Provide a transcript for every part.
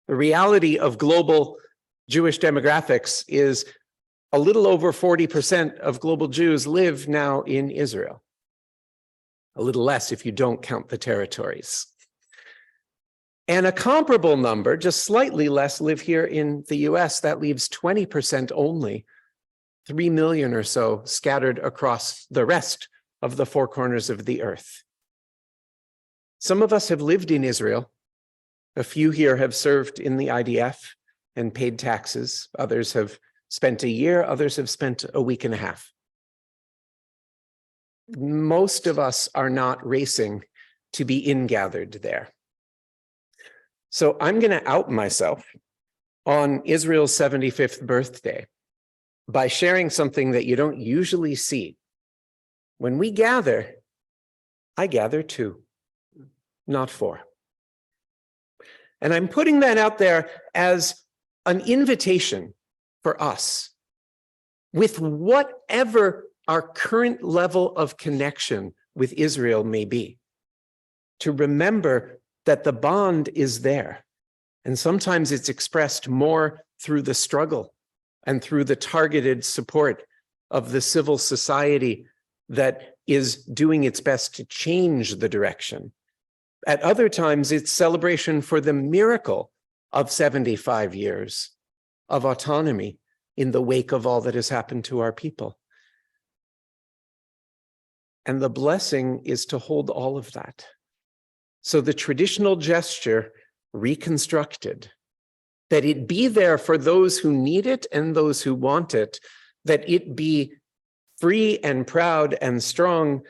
The reality of global Jewish demographics is a little over 40% of global Jews live now in Israel. A little less if you don't count the territories. And a comparable number, just slightly less, live here in the US. That leaves 20% only, 3 million or so scattered across the rest of the four corners of the earth. Some of us have lived in Israel. A few here have served in the IDF and paid taxes. Others have spent a year. Others have spent a week and a half. Most of us are not racing to be ingathered there. So I'm going to out myself on Israel's 75th birthday by sharing something that you don't usually see. When we gather, I gather two, not four. And I'm putting that out there as an invitation for us, with whatever our current level of connection with Israel may be, to remember that the bond is there. And sometimes it's expressed more through the struggle and through the targeted support of the civil society that is doing its best to change the direction. At other times, it's celebration for the miracle of 75 years of autonomy in the wake of all that has happened to our people. And the blessing is to hold all of that. So the traditional gesture reconstructed, that it be there for those who need it and those who want it, that it be free and proud and strong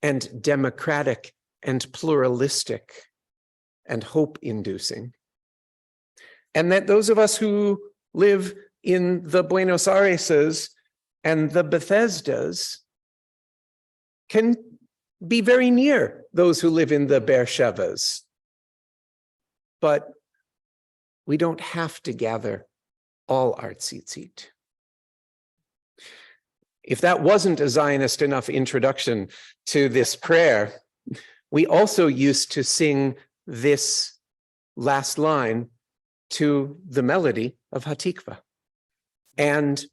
and democratic and pluralistic and hope-inducing. And that those of us who live in the Buenos Aireses and the Bethesdas can be very near those who live in the Beershevas. But we don't have to gather all our tzitzit. If that wasn't a Zionist enough introduction to this prayer, we also used to sing this last line to the melody of Hatikva. And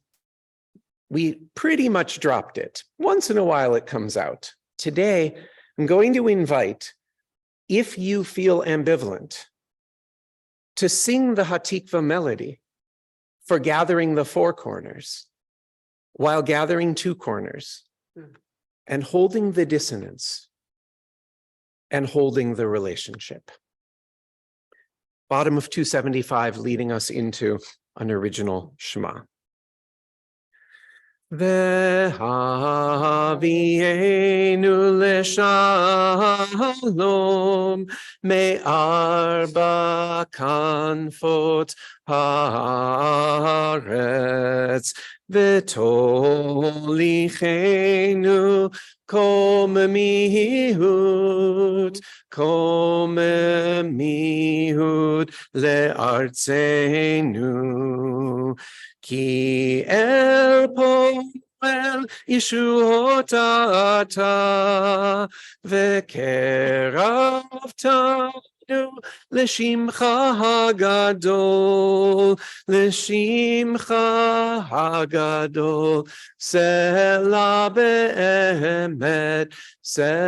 we pretty much dropped it. Once in a while it comes out. Today, I'm going to invite, if you feel ambivalent, to sing the Hatikva melody for gathering the four corners, while gathering two corners, and holding the dissonance, and holding the relationship. Bottom of 275, leading us into an original Shema. Ve'havienu leshalom me'arba kanfot haaretz ve'tolichenu kom mihut le'artzenu. Ki el poel yeshuotata ve'keravtanu l'shimcha hagadol selah be'emet selah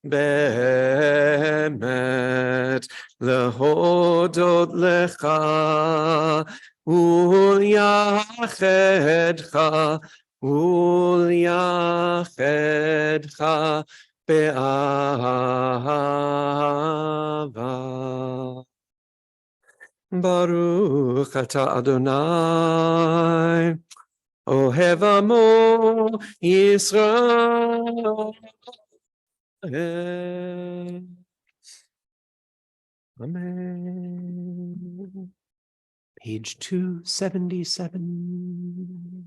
be'emet lehodot lecha ulyachedcha be'ahava. Baruch atah Adonai ohev amo Yisrael. Amen. Page 277.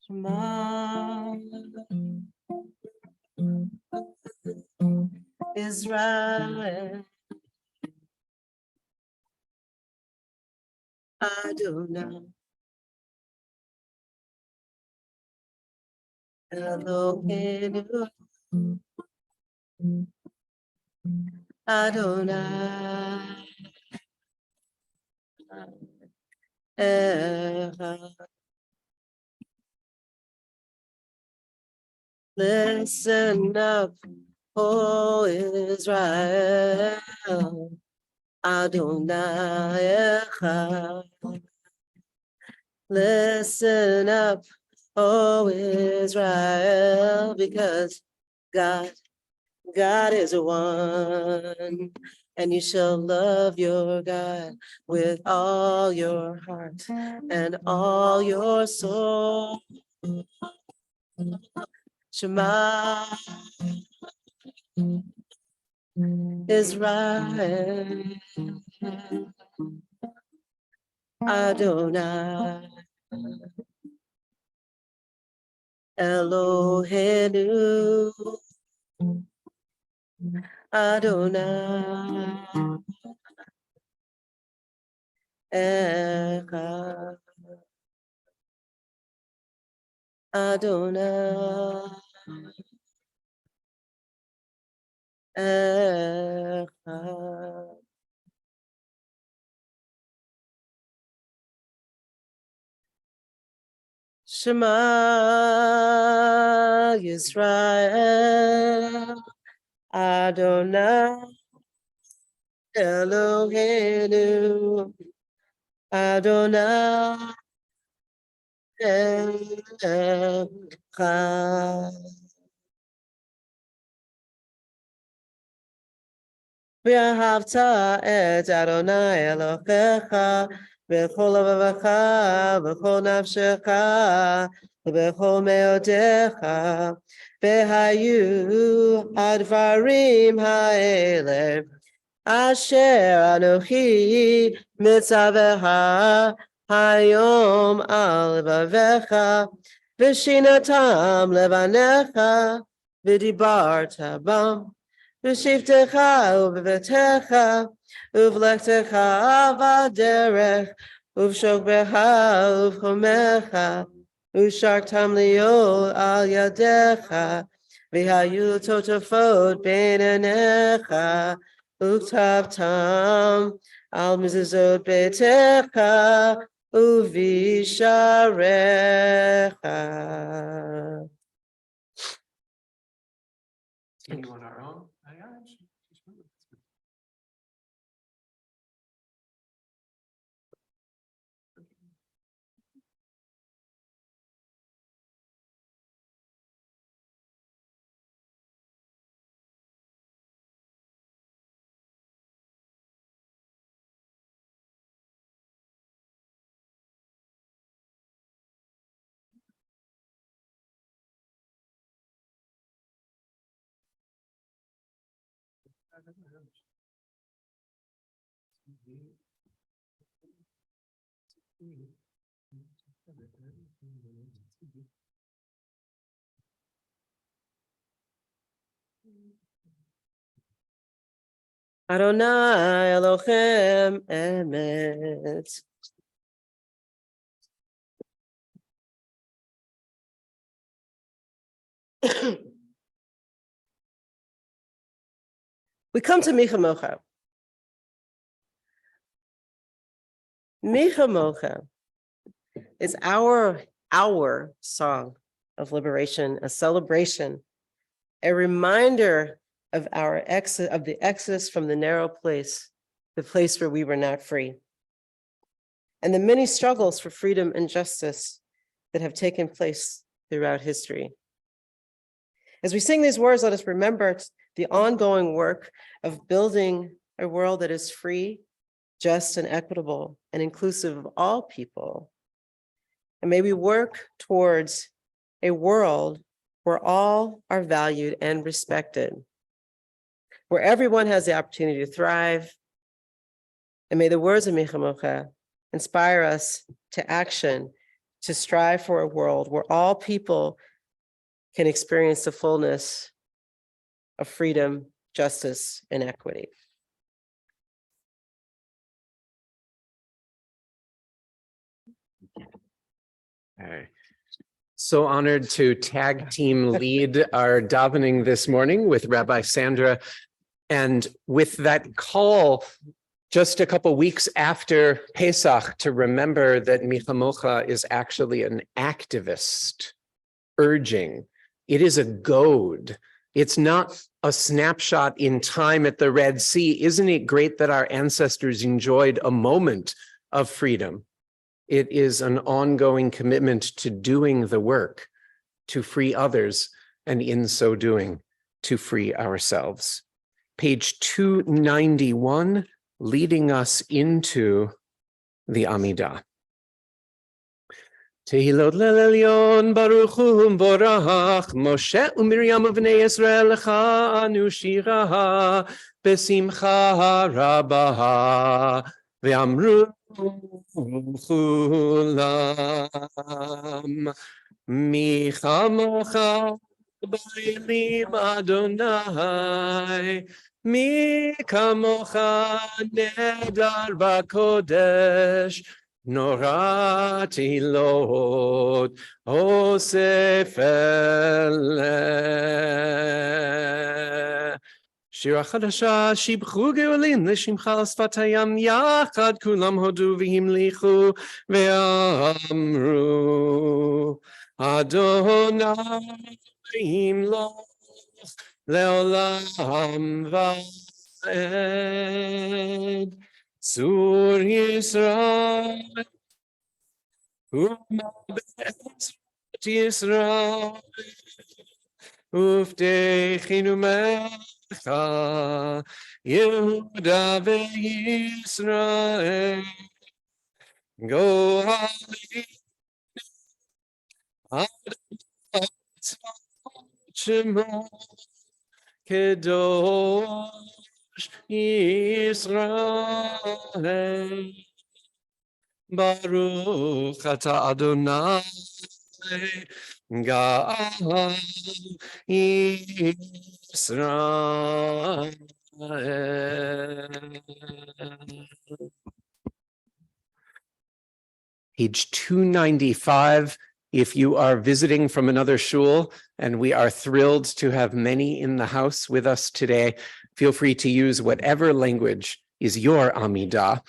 Shema Israel, Adonai, Eloheinu, Adonai, Echad. Listen up, O Israel, Adonai Echad. Listen up, O Israel, because God is one, and you shall love your God with all your heart and all your soul. Shema Israel, Adonai, Eloheinu, Adonai, Echad, Adonai, Echad. Shema Yisrael, Adonai, Eloheinu, Adonai, Echad. ואהבת את אדוני אלוהיך בכל לבבך ובכל נפשך ובכל מאודיך, והיו הדברים האלה אשר אנוכי מצווה היום על לבביך, ושינתם לבניך ודיברת בם בשבתך ובביתך ובלכתך בדרך ובשוכבך ובחומך ושרתם להיות על ידיך, והיו תותפות בין עיניך וכתבתם על מזוזות ביתך ובשעריך. Continue on our own. Adonai Elohim Emet. We come to Micha Mocha. Micha Mocha is our song of liberation, a celebration, a reminder of the exodus from the narrow place, the place where we were not free, and the many struggles for freedom and justice that have taken place throughout history. As we sing these words, let us remember the ongoing work of building a world that is free, just, and equitable, and inclusive of all people. And may we work towards a world where all are valued and respected, where everyone has the opportunity to thrive. And may the words of Micha Mocha inspire us to action, to strive for a world where all people can experience the fullness of freedom, justice, and equity. Okay. So honored to tag team lead our davening this morning with Rabbi Sandra. And with that call, just a couple weeks after Pesach, to remember that Michamocha is actually an activist urging. It is a goad. It's not a snapshot in time at the Red Sea. Isn't it great that our ancestors enjoyed a moment of freedom? It is an ongoing commitment to doing the work, to free others, and in so doing, to free ourselves. Page 291, leading us into the Amidah. Tehilot lelyon baruch hu borach Moshe uMiriam uvnei Yisrael lecha anu shira besimcha rabah ve'amru chulam mi chamocha ba'elim Adonai mi kamocha nedar v'kodesh Norati Lord, Osef Shira Chadasha, Shibchu Geolim, Lishimcha Sfatayam Yachad, Kulam Hodu Vihimlichu, Ve'amru, Adonai Imloch, Leolam Va'ed. Sur Yisrael, U'ma'bet Yisrael, Uftechinu Mecha, Yehuda veYisrael, Go Hali, Adonai Shemo, Kedosh Yisrael. Baruch Ata Adonai Ga'al Yisrael. Page 295. If you are visiting from another shul, and we are thrilled to have many in the house with us today, feel free to use whatever language is your Amidah.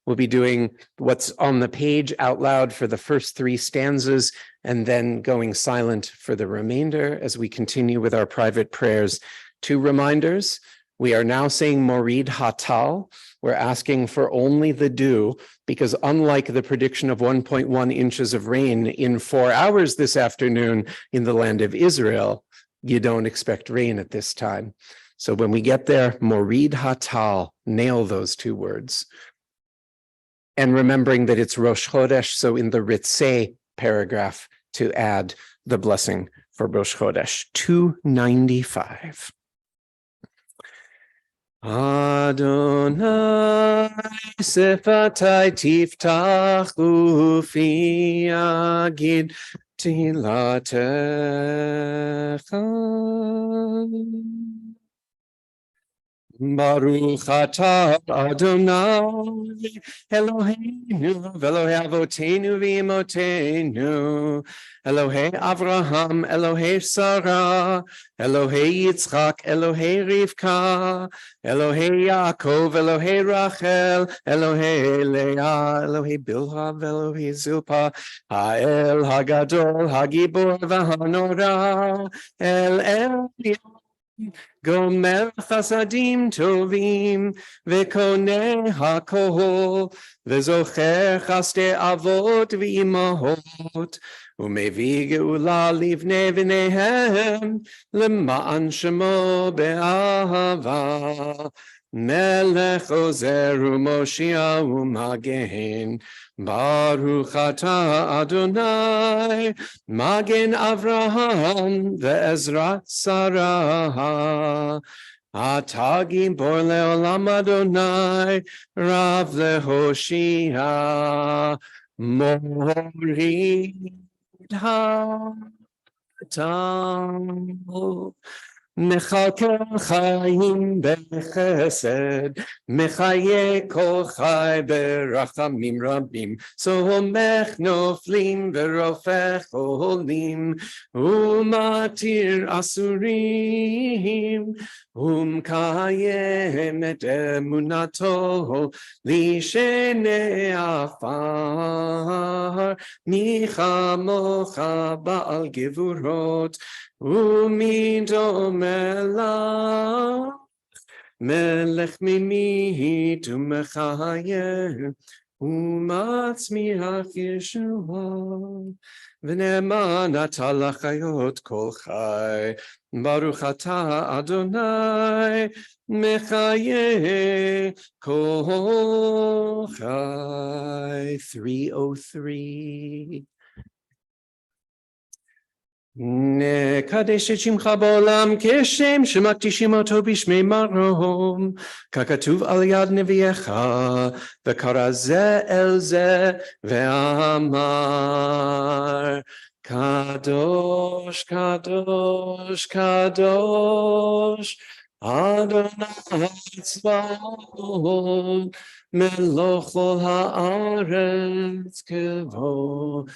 We'll be doing what's on the page out loud for the first three stanzas and then going silent for the remainder as we continue with our private prayers. Two reminders. We are now saying Morid Hatal. We're asking for only the dew because unlike the prediction of 1.1 inches of rain in 4 hours this afternoon in the land of Israel, you don't expect rain at this time. So when we get there, Morid Hatal, nail those two words. And remembering that it's Rosh Chodesh, so in the Ritzeh paragraph to add the blessing for Rosh Chodesh, 295. Adonai sefatai tiftach ufi agid tilatecha. Baruch atah Adonai Eloheinu v'Elohei Avotenu v'Imotenu Elohei Avraham Elohei Sarah Elohei Yitzchak Elohei Rivka Elohei Yaakov Elohei Rachel Elohei Leah Elohei Bilha v'Elohei Zilpa Ha'el Hagadol Hagibor v'Hanora El Elyon Gomer chasadim tovim v'koneh hakol v'zocher chaste avot v'imahot u'mevi geula livnei v'neihem l'ma'an shemo be'ahava melech ozer u'moshia u'magen Baruch atah Adonai Magen Avraham ve'ezrat Sarah Atagim bor leolam Adonai Rav lehoshia Morid hatam מכלכל חיים בחסד, מחיה כל חי ברחמים רבים, סומך נופלים ורופא חולים, ומתיר אסורים, ומקיים את אמונתו לשני עפר, מי כמוך בעל גבורות, ומי דומה לך, מלך ממית ומחיה, ומצמיח ישועה, ונאמן אתה לחיות כל חי, ברוך אתה אדוני, מחיה כל חי. 303. נקדש את שמך בעולם כשם שמקדישים אותו בשמי מרום, ככתוב על יד נביאך, וקרא זה אל זה ואמר, קדוש קדוש קדוש אדוני צבאות, מלוך כל הארץ כבודו.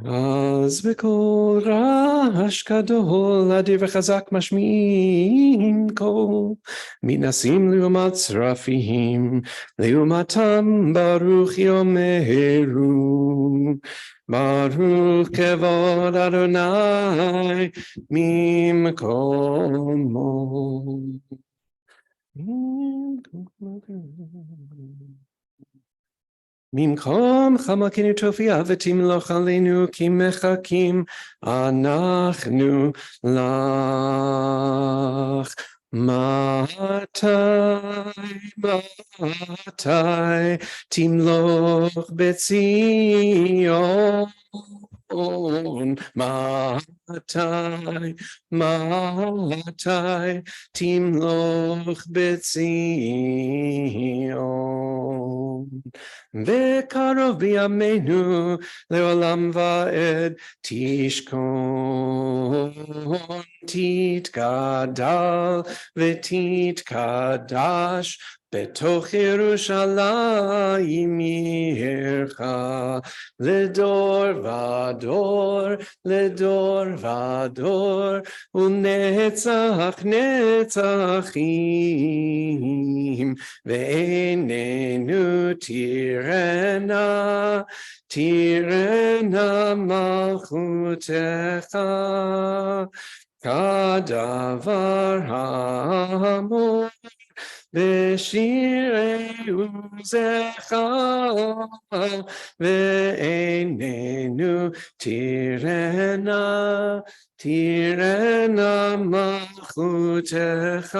אז בקול רעש גדול, אדיר וחזק משמיעים קול, מנסים לעומת צרפים, לעומתם ברוך יאמרו, ברוך כבוד אדוני ממקומו. ממקום חמקנו תופיע ותמלוך עלינו כי מחכים אנחנו לך. מתי תמלוך בציון, מתי תמלוך בציון, וקרוב בימינו לעולם ועד תשכון, תתגדל ותתקדש בתוך ירושלים עירך, לדור ודור, לדור ודור, ונצח נצחים, ועינינו תראנה, תראנה מלכותך, כדבר האמור בשירי עוזך, ועינינו תראנה, תראנה מלכותך,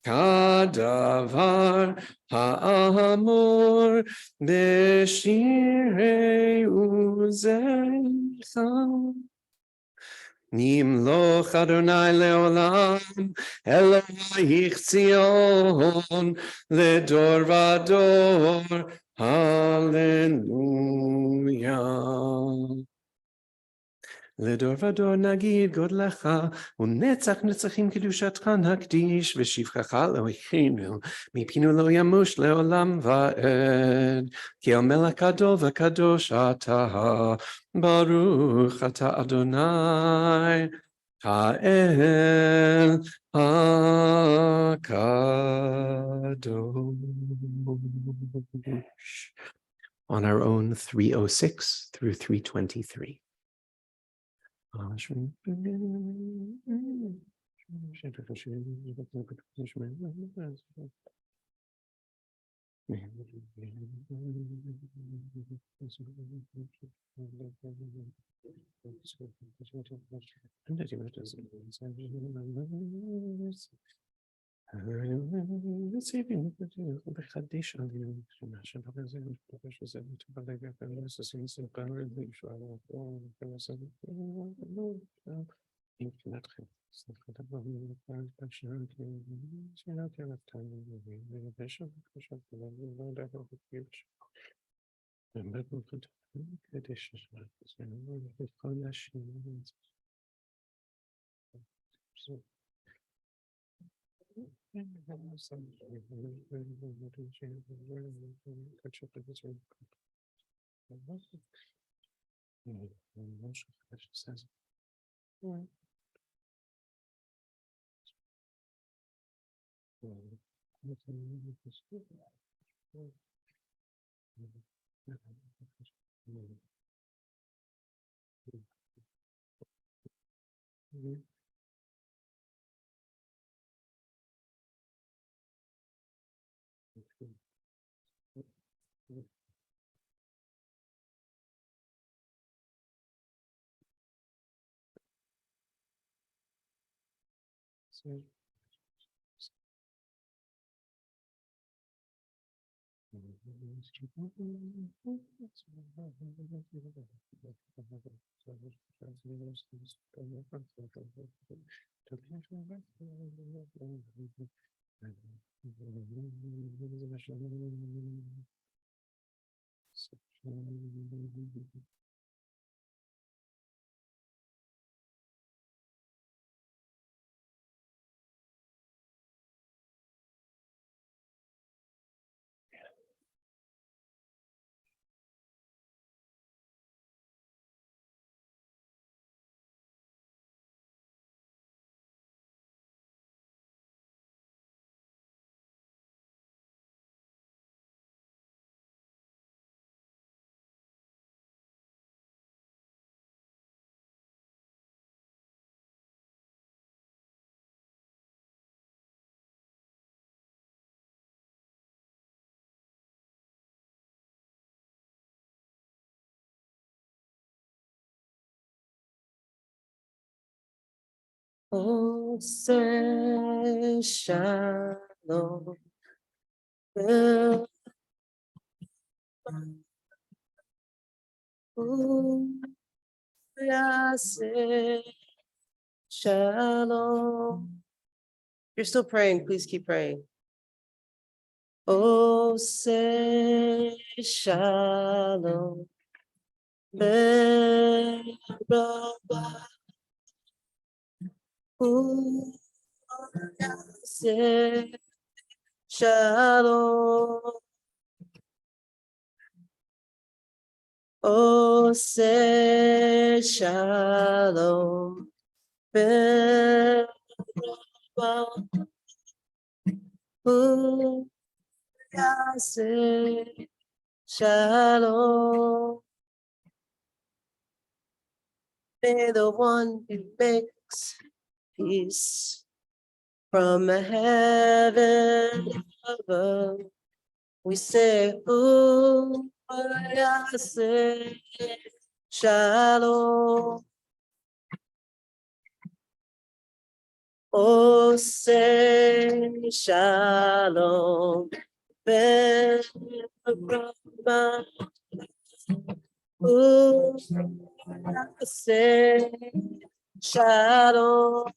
כדבר האמור בשירי עוזך. נמלוך אדוני לעולם, אלוהיך ציון, לדור ודור, הללויה. לדור ודור נגיד גודלך, ונצח נצחים קדושתך נקדיש, ושבחך אלוהינו, מפינו לא ימוש לעולם ועד. כי המלך גדול וקדוש אתה, ברוך אתה אדוני, האל הקדוש. On our own 306 through 323. בחדש עלינו, שבא בזה, ובחדש הזה, ותבלג והפרס, עושים סמכן מבחינתכם. סליחה דברים, פרשן, שאלתי על הפתעים, ובשם, לא יודע, Oh, say shalom. Oh, yeah, say shalom. You're still praying, please keep praying. Oh, say shalom. Merhaba. Oh, yeah, say shalom. Oh, say shalom. Merhaba. Oh, yeah, say shalom. May the one who makes peace from the heaven above. We say, oh, yeah, say shalom. Oh, say shalom. Ben Brahma. Oh, say shalom.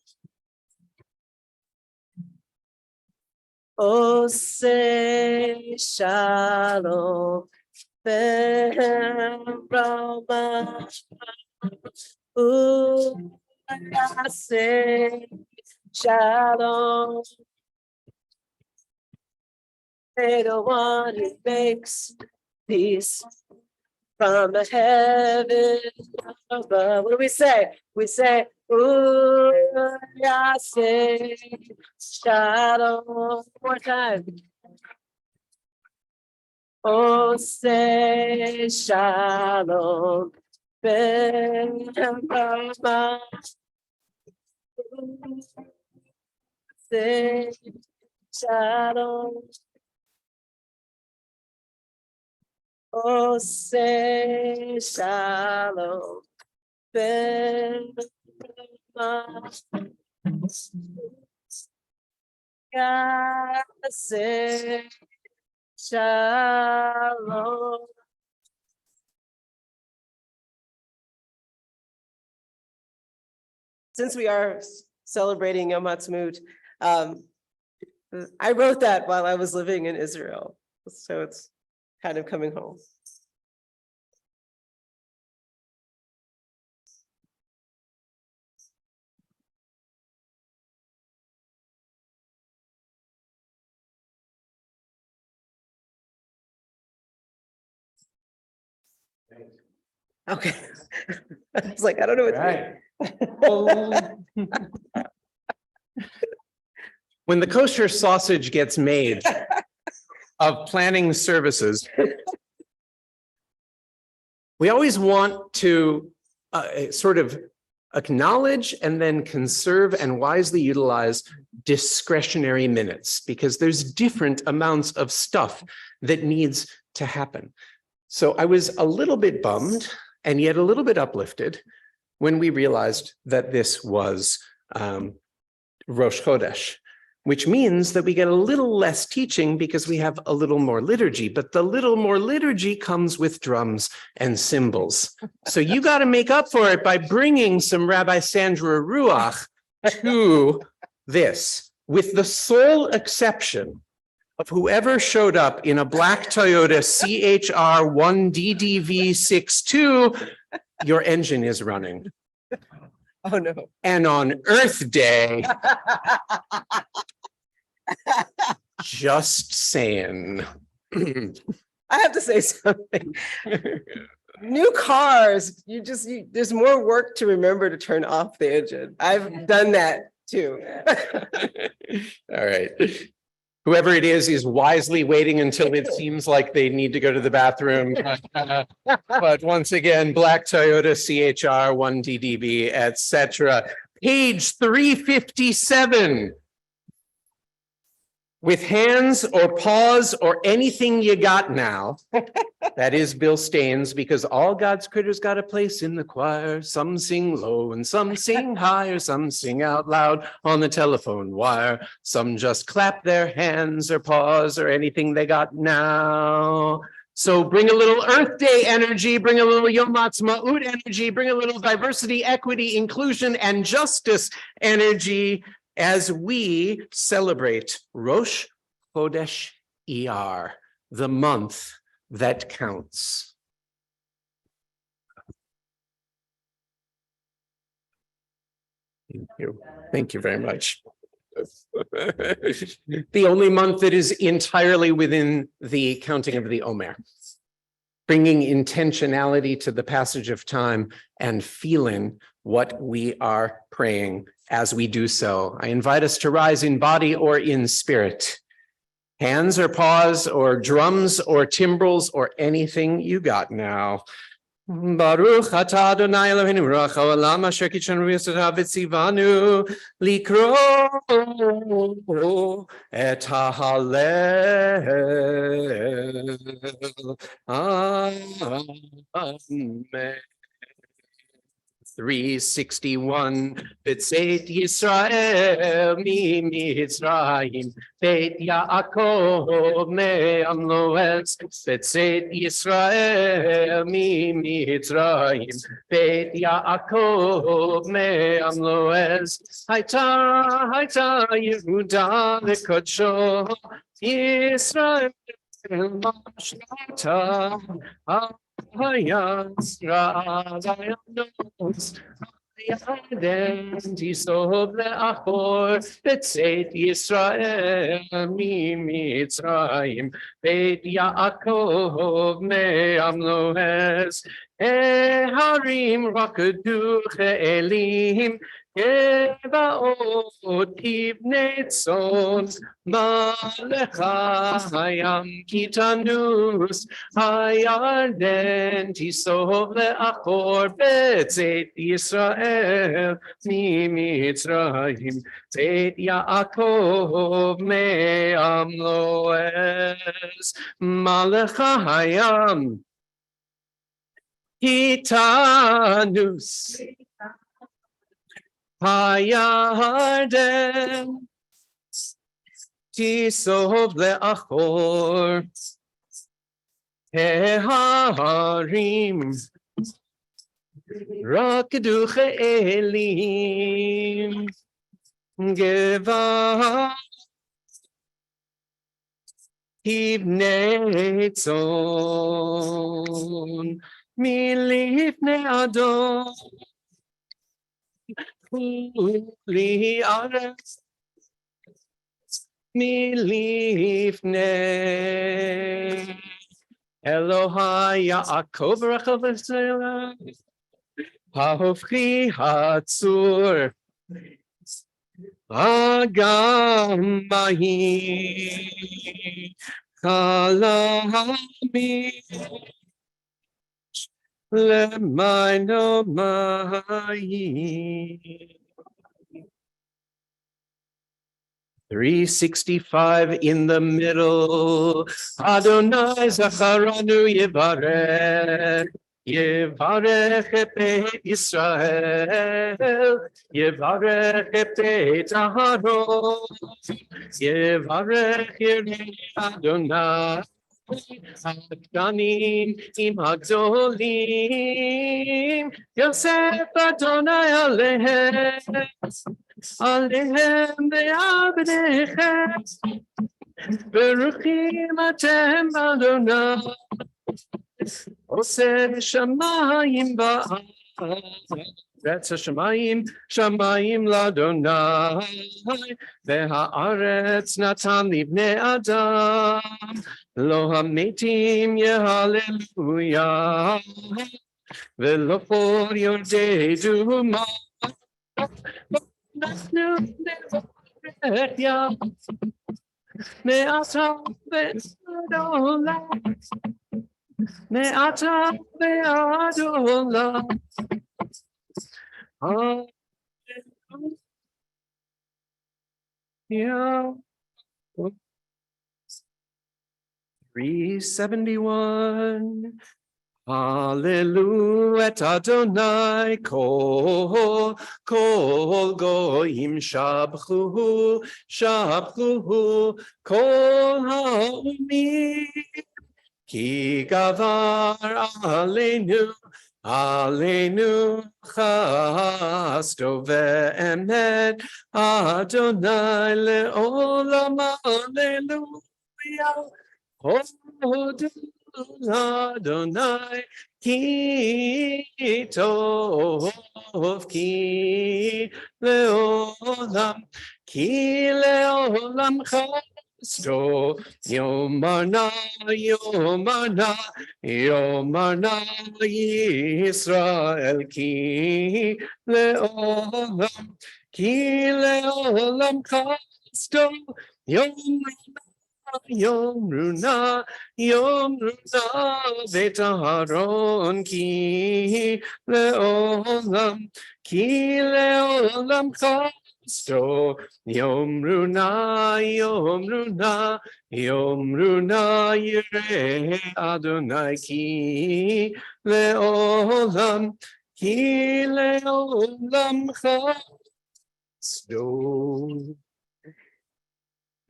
Oh, say shalom. Ben Brahma. Oh, say shalom. May the one who makes peace from the heaven above. What do we say? We say, ooh, yeah, say shalom. One more time. Oh, say shalom. Ben Brahma. Say shalom. Oh, say shalom. Ben Brahma. God say shalom. Since we are celebrating Yom Ha'atzmaut, I wrote that while I was living in Israel, so it's kind of coming home. Okay. I was like, I don't know what. When the kosher sausage gets made of planning services, we always want to sort of acknowledge and then conserve and wisely utilize discretionary minutes, because there's different amounts of stuff that needs to happen. So I was a little bit bummed and yet a little bit uplifted when we realized that this was Rosh Chodesh, which means that we get a little less teaching because we have a little more liturgy, but the little more liturgy comes with drums and cymbals. So you got to make up for it by bringing some Rabbi Sandra Ruach to this, with the sole exception of whoever showed up in a black Toyota CHR 1DDV62, your engine is running. Oh, no. And on Earth Day, just saying. I have to say something. New cars, there's more work to remember to turn off the engine. I've done that too. All right. Whoever it is wisely waiting until it seems like they need to go to the bathroom. But once again, black Toyota CHR 1DDB, etc. Page 357. With hands or paws or anything you got now. That is Bill Staines, because all God's critters got a place in the choir. Some sing low and some sing higher. Some sing out loud on the telephone wire. Some just clap their hands or paws or anything they got now. So bring a little Earth Day energy, bring a little Yom Ha'atzmaut energy, bring a little diversity, equity, inclusion, and justice energy as we celebrate Rosh Chodesh Iyar, the month that counts. Thank you. Thank you very much. The only month that is entirely within the counting of the Omer, bringing intentionality to the passage of time and feeling what we are praying as we do so. I invite us to rise in body or in spirit. Hands or paws or drums or timbrels or anything you got now. Baruch atah Adonai Eloheinu melech haolam asher kitshanu b'yesodot v'tzivanu likro et ha'halel. Amen. 361. B'tzeit Yisrael mi Mitzrayim, Beit Yaakov me'amlo etz. B'tzeit Yisrael mi Mitzrayim, Beit Yaakov me'amlo etz. Hayta Yehuda lekodsho Yisrael mashlata. Hayas Ravayanos Hayadenti Sob Le'achor B'tzeit Yisrael mi Mitzrayim Beit Yaakov me'amlo etz. Harim rakadu che'elim Gevaot kibnei tzon Malecha hayam kitanus Hayarden tisov le'achor B'tzeit Yisrael mi Mitzrayim Beit Yaakov me'amlo etz. Malecha hayam kitanus Hayarden tisov le'achor Harim rakdu che'elim Gevat kibnei tzon milifnei Adon Li aretz milifnei Elohai Yaakov Rechav Yisrael Hahofchi Hatzur Agam Bahi Kalahami Lemaino Mahi 365 in the middle. Adonai Zacharanu Yevarech. Yevarech et Israel. Yevarech et Aharon. Yevarech Yirei Adonai. הקטנים עם הגדולים, יוסף אדוני עליהם. עליהם ועבדיכם, ברוכים אתם אדוני, עושה שמיים בארץ, השמיים שמיים לאדוני, והארץ נתן לבני אדם, לא המתים יהללויה, ולא פור יורדי דומה. אנחנו נברך יה, מעתה ועד עולם, מעתה ועד עולם. Yeah. 371. Hallelujah et Adonai kol goyim shabchuhu kol ha'umim ki gavar aleinu chasto ve'emet Adonai le'olam hallelujah. Hodu Adonai ki tov ki leolam chasto yomarna Yisrael ki leolam chasto Yom Runa Vetaharon ki leolam chasto Yom Runa Yireh Adonai ki leolam chasto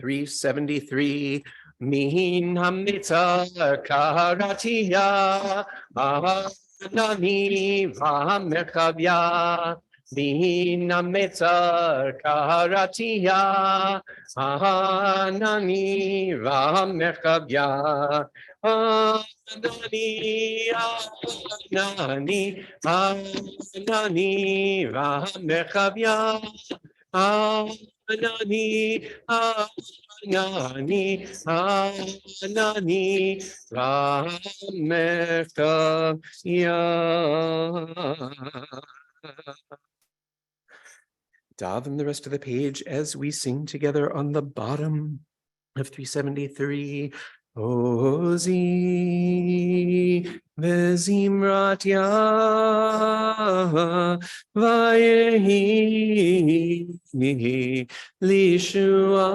373 Min hamitzah karatia Anani v'merchavia Min hamitzah karatia Anani v'merchavia Anani v'merchavia Anani v'merchavia. Daven the rest of the page as we sing together on the bottom of 373. Ozi vezimrat ya vayehi lishua.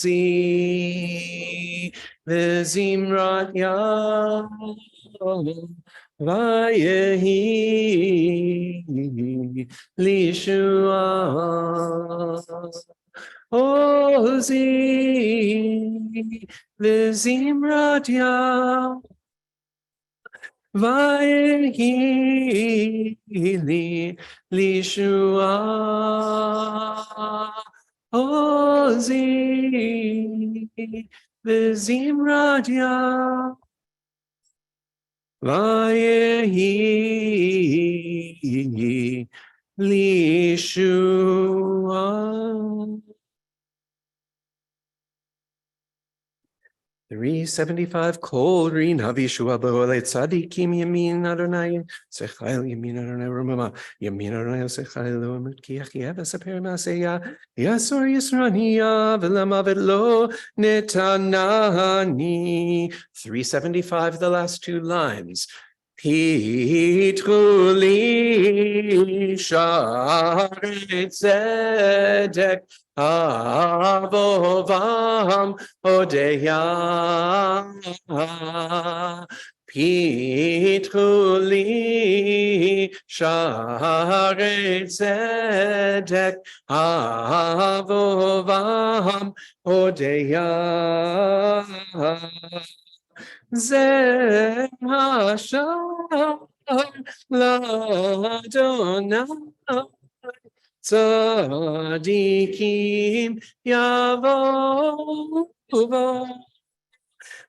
Ozi vezimrat ya vayehi lishua. Ozi vezimrat ya vayehi lishua. Ozi vezimrat ya vayehi lishua. 375 Kol Rina Vishua Boale Tzadikim Yamin Adonai Sechayel Yamin Adonai Ramama Yamin Adonai Sechayel Kiach Yeva Saper Maseya Yasor Yisrania Velamavet Lo Netanani. 375, the last two lines. Pitruli Sharet Zedek Avovam Odeya Pitruli Sharet Zedek Avovam Odeya Ze Hashar Ladonai Tzadikim Yavovo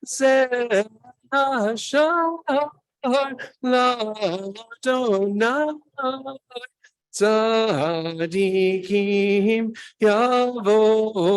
Ze Hashar Ladonai Tzadikim Yavovo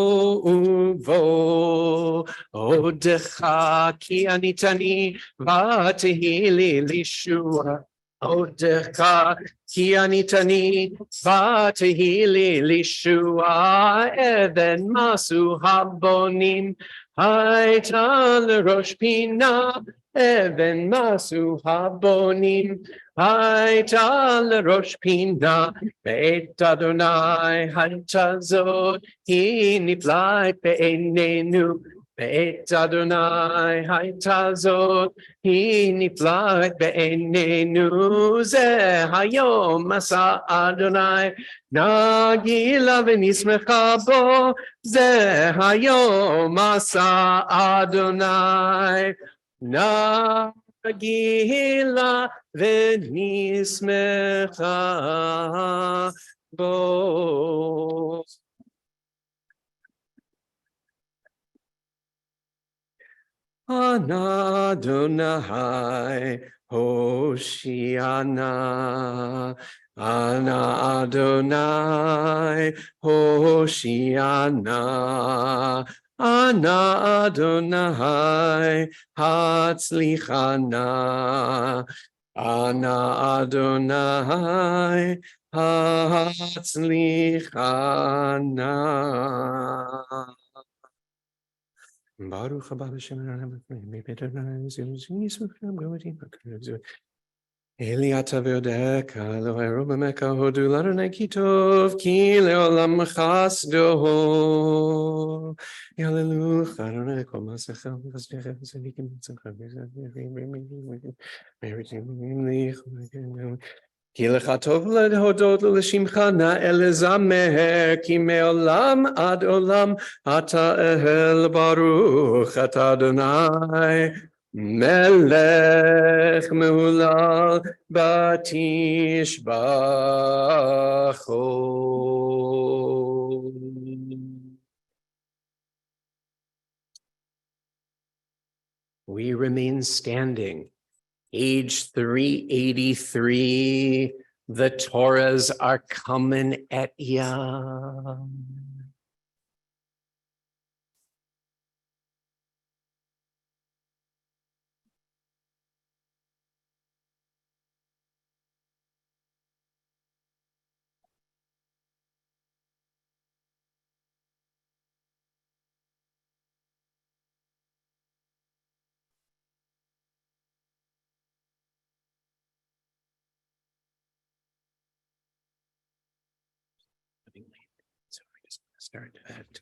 Odecha ki anitani v'tehili lishua. Odecha ki anitani v'tehili lishua. Even masu habonim hayta l'rosh pina. Even masu habonim hayta l'rosh pina. Beit Adonai hayta zot hi niflat be'einenu. Beit Adonai hayta zot hi niflat be'einenu. Ze hayom asa Adonai nagila v'nismecha bo. Ze hayom asa Adonai nagila v'nismecha bo. Ana Adonai Hoshiana. Ana Adonai Hoshiana. Ana Adonai Hatzlichana. Ana Adonai Hatzlichana. Baruch haba b'shem Eliata v'odeka lo erubameka hodu ladonai kitov ki leolam chasdo Yaleluch Adonai kol masechem v'sdechem v'sadikim v'sadikim Ki lecha tov lehodot l'shimcha na'el lezamer ki me'olam ad olam ata ehel baruch ata Adonai melech mehulal batishbacho. We remain standing. Age 383, the Torahs are coming at ya. So we're just going to start that.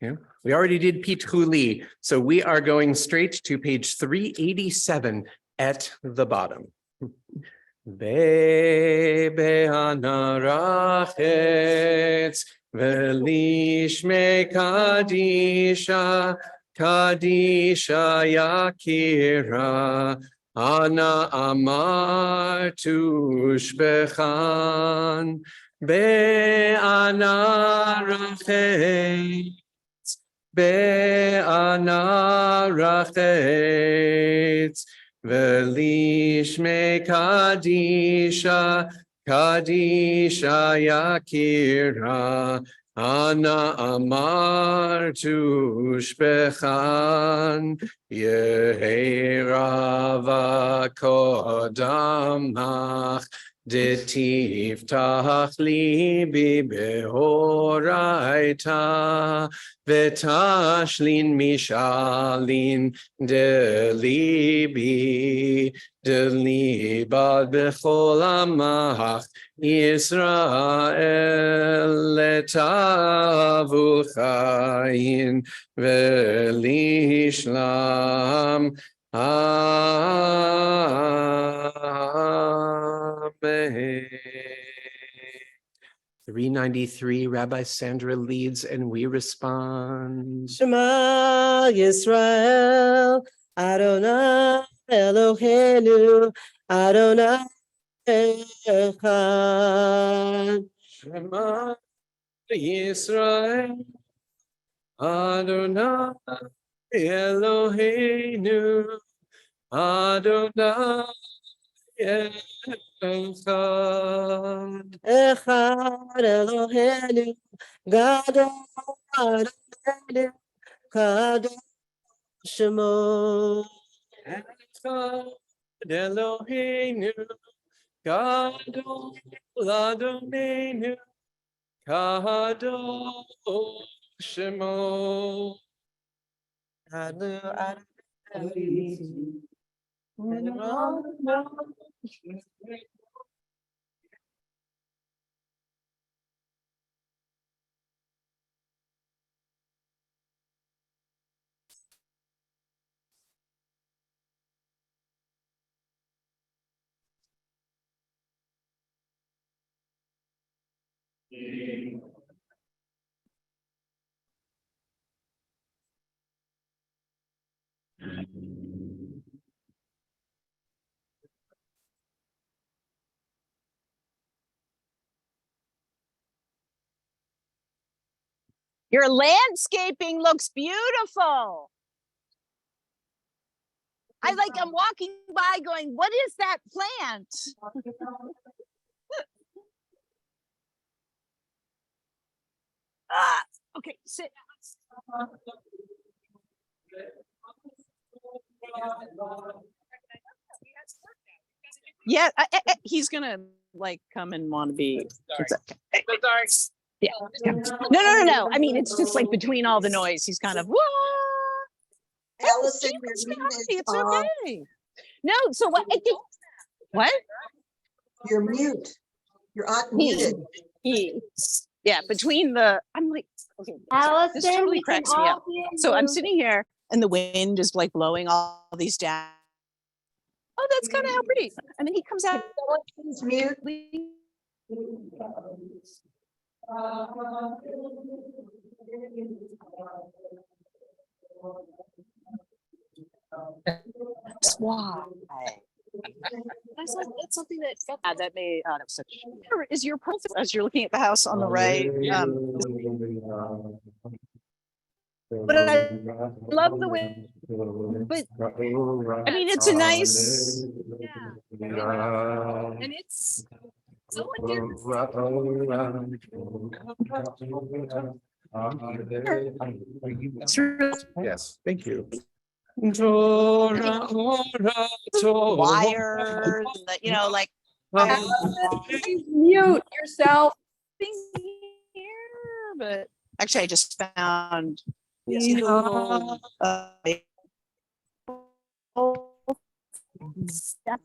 Yeah, we already did Pitruli, so we are going straight to page 387 at the bottom. Be'anarachetz v'lishme kadisha kadisha yakira ana amartu shbechan be'anarachetz be'anarachetz Velishme kadisha kadisha yakira Ana amartu shpechan Yeherava kodamach Detiftach libi behoraita Vetashlin mishalin delibi Delibad bechol amach Israel letavu chayin velishlam Amen. 393, Rabbi Sandra leads and we respond. Shema Yisrael, Adonai Eloheinu, Adonai Echad. Shema Yisrael, Adonai Eloheinu, Adonai Echad. Echad Eloheinu, Gadol Adonai, Kadosh Shemo. Echad Eloheinu, Gadol Adonai, Kadosh Shemo. Your landscaping looks beautiful. I'm walking by going, what is that plant? Okay, sit. Yeah, he's gonna come and want to be. It's okay. Yeah. No. I mean, it's just between all the noise, he's kind of, whoa. Allison, It's okay. No, so what? What? You're mute. You're unmuted. Yeah, between the, I'm like, okay, Allison, this totally we can cracks me all up. hear So I'm you. sitting here and the wind is blowing all these down. Oh, that's kind of how pretty. And then he comes out. Please mute. That's why. That's something that may that was such. Is your profile as you're looking at the house on the right? But I love the way. But I mean, it's a nice. Yeah. And it's. So Yes, thank you. Wires, Mute yourself. here, but actually, I just found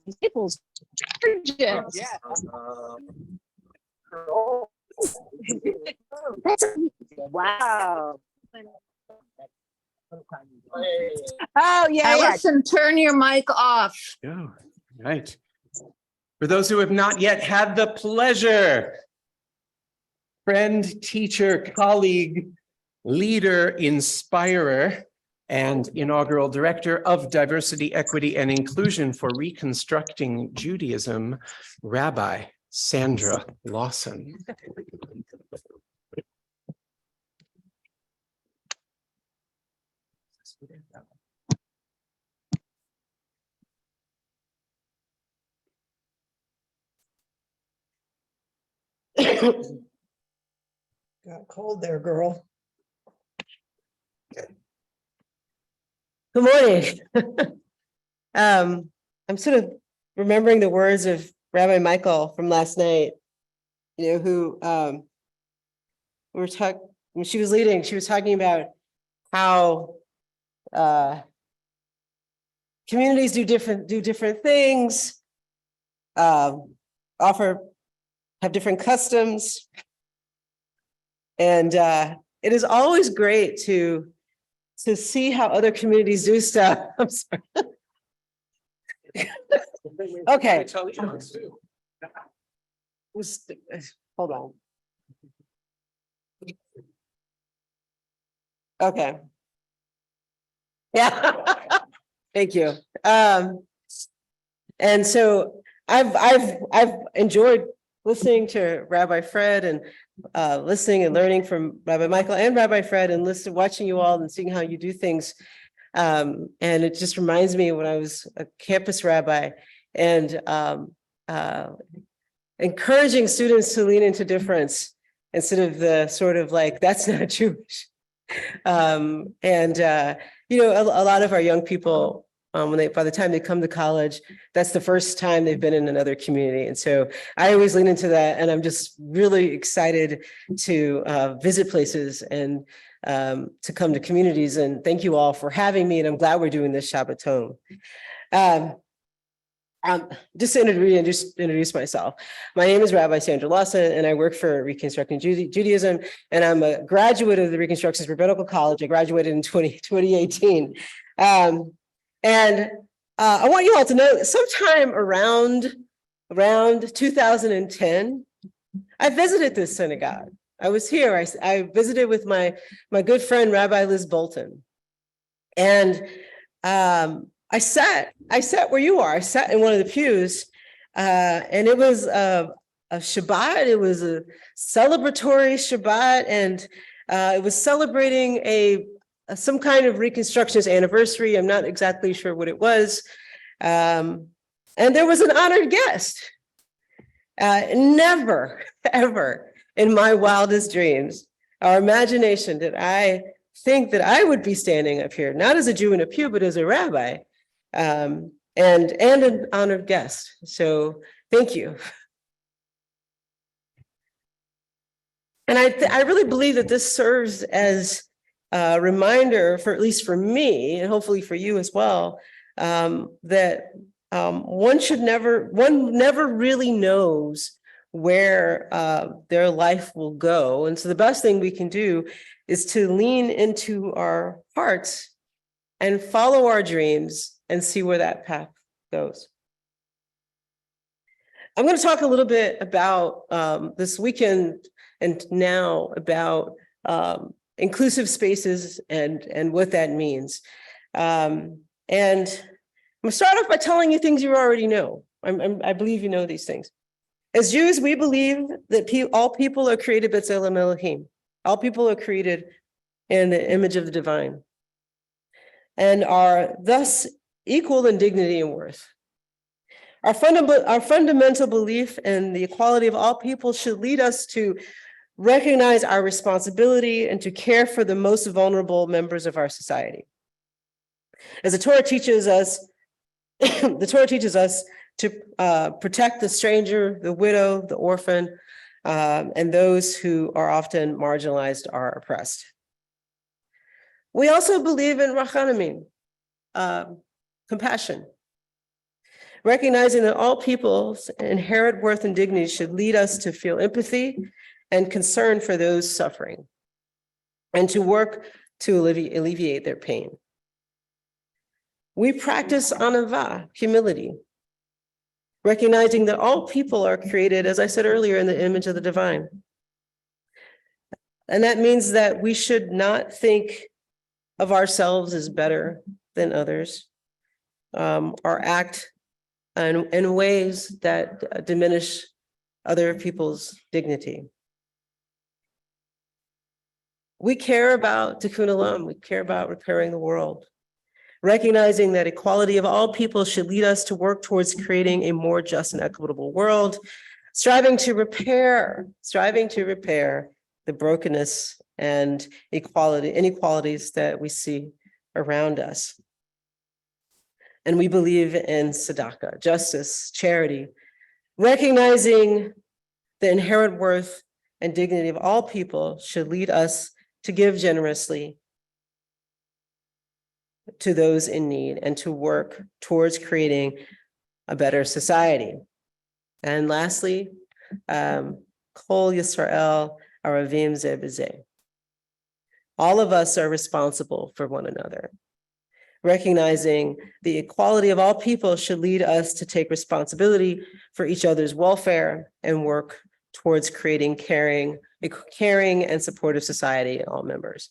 Staples. Wow. Oh yeah. Allison, turn your mic off. Yeah, right. For those who have not yet had the pleasure, friend, teacher, colleague, leader, inspirer, and inaugural director of Diversity, Equity, and Inclusion for Reconstructing Judaism, Rabbi Sandra Lawson. Got cold there, girl. Good morning. I'm sort of remembering the words of Rabbi Michael from last night, who we were talking, when she was leading, she was talking about how communities do different things, have different customs. And it is always great to see how other communities do stuff. I'm sorry. Okay. Hold on. Okay. Yeah. Thank you. And so I've enjoyed listening to Rabbi Fred and listening and learning from Rabbi Michael and Rabbi Fred and watching you all and seeing how you do things. And it just reminds me when I was a campus rabbi and encouraging students to lean into difference instead of the sort of like, that's not Jewish. A lot of our young people, by the time they come to college, that's the first time they've been in another community. And so I always lean into that. And I'm just really excited to visit places and to come to communities. And thank you all for having me. And I'm glad we're doing this Shabbaton. Just to introduce myself. My name is Rabbi Sandra Lawson, and I work for Reconstructing Judaism, and I'm a graduate of the Reconstructionist Rabbinical College. I graduated in 2018. I want you all to know sometime around 2010, I visited this synagogue. I was here. I visited with my good friend, Rabbi Liz Bolton. And I sat where you are. I sat in one of the pews, and it was a Shabbat. It was a celebratory Shabbat, and it was celebrating some kind of Reconstructionist anniversary. I'm not exactly sure what it was. And there was an honored guest. Never, ever in my wildest dreams or imagination did I think that I would be standing up here, not as a Jew in a pew, but as a rabbi. And an honored guest. So thank you. And I really believe that this serves as a reminder for, at least for me, and hopefully for you as well, that one never really knows where their life will go. And so the best thing we can do is to lean into our hearts and follow our dreams and see where that path goes. I'm going to talk a little bit about this weekend and now about inclusive spaces and what that means. And I'm going to start off by telling you things you already know. I believe you know these things. As Jews, we believe that all people are created b'tselem Elohim. All people are created in the image of the divine and are thus equal in dignity and worth. Our fundamental belief in the equality of all people should lead us to recognize our responsibility and to care for the most vulnerable members of our society. As the Torah teaches us, to protect the stranger, the widow, the orphan, and those who are often marginalized or oppressed. We also believe in rachamim, compassion, recognizing that all people's inherent worth and dignity should lead us to feel empathy and concern for those suffering and to work to alleviate their pain. We practice anava, humility, recognizing that all people are created, as I said earlier, in the image of the divine. And that means that we should not think of ourselves as better than others, or act in ways that diminish other people's dignity. We care about tikkun olam, we care about repairing the world, recognizing that equality of all people should lead us to work towards creating a more just and equitable world, striving to repair the brokenness and inequalities that we see around us. And we believe in tzedakah, justice, charity, recognizing the inherent worth and dignity of all people should lead us to give generously to those in need and to work towards creating a better society. And lastly, Kol Yisrael Aravim Ze B'Ze. All of us are responsible for one another. Recognizing the equality of all people should lead us to take responsibility for each other's welfare and work towards creating a caring and supportive society in all members.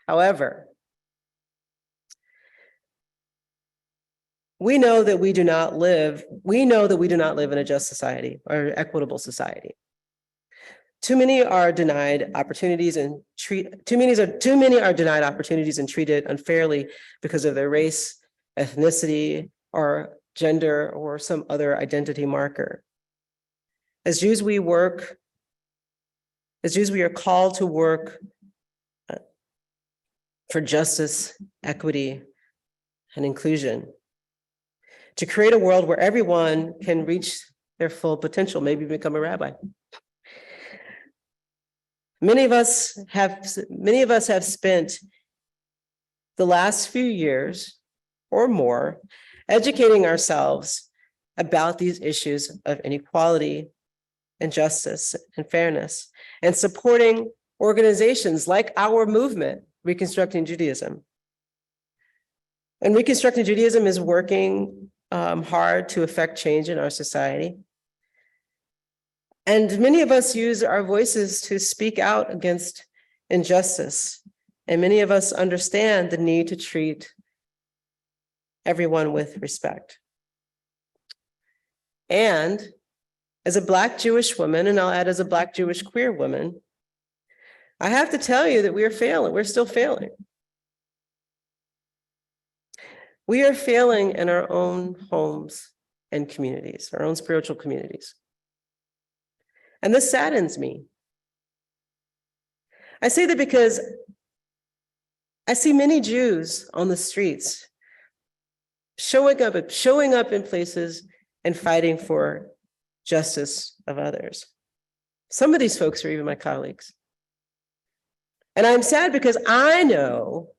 However, we know that we do not live in a just society or equitable society. Too many are denied opportunities and treated unfairly because of their race, ethnicity, or gender, or some other identity marker. As Jews, we are called to work for justice, equity, and inclusion, to create a world where everyone can reach their full potential, maybe become a rabbi. Many of us have spent the last few years or more educating ourselves about these issues of inequality and justice and fairness, and supporting organizations like our movement, Reconstructing Judaism. And Reconstructing Judaism is working hard to affect change in our society. And many of us use our voices to speak out against injustice. And many of us understand the need to treat everyone with respect. And as a Black Jewish woman, and I'll add as a Black Jewish queer woman, I have to tell you that we are failing. We're still failing. We are failing in our own homes and communities, our own spiritual communities. And this saddens me. I say that because I see many Jews on the streets showing up in places and fighting for justice of others. Some of these folks are even my colleagues. And I'm sad because I know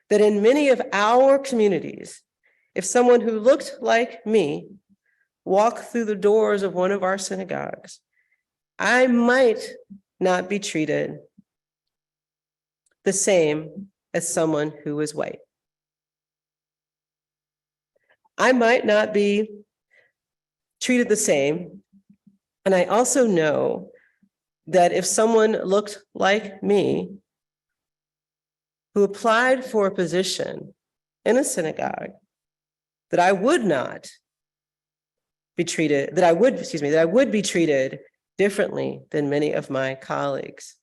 that in many of our communities, if someone who looked like me walked through the doors of one of our synagogues, I might not be treated the same as someone who is white. I might not be treated the same. And I also know that if someone looked like me, who applied for a position in a synagogue, that I would be treated differently than many of my colleagues.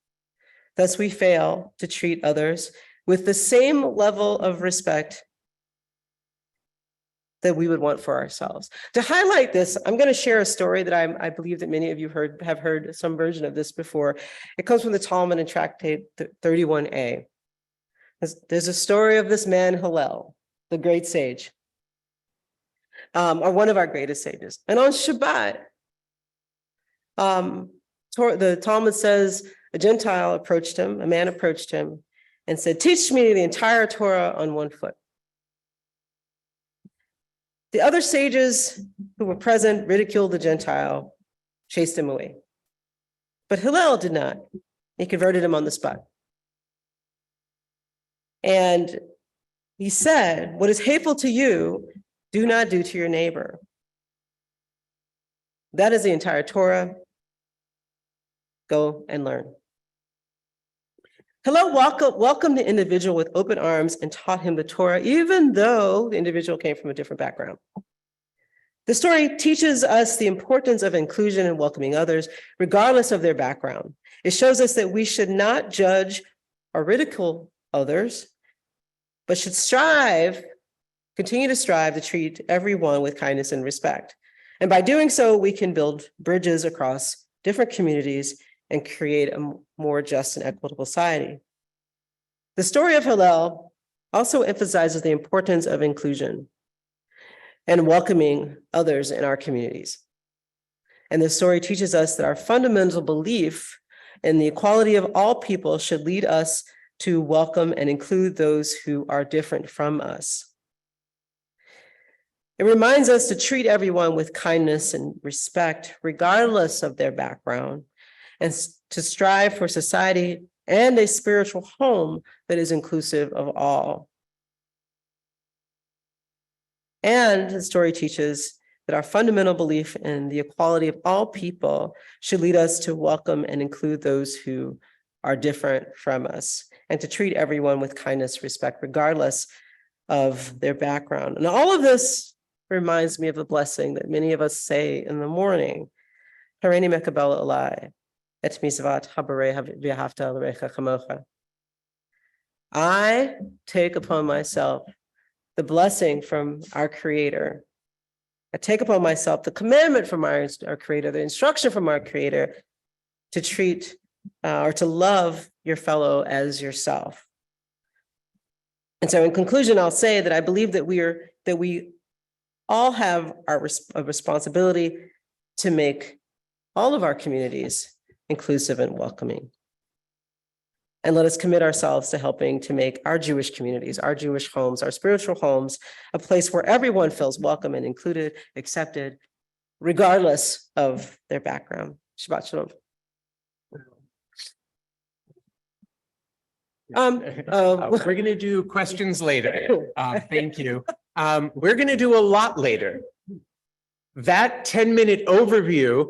Thus, we fail to treat others with the same level of respect that we would want for ourselves. To highlight this, I'm going to share a story that I believe that many of you have heard some version of this before. It comes from the Talmud in Tractate 31a. There's a story of this man, Hillel, the great sage, or one of our greatest sages. And on Shabbat, the Talmud says a man approached him and said, "Teach me the entire Torah on one foot." The other sages who were present ridiculed the Gentile, chased him away. But Hillel did not. He converted him on the spot. And he said, "What is hateful to you, do not do to your neighbor." That is the entire Torah. Go and learn. Hillel welcomed the individual with open arms and taught him the Torah, even though the individual came from a different background. The story teaches us the importance of inclusion and welcoming others, regardless of their background. It shows us that we should not judge or ridicule others, but should continue to strive to treat everyone with kindness and respect. And by doing so, we can build bridges across different communities and create a more just and equitable society. The story of Hillel also emphasizes the importance of inclusion and welcoming others in our communities. And the story teaches us that our fundamental belief in the equality of all people should lead us to welcome and include those who are different from us. It reminds us to treat everyone with kindness and respect, regardless of their background, and to strive for society and a spiritual home that is inclusive of all. And the story teaches that our fundamental belief in the equality of all people should lead us to welcome and include those who are different from us, and to treat everyone with kindness, respect, regardless of their background. And all of this reminds me of the blessing that many of us say in the morning, Hareini mekabel alai, et mitzvat habarei v'ahavta l'recha chamocha. I take upon myself the blessing from our Creator. I take upon myself the commandment from our Creator, the instruction from our Creator to treat or to love your fellow as yourself. And so in conclusion, I'll say that I believe that we all have a responsibility to make all of our communities inclusive and welcoming. And let us commit ourselves to helping to make our Jewish communities, our Jewish homes, our spiritual homes, a place where everyone feels welcome and included, accepted, regardless of their background. Shabbat shalom. We're going to do questions later. Thank you. We're going to do a lot later. That 10-minute overview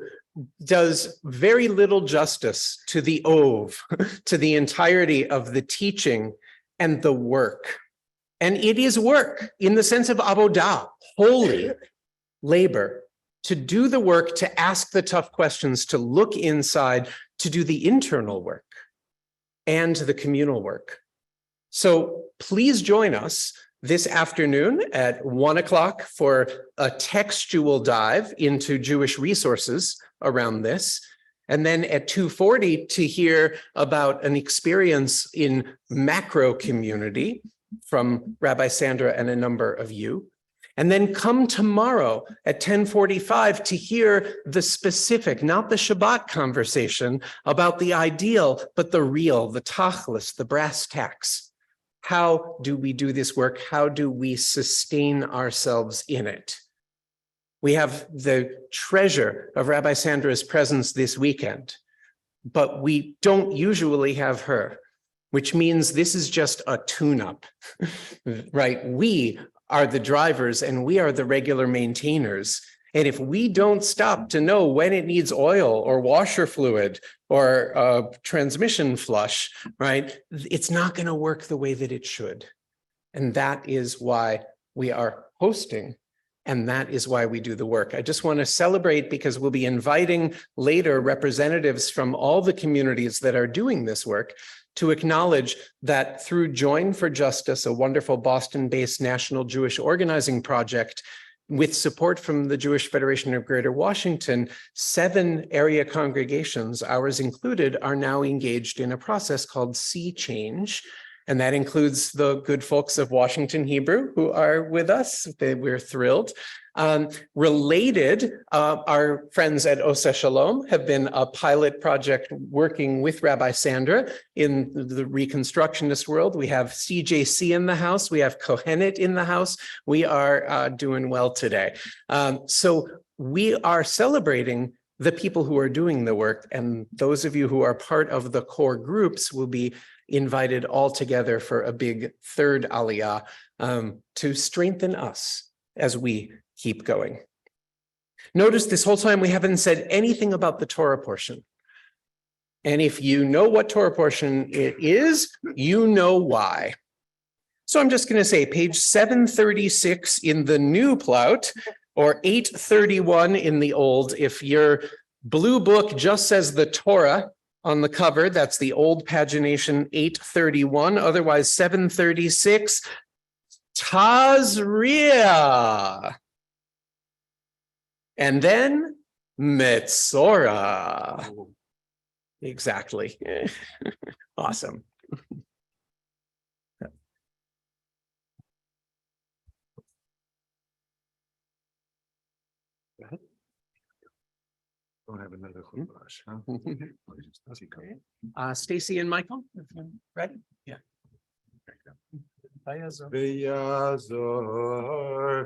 does very little justice to the ove, to the entirety of the teaching and the work. And it is work in the sense of avodah, holy labor, to do the work, to ask the tough questions, to look inside, to do the internal work and the communal work. So please join us this afternoon at 1 o'clock for a textual dive into Jewish resources around this. And then at 2:40 to hear about an experience in macro community from Rabbi Sandra and a number of you. And then come tomorrow at 10:45 to hear the specific, not the Shabbat conversation about the ideal, but the real, the tachlis, the brass tacks. How do we do this work? How do we sustain ourselves in it? We have the treasure of Rabbi Sandra's presence this weekend, but we don't usually have her, which means this is just a tune-up, right? We are the drivers and we are the regular maintainers. And if we don't stop to know when it needs oil or washer fluid or a transmission flush, right, it's not going to work the way that it should. And that is why we are hosting. And that is why we do the work. I just want to celebrate because we'll be inviting later representatives from all the communities that are doing this work to acknowledge that through Join for Justice, a wonderful Boston-based national Jewish organizing project, with support from the Jewish Federation of Greater Washington, 7 area congregations, ours included, are now engaged in a process called Sea Change. And that includes the good folks of Washington Hebrew who are with us. We're thrilled. Related, our friends at Oseh Shalom have been a pilot project working with Rabbi Sandra in the Reconstructionist world. We have CJC in the house. We have Kohenet in the house. We are doing well today. So we are celebrating the people who are doing the work, and those of you who are part of the core groups will be invited all together for a big third aliyah to strengthen us as we keep going. Notice this whole time we haven't said anything about the Torah portion. And if you know what Torah portion it is, you know why. So I'm just going to say page 736 in the new Plout, or 831 in the old. If your blue book just says the Torah on the cover, that's the old pagination 831, otherwise 736, Tazria. And then Metzora. Exactly. Awesome. Don't have another brush, huh? Stacy and Michael, if you're ready? Yeah. ויעזור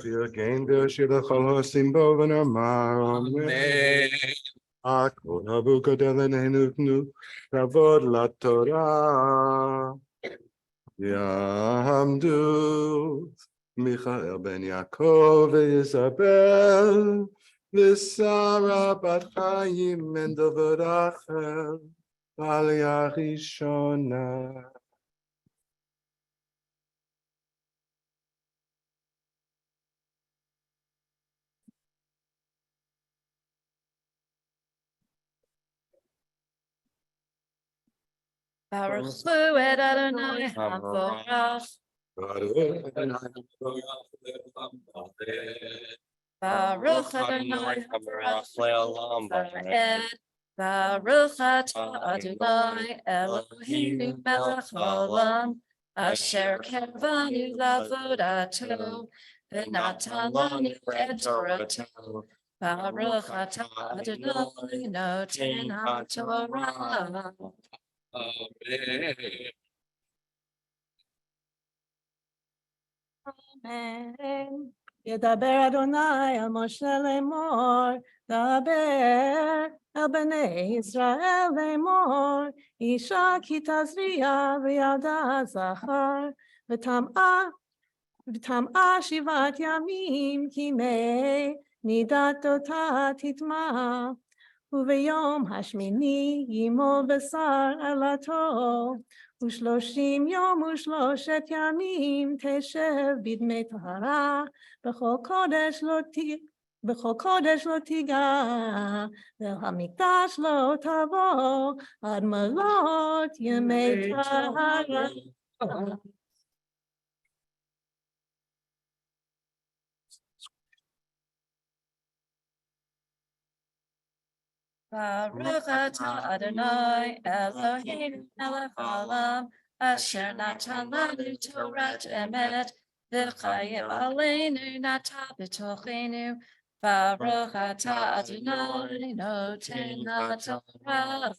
ויגן ויושיב לכל העושים בו ונאמר אמן. הכל הבו גדל עינינו תנו כבוד לתורה. יעמדו מיכאל בן יעקב ואיזבל ושרה בת חיים מנדל ורחל בעלייה ראשונה. Baruch Hu et Adonai Havorach. Baruch Adonai Havorach Le'olam Va'ed. Baruch atah Adonai Eloheinu melech haolam, asher kavanu la'avodato, v'natan lanu et torato. Baruch atah Adonai noten haTorah. Amen. ידבר אדוני אל משה לאמור, דבר אל בני ישראל לאמור, אישה כי תזריע וילדה זכר, וטמאה 7 ימים, כי מי נידת אותה תטמא, וביום השמיני ימול בשר עלתו, ו30 יום ו3 ימים תשב בדמי טהרה, בכל קודש לא תיגע, ואל המקדש לא תבוא, עד מלאת ימי טהרה. Baruch atah Adonai Eloheinu melech haolam, asher natan lanu Torat emet, v'chayim aleinu nata b'tochenu. Baruch atah Adonai noten haTorah.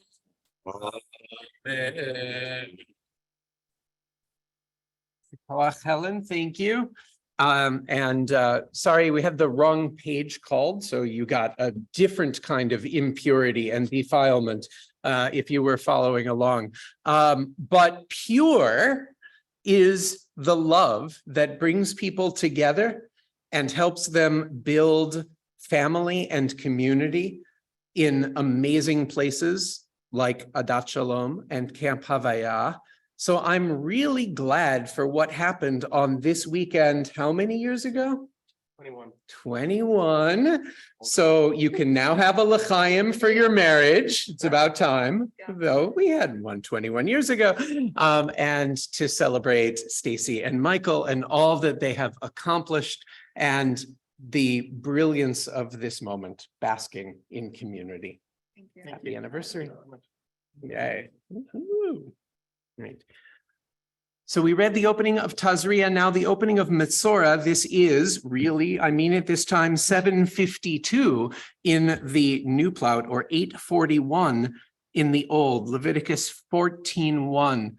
Helen, thank you. Sorry, we had the wrong page called, so you got a different kind of impurity and defilement if you were following along. But pure is the love that brings people together and helps them build family and community in amazing places like Adat Shalom and Camp Havaya. So I'm really glad for what happened on this weekend. How many years ago? 21. So you can now have a l'chaim for your marriage. It's about time, though we had one 21 years ago. And to celebrate Stacy and Michael and all that they have accomplished and the brilliance of this moment, basking in community. Happy anniversary. Yay. Woo-hoo. Right. So we read the opening of Tazria, now the opening of Metzora. This is really, I mean it this time, 752 in the New Plout, or 841 in the Old, Leviticus 14:1.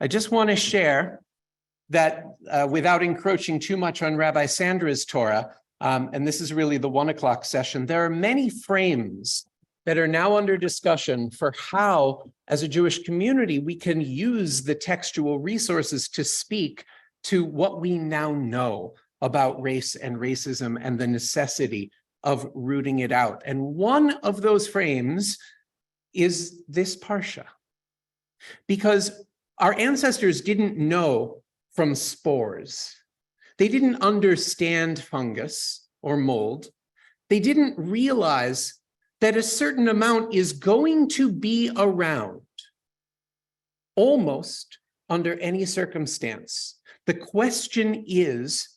I just want to share that without encroaching too much on Rabbi Sandra's Torah, and this is really the 1 o'clock session, there are many frames that are now under discussion for how, as a Jewish community, we can use the textual resources to speak to what we now know about race and racism and the necessity of rooting it out. And one of those frames is this Parsha, because our ancestors didn't know from spores. They didn't understand fungus or mold. They didn't realize that a certain amount is going to be around almost under any circumstance. The question is,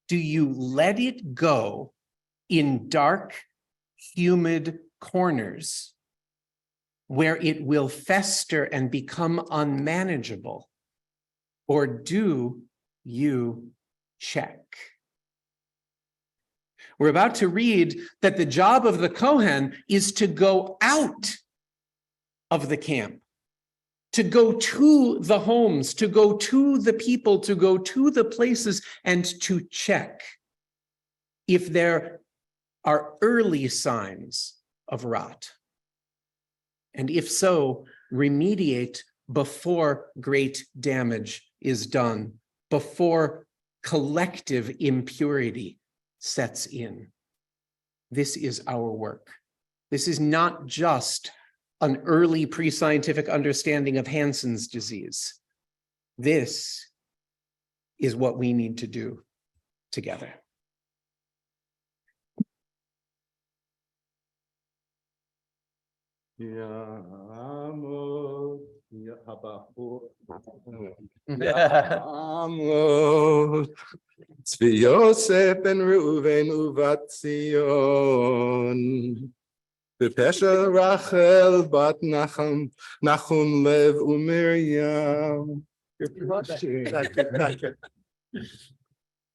do you let it go in dark, humid corners, where it will fester and become unmanageable? Or do you check? We're about to read that the job of the Kohen is to go out of the camp, to go to the homes, to go to the people, to go to the places, and to check if there are early signs of rot. And if so, remediate before great damage is done, before collective impurity sets in. This is our work. This is not just an early pre-scientific understanding of Hansen's disease. This is what we need to do together. Ya'amod, Ya'amod, Tzvi Yosef ben Reuven uvat Zion, B'peshel Rachel bat Nachum Lev uMiriam.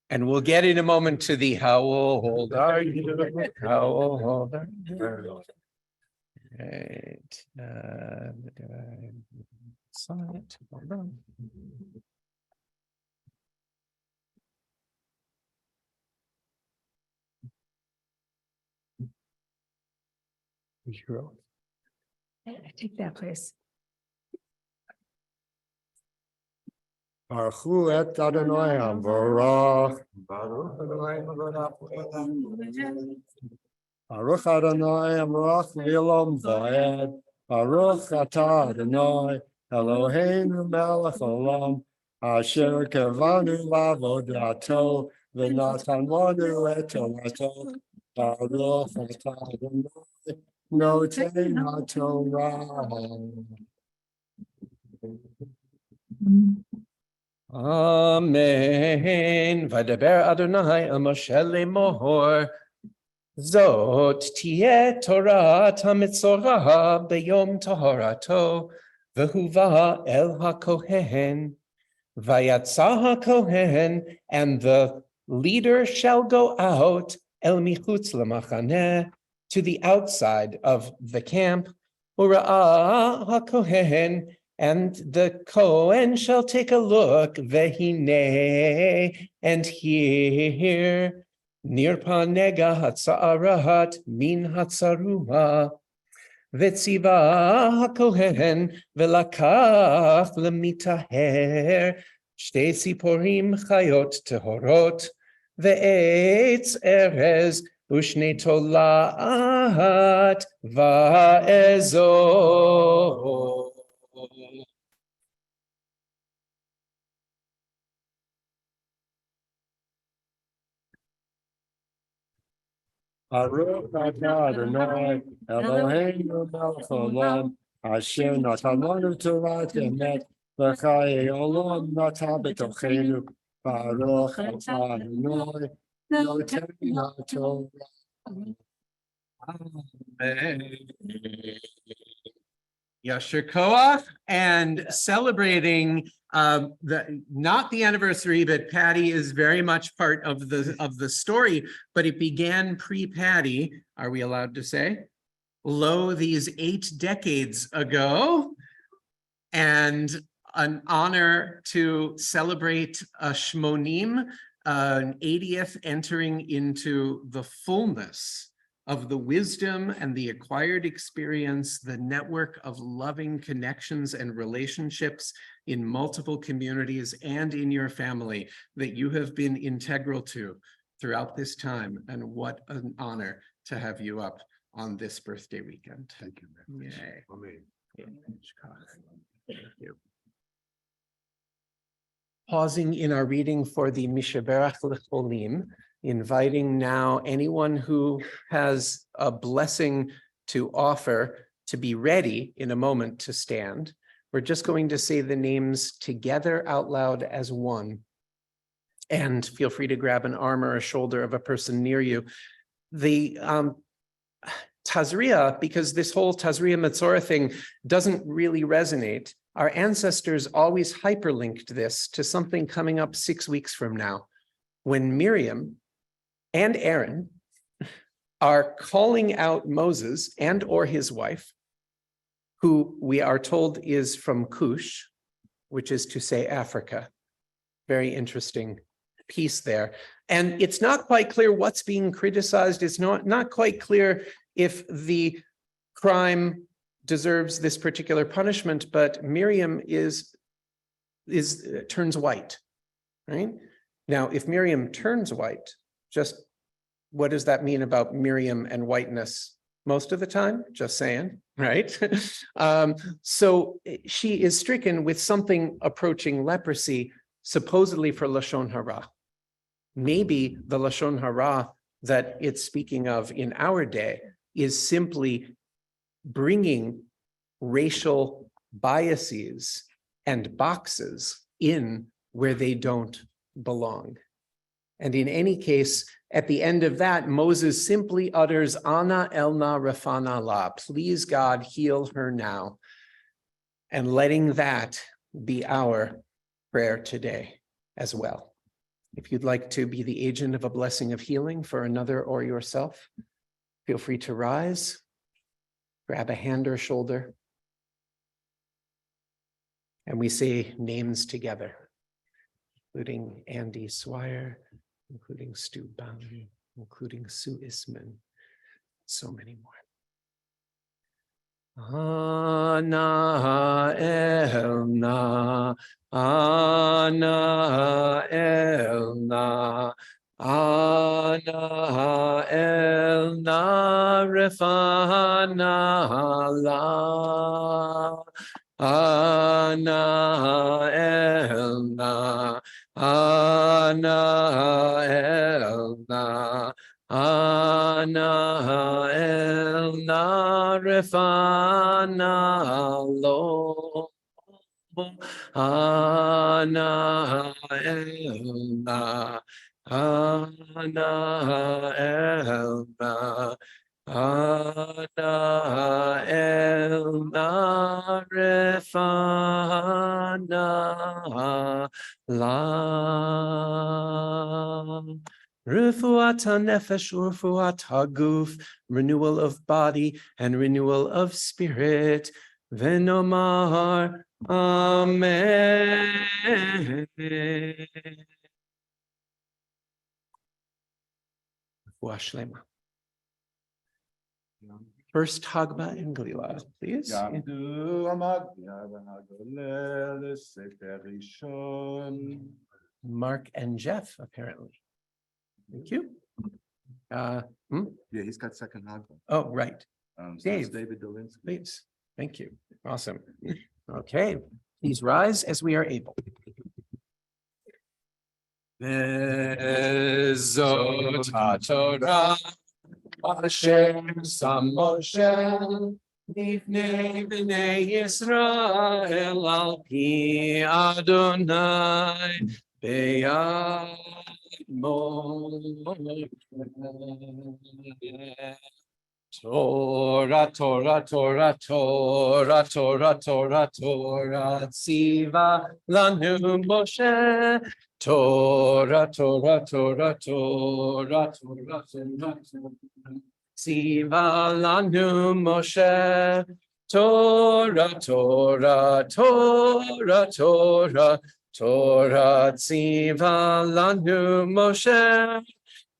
And we'll get in a moment to the how old are you? How old are you? Right. Sonnet. Hold on. Hero. I take that place. Baruch et Adonai Baruch Adonai Baruch Adonai Baruch V'Olam Va'ed Baruch Atah Adonai Eloheinu Melech Olam Asher Kavanu Lavodato V'Natan Lanu Et Torato Baruch Atah Adonai Noten HaTorah. Amen. V'daber Adonai el Moshe lemor. Zot tieh Torah hamitzorah beyom toharato v'huva el hakohen vayatza hakohen, and the leader shall go out el michutz lemachaneh, to the outside of the camp, ura'ah hakohen, and the Kohen shall take a look, vehine, and here, nirpa nega hatza'arat min hatzarua, vetziva hakohen velakach lemitaher, shte siporim chayot tehorot, ve'etz erez, ushne tolaat va'ezor. Baruch atah Adonai Eloheinu melech olam asher natan lanu Torat emet v'chayei olam natan b'tochenu. Baruch atah Adonai noten haTorah. Yasher Koach, and celebrating not the anniversary, but Patty is very much part of the story, but it began pre-Patty, are we allowed to say? Lo, these 8 decades ago, and an honor to celebrate a Shmonim, an 80th entering into the fullness of the wisdom and the acquired experience, the network of loving connections and relationships in multiple communities and in your family that you have been integral to throughout this time. And what an honor to have you up on this birthday weekend. Thank you. Yay. Amen. Thank you. Pausing in our reading for the Mishaberach L'Cholim, inviting now anyone who has a blessing to offer to be ready in a moment to stand. We're just going to say the names together out loud as one. And feel free to grab an arm or a shoulder of a person near you. Tazria, because this whole Tazria Metzora thing doesn't really resonate, our ancestors always hyperlinked this to something coming up 6 weeks from now, when Miriam and Aaron are calling out Moses and or his wife, who we are told is from Cush, which is to say Africa. Very interesting piece there. And it's not quite clear what's being criticized. It's not quite clear if the crime deserves this particular punishment, but Miriam turns white, right? Now, if Miriam turns white, just what does that mean about Miriam and whiteness? Most of the time, just saying, right? So she is stricken with something approaching leprosy, supposedly for Lashon Hara. Maybe the Lashon Hara that it's speaking of in our day is simply bringing racial biases and boxes in where they don't belong. And in any case, at the end of that, Moses simply utters, Ana elna refana la, please God, heal her now. And letting that be our prayer today as well. If you'd like to be the agent of a blessing of healing for another or yourself, feel free to rise, grab a hand or shoulder, and we say names together, including Andy Swire, including Stu Bound, including Sue Isman, so many more. Ana elna, Ana elna, Ana elna refana la, Ana elna, Ana elna, Ana elna refana lo, Ana elna, Ana elna, Ana elna refana la. Refuat nefesh, refuat haguf, renewal of body and renewal of spirit. Venomar, Amen. Refuah shlema. First Hagba and Glila, please. Mark and Jeff, apparently. Thank you. Yeah, he's got second Hagba. Oh, right. So Dave. it's David Dolinsky. Please. Thank you. Awesome. Okay. Please rise as we are able. Bezot HaTorah Asher Sam Moshe Lifnei Bnei Yisrael Al Pi Adonai Beyad Moshe. Torah, Torah, Torah, Torah, Torah, Torah, Torah, Tziva lanu Moshe. Torah, Torah, Torah, Torah, Torah, Torah, Tziva lanu Moshe. Torah, Torah, Torah, Torah, Torah, Tziva lanu Moshe.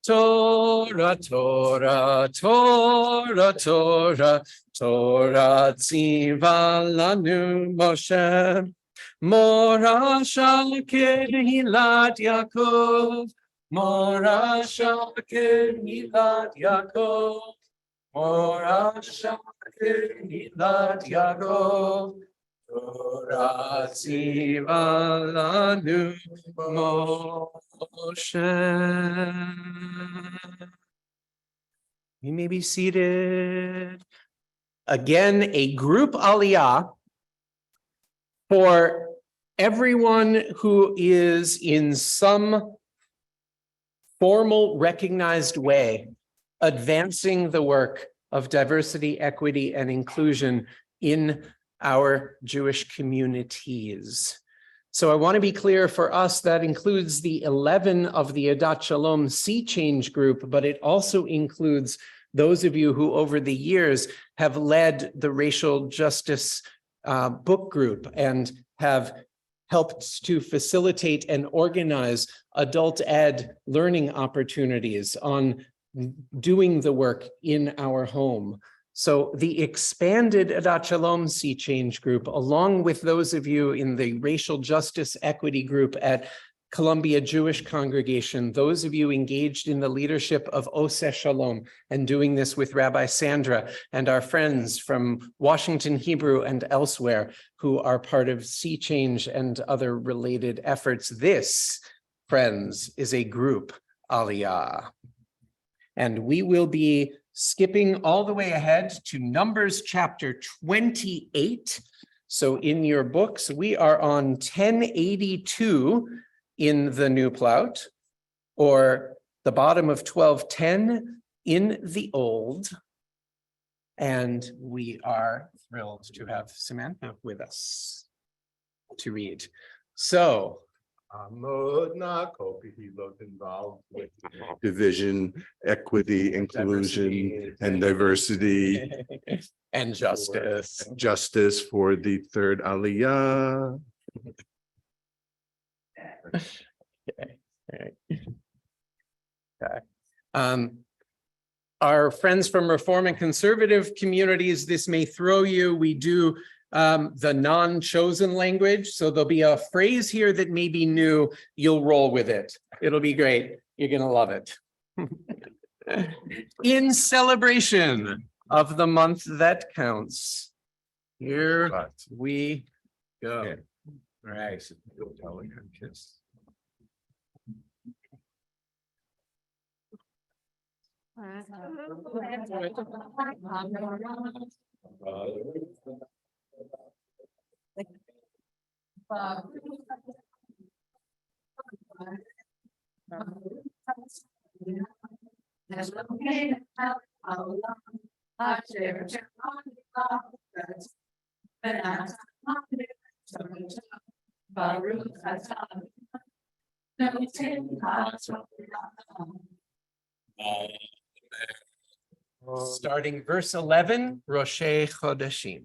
Torah, Torah, Torah, Torah, Torah, Tziva lanu Moshe. Morasha kehilat Yaakov, Morasha kehilat Yaakov, Morasha kehilat Yaakov, Torah tziva lanu Moshe. You may be seated. Again, a group aliyah for everyone who is in some formal, recognized way advancing the work of diversity, equity, and inclusion in our Jewish communities. So I want to be clear, for us, that includes the 11 of the Adat Shalom Sea Change group, but it also includes those of you who over the years have led the racial justice book group and have helped to facilitate and organize adult ed learning opportunities on doing the work in our home. So the expanded Adat Shalom Sea Change group, along with those of you in the racial justice equity group at Columbia Jewish Congregation, those of you engaged in the leadership of Oseh Shalom and doing this with Rabbi Sandra and our friends from Washington Hebrew and elsewhere who are part of Sea Change and other related efforts. This, friends, is a group Aliyah. And we will be skipping all the way ahead to Numbers chapter 28. So in your books, we are on 1082 in the New Plout, or the bottom of 1210 in the Old. And we are thrilled to have Samantha with us to read. So, He looked involved with division, equity, inclusion, and diversity. And justice. Justice for the third Aliyah. Okay. Our friends from Reform and Conservative communities, this may throw you. We do the non-chosen language. So there'll be a phrase here that may be new. You'll roll with it. It'll be great. You're going to love it. In celebration of the month that counts, here we go. Yeah. All right. Starting verse 11, Roshei Chodeshim.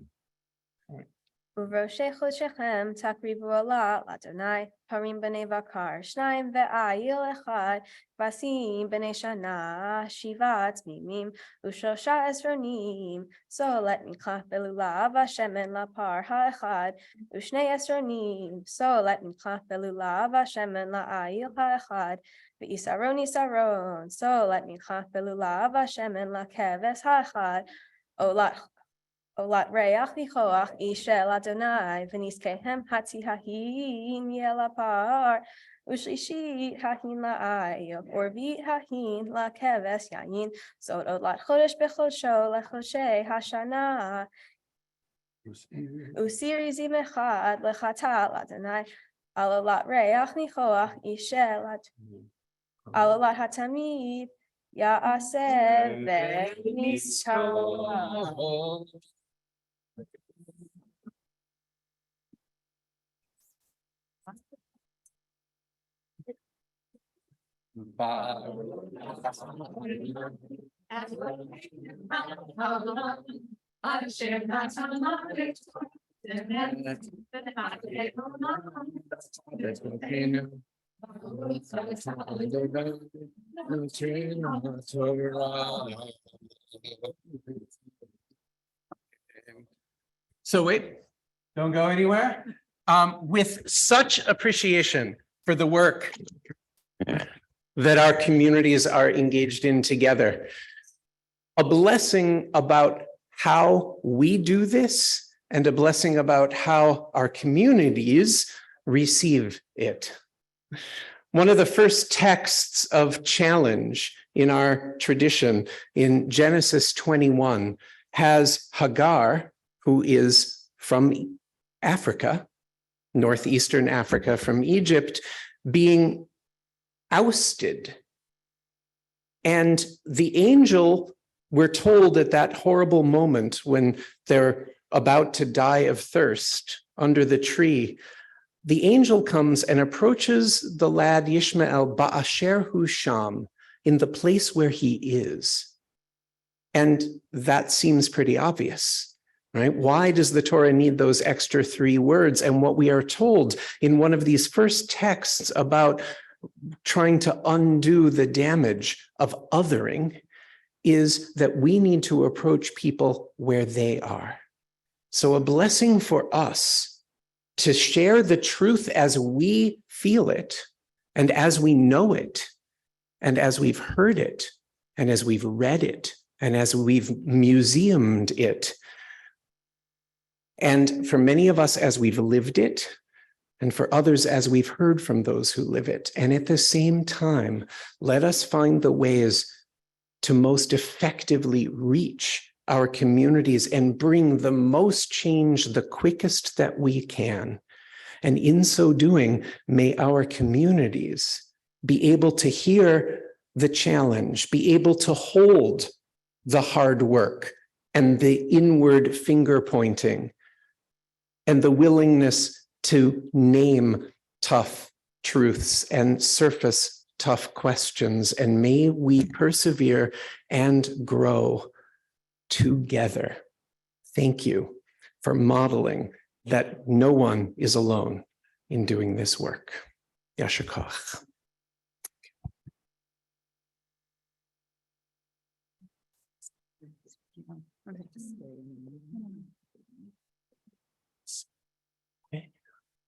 ובראשי חודשיכם תקריבו עלה לאדוני פרים בני בקר שניים ועיל אחד כבשים בני שנה 7 תמימים ו13 עשרונים סולת מקלף ולולב השמן לפר האחד ו12 עשרונים סולת מקלף ולולב השמן לעיל האחד ויסרון יסרון סולת מקלף ולולב השמן לכבש האחד עולת ריח ניחוח איש של אדוני ונזקיהם חצי ההין יהיה לפר ושלישית ההין לעיל ורביעית ההין לכבש יין זאת עולת חודש בחודשו לחודשי השנה וסיר עזים אחד לחטאת לאדוני על עולת ריח ניחוח איש של על עולת התמיד יעשה ונסתור. So wait, don't go anywhere. With such appreciation for the work that our communities are engaged in together, a blessing about how we do this and a blessing about how our communities receive it. One of the first texts of challenge in our tradition in Genesis 21 has Hagar, who is from Africa, northeastern Africa, from Egypt, being ousted. And the angel We're told at that horrible moment when they're about to die of thirst under the tree, the angel comes and approaches the lad Yishmael ba'asher hu sham, in the place where he is. And that seems pretty obvious, right? Why does the Torah need those extra 3 words? And what we are told in one of these first texts about trying to undo the damage of othering is that we need to approach people where they are. So a blessing for us to share the truth as we feel it and as we know it and as we've heard it and as we've read it and as we've museumed it. And for many of us, as we've lived it, and for others, as we've heard from those who live it. And at the same time, let us find the ways to most effectively reach our communities and bring the most change the quickest that we can. And in so doing, may our communities be able to hear the challenge, be able to hold the hard work and the inward finger pointing and the willingness to name tough truths and surface tough questions. And may we persevere and grow together. Thank you for modeling that no one is alone in doing this work. Yasher koach.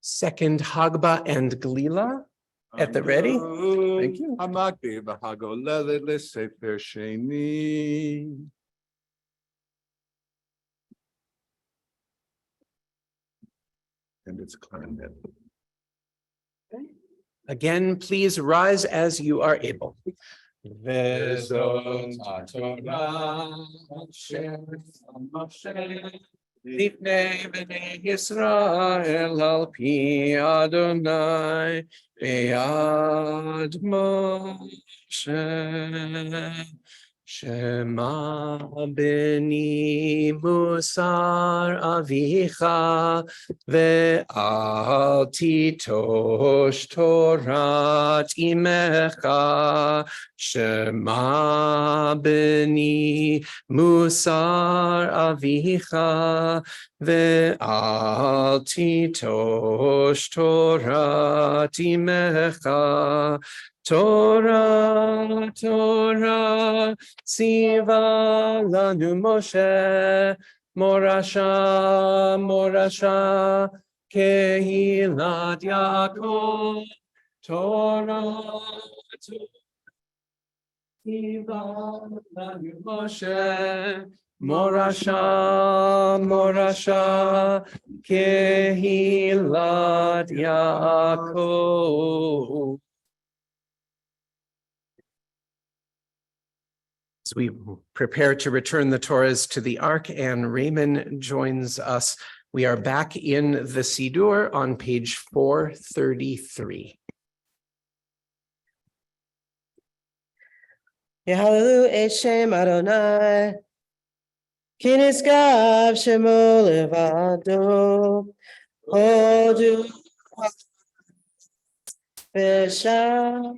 Second Hagba and Glila at the ready. Thank you. Hamakti v'hagolele l'sefer sheni. And it's climate. Again, please rise as you are able. Vezot haTorah asher Moshe Lifnei bnei Yisrael al pi Adonai be'ad Moshe. Shema beni musar avicha ve'al titosh torat imecha. Shema beni musar avicha ve'al titosh torat imecha. Torah, Torah, Tziva lanu Moshe, Morasha, Morasha, Kehilat Yaakov. Torah, Tziva lanu Moshe, Morasha, Morasha, Kehilat Yaakov. As we prepare to return the Torahs to the Ark and Raymond joins us, we are back in the Siddur on page 433. Yahalu Eshem Adonai, Ki niskav Shemo levado, Hodu V'shamrim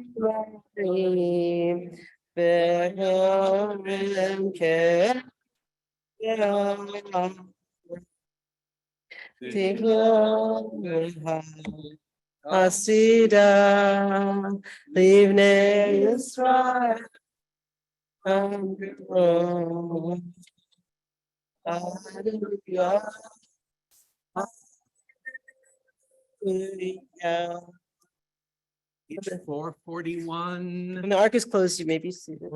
V'hamrim Ke'yam Tiglom Hasida Livnei Yisrael Hallelujah. Hallelujah. Page 441. When the ark is closed, you may be seated.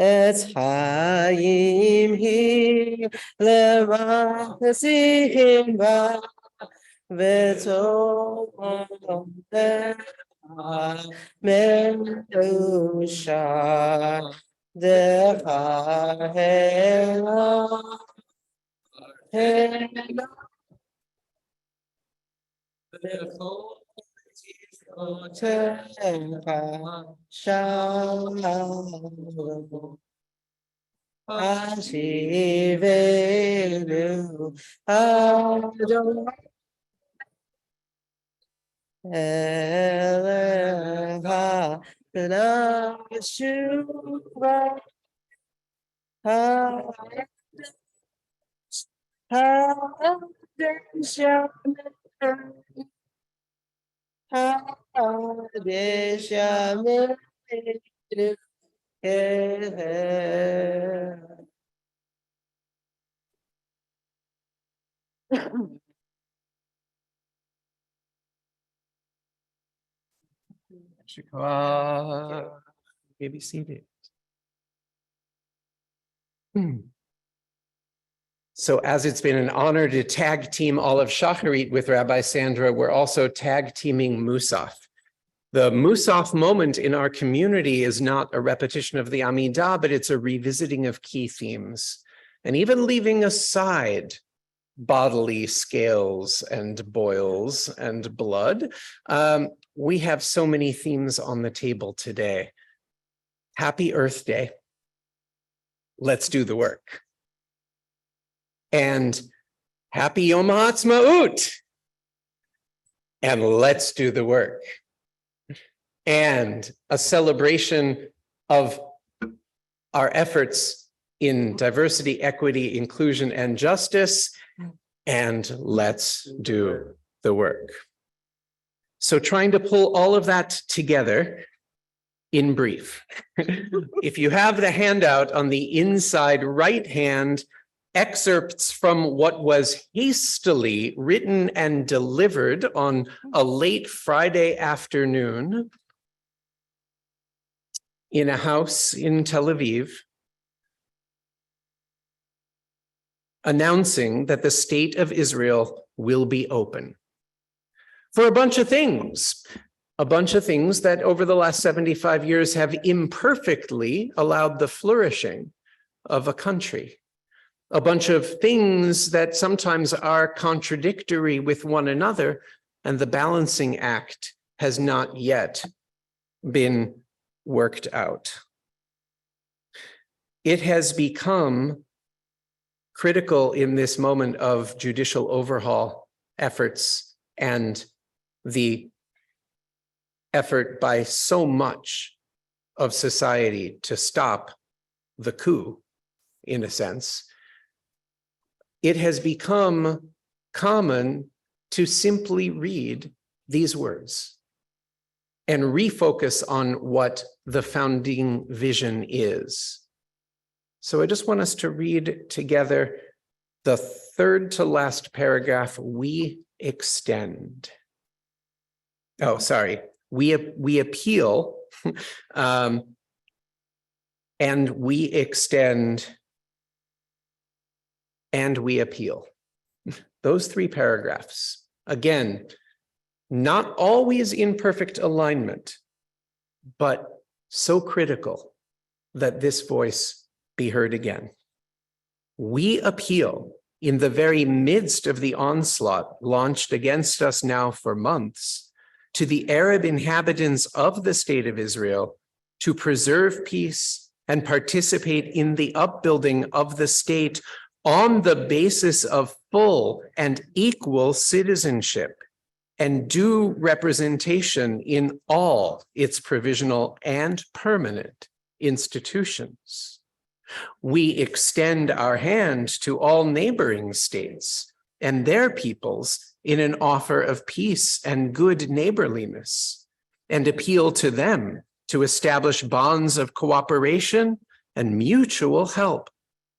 Etz Hayim hi le'machzim ba v'tov me'usha de'chahela Ashivenu Adonai Elecha Nashuvah Be seated. So as it's been an honor to tag team all of Shacharit with Rabbi Sandra, we're also tag teaming Musaf. The Musaf moment in our community is not a repetition of the Amidah, but it's a revisiting of key themes. And even leaving aside bodily scales and boils and blood, we have so many themes on the table today. Happy Earth Day. Let's do the work. And happy Yom HaAtzmaut. And let's do the work. And a celebration of our efforts in diversity, equity, inclusion, and justice. And let's do the work. So trying to pull all of that together in brief. If you have the handout on the inside right hand, excerpts from what was hastily written and delivered on a late Friday afternoon in a house in Tel Aviv, announcing that the state of Israel will be open for a bunch of things that over the last 75 years have imperfectly allowed the flourishing of a country. A bunch of things that sometimes are contradictory with one another, and the balancing act has not yet been worked out. It has become critical in this moment of judicial overhaul efforts and the effort by so much of society to stop the coup, in a sense. It has become common to simply read these words and refocus on what the founding vision is. So I just want us to read together the third to last paragraph, we extend. Oh, sorry, we appeal and we extend and we appeal. Those three paragraphs, again, not always in perfect alignment, but so critical that this voice be heard again. We appeal in the very midst of the onslaught launched against us now for months to the Arab inhabitants of the state of Israel to preserve peace and participate in the upbuilding of the state on the basis of full and equal citizenship and due representation in all its provisional and permanent institutions. We extend our hand to all neighboring states and their peoples in an offer of peace and good neighborliness, and appeal to them to establish bonds of cooperation and mutual help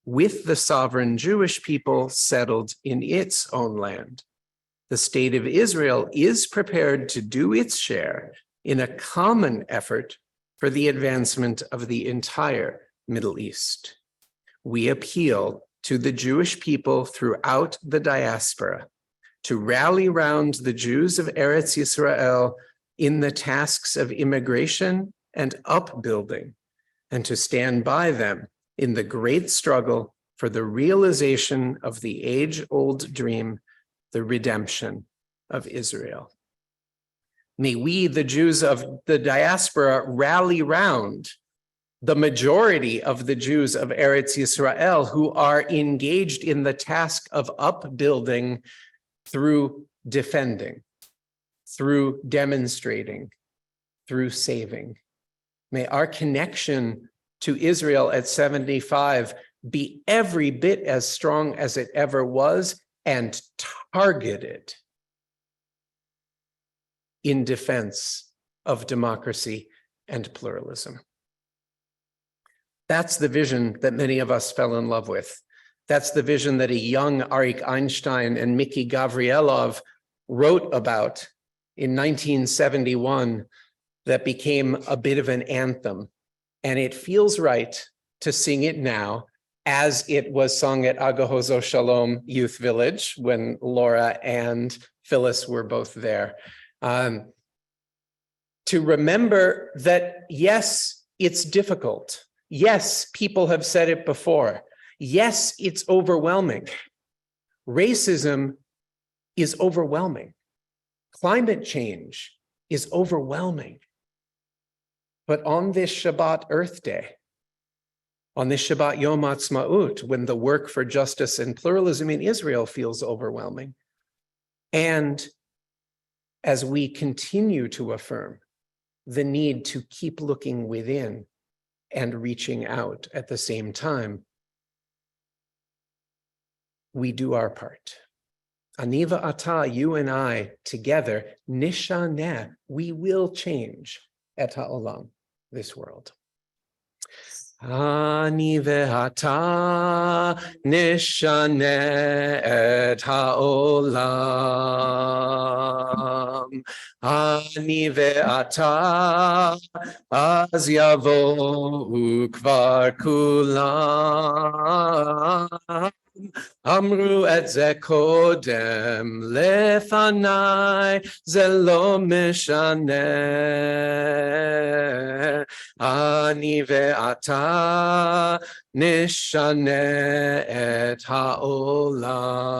with the sovereign Jewish people settled in its own land. The state of Israel is prepared to do its share in a common effort for the advancement of the entire Middle East. We appeal to the Jewish people throughout the diaspora to rally round the Jews of Eretz Yisrael in the tasks of immigration and upbuilding, and to stand by them in the great struggle for the realization of the age-old dream, the redemption of Israel. May we, the Jews of the diaspora, rally round the majority of the Jews of Eretz Yisrael who are engaged in the task of upbuilding through defending, through demonstrating, through saving. May our connection to Israel at 75 be every bit as strong as it ever was and targeted in defense of democracy and pluralism. That's the vision that many of us fell in love with. That's the vision that a young Arik Einstein and Mickey Gavrilov wrote about in 1971 that became a bit of an anthem. And it feels right to sing it now as it was sung at Agahozo Shalom Youth Village when Laura and Phyllis were both there. To remember that, yes, it's difficult. Yes, people have said it before. Yes, it's overwhelming. Racism is overwhelming. Climate change is overwhelming. But on this Shabbat Earth Day, on this Shabbat Yom Ha'atzmaut, when the work for justice and pluralism in Israel feels overwhelming, and as we continue to affirm the need to keep looking within and reaching out at the same time, we do our part. Aniva Ata, you and I together, nishaneh, we will change et ha'olam, this world. Ani ve'ata nishaneh et ha'olam. Ani ve'ata az yavohu kvar kulam. Amru et ze kodem lefanai ze lo mishaneh. Ani ve'ata nishaneh et ha'olam.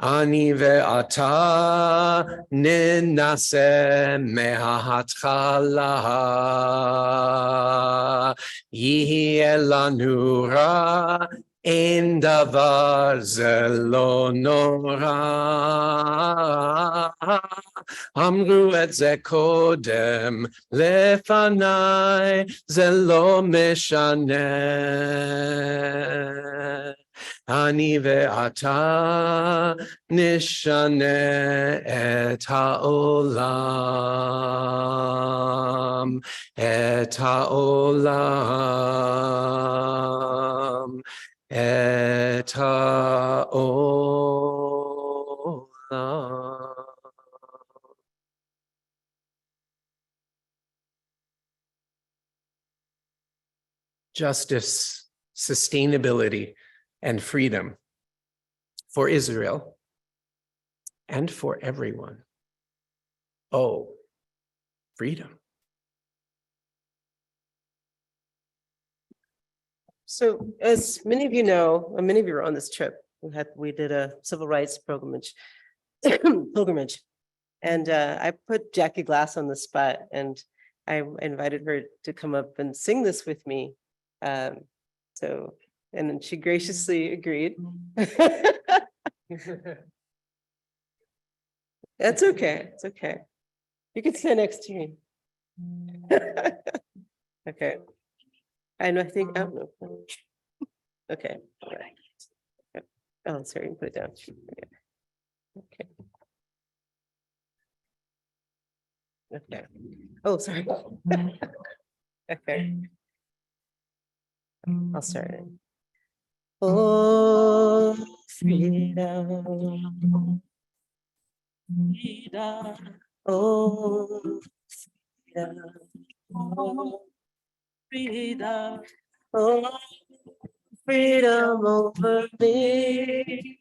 Ani ve'ata ninaseh me'hatchala. Yihye lanu ra, ein davar ze lo nora. Amru et ze kodem lefanai ze lo mishaneh. Ani ve'ata nishaneh et ha'olam, et ha'olam, et ha'olam. Justice, sustainability, and freedom for Israel and for everyone. Oh, freedom. So as many of you know, and many of you were on this trip, we did a civil rights pilgrimage, and I put Jackie Glass on the spot, and I invited her to come up and sing this with me. And then she graciously agreed. That's okay. It's okay. You can stand next to me. Okay. I know. I think. I don't know. Okay. All right. Oh, sorry. You can put it down. Okay. Okay. Oh, sorry. Okay. I'll start it. Oh, freedom. Freedom. Oh, freedom. Oh, freedom. Oh, freedom over me.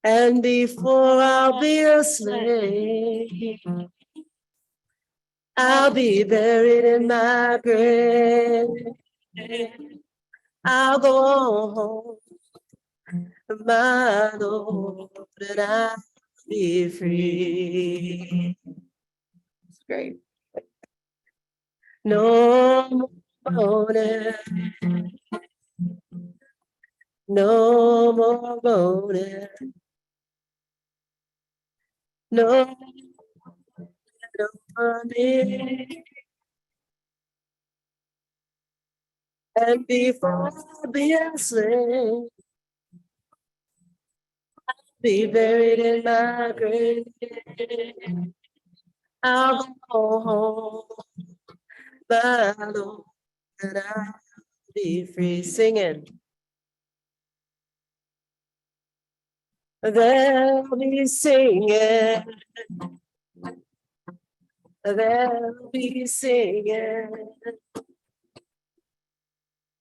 And before I'll be a slave, I'll be buried in my grave. I'll go home my Lord, and I'll be free. It's great. No more moaning, no more moaning, no more me. And before I be a slave, be buried in my grave, I'll go home, my Lord, and I'll be free. Singing. They'll be singing. They'll be singing.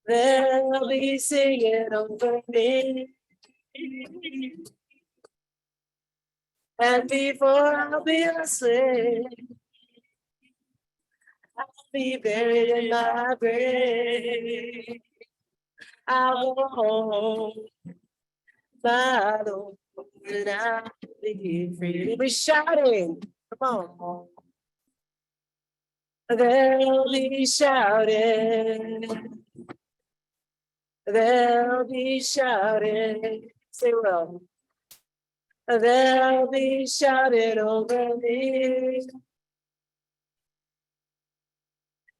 They'll be singing over me. And before I'll be a slave, I'll be buried in my grave. I'll go home, my Lord, and I'll be free. We'll be shouting. Come on. They'll be shouting. They'll be shouting. Say well. They'll be shouting over me.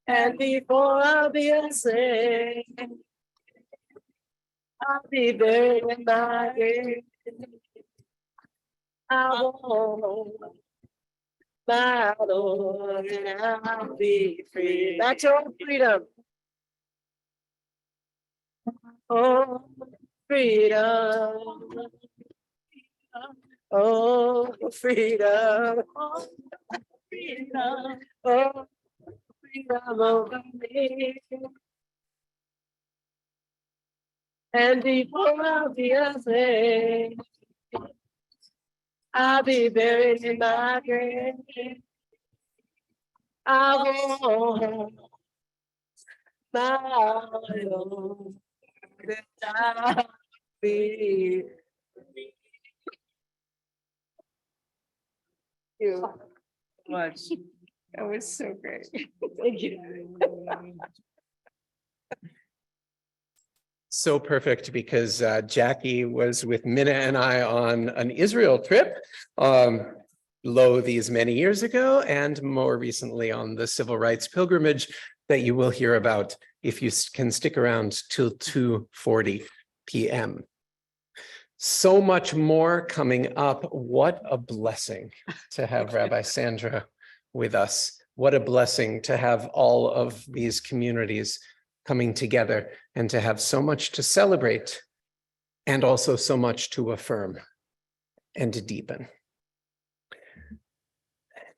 And before I'll be a slave, I'll be buried in my grave. I'll go home, my Lord, and I'll be free. That's your own freedom. Oh, freedom. Oh, freedom. Oh, freedom. Oh, freedom over me. And before I'll be a slave, I'll be buried in my grave. I'll go home, my Lord, and I'll be free. Thank you so much. That was so great. Thank you. So perfect because Jackie was with Minna and I on an Israel trip these many years ago, and more recently on the civil rights pilgrimage that you will hear about if you can stick around till 2:40 p.m. So much more coming up. What a blessing to have Rabbi Sandra with us. What a blessing to have all of these communities coming together and to have so much to celebrate and also so much to affirm and to deepen.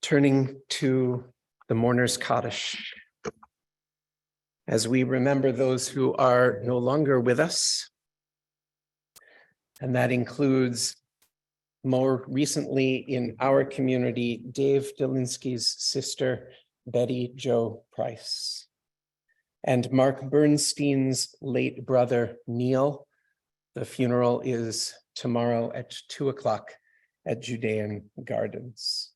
Turning to the mourner's Kaddish, as we remember those who are no longer with us, and that includes more recently in our community, Dave Delinsky's sister, Betty Jo Price, and Mark Bernstein's late brother, Neil. The funeral is tomorrow at 2:00 at Judean Gardens.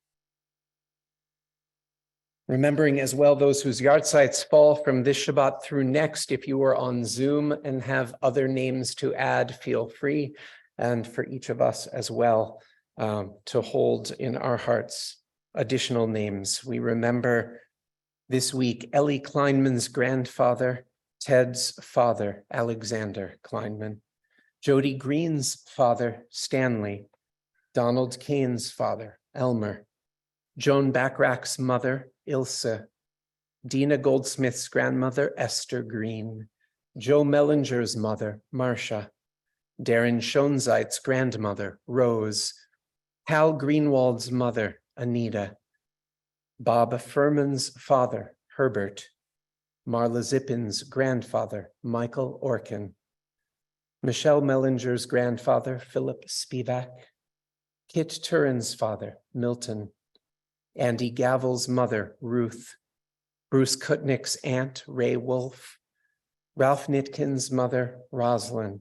Remembering as well those whose yahrzeits fall from this Shabbat through next. If you are on Zoom and have other names to add, feel free. And for each of us as well, to hold in our hearts additional names. We remember this week Ellie Kleinman's grandfather, Ted's father, Alexander Kleinman, Jody Green's father, Stanley, Donald Kane's father, Elmer, Joan Backrack's mother, Ilse, Dina Goldsmith's grandmother, Esther Green, Joe Mellinger's mother, Marcia, Darren Schoenzeit's grandmother, Rose, Hal Greenwald's mother, Anita, Bob Furman's father, Herbert, Marla Zippin's grandfather, Michael Orkin, Michelle Mellinger's grandfather, Philip Spivak, Kit Turin's father, Milton, Andy Gavel's mother, Ruth, Bruce Kutnick's aunt, Ray Wolf, Ralph Nitkin's mother, Roslyn,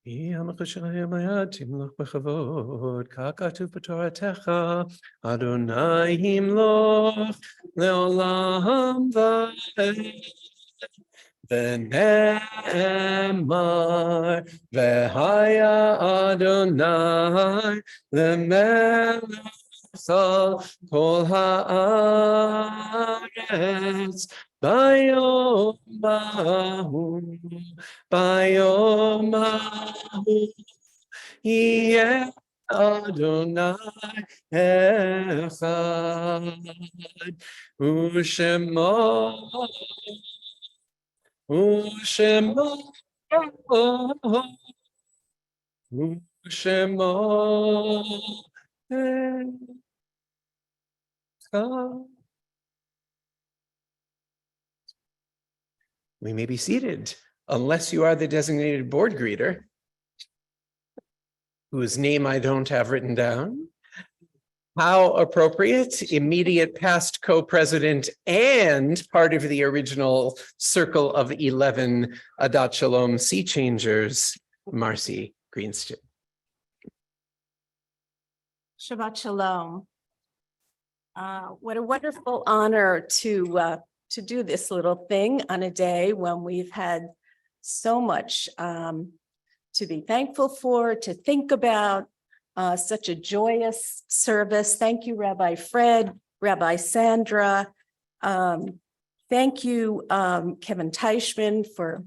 יהי המחושר היום היד תמלוך בכבוד, ככתוב בתורתך, אדוני ימלוך לעולם ועד. ונאמר, והיה אדוני למלך על כל הארץ, ביום ההוא, ביום ההוא, יהיה אדוני אחד, ושמו ושמו Shema We may be seated, unless you are the designated board greeter, whose name I don't have written down. How appropriate, immediate past co-president and part of the original circle of 11 Adat Shalom Sea Changers, Marcy Greenston. Shabbat Shalom. What a wonderful honor to do this little thing on a day when we've had so much to be thankful for, to think about, such a joyous service. Thank you, Rabbi Fred, Rabbi Sandra. Thank you, Kevin Teichman, for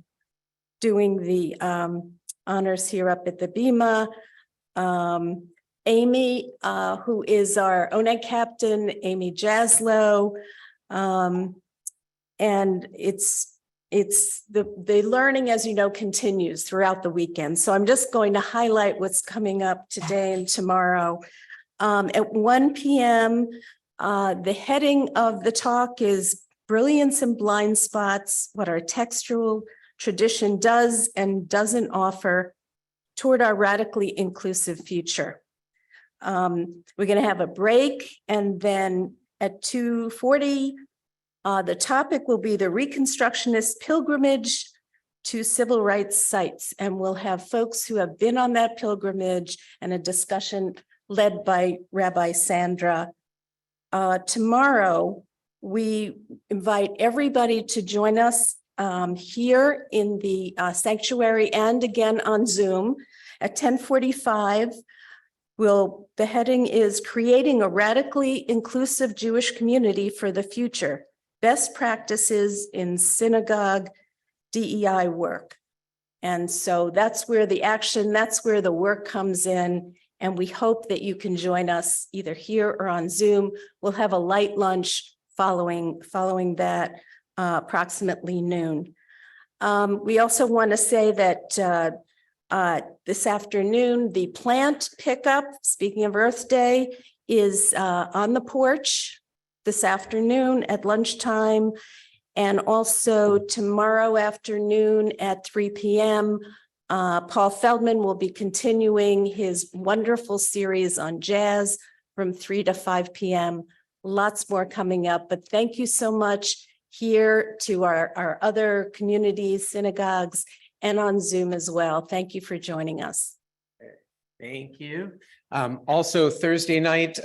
doing the honors here up at the Bima. Amy, who is our ONEG captain, Amy Jaslow. And the learning, as you know, continues throughout the weekend. So I'm just going to highlight what's coming up today and tomorrow. At 1 p.m., the heading of the talk is Brilliance and Blind Spots, what our textual tradition does and doesn't offer toward our radically inclusive future. We're going to have a break, and then at 2:40, the topic will be the Reconstructionist pilgrimage to civil rights sites. And we'll have folks who have been on that pilgrimage and a discussion led by Rabbi Sandra. Tomorrow, we invite everybody to join us here in the sanctuary and again on Zoom at 10:45. The heading is Creating a Radically Inclusive Jewish Community for the Future. Best practices in synagogue DEI work. And so that's where that's where the work comes in. And we hope that you can join us either here or on Zoom. We'll have a light lunch following that approximately noon. We also want to say that this afternoon, the plant pickup, speaking of Earth Day, is on the porch this afternoon at lunchtime, and also tomorrow afternoon at 3 p.m. Paul Feldman will be continuing his wonderful series on jazz from 3 to 5 p.m. Lots more coming up, but thank you so much here to our other communities, synagogues, and on Zoom as well. Thank you for joining us. Thank you. Also Thursday night,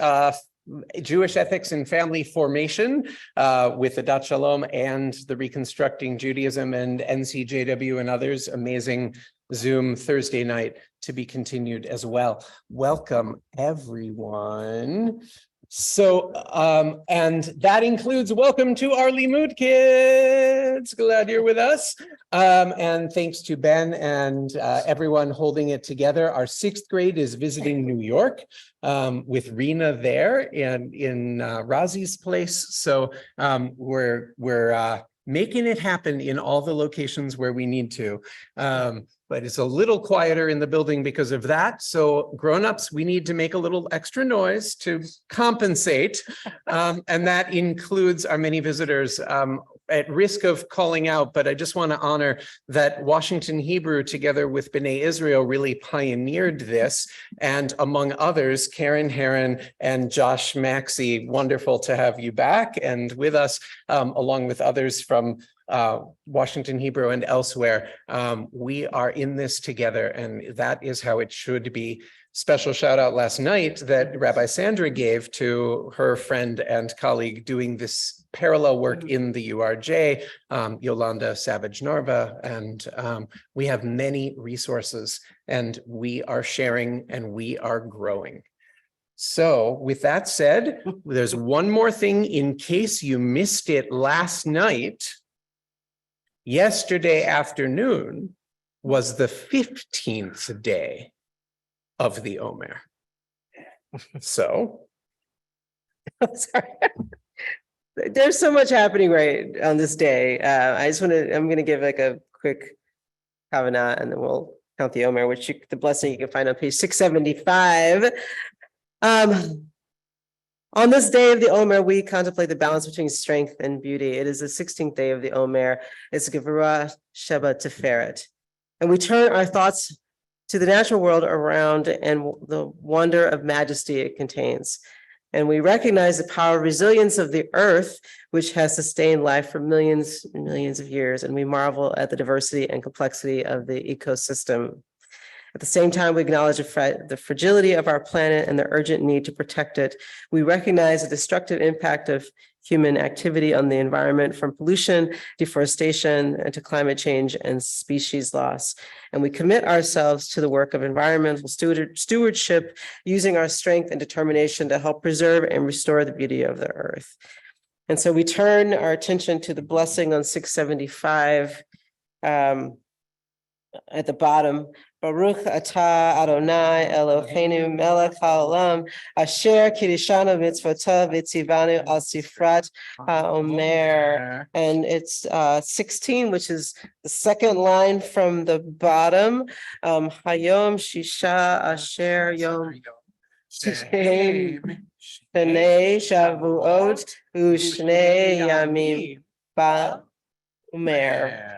Jewish Ethics and Family Formation with Adat Shalom and the Reconstructing Judaism and NCJW and others. Amazing Zoom Thursday night to be continued as well. Welcome, everyone. So, and that includes welcome to our Limud kids. Glad you're with us. And thanks to Ben and everyone holding it together. Our 6th grade is visiting New York with Rena there and in Razi's place. So we're making it happen in all the locations where we need to. But it's a little quieter in the building because of that. So grown-ups, we need to make a little extra noise to compensate. And that includes our many visitors at risk of calling out, but I just want to honor that Washington Hebrew together with B'nai Israel really pioneered this. And among others, Karen Herron and Josh Maxey, wonderful to have you back and with us, along with others from Washington Hebrew and elsewhere. We are in this together, and that is how it should be. Special shout out last night that Rabbi Sandra gave to her friend and colleague doing this parallel work in the URJ, Yolanda Savage-Narva, and we have many resources, and we are sharing and we are growing. So with that said, there's one more thing in case you missed it last night. Yesterday afternoon was the 15th day of the Omer. So, Sorry. There's so much happening right on this day. I'm going to give like a quick kavanah, and then we'll count the Omer, which the blessing you can find on page 675. On this day of the Omer, we contemplate the balance between strength and beauty. It is the 16th day of the Omer. It's Gevurah Shabbat Tiferet. And we turn our thoughts to the natural world around and the wonder of majesty it contains. And we recognize the power of resilience of the earth, which has sustained life for millions and millions of years. And we marvel at the diversity and complexity of the ecosystem. At the same time, we acknowledge the fragility of our planet and the urgent need to protect it. We recognize the destructive impact of human activity on the environment, from pollution, deforestation, and to climate change and species loss. And we commit ourselves to the work of environmental stewardship, using our strength and determination to help preserve and restore the beauty of the earth. And so we turn our attention to the blessing on 675 at the bottom. Baruch atah Adonai Eloheinu melech haolam asher kiddushanu mitzvotav v'tzivanu al sifrat haomer. And it's 16, which is the second line from the bottom. Hayom shisha asher yom shnei shavuot u'shnei yamim ba'omer.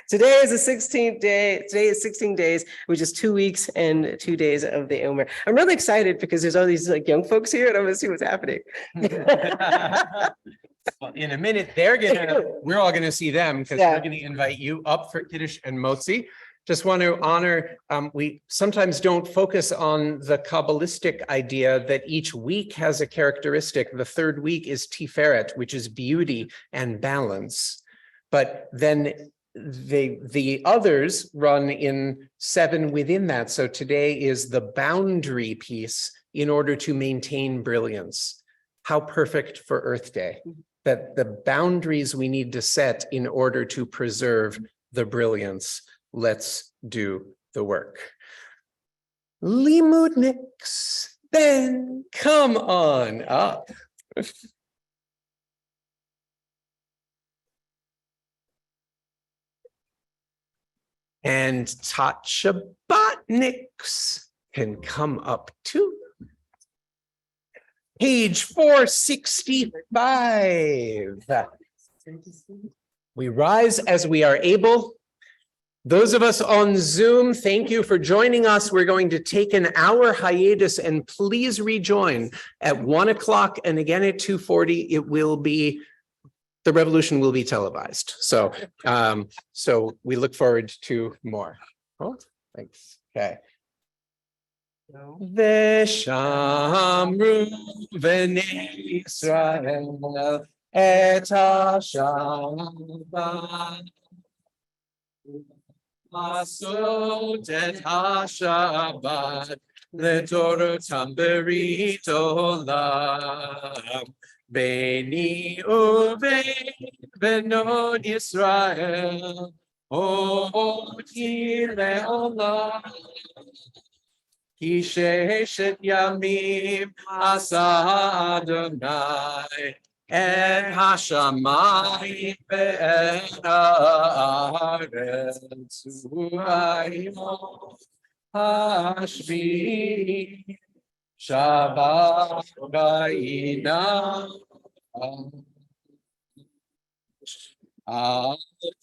Today is the 16th day. Today is 16 days, which is 2 weeks and 2 days of the Omer. I'm really excited because there's all these like young folks here, and I'm gonna see what's happening. Well, in a minute, we're all gonna see them because Yeah. we're gonna invite you up for Kiddush and Motzi. Just want to honor, we sometimes don't focus on the Kabbalistic idea that each week has a characteristic. The third week is Tiferet, which is beauty and balance. But then the others run in 7 within that. So today is the boundary piece in order to maintain brilliance. How perfect for Earth Day, that the boundaries we need to set in order to preserve the brilliance. Let's do the work. Limudniks, then come on up. And Tot Shabbatniks can come up too. Page 465. We rise as we are able. Those of us on Zoom, thank you for joining us. We're going to take an hour hiatus, and please rejoin at 1 o'clock and again at 2:40. It will be, the revolution will be televised. So, so we look forward to more. Oh, thanks. Okay. Veshamru v'nei Yisrael et ha-Shabbat Asot et ha-Shabbat leTorotam berit olam Beni uvein benot Yisrael oti leolam Ki sheshet yamim asa Adonai et hashamayim ve'et haaretz u'hayom hashvi Shabbat ba'inam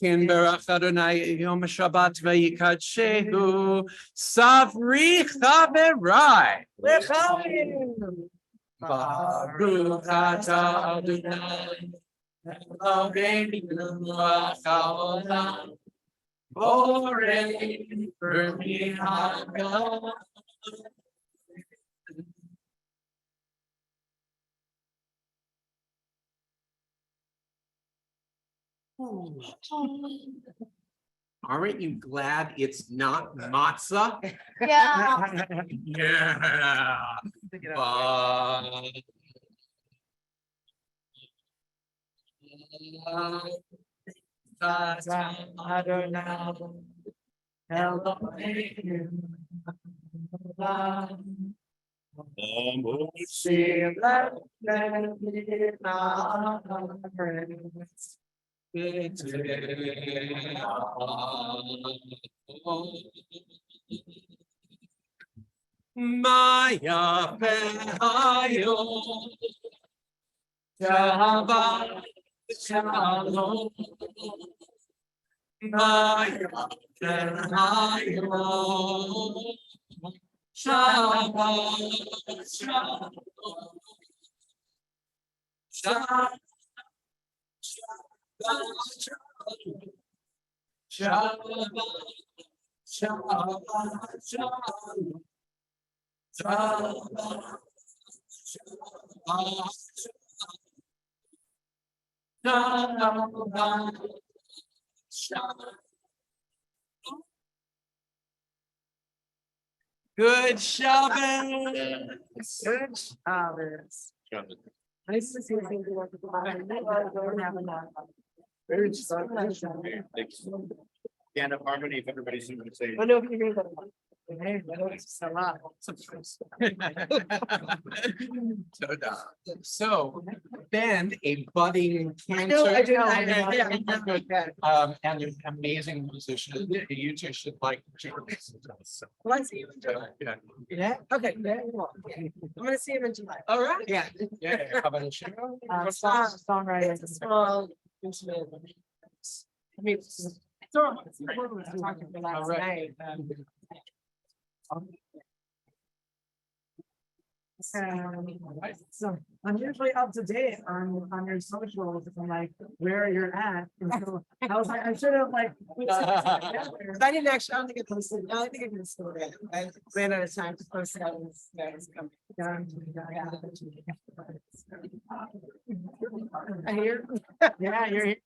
Kin berach Adonai yom Shabbat v'yikadshehu Savri chaverai l'chaim Baruch atah Adonai Eloheinu melech haolam borei b'mi hagam Aren't you glad it's not matzah? Yeah. Yeah. Maya Pehayo Shabbat Shalom Maya Pehayo Shabbat Shalom Shabbat Shabbat Shabbat Shalom Good Shabbat. Good Shabbos. Nice to see you. Very Stand up harmony if everybody's doing the same. I know if you hear that. Hey, it's a lot. So, Ben, a budding know, I do, I cancer. know, yeah. And an amazing musician. You two should like. Let's see you in July. Yeah. Yeah, okay. I'm gonna see him in July. All right. Yeah. Yeah. How about a show? Songwriter. It's a small instrument. I mean, it's all- it's what we were talking about last All right. night. So I'm usually up to date on your socials, and like where you're at. And so I was like, I should have like. I didn't actually, I don't think I posted, no, I think I can still read. I ran out of time to post it. I hear. Yeah, you're here.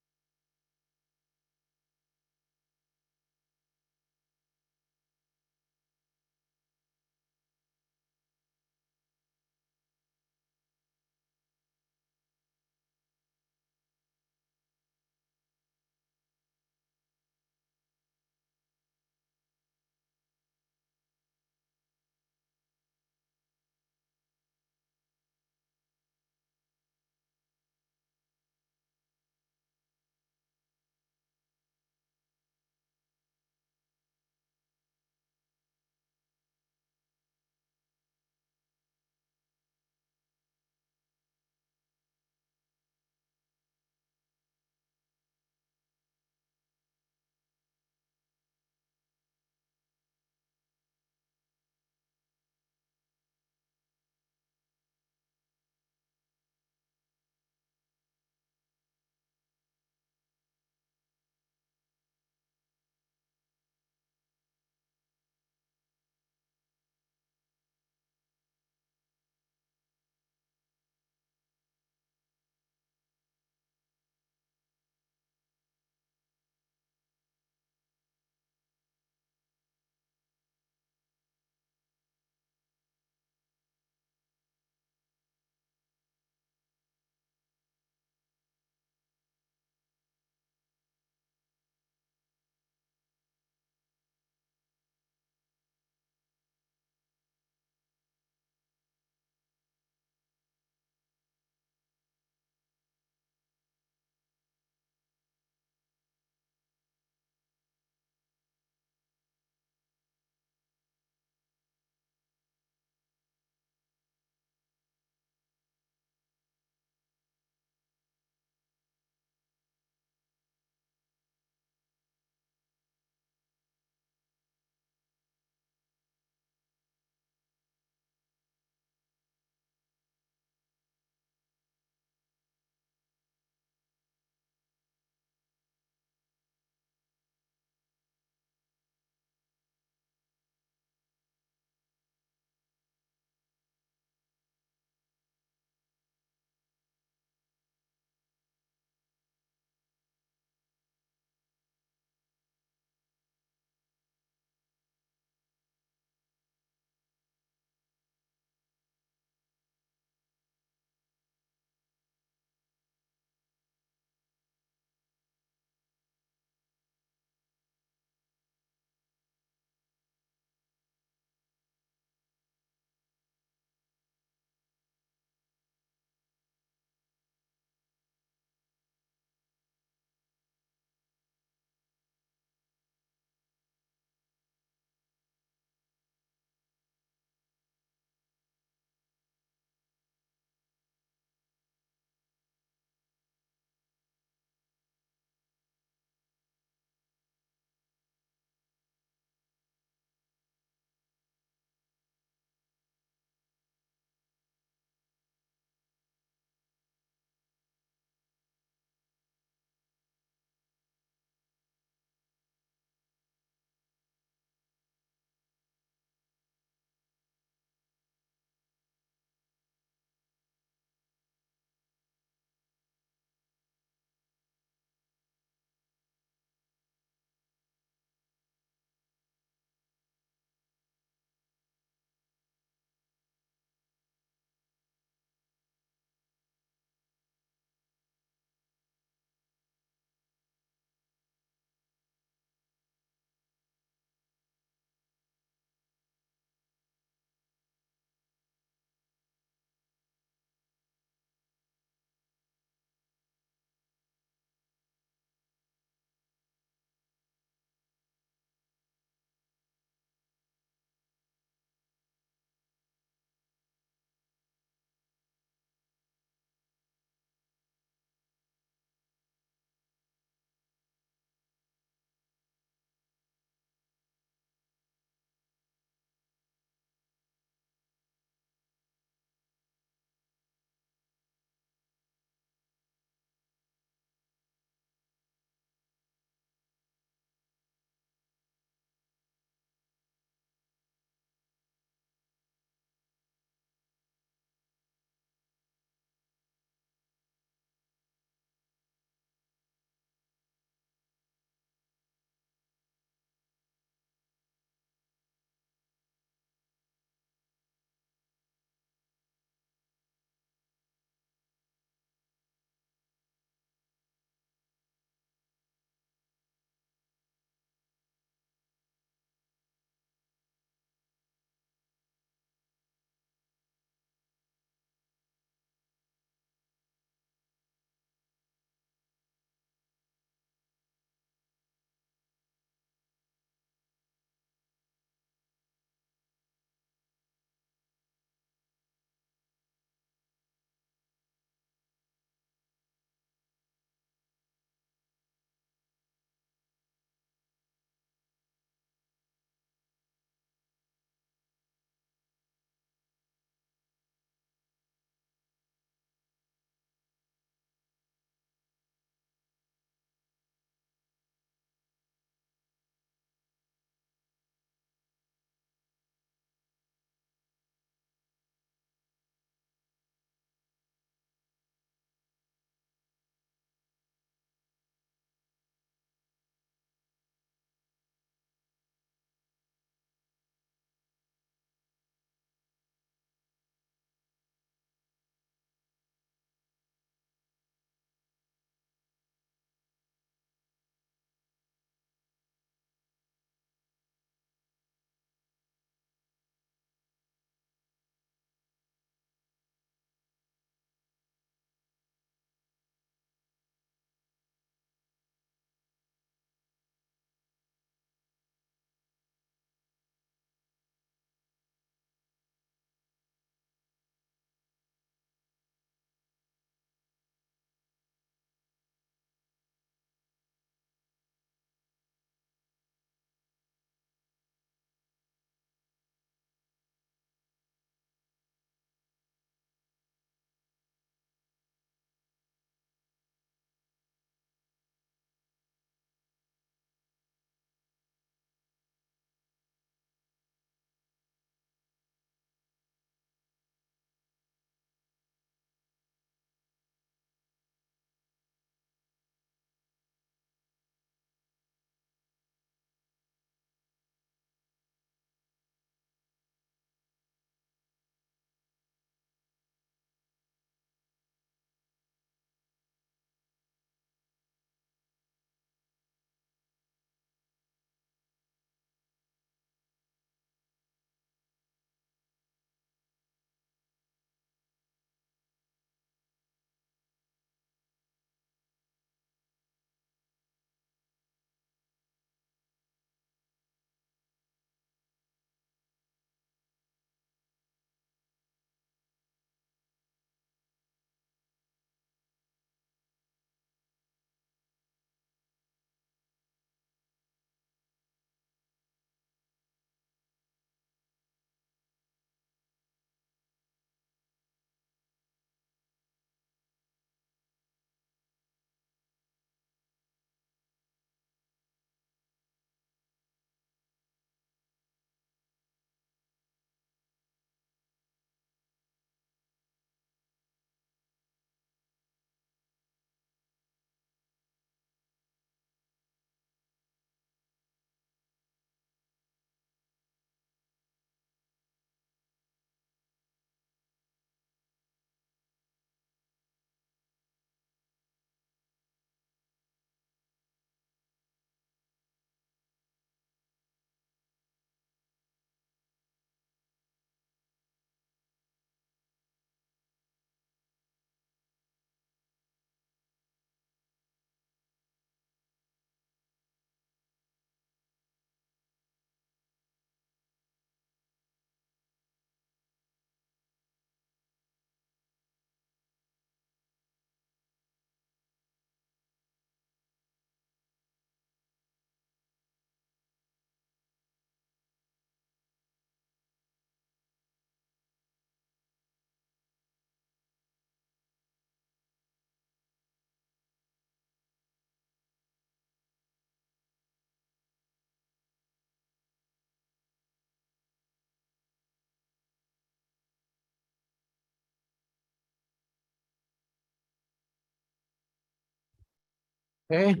Okay.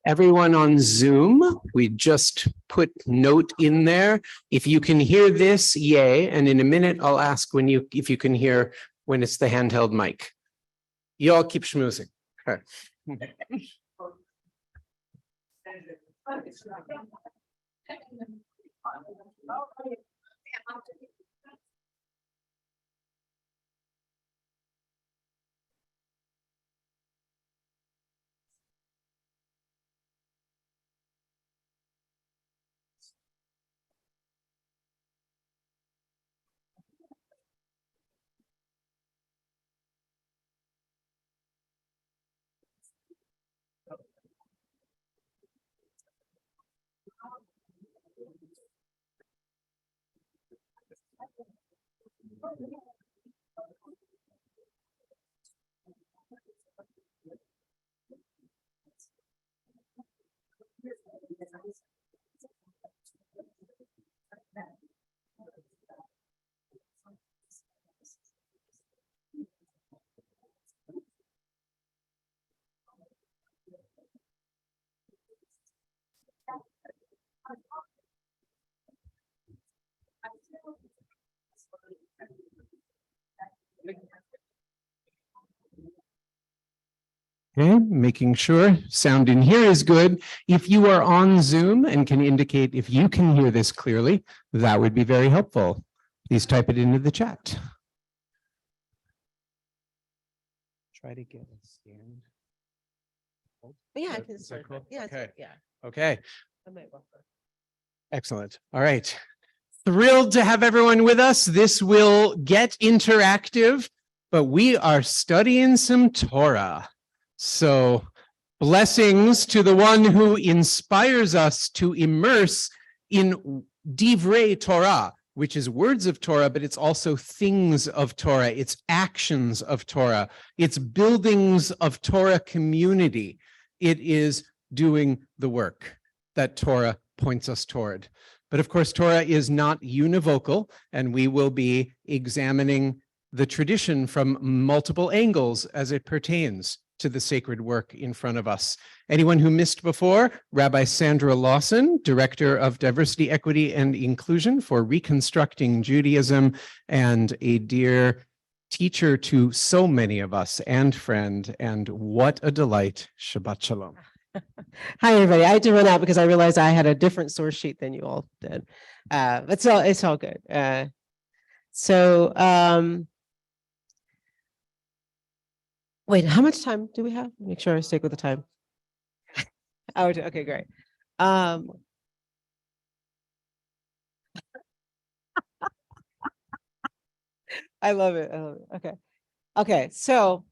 Everyone on Zoom, we just put note in there. If you can hear this, yay. And in a minute, I'll ask if you can hear when it's the handheld mic. You all keep schmoozing. Okay. Okay, making sure sound in here is good. If you are on Zoom and can indicate if you can hear this clearly, that would be very helpful. Please type it into the chat. Try to get a stand. Yeah, I Is can that start. cool? Yeah, Okay. yeah. Okay, I might walk over. excellent. All right. Thrilled to have everyone with us. This will get interactive, but we are studying some Torah. So blessings to the one who inspires us to immerse in divrei Torah, which is words of Torah, but it's also things of Torah. It's actions of Torah. It's buildings of Torah community. It is doing the work that Torah points us toward. But of course, Torah is not univocal, and we will be examining the tradition from multiple angles as it pertains to the sacred work in front of us. Anyone who missed before, Rabbi Sandra Lawson, Director of Diversity, Equity, and Inclusion for Reconstructing Judaism, and a dear teacher to so many of us and friend, and what a delight. Shabbat Shalom. Hi, everybody. I had to run out because I realized I had a different source sheet than you all did. It's all good. Wait, how much time do we have? Make sure I stick with the time. Oh, okay, great. I love it. I love it. Okay. Okay. So,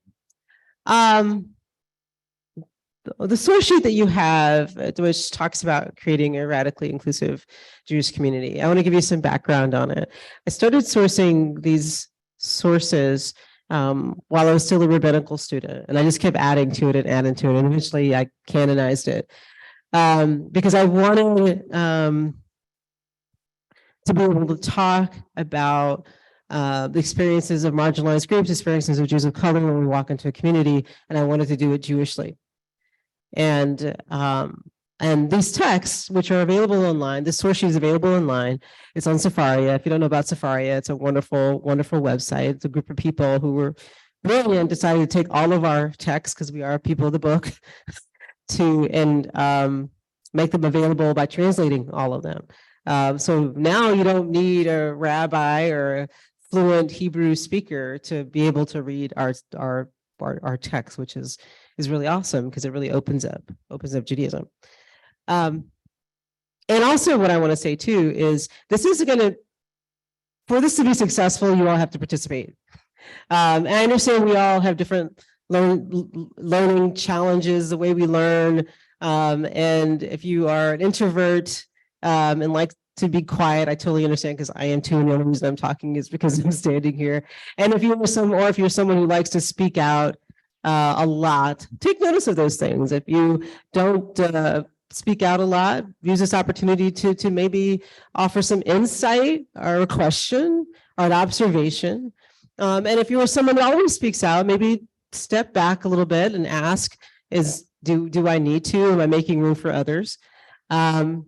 the source sheet that you have, which talks about creating a radically inclusive Jewish community, I want to give you some background on it. I started sourcing these sources while I was still a rabbinical student, and I just kept adding to it, and eventually I canonized it because I wanted to be able to talk about the experiences of marginalized groups, experiences of Jews of color when we walk into a community, and I wanted to do it Jewishly. And these texts, which are available online, the source sheet is available online. It's on Safaria. If you don't know about Safaria, it's a wonderful, wonderful website. It's a group of people who were brilliant, decided to take all of our texts, because we are people of the book, and make them available by translating all of them. So now you don't need a rabbi or a fluent Hebrew speaker to be able to read our text, which is really awesome because it really opens up Judaism. And also what I want to say too is this is for this to be successful, you all have to participate. And I understand we all have different learning challenges, the way we learn. And if you are an introvert and like to be quiet, I totally understand, because I am too, and the only reason I'm talking is because I'm standing here. And if you're someone who likes to speak out a lot, take notice of those things. If you don't speak out a lot, use this opportunity to maybe offer some insight or a question or an observation. And if you are someone who always speaks out, maybe step back a little bit and ask, is do I need to? Am I making room for others? And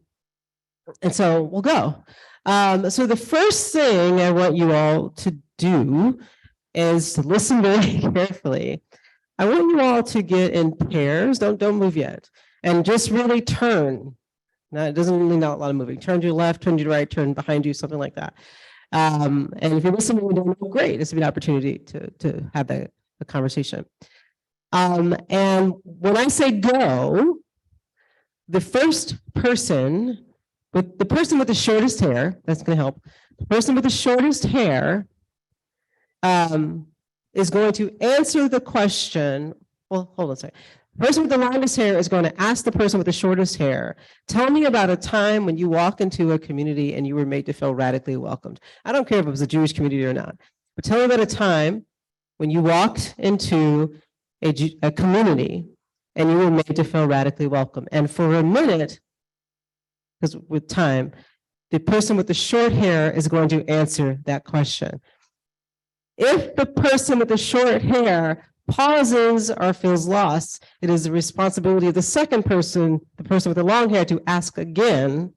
so we'll go. So the first thing I want you all to do is to listen very carefully. I want you all to get in pairs. Don't move yet. And just really turn. Now, it doesn't really not a lot of moving. Turn to your left, turn to your right, turn behind you, something like that. And if you're listening, you don't know, great. This would be an opportunity to have a conversation. And when I say go, the first person with the shortest hair, that's going to help. The person with the shortest hair is going to answer the question. Well, hold on a second. The person with the longest hair is going to ask the person with the shortest hair, tell me about a time when you walked into a community and you were made to feel radically welcomed. I don't care if it was a Jewish community or not, but tell me about a time when you walked into a community and you were made to feel radically welcome. And for a minute, because with time, the person with the short hair is going to answer that question. If the person with the short hair pauses or feels lost, it is the responsibility of the second person, the person with the long hair, to ask again,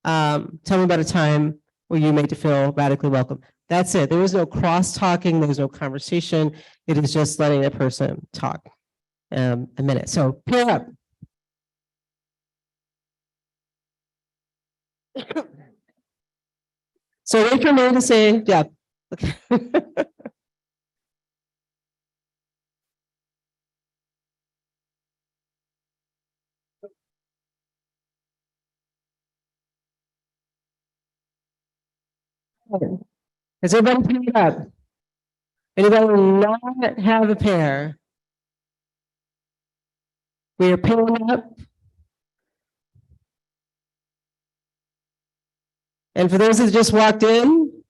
tell me about a time where you made to feel radically welcome. That's it. There is no cross-talking. There's no conversation. It is just letting the person talk. A minute. So pair up. So wait for me to say, yeah. Okay. Is everybody paired up? Anybody not have a pair? We are pairing up. And for those that just walked in,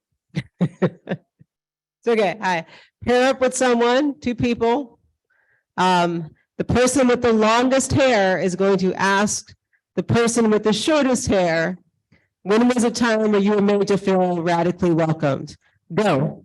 it's okay. Hi. Pair up with someone, two people. The person with the longest hair is going to ask the person with the shortest hair, when was a time where you were made to feel radically welcomed? Go.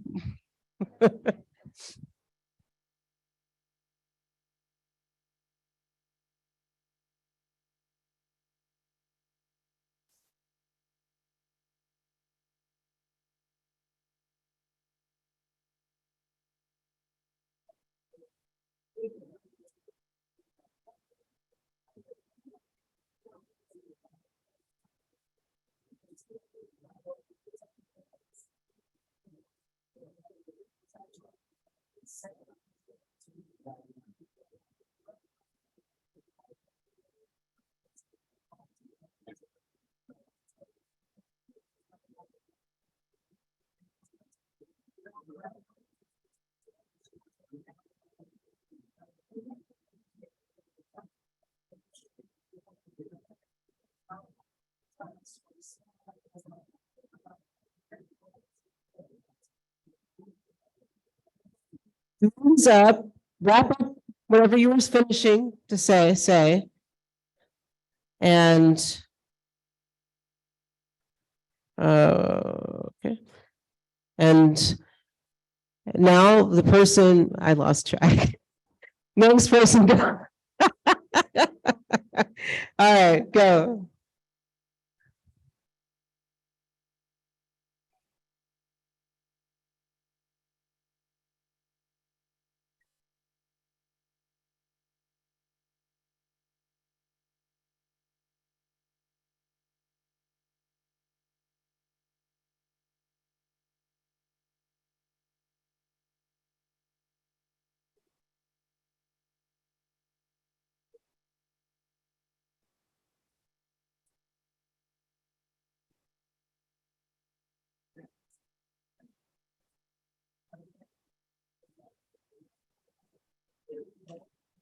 Thumbs up, wrap up whatever you were finishing to say. And okay. And now the person, I lost track. Next person, go. All right, go.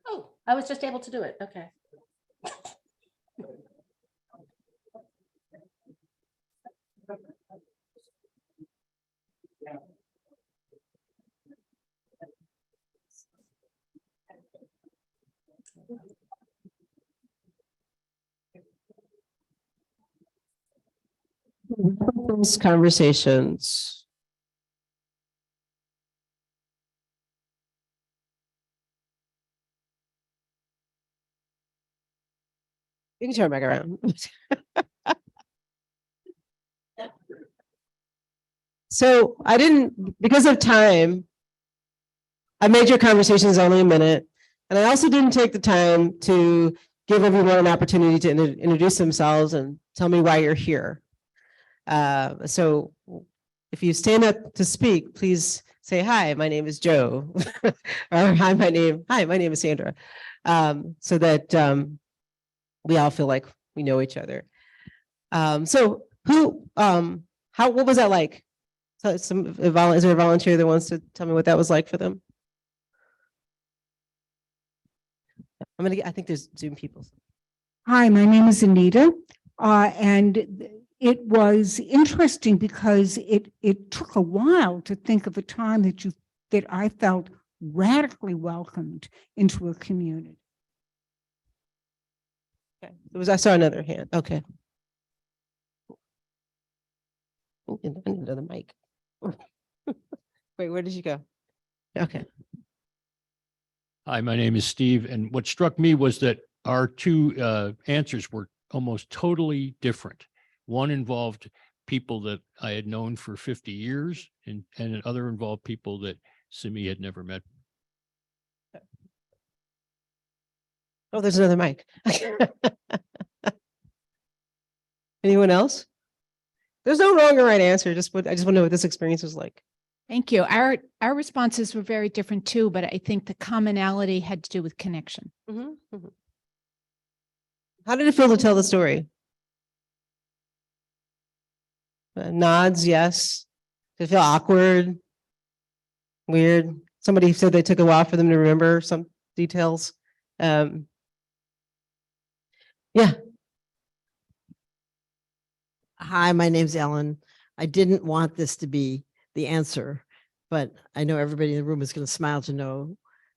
Oh, I was just able to do it. Okay. Those conversations. You can turn back around. So I didn't, because of time, I made your conversations only a minute. And I also didn't take the time to give everyone an opportunity to introduce themselves and tell me why you're here. So if you stand up to speak, please say, hi, my name is Joe. Or hi, my name is Sandra. So that we all feel like we know each other. So what was that like? So is there a volunteer that wants to tell me what that was like for them? I think there's Zoom people. Hi, my name is Anita, and it was interesting because it took a while to think of a time that I felt radically welcomed into a community. Okay, I saw another hand. Okay. Oh, I need another mic. Wait, where did you go? Okay. Hi, my name is Steve, and what struck me was that our two answers were almost totally different. One involved people that I had known for 50 years, and another involved people that Simi had never met. Oh, there's another mic. Anyone else? There's no wrong or right answer. I just want to know what this experience was like. Thank you. Our responses were very different too, but I think the commonality had to do with connection. How did it feel to tell the story? Nods, yes. Did it feel awkward? Weird? Somebody said they took a while for them to remember some details. Yeah. Hi, my name's Ellen. I didn't want this to be the answer, but I know everybody in the room is going to smile to know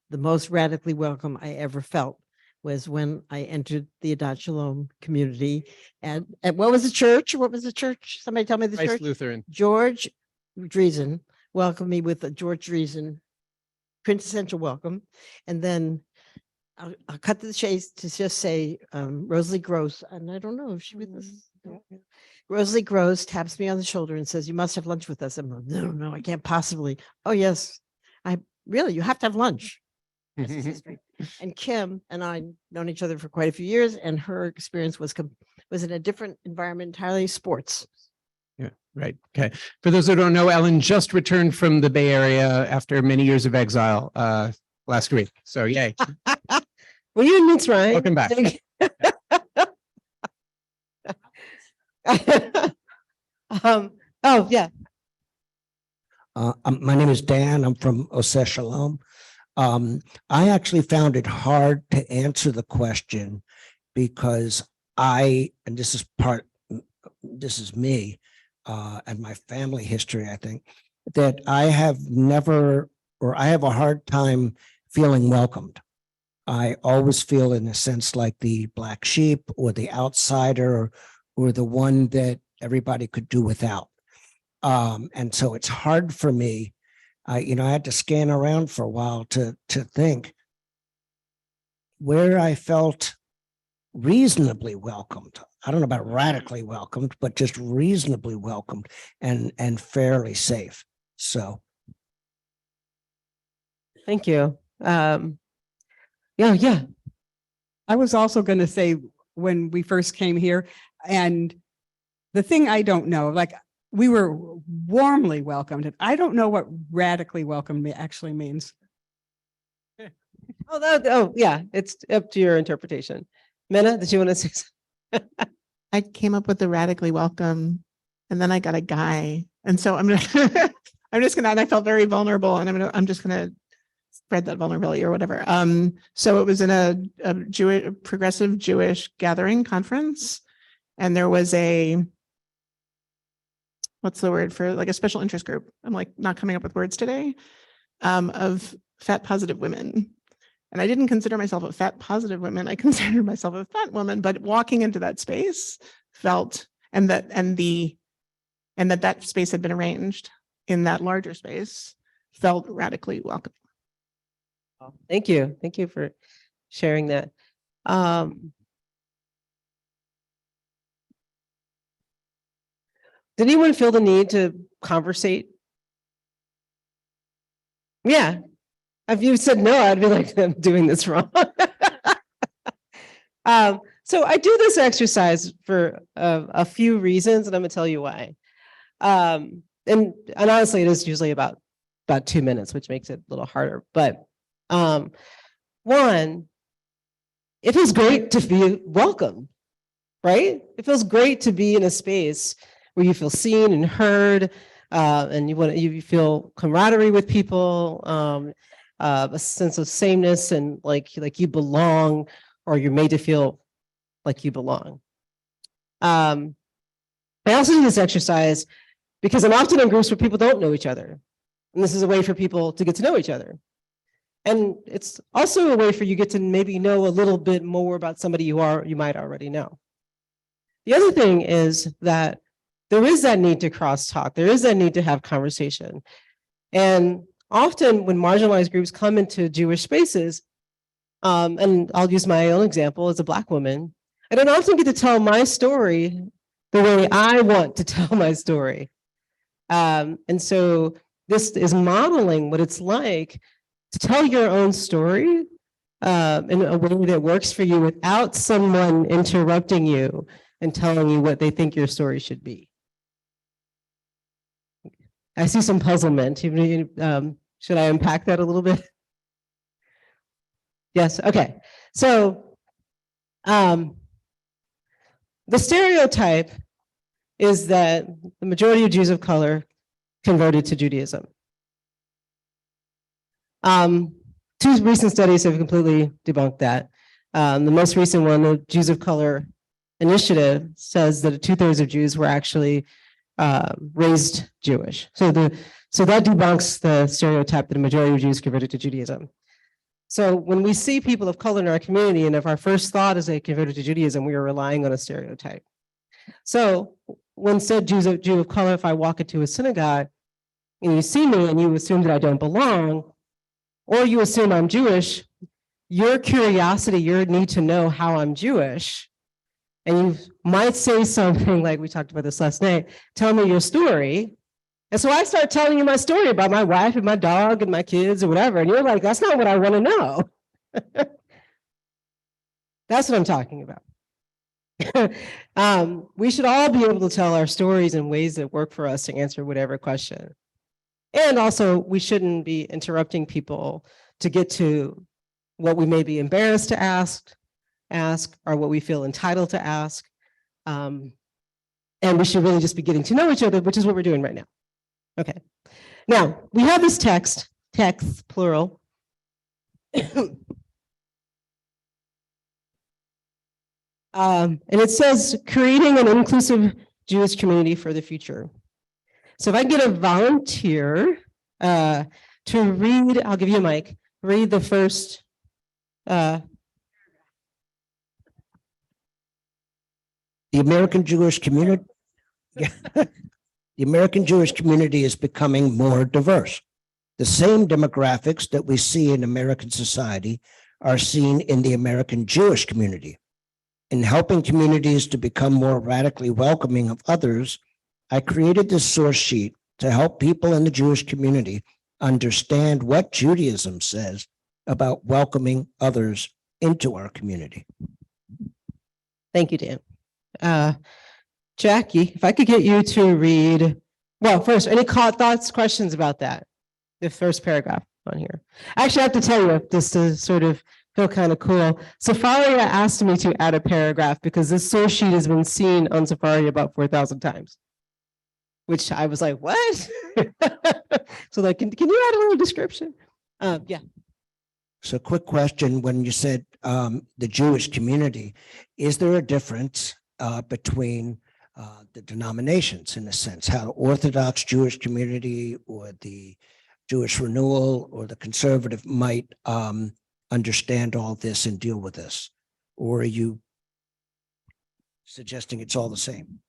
the most radically welcome I ever felt was when I entered the Adat Shalom community. And what was the church? What was the church? Somebody tell me the Christ church. Lutheran. George Dreesen welcomed me with a George Dreesen quintessential welcome. And then I'll cut to the chase to just say Rosalie Gross, and I don't know if she with us. Rosalie Gross taps me on the shoulder and says, you must have lunch with us. I'm like, no, I can't possibly. Oh, yes. You have to have lunch. That's his history. And Kim and I known each other for quite a few years, and her experience was in a different environment, entirely sports. Yeah, right. Okay. For those who don't know, Ellen just returned from the Bay Area after many years of exile last week. So yay. Were you in Mitzrayim? Welcome back. Oh, yeah. My name is Dan. I'm from Oseh Shalom. I actually found it hard to answer the question because and this is me and my family history, I think, that I have a hard time feeling welcomed. I always feel in a sense like the black sheep or the outsider or the one that everybody could do without. And so it's hard for me. I had to scan around for a while to think where I felt reasonably welcomed. I don't know about radically welcomed, but just reasonably welcomed and fairly safe. So. Thank you. Yeah. I was also going to say when we first came here, and the thing I don't know, like we were warmly welcomed. And I don't know what radically welcomed actually means. Yeah, it's up to your interpretation. Mena, did you want to say something? I came up with the radically welcome, and then I got a guy, and so I'm gonna, and I felt very vulnerable, and I'm just gonna spread that vulnerability or whatever. So it was in a progressive Jewish gathering conference, and there was what's the word for like a special interest group? I'm like not coming up with words today, of fat positive women. And I didn't consider myself a fat positive woman. I considered myself a fat woman, but walking into that space felt, and that space had been arranged in that larger space felt radically welcome. Thank you. Thank you for sharing that. Did anyone feel the need to conversate? Yeah. If you said no, I'd be like, I'm doing this wrong. So I do this exercise for a few reasons, and I'm gonna tell you why. And honestly, it is usually about 2 minutes, which makes it a little harder. But one, it feels great to be welcome, right? It feels great to be in a space where you feel seen and heard, and you feel camaraderie with people, a sense of sameness, and like you belong, or you're made to feel like you belong. I also do this exercise because I'm often in groups where people don't know each other. And this is a way for people to get to know each other. And it's also a way for you get to maybe know a little bit more about somebody you might already know. The other thing is that there is that need to crosstalk. There is that need to have conversation. And often when marginalized groups come into Jewish spaces, and I'll use my own example as a Black woman, I don't often get to tell my story the way I want to tell my story. And so this is modeling what it's like to tell your own story in a way that works for you without someone interrupting you and telling you what they think your story should be. I see some puzzlement. Should I unpack that a little bit? Yes, okay. So the stereotype is that the majority of Jews of color converted to Judaism. Two recent studies have completely debunked that. The most recent one, the Jews of Color Initiative, says that 2/3 of Jews were actually raised Jewish. So that debunks the stereotype that the majority of Jews converted to Judaism. So when we see people of color in our community, and if our first thought is they converted to Judaism, we are relying on a stereotype. So when said Jew of color, if I walk into a synagogue and you see me and you assume that I don't belong, or you assume I'm Jewish, your curiosity, your need to know how I'm Jewish, and you might say something like, we talked about this last night, tell me your story. And so I start telling you my story about my wife and my dog and my kids or whatever. And you're like, that's not what I want to know. That's what I'm talking about. We should all be able to tell our stories in ways that work for us to answer whatever question. And also, we shouldn't be interrupting people to get to what we may be embarrassed to ask, or what we feel entitled to ask. And we should really just be getting to know each other, which is what we're doing right now. Okay. Now, we have this text, plural. And it says, creating an inclusive Jewish community for the future. So if I get a volunteer to read, I'll give you a mic, read the first. The American Jewish community. The American Jewish community is becoming more diverse. The same demographics that we see in American society are seen in the American Jewish community. In helping communities to become more radically welcoming of others, I created this source sheet to help people in the Jewish community understand what Judaism says about welcoming others into our community. Thank you, Dan. Jackie, if I could get you to read, well, first, any thoughts, questions about that? The first paragraph on here. Actually, I have to tell you, just to sort of feel kind of cool, Safaria asked me to add a paragraph because this source sheet has been seen on Safaria about 4,000 times, which I was like, what? So like, can you add a little description? Yeah. So quick question, when you said the Jewish community, is there a difference between the denominations in a sense, how Orthodox Jewish community or the Jewish Renewal or the conservative might understand all this and deal with this? Or are you suggesting it's all the same?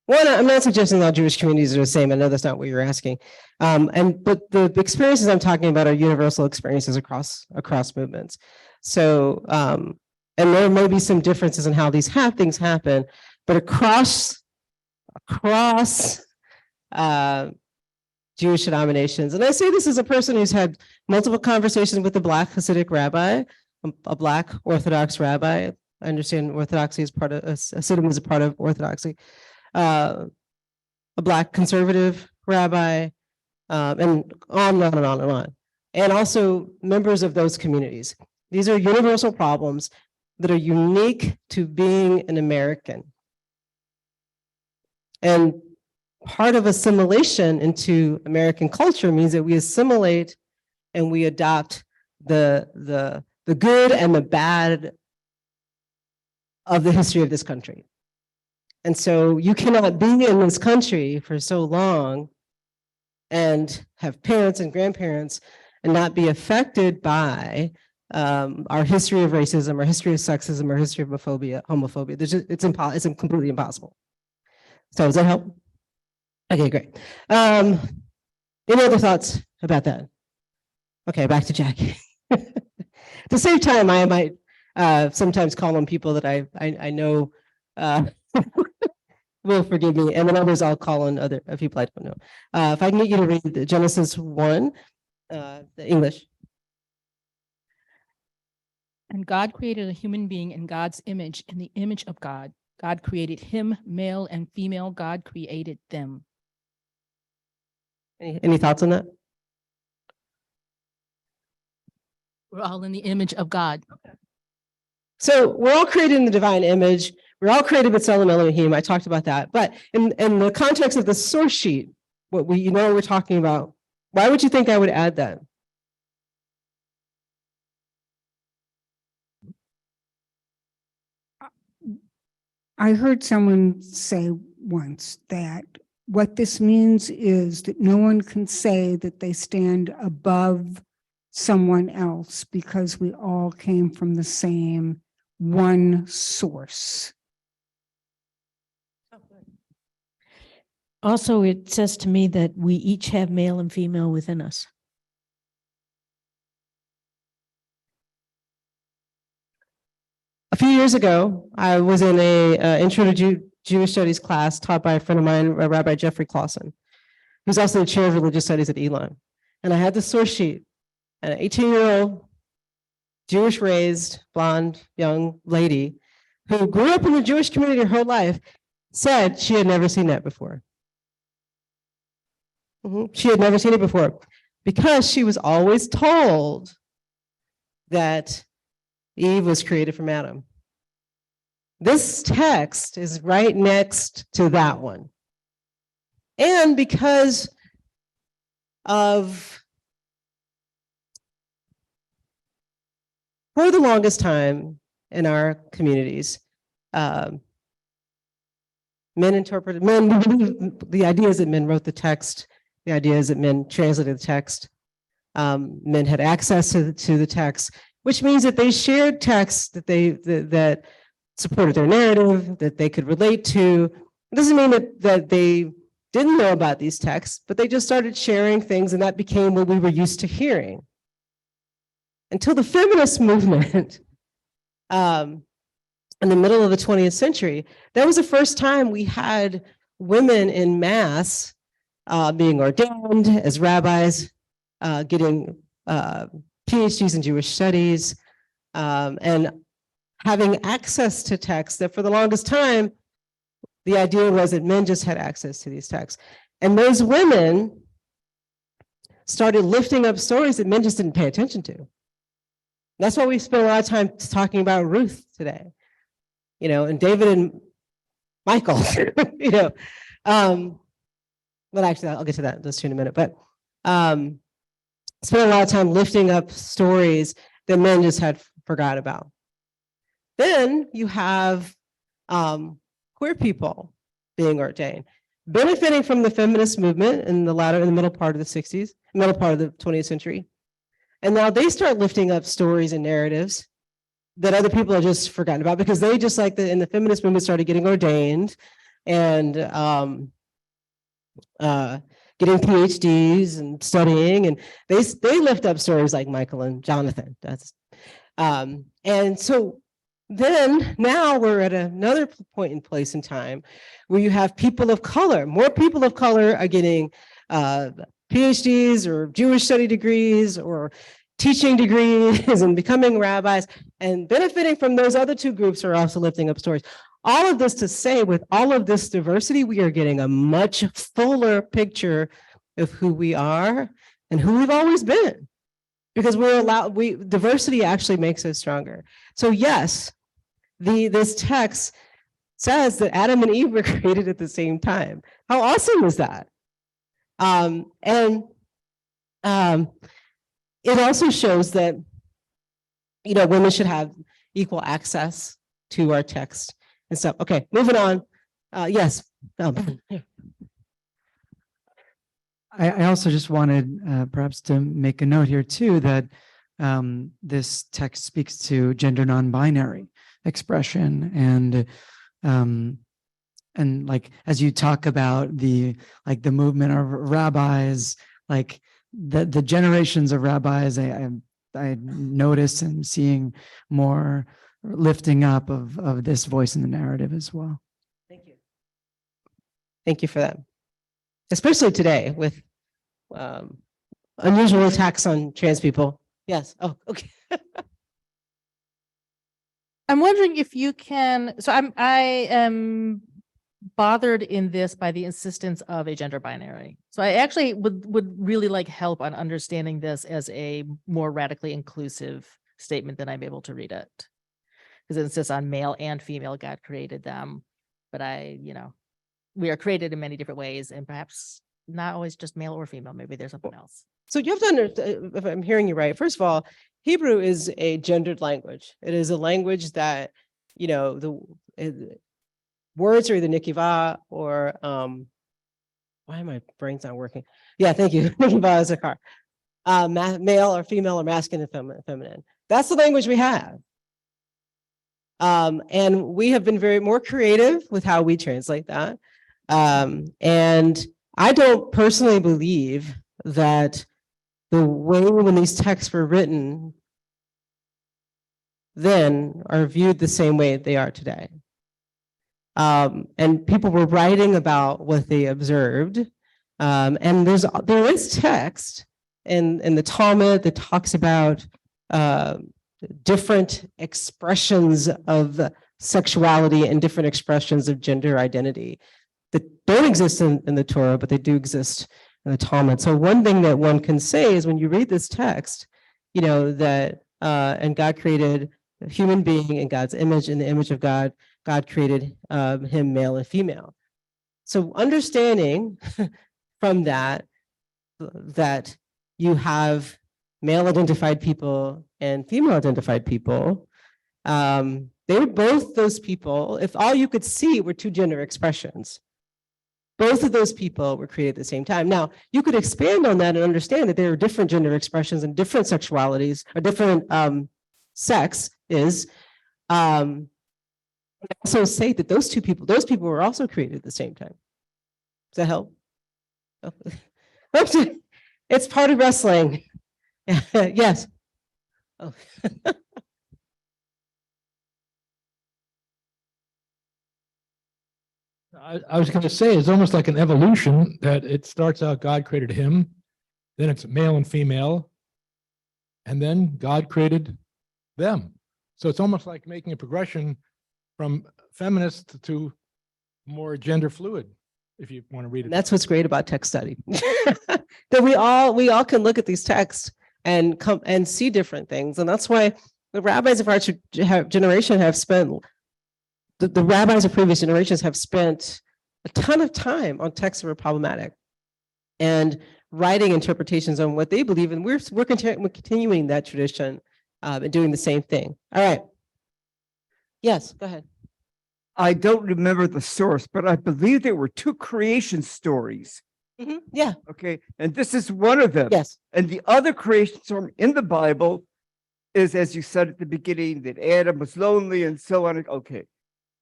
Well, I'm not suggesting all Jewish communities are the same. I know that's not what you're asking. But the experiences I'm talking about are universal experiences across movements. So, and there may be some differences in how these things happen, but across across Jewish denominations. And I say this as a person who's had multiple conversations with a Black Hasidic rabbi, a Black Orthodox rabbi. I understand Orthodoxy is part of, Hasidim is a part of Orthodoxy. A Black conservative rabbi, and on and on and on and on. And also members of those communities. These are universal problems that are unique to being an American. And part of assimilation into American culture means that we assimilate and we adopt the good and the bad of the history of this country. And so you cannot be in this country for so long and have parents and grandparents and not be affected by our history of racism, our history of sexism, our history of homophobia. It's completely impossible. So does that help? Okay, great. Any other thoughts about that? Okay, back to Jackie. To save time, I might sometimes call on people that I know will forgive me, and then others I'll call on other people I don't know. If I can get you to read the Genesis 1, the English. And God created a human being in God's image, in the image of God. God created him, male and female. God created them. Any thoughts on that? We're all in the image of God. So we're all created in the divine image. We're all created with B'Tselem Elohim. I talked about that. But in the context of the source sheet, what we're talking about, why would you think I would add that? I heard someone say once that what this means is that no one can say that they stand above someone else because we all came from the same one source. Also, it says to me that we each have male and female within us. A few years ago, I was in a intro to Jewish studies class taught by a friend of mine, Rabbi Jeffrey Clausen, who's also the chair of religious studies at Elon. And I had the source sheet, an 18-year-old Jewish raised blonde young lady who grew up in the Jewish community her whole life said she had never seen that before. She had never seen it before because she was always told that Eve was created from Adam. This text is right next to that one. And because of, for the longest time in our communities, the idea is that men wrote the text. The idea is that men translated the text. Men had access to the text, which means that they shared texts that that supported their narrative, that they could relate to. It doesn't mean that they didn't know about these texts, but they just started sharing things, and that became what we were used to hearing. Until the feminist movement in the middle of the 20th century, that was the first time we had women in mass being ordained as rabbis, getting PhDs in Jewish studies, and having access to texts that for the longest time, the idea was that men just had access to these texts. And those women started lifting up stories that men just didn't pay attention to. That's why we spent a lot of time talking about Ruth today, and David and Michael, but actually I'll get to those two in a minute, but spent a lot of time lifting up stories that men just had forgot about. Then you have queer people being ordained, benefiting from the feminist movement in the middle part of the 60s, middle part of the 20th century. And now they start lifting up stories and narratives that other people have just forgotten about because they just in the feminist movement started getting ordained and getting PhDs and studying, and they lift up stories like Michael and Jonathan. And so Then now we're at another point in place in time where you have people of color. More people of color are getting PhDs or Jewish study degrees or teaching degrees and becoming rabbis, and benefiting from those other two groups are also lifting up stories. All of this to say, with all of this diversity, we are getting a much fuller picture of who we are and who we've always been. Because diversity actually makes us stronger. So yes, this text says that Adam and Eve were created at the same time. How awesome is that? It also shows that, women should have equal access to our text and stuff. Okay, moving on. Yes. I also just wanted perhaps to make a note here too, that this text speaks to gender non-binary expression, and like as you talk about the movement of rabbis, like the generations of rabbis, I notice and seeing more lifting up of this voice in the narrative as well. Thank you. Thank you for that. Especially today with unusual attacks on trans people. Yes. Oh, okay. I'm wondering if you can, so I am bothered in this by the insistence of a gender binary. So I actually would really like help on understanding this as a more radically inclusive statement than I'm able to read it. Because it insists on male and female, God created them. But we are created in many different ways, and perhaps not always just male or female. Maybe there's something else. So you have to understand, if I'm hearing you right, first of all, Hebrew is a gendered language. It is a language that, the words are either nikivah or, why my brain's not working? Yeah, thank you. Nikivah is a car. Male or female or masculine and feminine. That's the language we have. And we have been very more creative with how we translate that. And I don't personally believe that the way when these texts were written then are viewed the same way they are today. And people were writing about what they observed. And there is text in the Talmud that talks about different expressions of sexuality and different expressions of gender identity that don't exist in the Torah, but they do exist in the Talmud. So one thing that one can say is when you read this text, that and God created a human being in God's image, in the image of God, God created him male and female. So understanding from that you have male identified people and female identified people, they were both those people. If all you could see were two gender expressions, both of those people were created at the same time. Now, you could expand on that and understand that there are different gender expressions and different sexualities or different sex is. Also say that those people were also created at the same time. Does that help? Oh. It's part of wrestling. Yes. Oh. I was going to say, it's almost like an evolution that it starts out, God created him, then it's male and female, and then God created them. So it's almost like making a progression from feminist to more gender fluid, if you want to read it. And that's what's great about text study. That we all can look at these texts and come and see different things. And that's why the rabbis of our generation have spent, the rabbis of previous generations have spent a ton of time on texts that were problematic and writing interpretations on what they believe. And we're continuing that tradition and doing the same thing. All right. Yes, go ahead. I don't remember the source, but I believe there were two creation stories. Mm-hmm. Yeah. Okay. And this is one of them. Yes. And the other creation story in the Bible is, as you said at the beginning, that Adam was lonely and so on. Okay.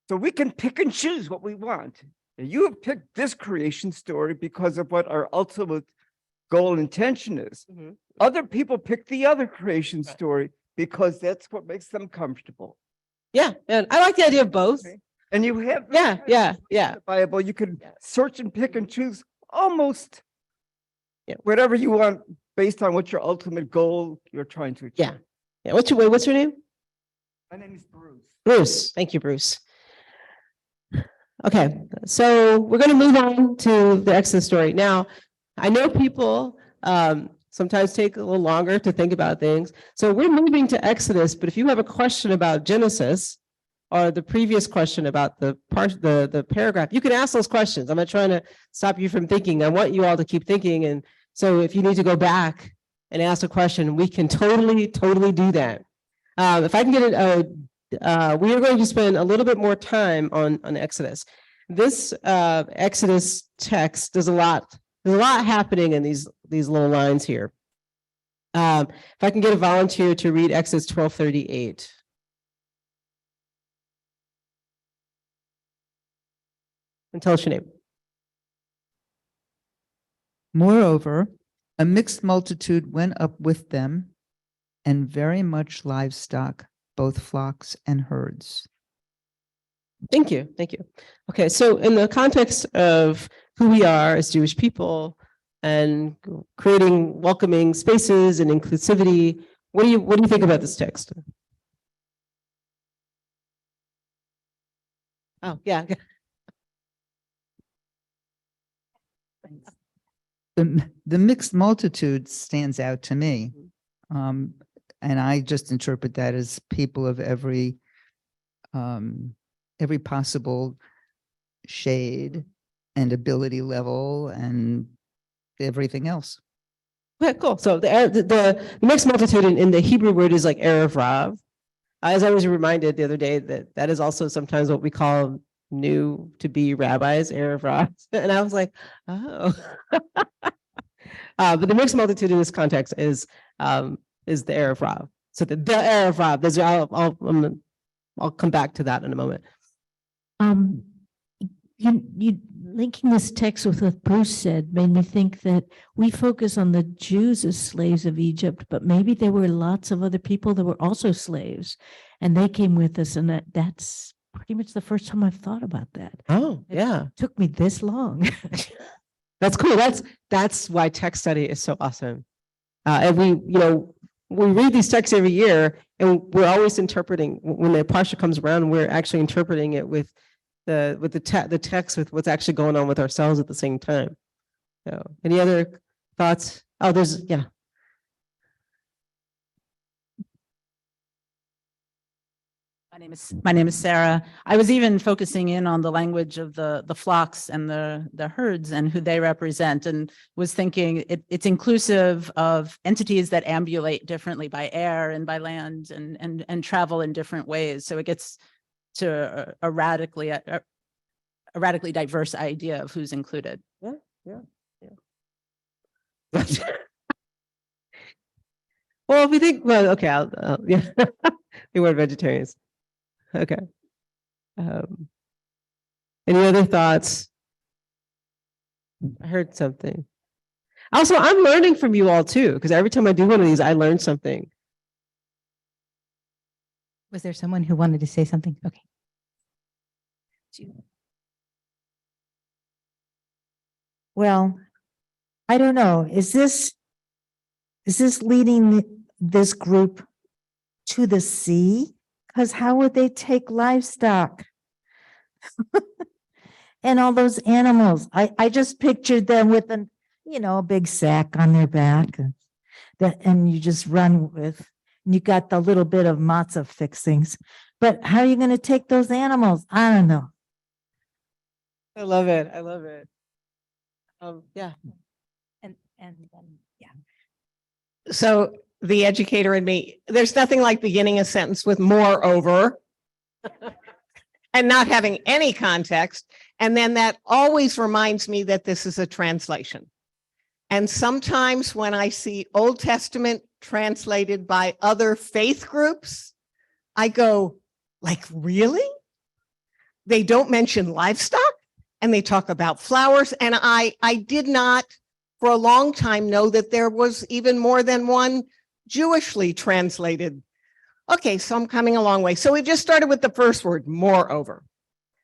So we can pick and choose what we want. And you have picked this creation story because of what our ultimate goal and intention is. Mm-hmm. Other people pick the other creation story because that's what makes them comfortable. Yeah, and I like the idea of both. And you have. Yeah. the Bible, you can search and pick and choose almost whatever you want based on what your ultimate goal you're trying to achieve. Yeah. What's your name? My name is Bruce. Bruce. Thank you, Bruce. Okay, so we're going to move on to the Exodus story. Now, I know people sometimes take a little longer to think about things. So we're moving to Exodus, but if you have a question about Genesis or the previous question about the paragraph, you can ask those questions. I'm not trying to stop you from thinking. I want you all to keep thinking. And so if you need to go back and ask a question, we can totally do that. If I can get it, we are going to spend a little bit more time on Exodus. This Exodus text, there's a lot happening in these little lines here. If I can get a volunteer to read Exodus 12:38. And tell us your name. Moreover, a mixed multitude went up with them, and very much livestock, both flocks and herds. Thank you. Okay, so in the context of who we are as Jewish people and creating welcoming spaces and inclusivity, what do you think about this text? Oh, yeah. The mixed multitude stands out to me. And I just interpret that as people of every possible shade and ability level and everything else. Okay, cool. So the mixed multitude in the Hebrew word is like Erev Rav. As I was reminded the other day that is also sometimes what we call new to be rabbis, Erev Rav. And I was like, oh. But the mixed multitude in this context is the Erev Rav. So the Erev Rav, I'll come back to that in a moment. You linking this text with what Bruce said made me think that we focus on the Jews as slaves of Egypt, but maybe there were lots of other people that were also slaves, and they came with us, and that's pretty much the first time I've thought about that. Oh, yeah. It took me this long. That's cool. That's why text study is so awesome. And we read these texts every year, and we're always interpreting. When the parsha comes around, we're actually interpreting it with the text, with what's actually going on with ourselves at the same time. So, any other thoughts? Oh, yeah. My name is Sarah. I was even focusing in on the language of the flocks and the herds and who they represent, and was thinking it's inclusive of entities that ambulate differently by air and by land and travel in different ways. So it gets to a radically diverse idea of who's included. Yeah. Well, if we think, okay, yeah, we were vegetarians. Okay. Any other thoughts? I heard something. Also, I'm learning from you all too, because every time I do one of these, I learn something. Was there someone who wanted to say something? Okay. Well, I don't know. Is this leading this group to the sea? Because how would they take livestock? And all those animals. I just pictured them with a big sack on their back and you just run with, and you got the little bit of matzah fixings. But how are you going to take those animals? I don't know. I love it. Yeah. And yeah. So the educator in me, there's nothing like beginning a sentence with moreover and not having any context. And then that always reminds me that this is a translation. And sometimes when I see Old Testament translated by other faith groups, I go, like, really? They don't mention livestock and they talk about flowers. And I did not for a long time know that there was even more than one Jewishly translated Okay, so I'm coming a long way. So we just started with the first word, moreover.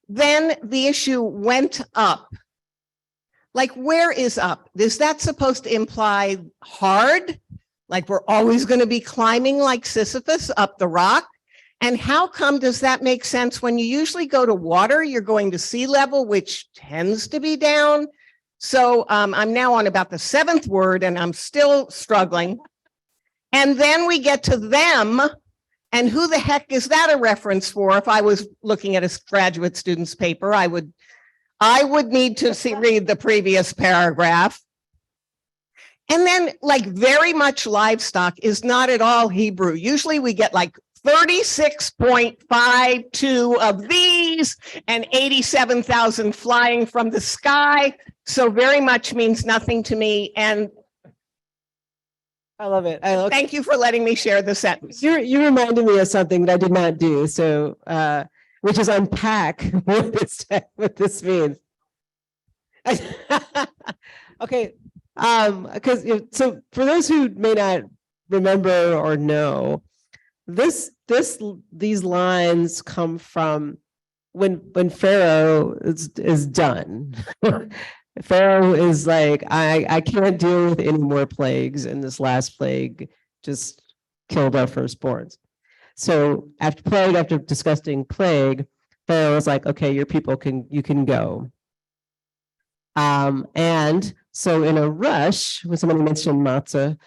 Then the issue went up. Like, where is up? Is that supposed to imply hard? Like we're always going to be climbing like Sisyphus up the rock? And how come does that make sense? When you usually go to water, you're going to sea level, which tends to be down. So I'm now on about the seventh word and I'm still struggling. And then we get to them. And who the heck is that a reference for? If I was looking at a graduate student's paper, I would need to read the previous paragraph. And then like very much livestock is not at all Hebrew. Usually we get like 36.52 of these and 87,000 flying from the sky. So very much means nothing to me. And I love it. thank you for letting me share the sentence. You reminded me of something that I did not do. So, which is unpack what this means. Okay. Because so for those who may not remember or know, these lines come from when Pharaoh is done. Pharaoh is like, I can't deal with any more plagues, and this last plague just killed our firstborns. So after disgusting plague, Pharaoh was like, okay, your people you can go. And so in a rush, when somebody mentioned matzah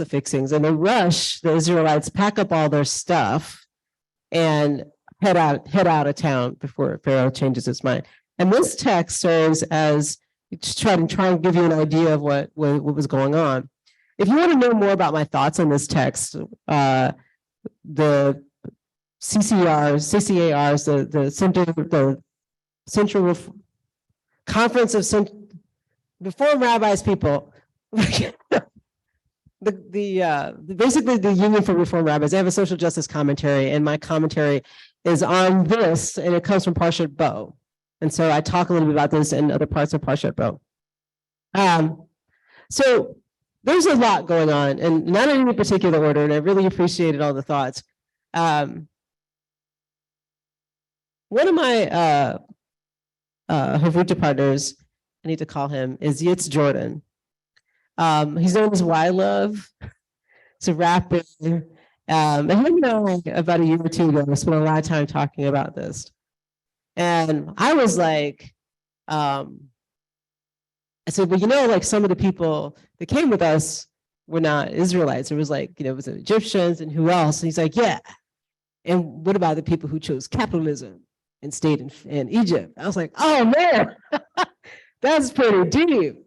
fixings, in a rush, the Israelites pack up all their stuff and head out of town before Pharaoh changes his mind. And this text serves as to try and give you an idea of what was going on. If you want to know more about my thoughts on this text, the CCARs, the Central Conference of Reform Rabbis people, basically the Union for Reform Rabbis, they have a social justice commentary, and my commentary is on this, and it comes from Parshat Bo. And so I talk a little bit about this in other parts of Parshat Bo. So there's a lot going on, and not in any particular order, and I really appreciated all the thoughts. One of my Havuta partners, I need to call him, is Yitz Jordan. He's known as Y Love. It's a rapper. And him and I, about a year or two ago, spent a lot of time talking about this. And I was like, I said, well, like some of the people that came with us were not Israelites. It was like, it was Egyptians and who else? And he's like, yeah. And what about the people who chose capitalism and stayed in Egypt? I was like, oh man, that's pretty deep.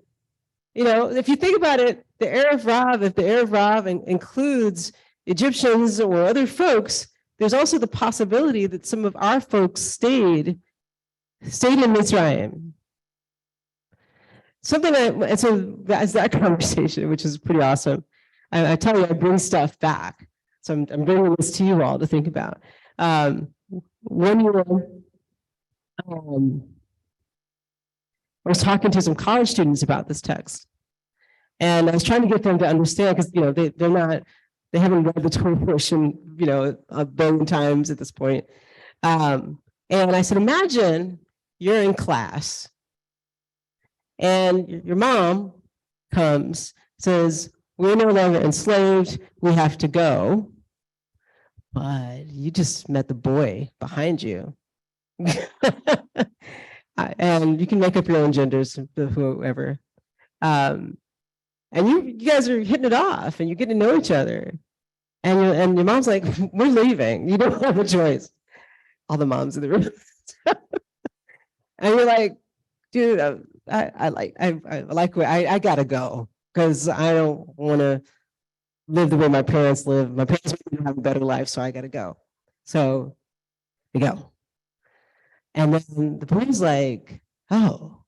If you think about it, if the Erev Rav includes Egyptians or other folks, there's also the possibility that some of our folks stayed in Mitzrayim. And so that's that conversation, which is pretty awesome. I tell you, I bring stuff back. So I'm bringing this to you all to think about. 1 year, I was talking to some college students about this text, and I was trying to get them to understand, because they haven't read the Torah portion, a billion times at this point. And I said, imagine you're in class, and your mom comes, says, we're no longer enslaved, we have to go. But you just met the boy behind you. And you can make up your own genders, whoever. And you guys are hitting it off, and you're getting to know each other. And your mom's like, we're leaving. You don't have a choice. All the moms in the room. And you're like, dude, I gotta go, because I don't want to live the way my parents live. My parents didn't have a better life, so I gotta go. So we go. And then the boy's like, oh,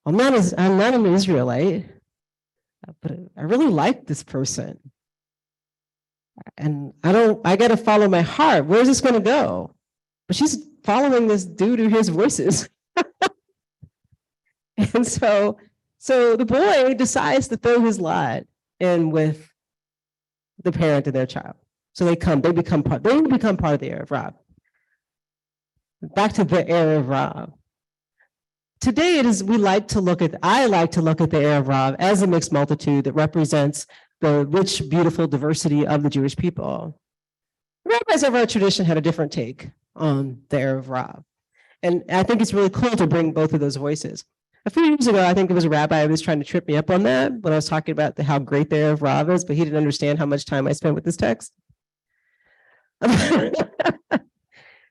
I'm not an Israelite, but I really like this person. And I got to follow my heart. Where's this going to go? But she's following this dude who hears voices. And so the boy decides to throw his lot in with the parent and their child. So they become part of the Erev Rav. Back to the Erev Rav. Today I like to look at the Erev Rav as a mixed multitude that represents the rich, beautiful diversity of the Jewish people. Rabbis of our tradition had a different take on the Erev Rav. And I think it's really cool to bring both of those voices. A few years ago, I think there was a rabbi who was trying to trip me up on that when I was talking about how great the Erev Rav is, but he didn't understand how much time I spent with this text.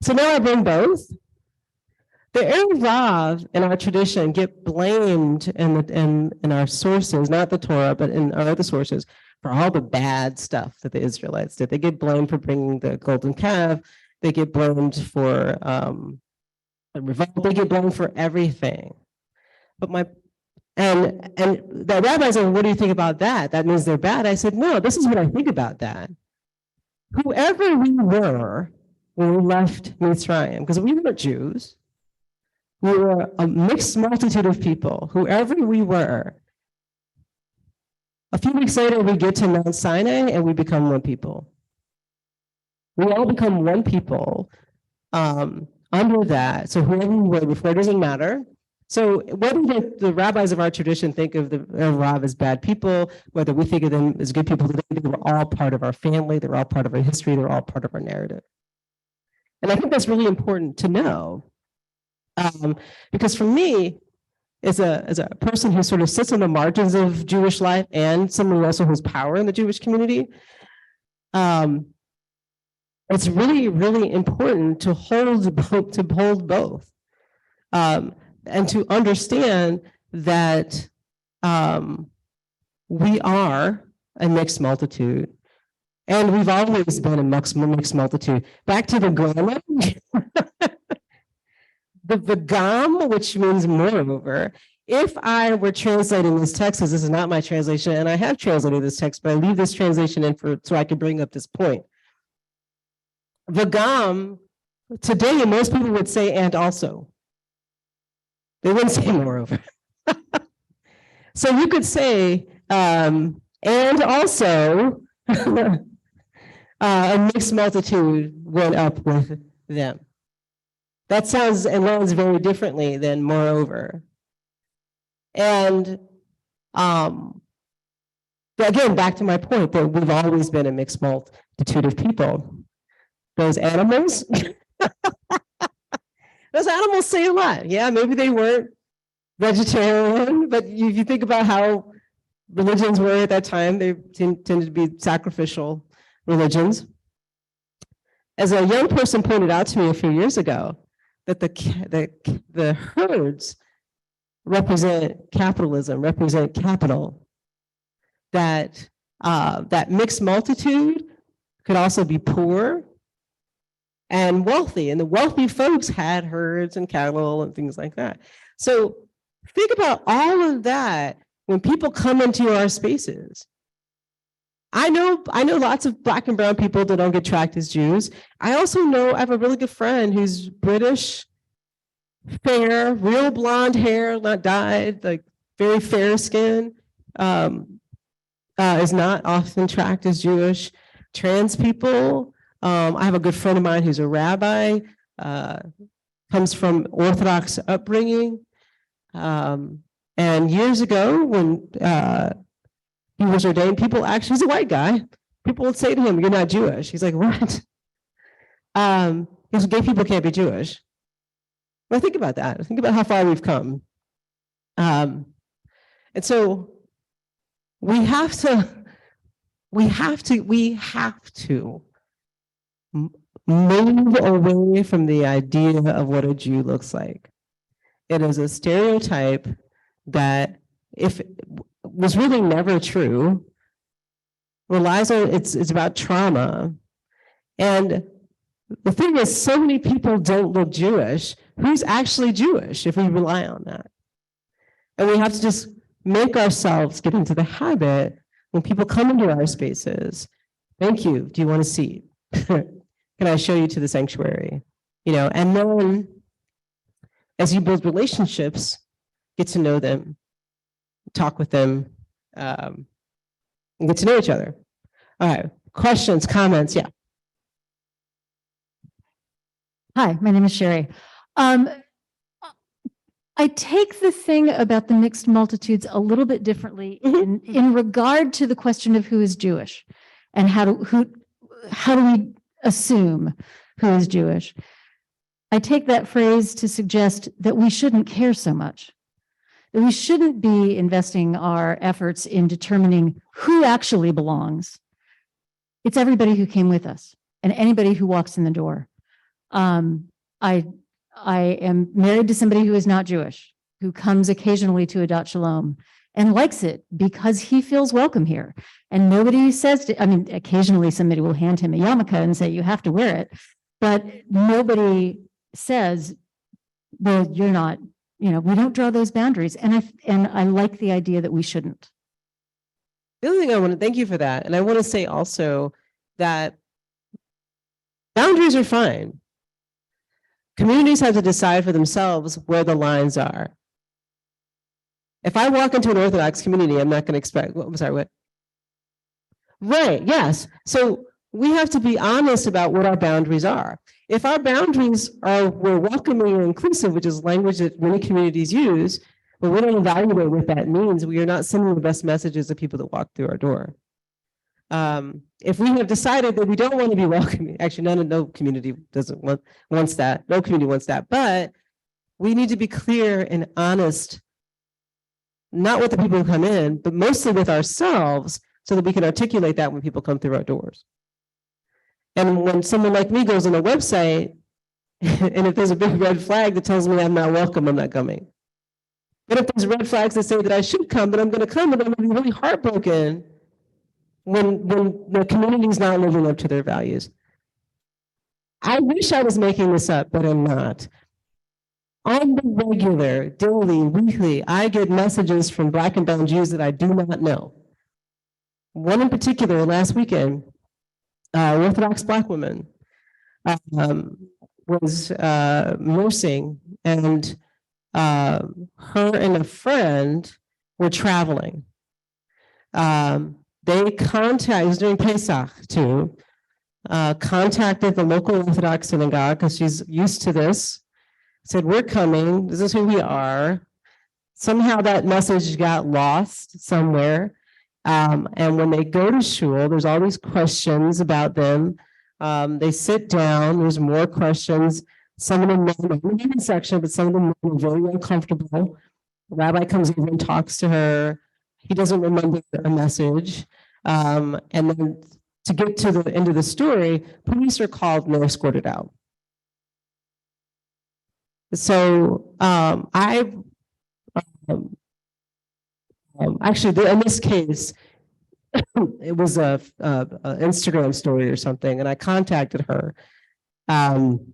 So now I bring both. The Erev Rav in our tradition get blamed in our sources, not the Torah, but in our other sources, for all the bad stuff that the Israelites did. They get blamed for bringing the golden calf. They get blamed for revolt. They get blamed for everything. But the rabbi said, what do you think about that? That means they're bad. I said, no, this is what I think about that. Whoever we were when we left Mitzrayim, because we weren't Jews, we were a mixed multitude of people, whoever we were. A few weeks later, we get to Mount Sinai and we become one people. We all become one people under that. So whoever we were before doesn't matter. So whether the rabbis of our tradition think of the Rav as bad people, whether we think of them as good people, they were all part of our family, they're all part of our history, they're all part of our narrative. And I think that's really important to know. Because for me, as a person who sort of sits on the margins of Jewish life and someone who also has power in the Jewish community, it's really, really important to hold both. And to understand that we are a mixed multitude, and we've always been a mixed multitude. Back to the grammar, the gam, which means moreover. If I were translating this text, as this is not my translation, and I have translated this text, but I leave this translation in so I can bring up this point. The gam, today, most people would say, and also. They wouldn't say moreover. So you could say, and also, a mixed multitude went up with them. That sounds and lands very differently than moreover. And again, back to my point that we've always been a mixed multitude of people. Those animals, those animals say a lot. Yeah, maybe they weren't vegetarian, but you think about how religions were at that time, they tended to be sacrificial religions. As a young person pointed out to me a few years ago, that the herds represent capitalism, represent capital, that mixed multitude could also be poor and wealthy, and the wealthy folks had herds and cattle and things like that. So think about all of that when people come into our spaces. I know lots of Black and brown people that don't get tracked as Jews. I also know I have a really good friend who's British, fair, real blonde hair, not dyed, like very fair skin, is not often tracked as Jewish. Trans people, I have a good friend of mine who's a rabbi, comes from Orthodox upbringing. And years ago when he was ordained, people actually, he's a white guy. People would say to him, "You're not Jewish." He's like, "What?" Because gay people can't be Jewish. Well, think about that. Think about how far we've come. And so we have to move away from the idea of what a Jew looks like. It is a stereotype that, if it was really never true, relies on, it's about trauma. And the thing is, so many people don't look Jewish. Who's actually Jewish if we rely on that? And we have to just make ourselves get into the habit when people come into our spaces. Thank you. Do you want a seat? Can I show you to the sanctuary? And then as you build relationships, get to know them, talk with them, and get to know each other. All right. questions, comments? Yeah. Hi, my name is Sherry. I take the thing about the mixed multitudes a little bit differently in regard to the question of who is Jewish and how do we assume who is Jewish. I take that phrase to suggest that we shouldn't care so much, that we shouldn't be investing our efforts in determining who actually belongs. It's everybody who came with us and anybody who walks in the door. I am married to somebody who is not Jewish, who comes occasionally to Adat Shalom and likes it because he feels welcome here. And nobody says, occasionally somebody will hand him a yarmulke and say, you have to wear it. But nobody says, well, you're not, we don't draw those boundaries. And I like the idea that we shouldn't. The other thing I want to thank you for that. And I want to say also that boundaries are fine. Communities have to decide for themselves where the lines are. If I walk into an Orthodox community, I'm not going to expect, I'm sorry, what? Right, yes. So we have to be honest about what our boundaries are. If our boundaries are, we're welcoming and inclusive, which is language that many communities use, but we don't evaluate what that means, we are not sending the best messages to people that walk through our door. If we have decided that we don't want to be welcoming, actually no community wants that, no community wants that, but we need to be clear and honest, not with the people who come in, but mostly with ourselves so that we can articulate that when people come through our doors. And when someone like me goes on a website, and if there's a big red flag that tells me I'm not welcome, I'm not coming. But if there's red flags that say that I should come, but I'm going to come, and I'm going to be really heartbroken when the community is not living up to their values. I wish I was making this up, but I'm not. On the regular, daily, weekly, I get messages from Black and brown Jews that I do not know. One in particular, last weekend, Orthodox Black woman was nursing, and her and a friend were traveling. They contacted, it was during Pesach too, contacted the local Orthodox synagogue because she's used to this, said, we're coming, this is who we are. Somehow that message got lost somewhere. And when they go to shul, there's all these questions about them. They sit down, there's more questions. Some of them in the human section, but some of them are very uncomfortable. The rabbi comes over and talks to her. He doesn't remember a message. And then to get to the end of the story, police are called and they're escorted out. So actually, in this case, it was a Instagram story or something, and I contacted her. And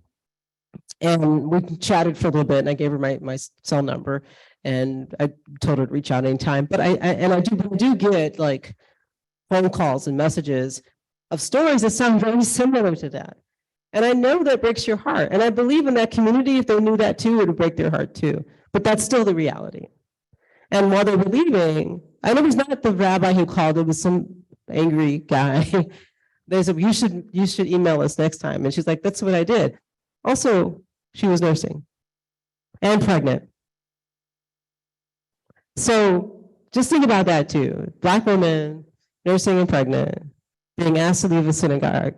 we chatted for a little bit, and I gave her my cell number, and I told her to reach out anytime. But I do get like phone calls and messages of stories that sound very similar to that. And I know that breaks your heart. And I believe in that community, if they knew that too, it would break their heart too. But that's still the reality. And while they were leaving, I know it was not the rabbi who called, it was some angry guy. They said, you should email us next time. And she's like, that's what I did. Also, she was nursing and pregnant. So just think about that too. Black women, nursing and pregnant, being asked to leave a synagogue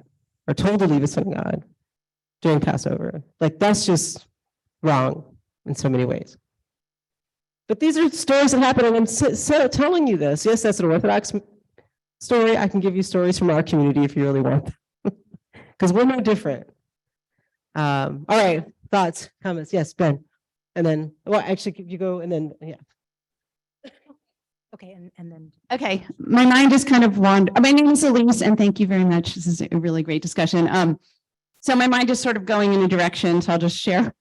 or told to leave a synagogue during Passover. Like, that's just wrong in so many ways. But these are stories that happen, and I'm telling you this. Yes, that's an Orthodox story. I can give you stories from our community if you really want them, because we're no different. All right, thoughts, comments? Yes, Ben. And then, well, actually, you go, and then, yeah. Okay, and then. Okay, my mind is kind of wandered. My name is Elise, and thank you very much. This is a really great discussion. So my mind is sort of going in a direction, so I'll just share.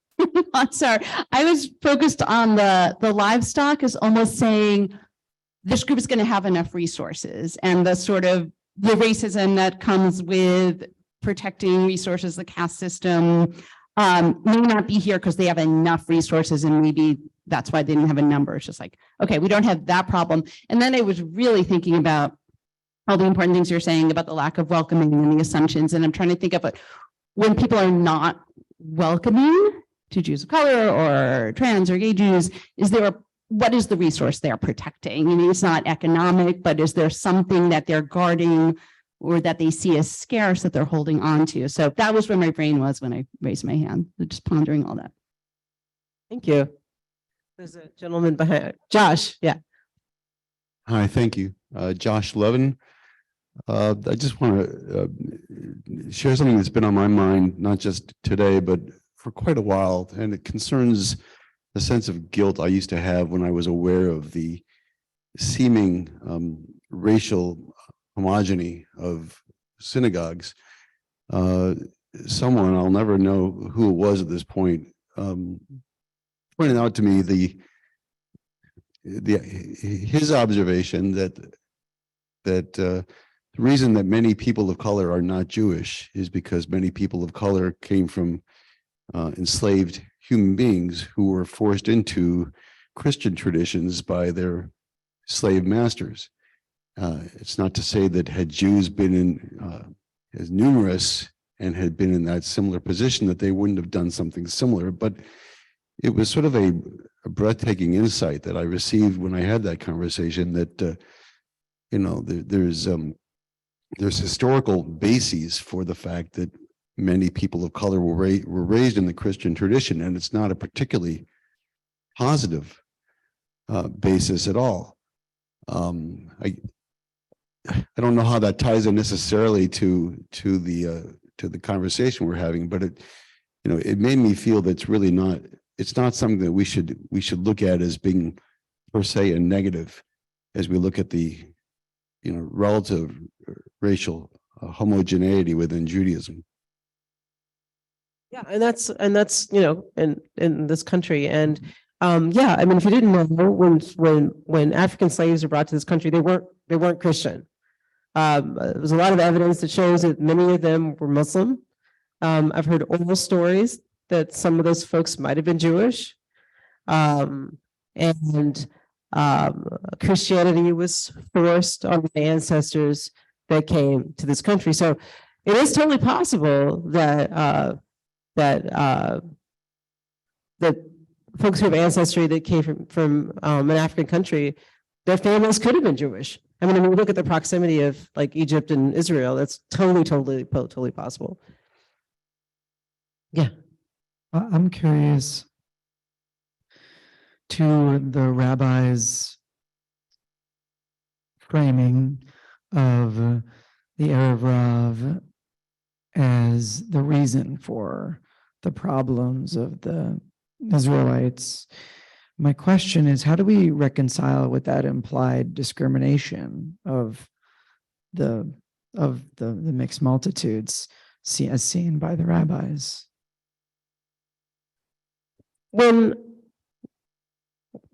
Sorry, I was focused on the livestock as almost saying this group is going to have enough resources, and the sort of the racism that comes with protecting resources, the caste system, may not be here because they have enough resources, and maybe that's why they didn't have a number. It's just like, okay, we don't have that problem. And then I was really thinking about all the important things you're saying about the lack of welcoming and the assumptions. And I'm trying to think of it when people are not welcoming to Jews of color or trans or gay Jews, what is the resource they're protecting? I mean, it's not economic, but is there something that they're guarding or that they see as scarce that they're holding on to? So that was where my brain was when I raised my hand, just pondering all that. Thank you. There's a gentleman behind, Josh, yeah. Hi, thank you. Josh Levin. I just want to share something that's been on my mind, not just today, but for quite a while, and it concerns the sense of guilt I used to have when I was aware of the seeming racial homogeny of synagogues. Someone, I'll never know who it was at this point, pointed out to me his observation that the reason that many people of color are not Jewish is because many people of color came from enslaved human beings who were forced into Christian traditions by their slave masters. It's not to say that had Jews been in as numerous and had been in that similar position that they wouldn't have done something similar, but it was sort of a breathtaking insight that I received when I had that conversation that there's historical bases for the fact that many people of color were raised in the Christian tradition, and it's not a particularly positive basis at all. I don't know how that ties in necessarily to the conversation we're having, but it made me feel that it's not something that we should look at as being per se a negative as we look at the relative racial homogeneity within Judaism. Yeah, and that's in this country, and yeah, I mean, if you didn't know, when African slaves were brought to this country, they weren't Christian. There's a lot of evidence that shows that many of them were Muslim. I've heard oral stories that some of those folks might have been Jewish, and Christianity was forced on the ancestors that came to this country. So it is totally possible that that folks who have ancestry that came from an African country, their families could have been Jewish. I mean, when we look at the proximity of like Egypt and Israel, that's totally possible. Yeah. I'm curious to the rabbi's framing of the Erev Rav as the reason for the problems of the Israelites. My question is, how do we reconcile with that implied discrimination of the mixed multitudes as seen by the rabbis? One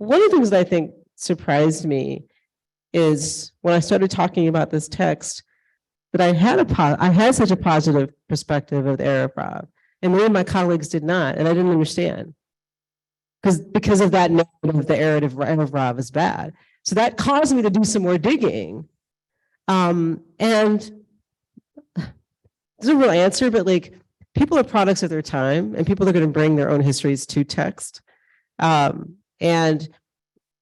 of the things that I think surprised me is when I started talking about this text, that I had such a positive perspective of the Erev Rav, and many of my colleagues did not, and I didn't understand because of that narrative, the Erev Rav is bad. So that caused me to do some more digging, and there's a real answer, but like, people are products of their time, and people are going to bring their own histories to text. And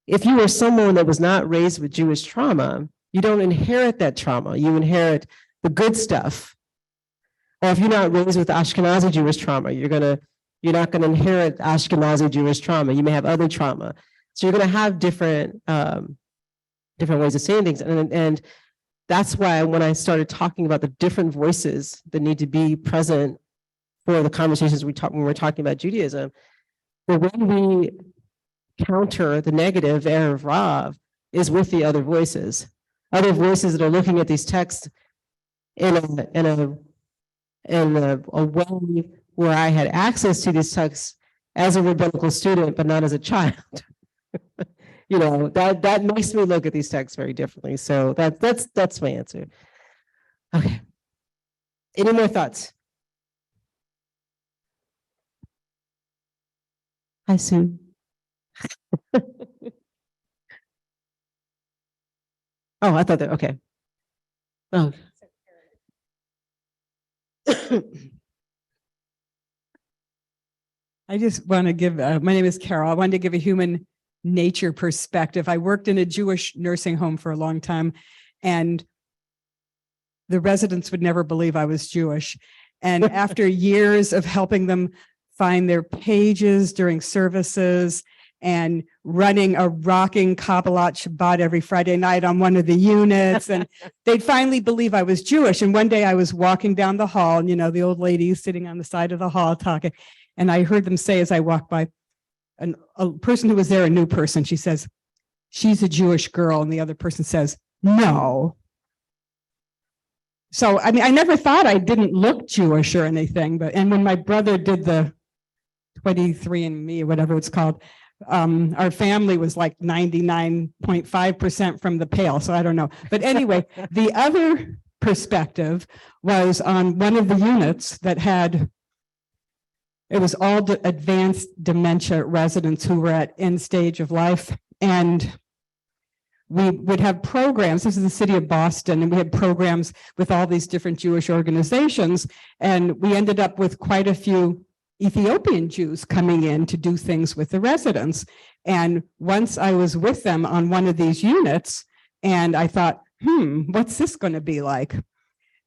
if you were someone that was not raised with Jewish trauma, you don't inherit that trauma. You inherit the good stuff. Or if you're not raised with Ashkenazi Jewish trauma, you're not going to inherit Ashkenazi Jewish trauma. You may have other trauma. So you're going to have different ways of saying things. And that's why when I started talking about the different voices that need to be present for the conversations when we're talking about Judaism, the way we counter the negative Erev Rav is with the other voices that are looking at these texts in a way where I had access to these texts as a rabbinical student, but not as a child. That makes me look at these texts very differently. So that's my answer. Okay. Any more thoughts? Hi, Sue. Oh, I thought that, okay. Oh. I just want to give, my name is Carol. I wanted to give a human nature perspective. I worked in a Jewish nursing home for a long time, and the residents would never believe I was Jewish. And after years of helping them find their pages during services and running a rocking Kabbalat Shabbat every Friday night on one of the units, and they'd finally believe I was Jewish. And one day I was walking down the hall, and, you know, the old lady sitting on the side of the hall talking. And I heard them say as I walked by, a person who was there, a new person, she says, "She's a Jewish girl." And the other person says, "No." So, I mean, I never thought I didn't look Jewish or anything, and when my brother did the 23andMe or whatever it's called, our family was like 99.5% from the pale. So I don't know. But anyway, the other perspective was on one of the units that had, it was all the advanced dementia residents who were at end stage of life. And we would have programs. This is the city of Boston, and we had programs with all these different Jewish organizations. And we ended up with quite a few Ethiopian Jews coming in to do things with the residents. And once I was with them on one of these units, and I thought, what's this going to be like?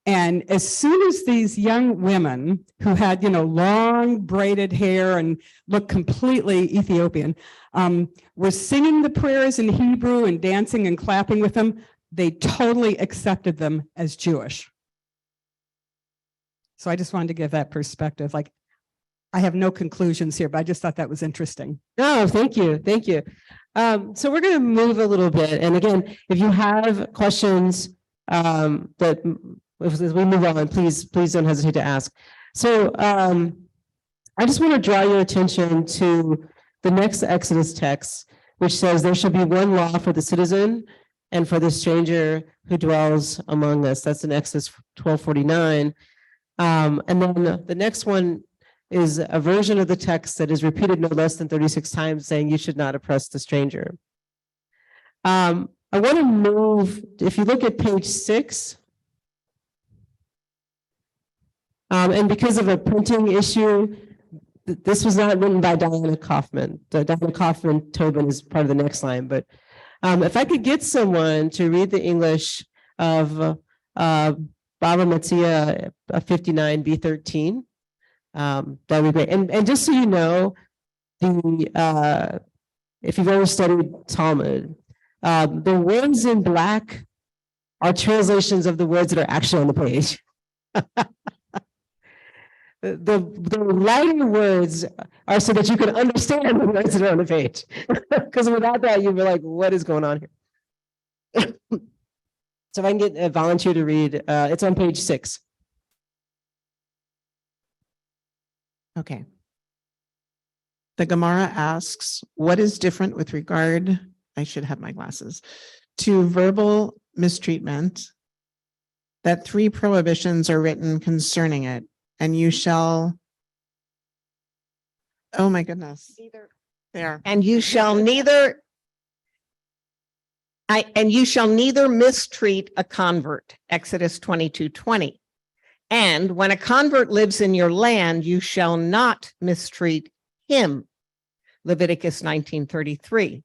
And as soon as these young women who had, you know, long braided hair and looked completely Ethiopian, were singing the prayers in Hebrew and dancing and clapping with them, they totally accepted them as Jewish. So I just wanted to give that perspective. Like, I have no conclusions here, but I just thought that was interesting. No, thank you. Thank you. So we're going to move a little bit. And again, if you have questions as we move on, please don't hesitate to ask. So I just want to draw your attention to the next Exodus text, which says there shall be one law for the citizen and for the stranger who dwells among us. That's in Exodus 12:49. And then the next one is a version of the text that is repeated no less than 36 times, saying you should not oppress the stranger. I want to move, if you look at page 6, and because of a printing issue, this was not written by Diana Kaufman. Diana Kaufman Tobin is part of the next line, but if I could get someone to read the English of Bava Metzia 59b13, that'd be great. And just so you know, if you've ever studied Talmud, the words in black are translations of the words that are actually on the page. The lighter words are so that you can understand the words that are on the page. Because without that, you'd be like, what is going on here? So if I can get a volunteer to read, it's on page 6. Okay. The Gemara asks, what is different with regard, I should have my glasses, to verbal mistreatment, that 3 prohibitions are written concerning it, and you shall, oh my goodness. There. And you shall neither mistreat a convert, Exodus 22:20. And when a convert lives in your land, you shall not mistreat him, Leviticus 19:33.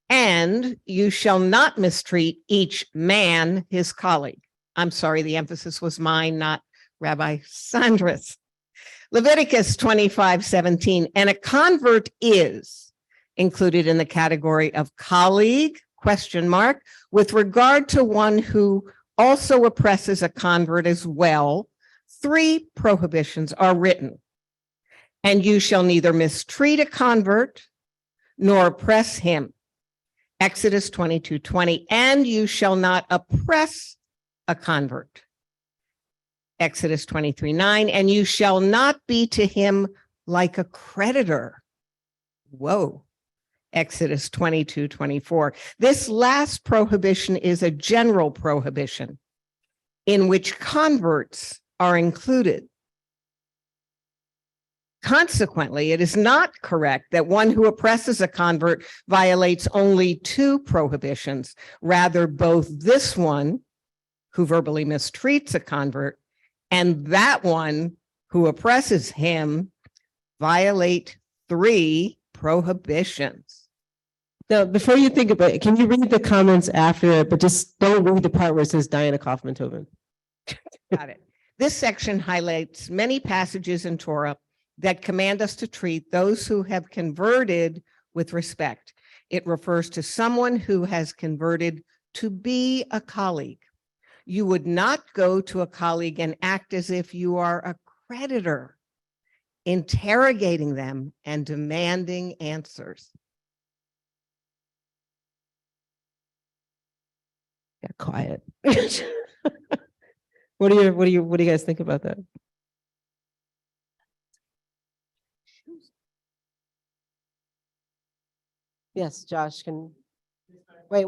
And you shall not mistreat each man his colleague. I'm sorry, the emphasis was mine, not Rabbi Sandra's. Leviticus 25:17. And a convert is included in the category of colleague, ? With regard to one who also oppresses a convert as well, 3 prohibitions are written. And you shall neither mistreat a convert nor oppress him. Exodus 22:20. And you shall not oppress a convert. Exodus 23:9. And you shall not be to him like a creditor. Whoa. Exodus 22:24. This last prohibition is a general prohibition in which converts are included. Consequently, it is not correct that one who oppresses a convert violates only 2 prohibitions. Rather, both this one who verbally mistreats a convert, and that one who oppresses him violate 3 prohibitions. Now, before you think about it, can you read the comments after it, but just don't read the part where it says Diana Kaufman-Tobin? Got it. This section highlights many passages in Torah that command us to treat those who have converted with respect. It refers to someone who has converted to be a colleague. You would not go to a colleague and act as if you are a creditor, interrogating them and demanding answers. Got quiet. What do you guys think about that? Yes, Josh can, wait.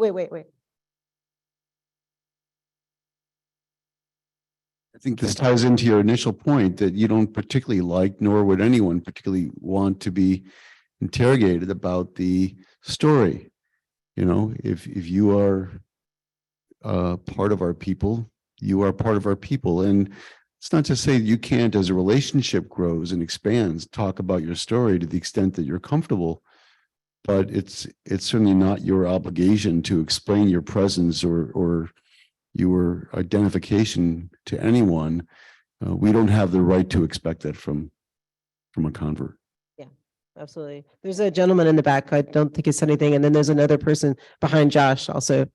I think this ties into your initial point that you don't particularly like, nor would anyone particularly want to be interrogated about the story. You know, if you are part of our people, you are part of our people. And it's not to say you can't, as a relationship grows and expands, talk about your story to the extent that you're comfortable. But it's certainly not your obligation to explain your presence or your identification to anyone. We don't have the right to expect that from a convert. Yeah, absolutely. There's a gentleman in the back. I don't think he said anything. And then there's another person behind Josh also.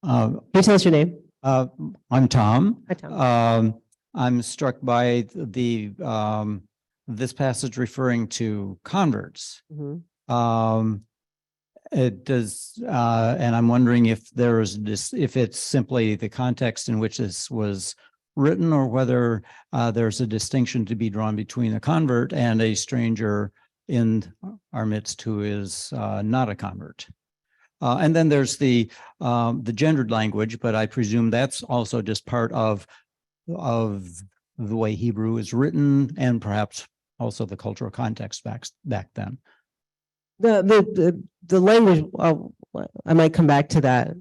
Can you tell us your name? I'm Tom. Hi, Tom. I'm struck by this passage referring to converts. It does, and I'm wondering if there is this, if it's simply the context in which this was written, or whether there's a distinction to be drawn between a convert and a stranger in our midst who is not a convert. And then there's the gendered language, but I presume that's also just part of the way Hebrew is written, and perhaps also the cultural context back then. The language, I might come back to that,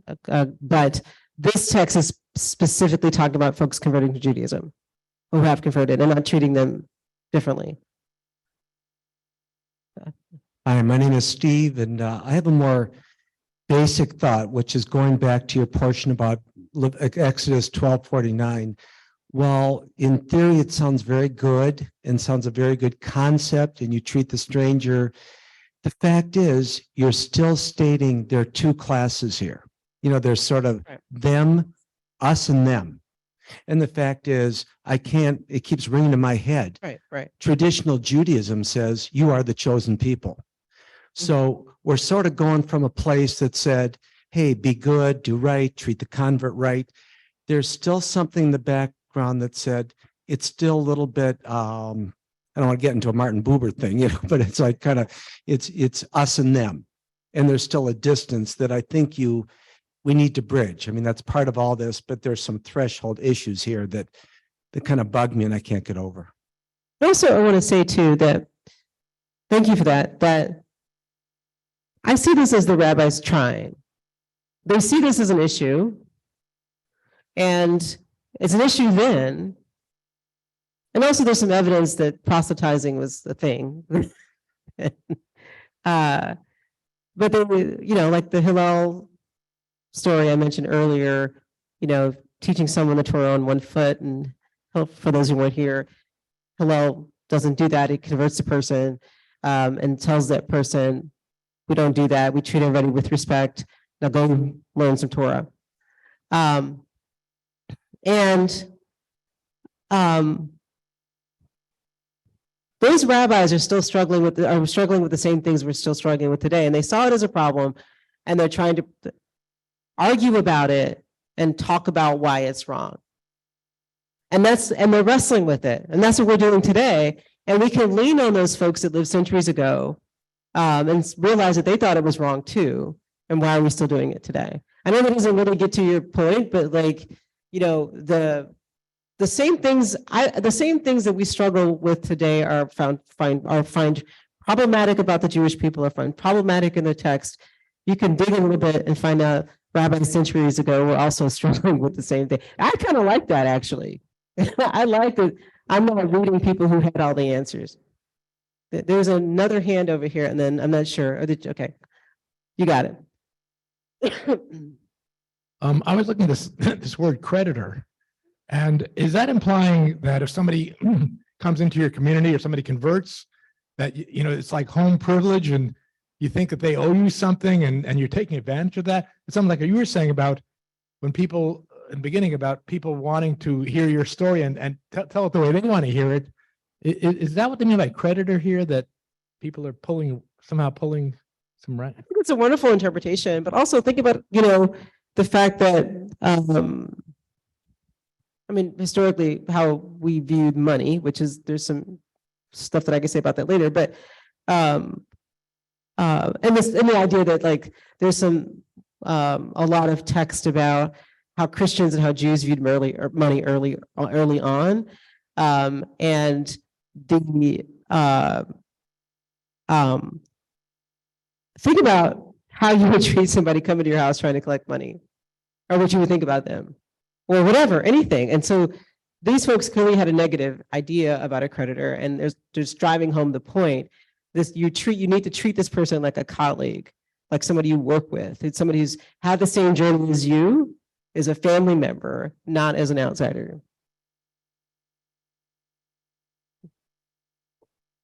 but this text is specifically talking about folks converting to Judaism who have converted and not treating them differently. Hi, my name is Steve, and I have a more basic thought, which is going back to your portion about Exodus 12:49. Well, in theory, it sounds very good and sounds a very good concept, and you treat the stranger. The fact is, you're still stating there are 2 classes here. You know, there's sort of them, us, and them. And the fact is, it keeps ringing in my head. Right. Traditional Judaism says you are the chosen people. So we're sort of going from a place that said, hey, be good, do right, treat the convert right. There's still something in the background that said it's still a little bit, I don't want to get into a Martin Buber thing, you know, but it's like kind of, it's us and them. And there's still a distance that I think we need to bridge. I mean, that's part of all this, but there's some threshold issues here that kind of bug me and I can't get over. Also, I want to say too that, thank you for that I see this as the rabbis trying. They see this as an issue, and it's an issue then. And also there's some evidence that proselytizing was a thing. But they, you know, like the Hillel story I mentioned earlier, you know, teaching someone the Torah on one foot, and for those who weren't here, Hillel doesn't do that. He converts the person and tells that person, we don't do that. We treat everybody with respect. Now go learn some Torah. Those rabbis are still struggling with the same things we're still struggling with today. And they saw it as a problem, and they're trying to argue about it and talk about why it's wrong. And they're wrestling with it. And that's what we're doing today. And we can lean on those folks that lived centuries ago and realize that they thought it was wrong too. And why are we still doing it today? I know that doesn't really get to your point, but like, you know, the same things that we struggle with today are found problematic about the Jewish people, are found problematic in the text. you can dig a little bit and find out rabbis centuries ago were also struggling with the same thing. I kind of like that, actually. I like that I'm not reading people who had all the answers. There's another hand over here, and then I'm not sure. Okay, you got it. I was looking at this this word creditor, and is that implying that if somebody comes into your community or somebody converts, that you know it's like home privilege, and you think that they owe you something, and you're taking advantage of that? It's something like you were saying about when people in the beginning about people wanting to hear your story and tell it the way they want to hear it. Is that what they mean by creditor here? That people are somehow pulling some rent? I think it's a wonderful interpretation, but also think about, you know, the fact that, I mean, historically, how we viewed money, which is, there's some stuff that I can say about that later, but, and the idea that like, there's some, a lot of text about how Christians and how Jews viewed money early on. And the, think about how you would treat somebody coming to your house trying to collect money, or what you would think about them, or whatever, anything. And so these folks clearly had a negative idea about a creditor, and there's just driving home the point. You need to treat this person like a colleague, like somebody you work with. It's somebody who's had the same journey as you, is a family member, not as an outsider.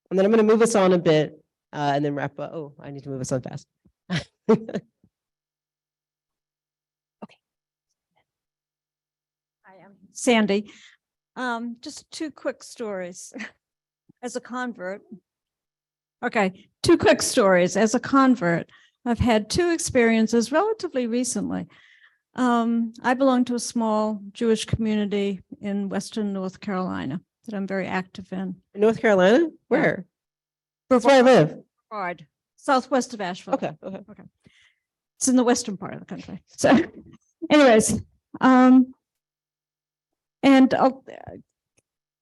And then I'm going to move us on a bit and then wrap up. Oh, I need to move us on fast. Okay. Hi, I'm Sandy. Just two quick stories. As a convert. Okay, two quick stories. As a convert, I've had two experiences relatively recently. I belong to a small Jewish community in Western North Carolina that I'm very active in. North Carolina? Where? That's where I live. Brevard, southwest of Asheville. Okay. It's in the western part of the country. So anyways, and I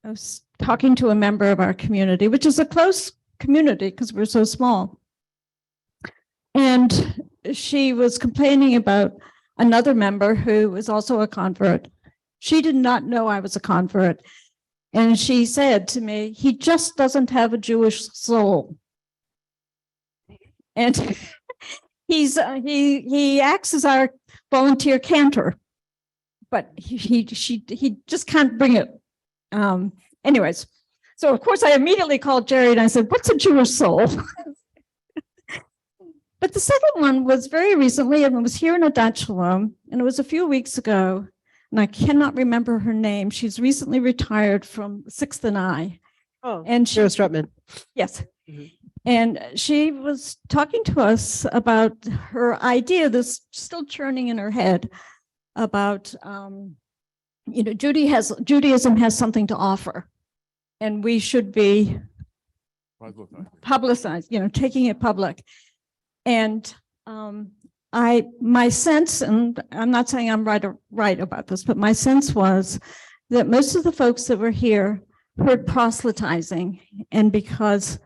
was talking to a member of our community, which is a close community because we're so small. And she was complaining about another member who was also a convert. She did not know I was a convert. And she said to me, he just doesn't have a Jewish soul. And he acts as our volunteer cantor, but he just can't bring it. Anyways, so of course I immediately called Jerry and I said, what's a Jewish soul? But the second one was very recently, and it was here in Adat Shalom, and it was a few weeks ago, and I cannot remember her name. She's recently retired from 6th and I. Oh, and she, Strutman. Yes. Mm-hmm. And she was talking to us about her idea that's still churning in her head about, you know, Judaism has something to offer, and we should be publicized, you know, taking it public. And my sense, and I'm not saying I'm right about this, but my sense was that most of the folks that were here heard proselytizing, and because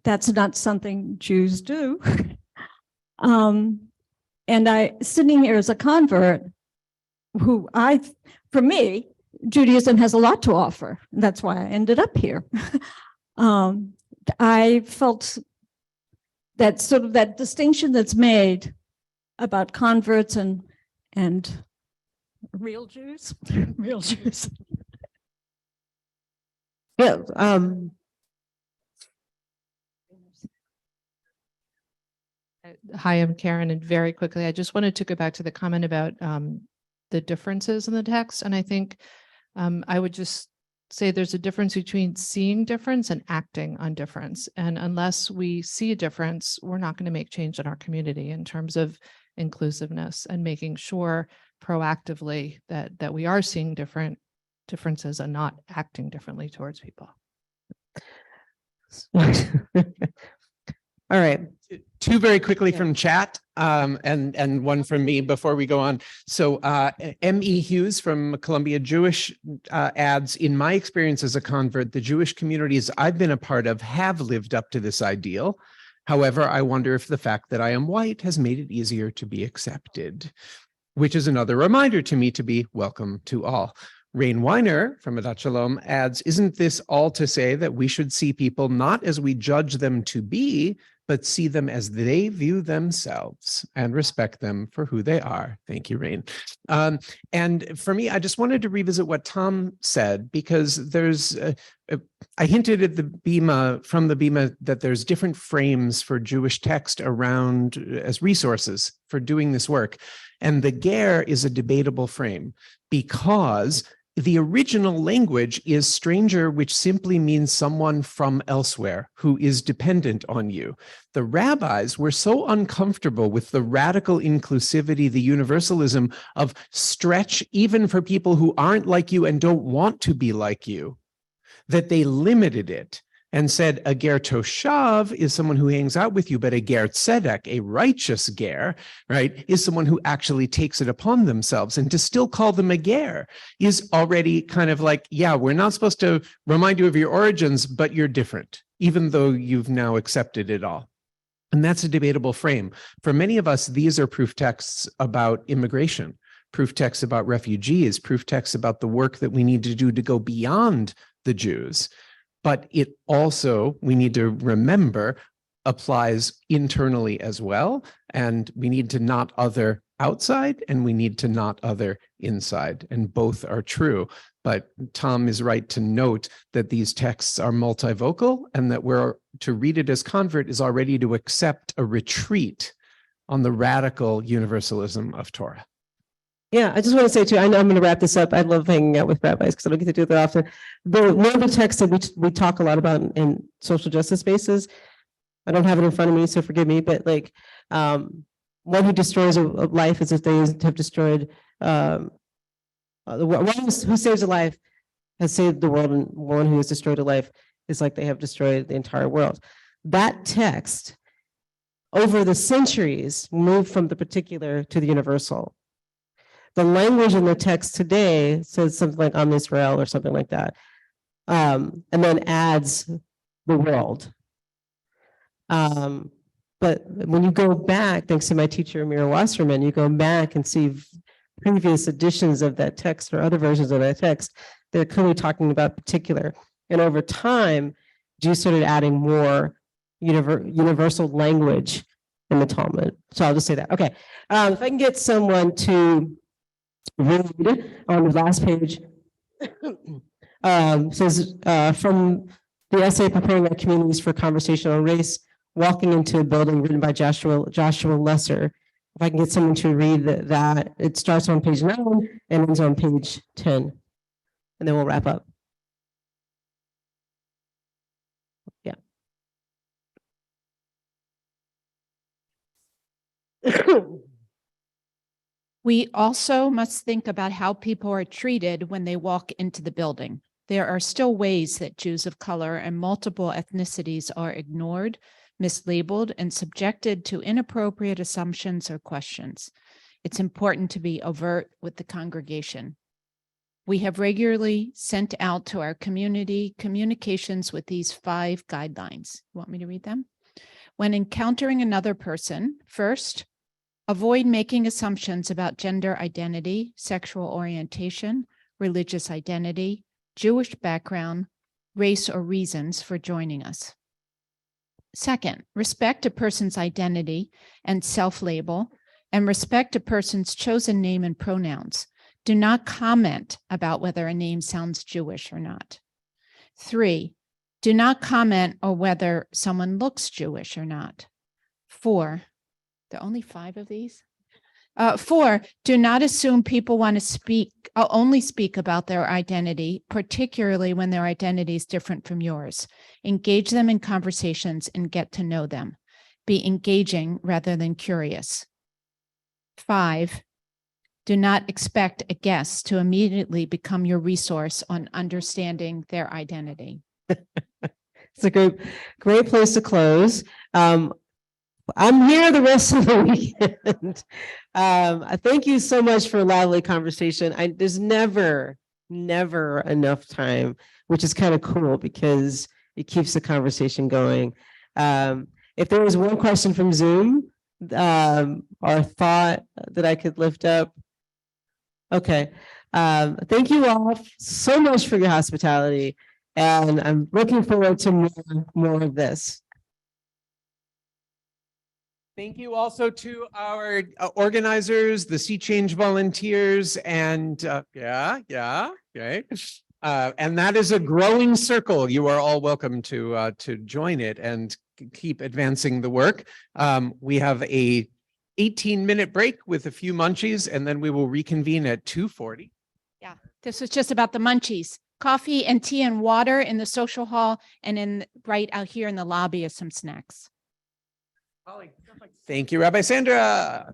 that's not something Jews do. And I, sitting here as a convert, for me, Judaism has a lot to offer. And that's why I ended up here. I felt that sort of that distinction that's made about converts and real Jews, real Jews. Yeah. Hi, I'm Karen, and very quickly, I just wanted to go back to the comment about the differences in the text. And I think I would just say there's a difference between seeing difference and acting on difference. And unless we see a difference, we're not going to make change in our community in terms of inclusiveness and making sure proactively that we are seeing differences and not acting differently towards people. All right. Two very quickly from chat, and one from me before we go on. So M.E. Hughes from Columbia Jewish adds, in my experience as a convert, the Jewish communities I've been a part of have lived up to this ideal. However, I wonder if the fact that I am white has made it easier to be accepted, which is another reminder to me to be welcome to all. Rain Weiner from Adat Shalom adds, isn't this all to say that we should see people not as we judge them to be, but see them as they view themselves and respect them for who they are? Thank you, Rain. And for me, I just wanted to revisit what Tom said, because there's, I hinted at the Bima, from the Bima, that there's different frames for Jewish text around as resources for doing this work. And the Ger is a debatable frame because the original language is stranger, which simply means someone from elsewhere who is dependent on you. The rabbis were so uncomfortable with the radical inclusivity, the universalism of stretch even for people who aren't like you and don't want to be like you, that they limited it and said a ger toshav is someone who hangs out with you, but a ger tzedek, a righteous ger, right, is someone who actually takes it upon themselves. And to still call them a ger is already kind of like, yeah, we're not supposed to remind you of your origins, but you're different, even though you've now accepted it all. And that's a debatable frame. For many of us, these are proof texts about immigration, proof texts about refugees, proof texts about the work that we need to do to go beyond the Jews. But it also, we need to remember, applies internally as well. And we need to not other outside, and we need to not other inside. And both are true. But Tom is right to note that these texts are multivocal, and that we're to read it as convert is already to accept a retreat on the radical universalism of Torah. Yeah, I just want to say too, I know I'm going to wrap this up. I love hanging out with rabbis because I don't get to do that often. One of the texts that we talk a lot about in social justice spaces, I don't have it in front of me, so forgive me, but like one who destroys a life is if they have destroyed, one who saves a life has saved the world, and one who has destroyed a life is like they have destroyed the entire world. That text over the centuries moved from the particular to the universal. The language in the text today says something like Am Israel or something like that, and then adds the world. But when you go back, thanks to my teacher, Amira Wasserman, you go back and see previous editions of that text or other versions of that text, they're clearly talking about particular. And over time, Jews started adding more universal language in the Talmud. So I'll just say that. Okay, if I can get someone to read on the last page, says from the essay Preparing Our Communities for Conversation on Race, Walking into a Building, written by Joshua Lesser. If I can get someone to read that, it starts on page 9 and ends on page 10, and then we'll wrap up. Yeah. We also must think about how people are treated when they walk into the building. There are still ways that Jews of color and multiple ethnicities are ignored, mislabeled, and subjected to inappropriate assumptions or questions. It's important to be overt with the congregation. We have regularly sent out to our community communications with these 5 guidelines. You want me to read them? When encountering another person, first, avoid making assumptions about gender identity, sexual orientation, religious identity, Jewish background, race, or reasons for joining us. Second, respect a person's identity and self-label, and respect a person's chosen name and pronouns. Do not comment about whether a name sounds Jewish or not. 3, do not comment on whether someone looks Jewish or not. 4, there are only 5 of these. 4, do not assume people want to only speak about their identity, particularly when their identity is different from yours. Engage them in conversations and get to know them. Be engaging rather than curious. 5, do not expect a guest to immediately become your resource on understanding their identity. It's a great place to close. I'm here the rest of the weekend. Thank you so much for a lively conversation. There's never enough time, which is kind of cool because it keeps the conversation going. And if there was one question from Zoom, or thought that I could lift up. Okay. Thank you all so much for your hospitality. And I'm looking forward to more of this. Thank you also to our organizers, the Sea Change volunteers, and okay. And that is a growing circle. You are all welcome to join it and keep advancing the work. We have a 18-minute break with a few munchies, and then we will reconvene at 2:40. Yeah, this was just about the munchies. Coffee and tea and water in the social hall, and right out here in the lobby is some snacks. Thank you, Rabbi Sandra.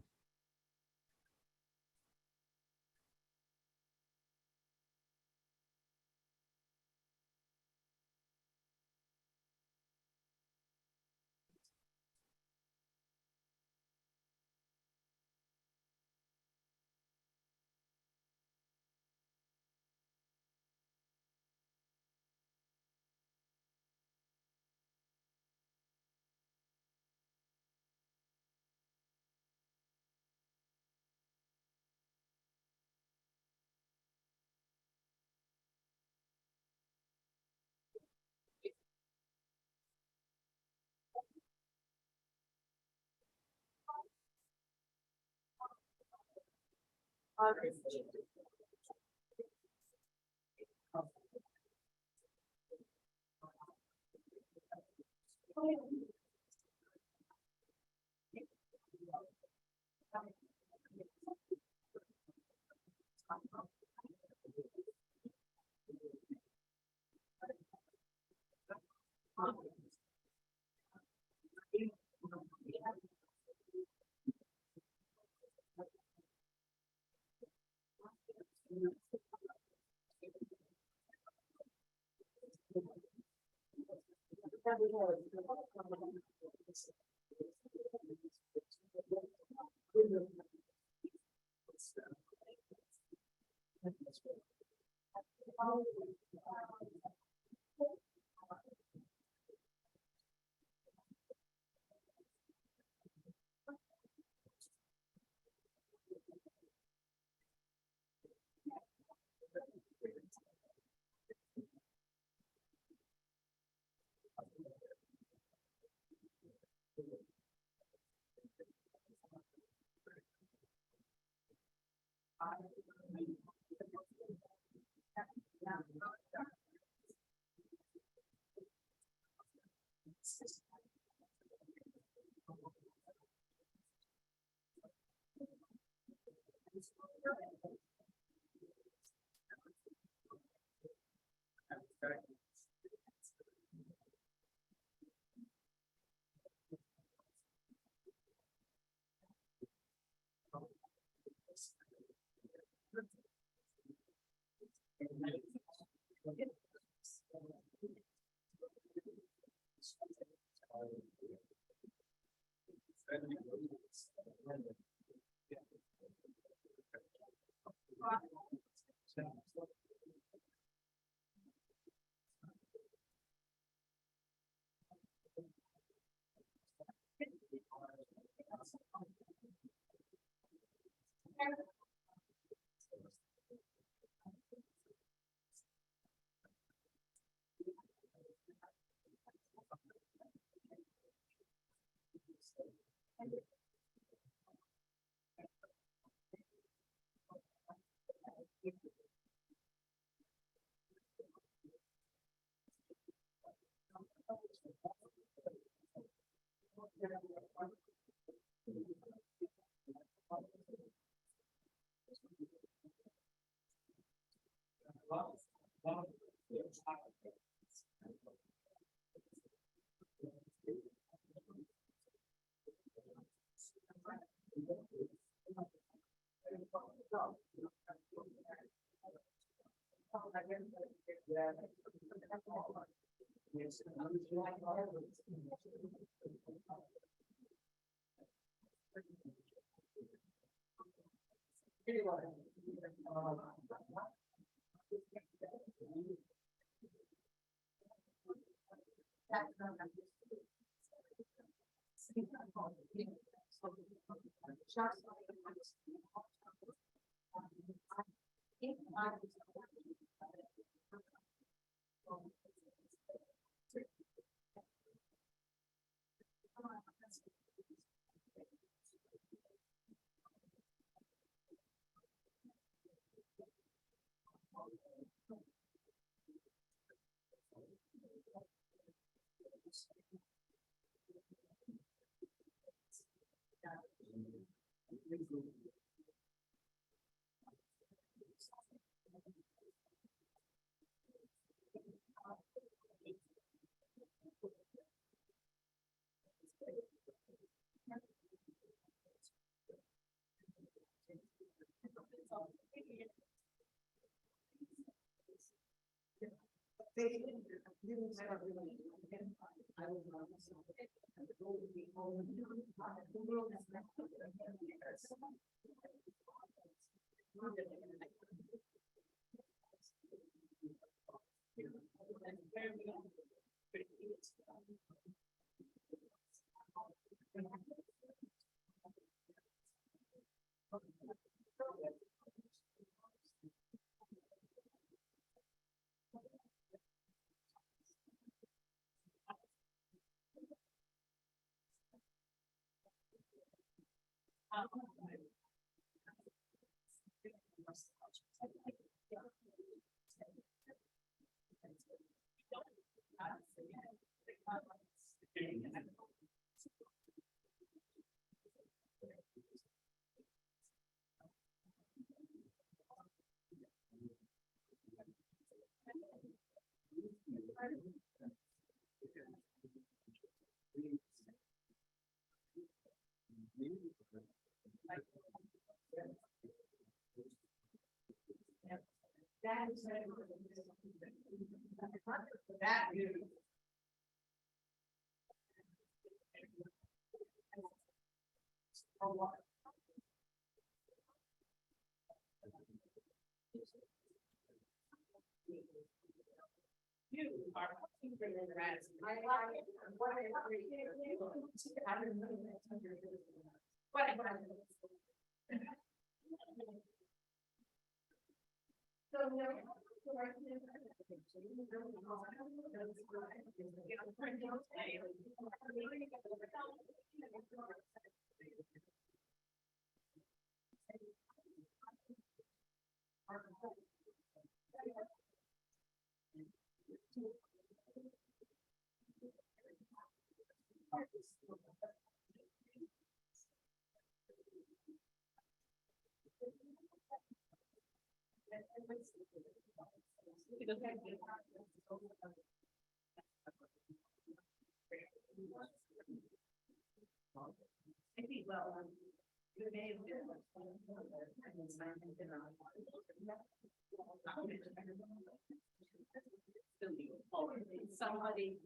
Somebody.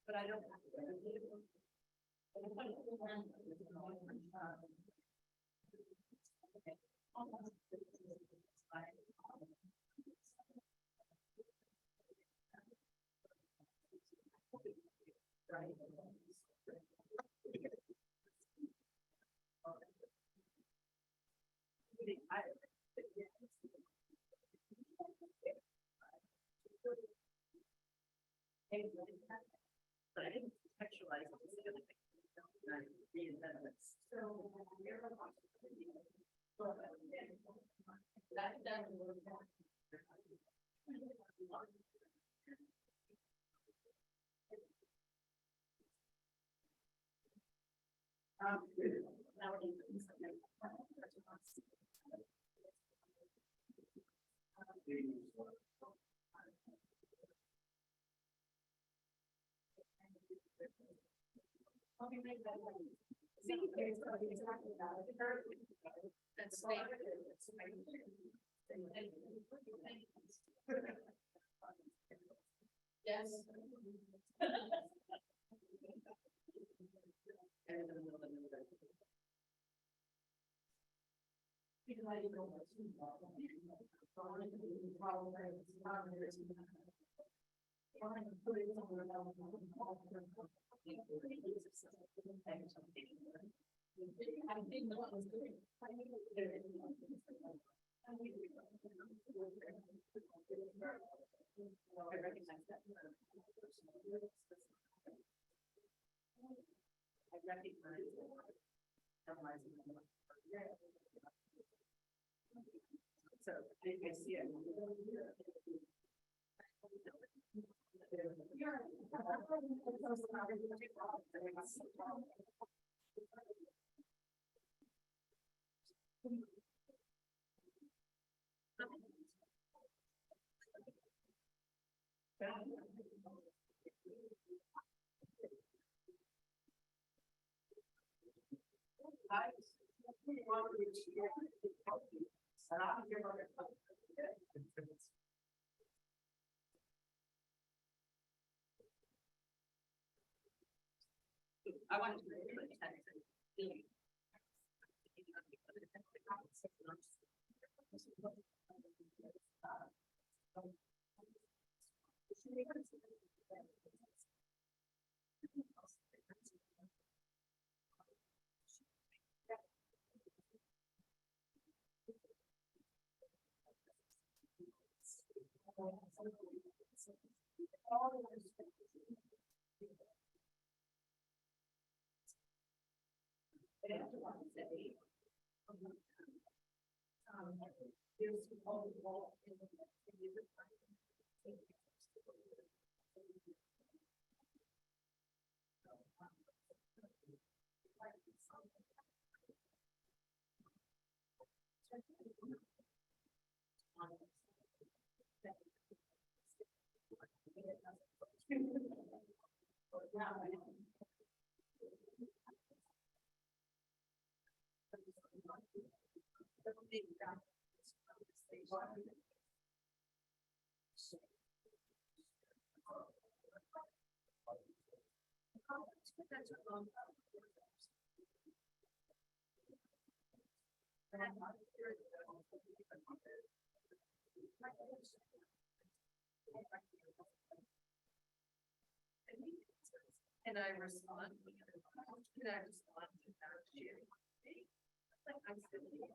But I don't. But I didn't contextualize Yes. I recognize that. I recognize so I see it. I wanted to And I respond. And I respond to that sharing. I'm still here.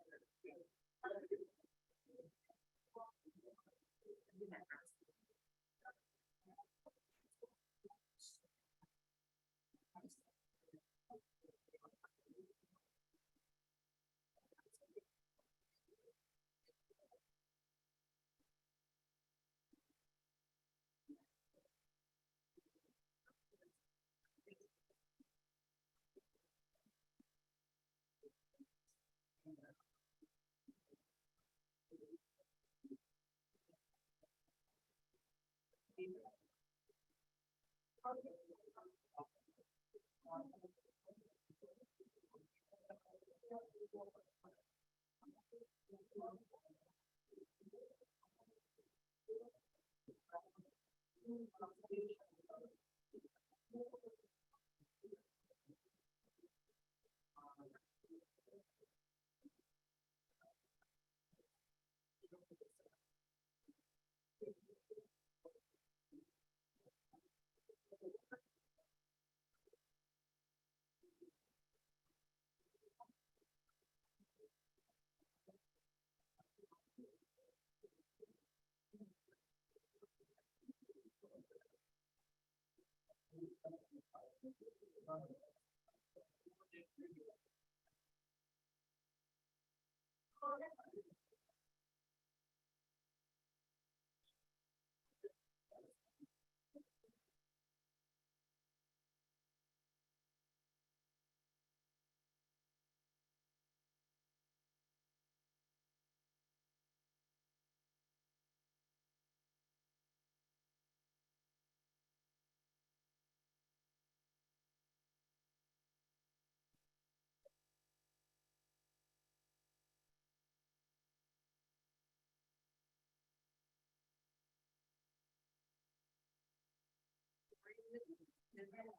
Yeah.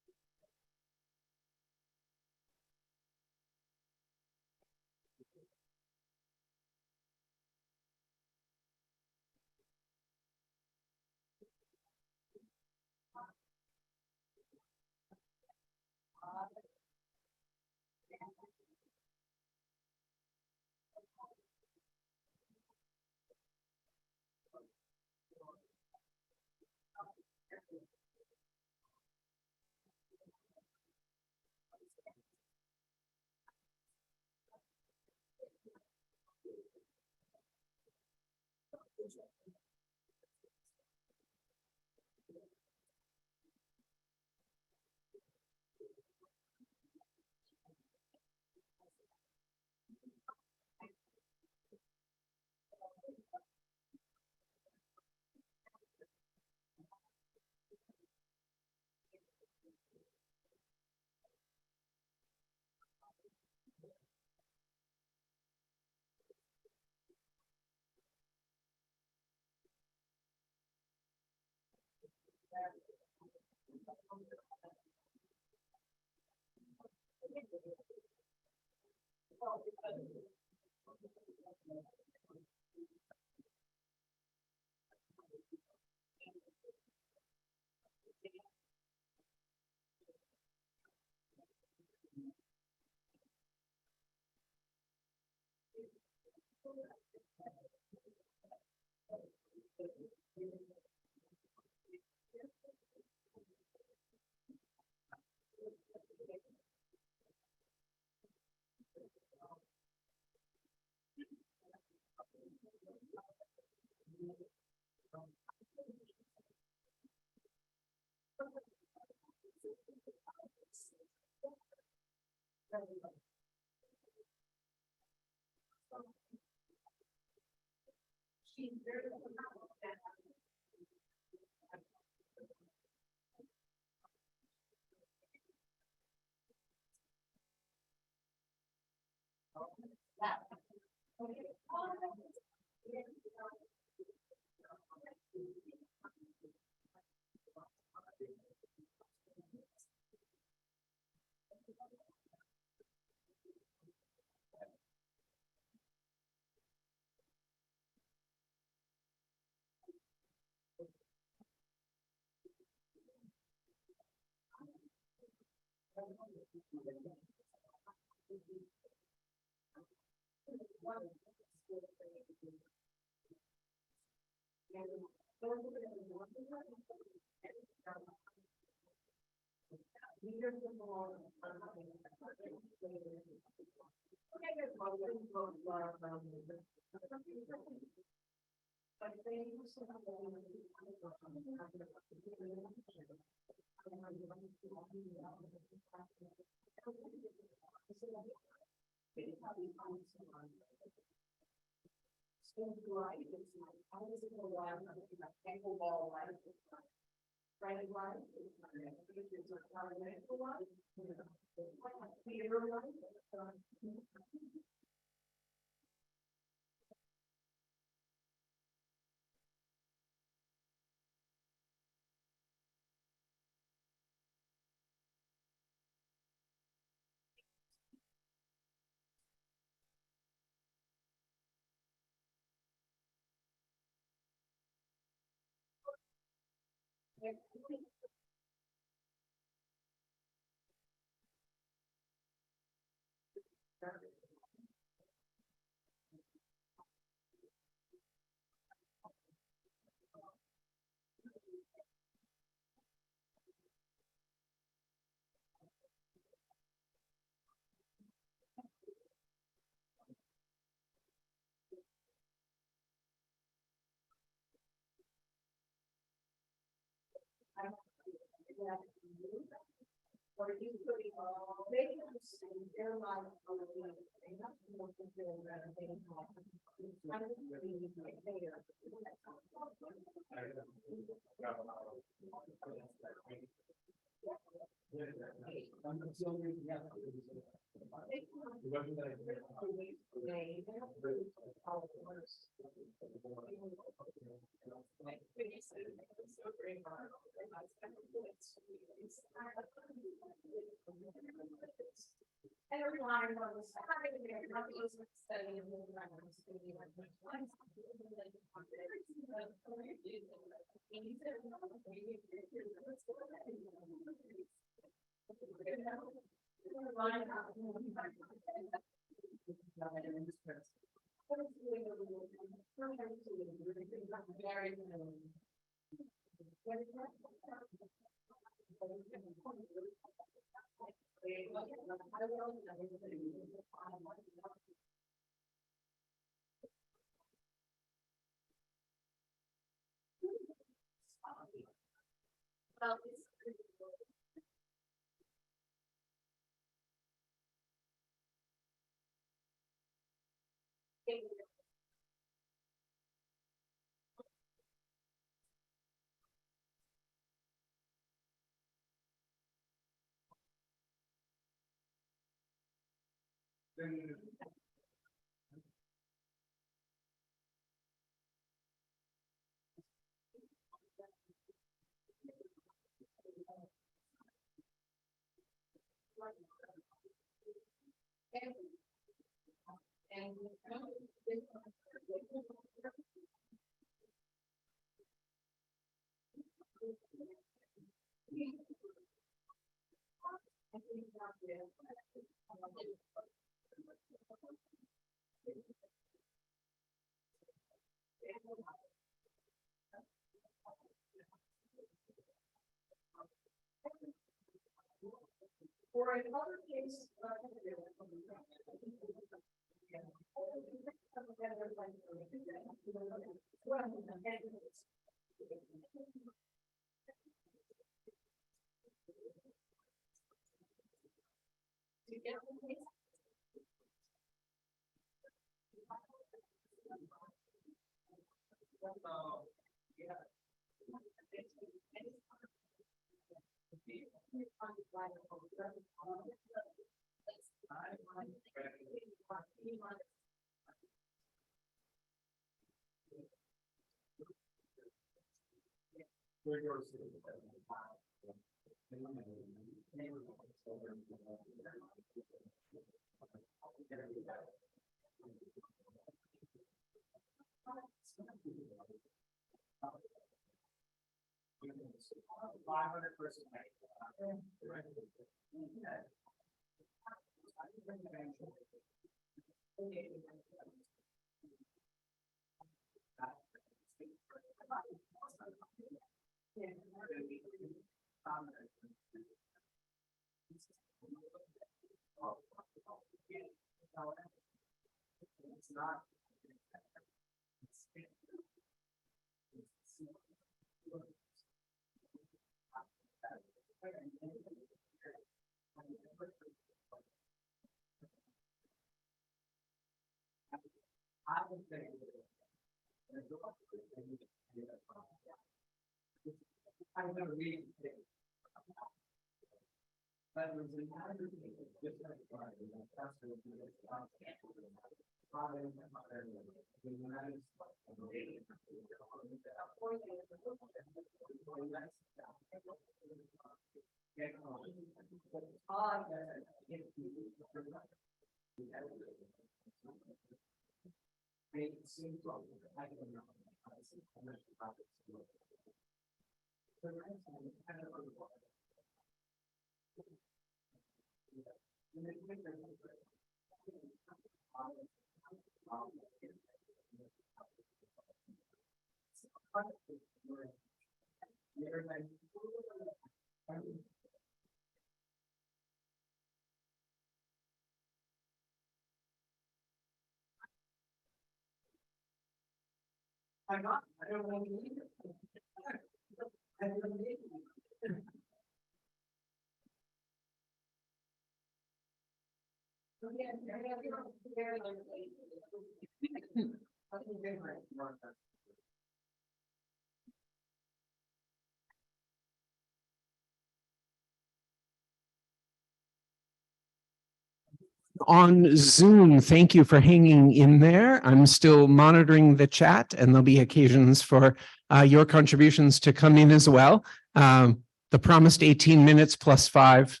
On Zoom, thank you for hanging in there. I'm still monitoring the chat, and there'll be occasions for your contributions to come in as well. The promised 18 minutes plus 5,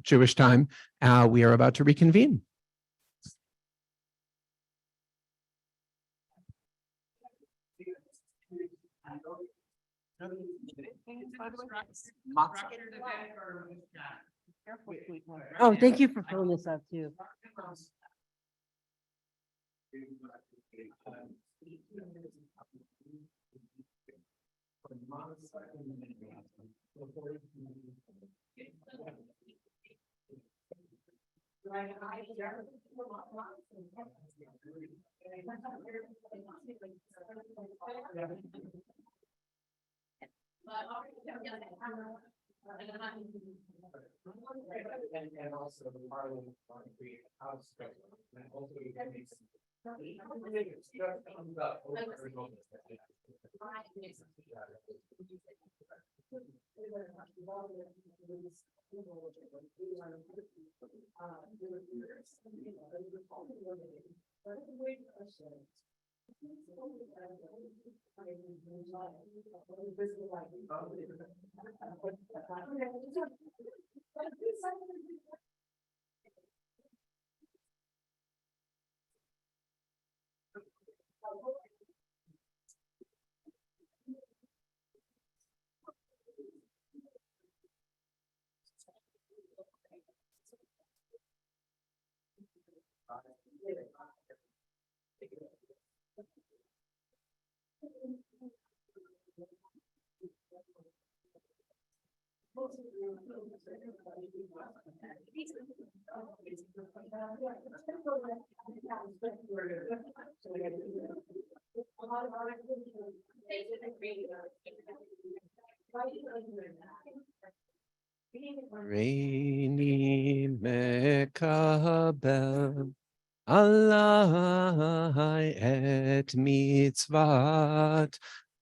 Jewish time, we are about to reconvene. Oh, thank you for pulling this up too. And also the Parliament on the House. And also Reini mekabel alai et mitzvat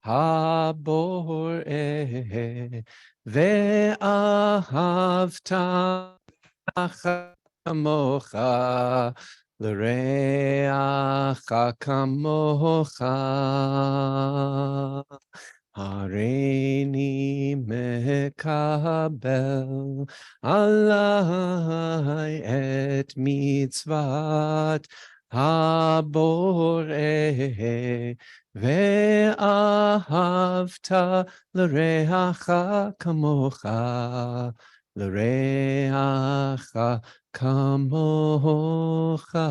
haboreh ve'ahavta kamocha l'reacha kamocha. Hareini mekabel alai et mitzvat haboreh ve'ahavta l'reacha kamocha l'reacha kamocha.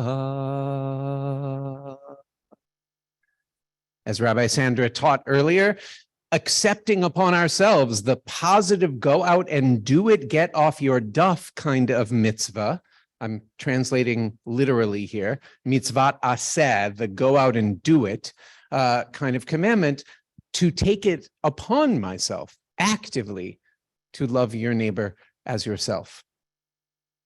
As Rabbi Sandra taught earlier, accepting upon ourselves the positive go out and do it, get off your duff kind of mitzvah. I'm translating literally here. Mitzvat aseh, the go out and do it kind of commandment, to take it upon myself actively to love your neighbor as yourself.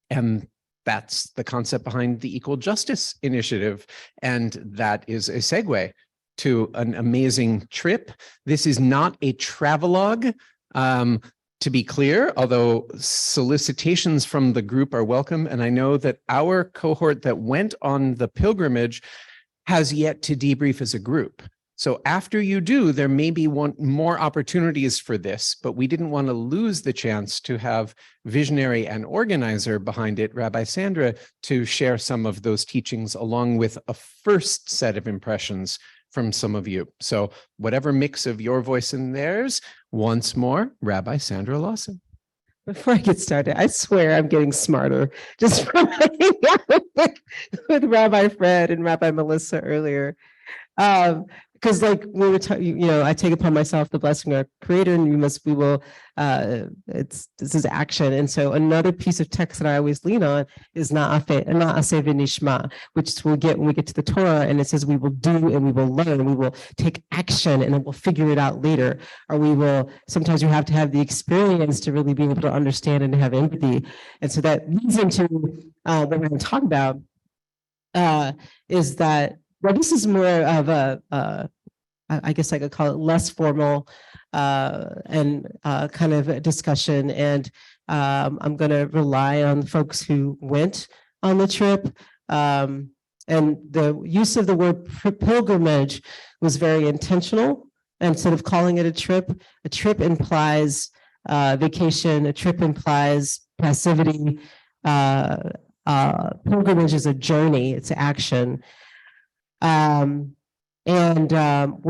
And that's the concept behind the Equal Justice Initiative. And that is a segue to an amazing trip. This is not a travelogue, to be clear, although solicitations from the group are welcome. And I know that our cohort that went on the pilgrimage has yet to debrief as a group. So after you do, there may be more opportunities for this, but we didn't want to lose the chance to have visionary and organizer behind it, Rabbi Sandra, to share some of those teachings along with a first set of impressions from some of you. So whatever mix of your voice and theirs, once more, Rabbi Sandra Lawson. Before I get started, I swear I'm getting smarter just from hanging out with Rabbi Fred and Rabbi Melissa earlier. Because like we were talking, you know, I take upon myself the blessing of our creator, and this is action. And so another piece of text that I always lean on is na'aseh v'nishma, which we'll get when we get to the Torah, and it says we will do and we will learn, we will take action and then we'll figure it out later. Or we will, sometimes you have to have the experience to really be able to understand and have empathy. And so that leads into what we're going to talk about is that, well, this is more of I guess I could call it less formal and kind of a discussion. And I'm going to rely on folks who went on the trip. And the use of the word pilgrimage was very intentional. Instead of calling it a trip implies vacation, a trip implies passivity. Pilgrimage is a journey, it's action. We're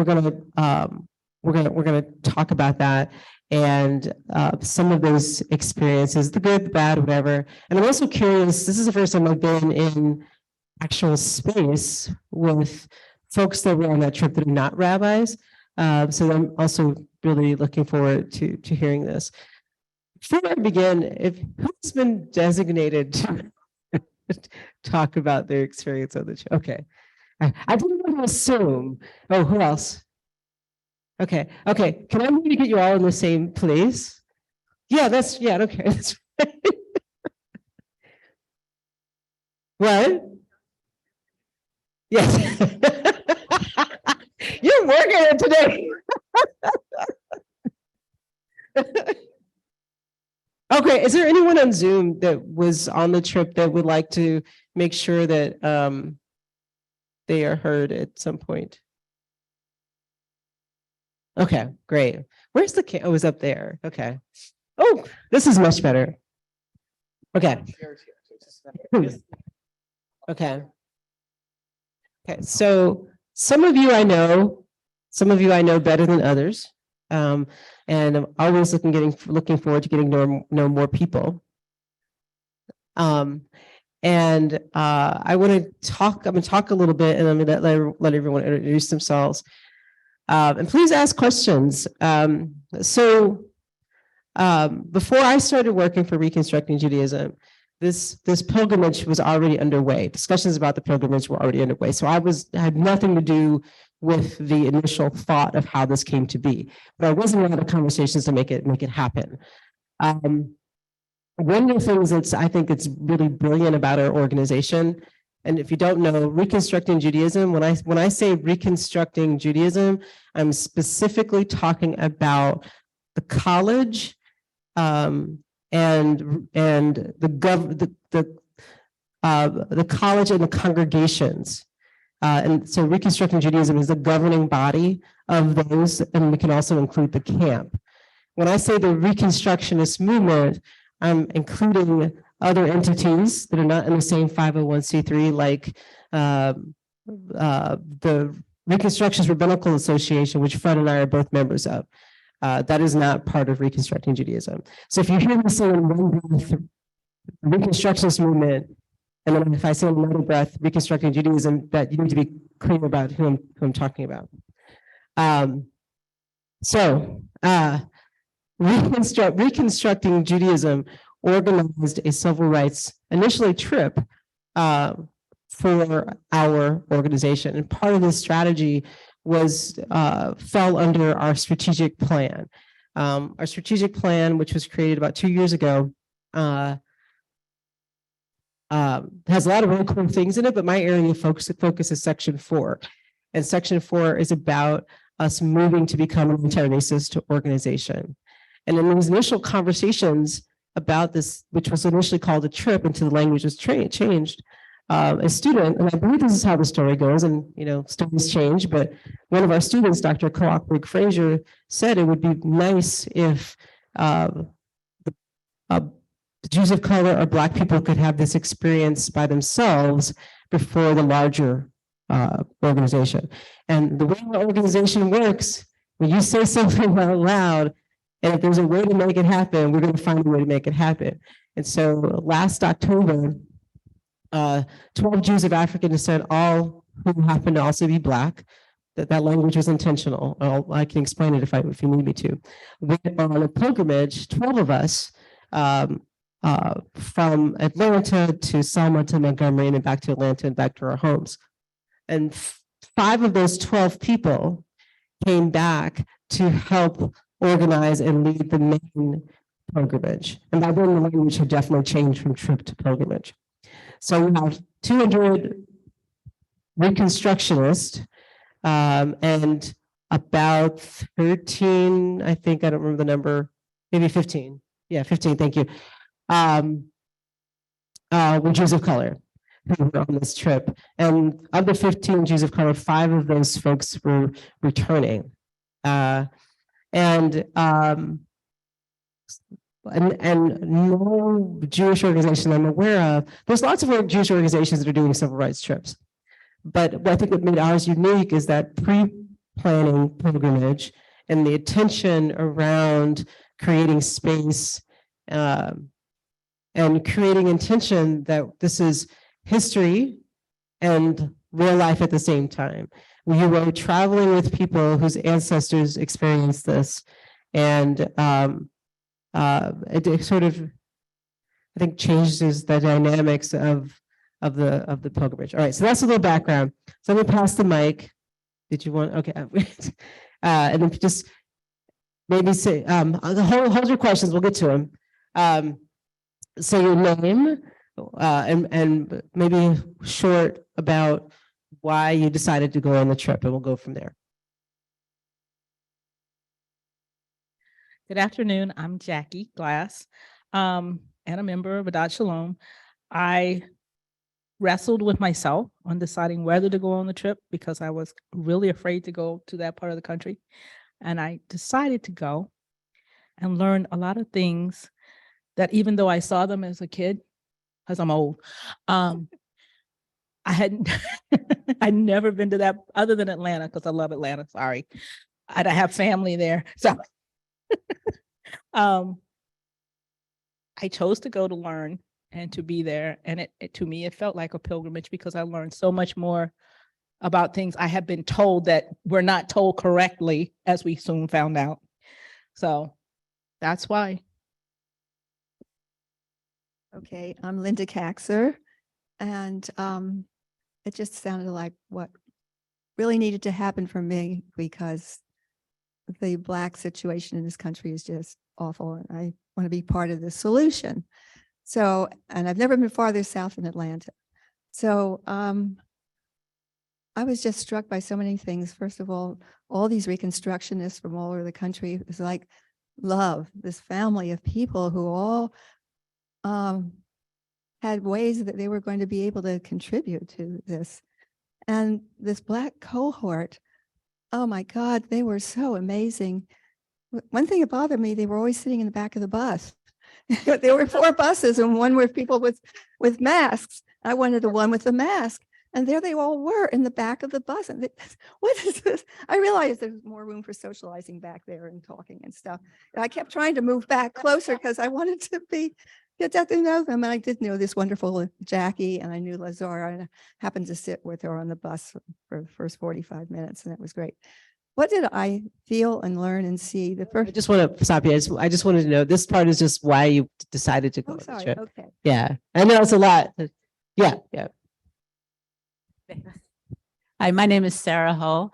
gonna talk about that and some of those experiences, the good, the bad, whatever. And I'm also curious, this is the first time I've been in actual space with folks that were on that trip that are not rabbis. So I'm also really looking forward to hearing this. Before I begin, who's been designated to talk about their experience on the trip? Okay. I didn't want to assume. Oh, who else? Okay. Can I maybe get you all in the same place? Yeah, okay. That's right. What? Yes. You're working it today. Okay, is there anyone on Zoom that was on the trip that would like to make sure that they are heard at some point? Okay, great. Where's the camera? Oh, it was up there. Okay. Oh, this is much better. Okay. Okay. So some of you I know better than others. And I'm always looking forward to getting to know more people. I'm going to talk a little bit, and I'm going to let everyone introduce themselves. And please ask questions. Before I started working for Reconstructing Judaism, this pilgrimage was already underway. Discussions about the pilgrimage were already underway. So I had nothing to do with the initial thought of how this came to be, but I was in a lot of conversations to make it happen. One of the things I think it's really brilliant about our organization, and if you don't know, Reconstructing Judaism, when I say Reconstructing Judaism, I'm specifically talking about the college and the college and the congregations. And so Reconstructing Judaism is the governing body of those, and we can also include the camp. When I say the Reconstructionist movement, I'm including other entities that are not in the same 501c3, like the Reconstructionist Rabbinical Association, which Fred and I are both members of. That is not part of Reconstructing Judaism. So if you hear me say in one breath, Reconstructionist movement, and then if I say in another breath, Reconstructing Judaism, that you need to be clear about who I'm talking about. Reconstructing Judaism organized a civil rights initially trip for our organization, and part of this strategy was fell under our strategic plan. Our strategic plan, which was created about 2 years ago, has a lot of really cool things in it, but my area of focus is section 4. And section 4 is about us moving to become an anti-racist organization. And in these initial conversations about this, which was initially called a trip until the language was changed, a student, and I believe this is how the story goes, and stories change, but one of our students, Dr. Coackberg Fraser, said it would be nice if the Jews of color or Black people could have this experience by themselves before the larger organization. And the way the organization works, when you say something out loud, And if there's a way to make it happen, we're going to find a way to make it happen. And so last October, 12 Jews of African descent, all who happen to also be Black, that language was intentional. I can explain it if you need me to. Went on a pilgrimage, 12 of us, from Atlanta to Selma to Montgomery and then back to Atlanta and back to our homes. And 5 of those 12 people came back to help organize and lead the main pilgrimage. And by then the language had definitely changed from trip to pilgrimage. So we have 200 Reconstructionists and about 13, I think, I don't remember the number, maybe 15. Yeah, 15, thank you. Were Jews of color who were on this trip. And of the 15 Jews of color, 5 of those folks were returning. And no Jewish organization I'm aware of, there's lots of Jewish organizations that are doing civil rights trips. But I think what made ours unique is that pre-planning pilgrimage and the attention around creating space and creating intention that this is history and real life at the same time. We were traveling with people whose ancestors experienced this, and it sort of, I think, changes the dynamics of the pilgrimage. All right, so that's a little background. So let me pass the mic. Did you want? Okay, and then just maybe say hold your questions. We'll get to them. Say your name and maybe short about why you decided to go on the trip, and we'll go from there. Good afternoon. I'm Jackie Glass, and a member of Adat Shalom. I wrestled with myself on deciding whether to go on the trip because I was really afraid to go to that part of the country. And I decided to go and learn a lot of things that, even though I saw them as a kid, because I'm old, I hadn't, I'd never been to that other than Atlanta, because I love Atlanta. Sorry. I have family there. So I chose to go to learn and to be there. And to me, it felt like a pilgrimage because I learned so much more about things I had been told that were not told correctly, as we soon found out. So that's why. Okay, I'm Linda Caxer, and it just sounded like what really needed to happen for me, because the Black situation in this country is just awful, and I want to be part of the solution. So, and I've never been farther south than Atlanta. So I was just struck by so many things. First of all these Reconstructionists from all over the country, it was like love, this family of people who all had ways that they were going to be able to contribute to this. And this Black cohort, oh my God, they were so amazing. One thing that bothered me, they were always sitting in the back of the bus. There were 4 buses and one with people with masks. I wanted the one with the mask. And there they all were in the back of the bus. And what is this? I realized there's more room for socializing back there and talking and stuff. And I kept trying to move back closer because I wanted to get to know them. And I did know this wonderful Jackie, and I knew Lazara, and I happened to sit with her on the bus for the first 45 minutes, and that was great. What did I feel and learn and see? The first. I just want to stop you. I just wanted to know, this part is just why you decided to go on the sorry. trip. Okay. Yeah, I know it's a lot. Yeah. Hi, my name is Sarah Hull,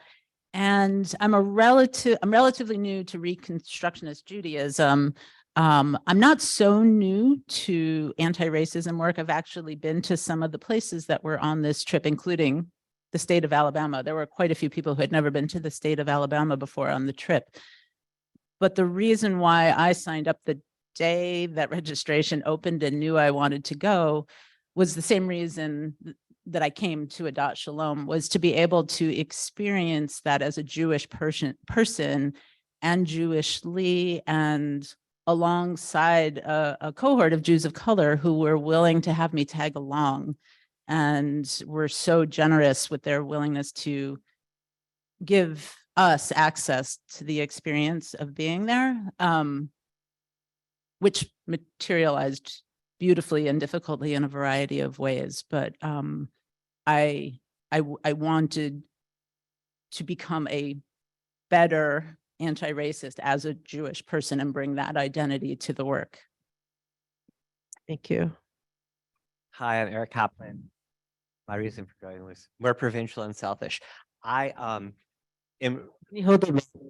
and I'm relatively new to Reconstructionist Judaism. I'm not so new to anti-racism work. I've actually been to some of the places that were on this trip, including the state of Alabama. There were quite a few people who had never been to the state of Alabama before on the trip. But the reason why I signed up the day that registration opened and knew I wanted to go was the same reason that I came to Adat Shalom, was to be able to experience that as a Jewish person and Jewishly, and alongside a cohort of Jews of color who were willing to have me tag along, and were so generous with their willingness to give us access to the experience of being there, which materialized beautifully and difficultly in a variety of ways. But I wanted to become a better anti-racist as a Jewish person and bring that identity to the work. Thank you. Hi, I'm Eric Kaplan. My reason for going was more provincial and selfish. I am.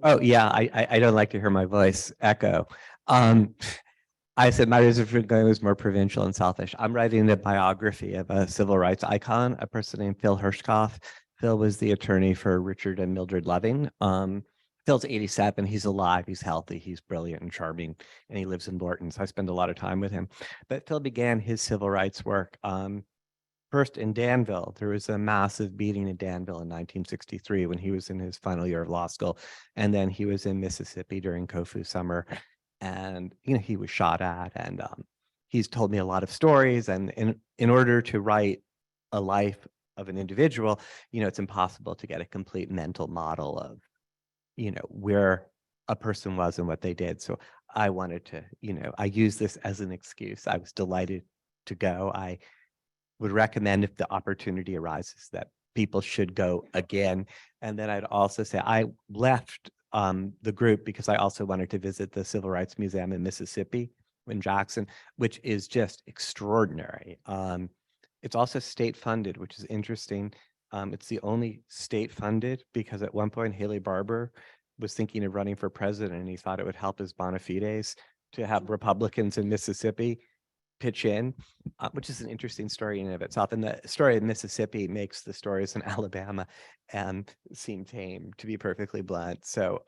Oh yeah, I don't like to hear my voice echo. I said my reason for going was more provincial and selfish. I'm writing the biography of a civil rights icon, a person named Phil Hirschkoff. Phil was the attorney for Richard and Mildred Loving. Phil's 87. He's alive. He's healthy. He's brilliant and charming, and he lives in Lorton. So I spend a lot of time with him. But Phil began his civil rights work first in Danville. There was a massive beating in Danville in 1963 when he was in his final year of law school, and then he was in Mississippi during Kofu summer, and he was shot at. And he's told me a lot of stories. And in order to write a life of an individual, it's impossible to get a complete mental model of where a person was and what they did. So I wanted to, I use this as an excuse. I was delighted to go. I would recommend, if the opportunity arises, that people should go again. And then I'd also say I left the group because I also wanted to visit the Civil Rights Museum in Mississippi in Jackson, which is just extraordinary. It's also state funded, which is interesting. It's the only state funded because at one point Haley Barbour was thinking of running for president, and he thought it would help his bona fides to have Republicans in Mississippi pitch in, which is an interesting story in and of itself. And the story of Mississippi makes the stories in Alabama seem tame, to be perfectly blunt. So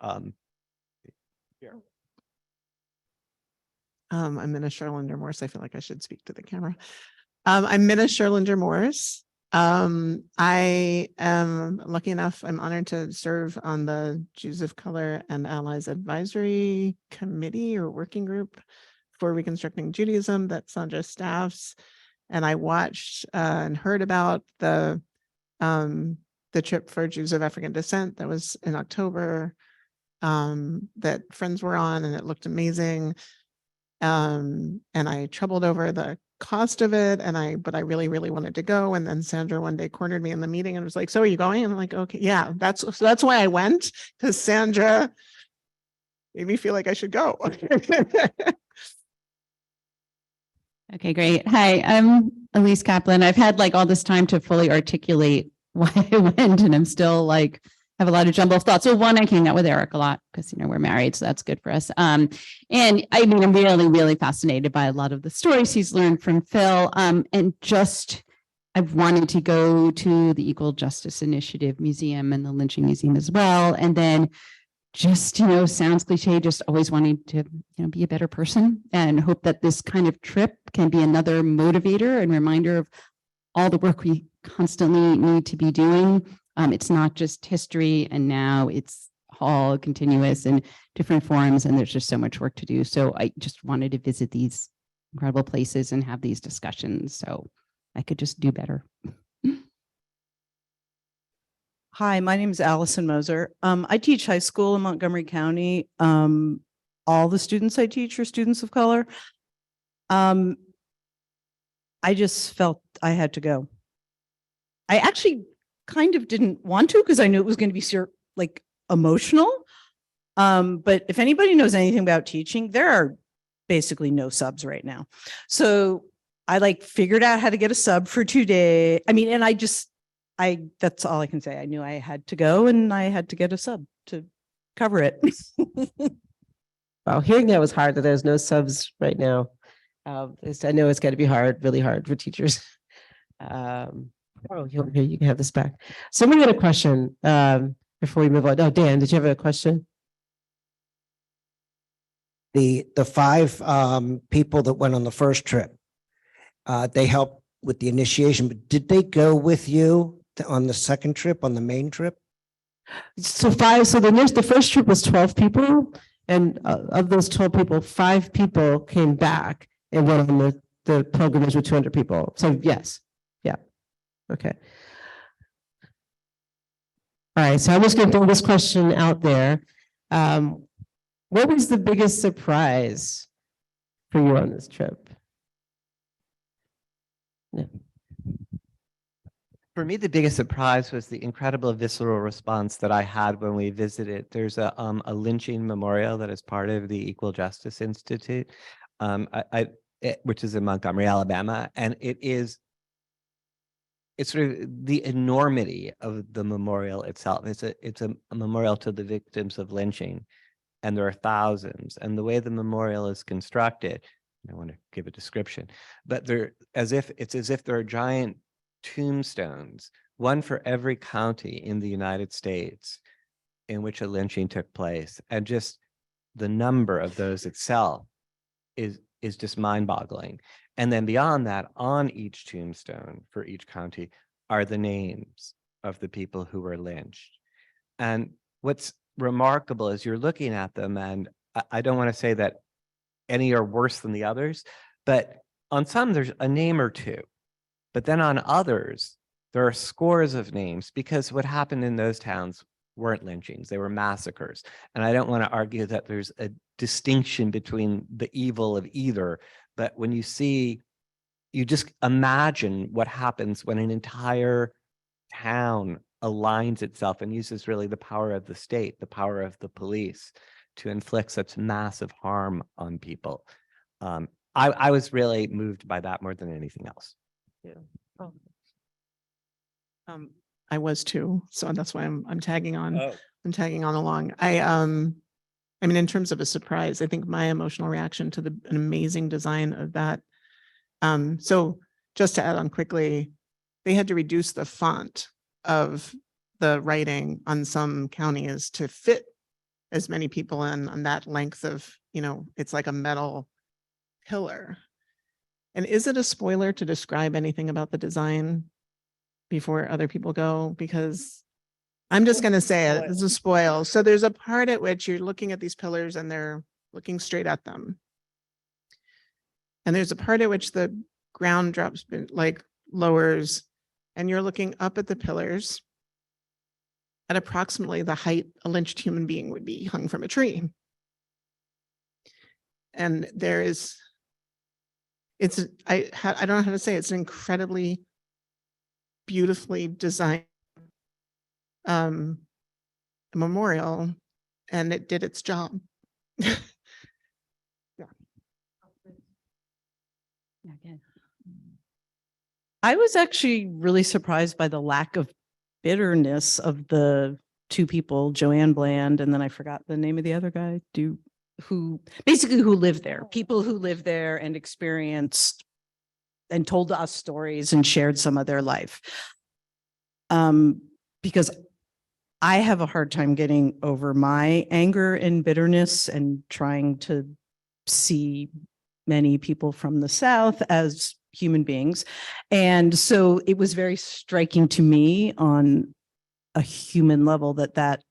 here. I'm Minna Sherlinder Morse. I feel like I should speak to the camera. I'm Minna Sherlinder Morse. I am lucky enough, I'm honored to serve on the Jews of Color and Allies Advisory Committee or Working Group for Reconstructing Judaism that Sandra staffs. And I watched and heard about the trip for Jews of African descent that was in October that friends were on, and it looked amazing. And I troubled over the cost of it, but I really wanted to go. And then Sandra one day cornered me in the meeting and was like, "So are you going?" And I'm like, "Okay, yeah, that's why I went, because Sandra made me feel like I should go." Okay, great. Hi, I'm Elise Kaplan. I've had all this time to fully articulate why I went, and I'm still have a lot of jumble of thoughts. So one, I hang out with Eric a lot because we're married, so that's good for us. And I mean, I'm really fascinated by a lot of the stories he's learned from Phil. And just I've wanted to go to the Equal Justice Initiative Museum and the Lynching Museum as well. And then just, sounds cliche, just always wanting to, be a better person, and hope that this kind of trip can be another motivator and reminder of all the work we constantly need to be doing. It's not just history and now, it's all continuous in different forms, and there's just so much work to do. So I just wanted to visit these incredible places and have these discussions so I could just do better. Hi, my name is Allison Moser. I teach high school in Montgomery County. All the students I teach are students of color. I just felt I had to go. I actually kind of didn't want to because I knew it was going to be emotional. But if anybody knows anything about teaching, there are basically no subs right now. So I figured out how to get a sub for 2 days. I mean, and that's all I can say. I knew I had to go, and I had to get a sub to cover it. Wow, hearing that was hard, that there's no subs right now. I know it's got to be really hard for teachers. Here, you can have this back. Somebody had a question before we move on. Oh, Dan, did you have a question? The 5 people that went on the first trip, they helped with the initiation, but did they go with you on the second trip, on the main trip? So the first trip was 12 people, and of those 12 people, 5 people came back and went on the pilgrimage with 200 people. So yes, yeah, okay. All right, so I'm just gonna throw this question out there. What was the biggest surprise for you on this trip? For me, the biggest surprise was the incredible visceral response that I had when we visited. There's a lynching memorial that is part of the Equal Justice Institute, which is in Montgomery, Alabama, and it's sort of the enormity of the memorial itself. It's a memorial to the victims of lynching, and there are thousands. And the way the memorial is constructed, I want to give a description, but it's as if there are giant tombstones, one for every county in the United States in which a lynching took place. And just the number of those itself is just mind-boggling. And then beyond that, on each tombstone for each county are the names of the people who were lynched. And what's remarkable is you're looking at them, and I don't want to say that any are worse than the others, but on some there's a name or two. But then on others, there are scores of names, because what happened in those towns weren't lynchings, they were massacres. And I don't want to argue that there's a distinction between the evil of either, but when you just imagine what happens when an entire town aligns itself and uses really the power of the state, the power of the police, to inflict such massive harm on people. I was really moved by that more than anything else. Yeah. Oh. I was too, so that's why I'm tagging on. Oh. I'm tagging on along. I mean, in terms of a surprise, I think my emotional reaction to an amazing design of that. So just to add on quickly, they had to reduce the font of the writing on some counties to fit as many people in on that length of, it's like a metal pillar. And is it a spoiler to describe anything about the design before other people go? Because I'm just going to say it, it's a spoil. So there's a part at which you're looking at these pillars and they're looking straight at them. And there's a part at which the ground drops, like lowers, and you're looking up at the pillars at approximately the height a lynched human being would be hung from a tree. And there is, I don't know how to say it, it's an incredibly beautifully designed memorial, and it did its job. Yeah. I was actually really surprised by the lack of bitterness of the two people, Joanne Bland, and then I forgot the name of the other guy, who lived there, people who lived there and experienced and told us stories and shared some of their life. Because I have a hard time getting over my anger and bitterness and trying to see many people from the South as human beings. And so it was very striking to me on a human level that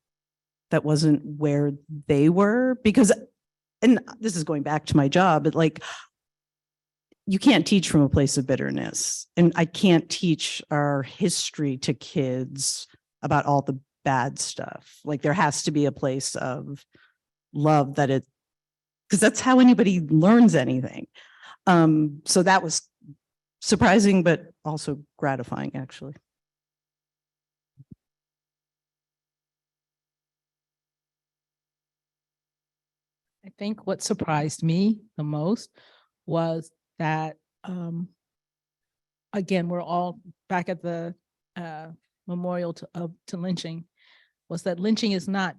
wasn't where they were, because, and this is going back to my job, but like, you can't teach from a place of bitterness, and I can't teach our history to kids about all the bad stuff. Like, there has to be a place of love because that's how anybody learns anything. So that was surprising, but also gratifying, actually. I think what surprised me the most was that, again, we're all back at the memorial to lynching, was that lynching is not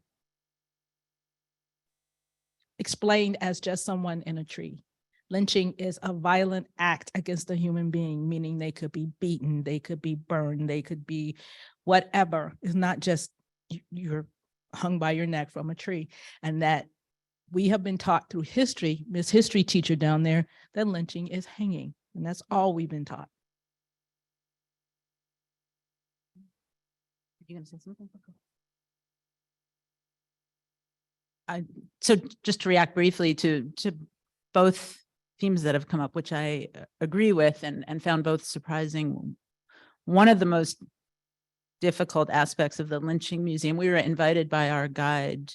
explained as just someone in a tree. Lynching is a violent act against a human being, meaning they could be beaten, they could be burned, they could be whatever. It's not just you're hung by your neck from a tree. And that we have been taught through history, Miss History teacher down there, that lynching is hanging. And that's all we've been taught. You gonna say something? So just to react briefly to both themes that have come up, which I agree with and found both surprising. One of the most difficult aspects of the lynching museum. We were invited by our guide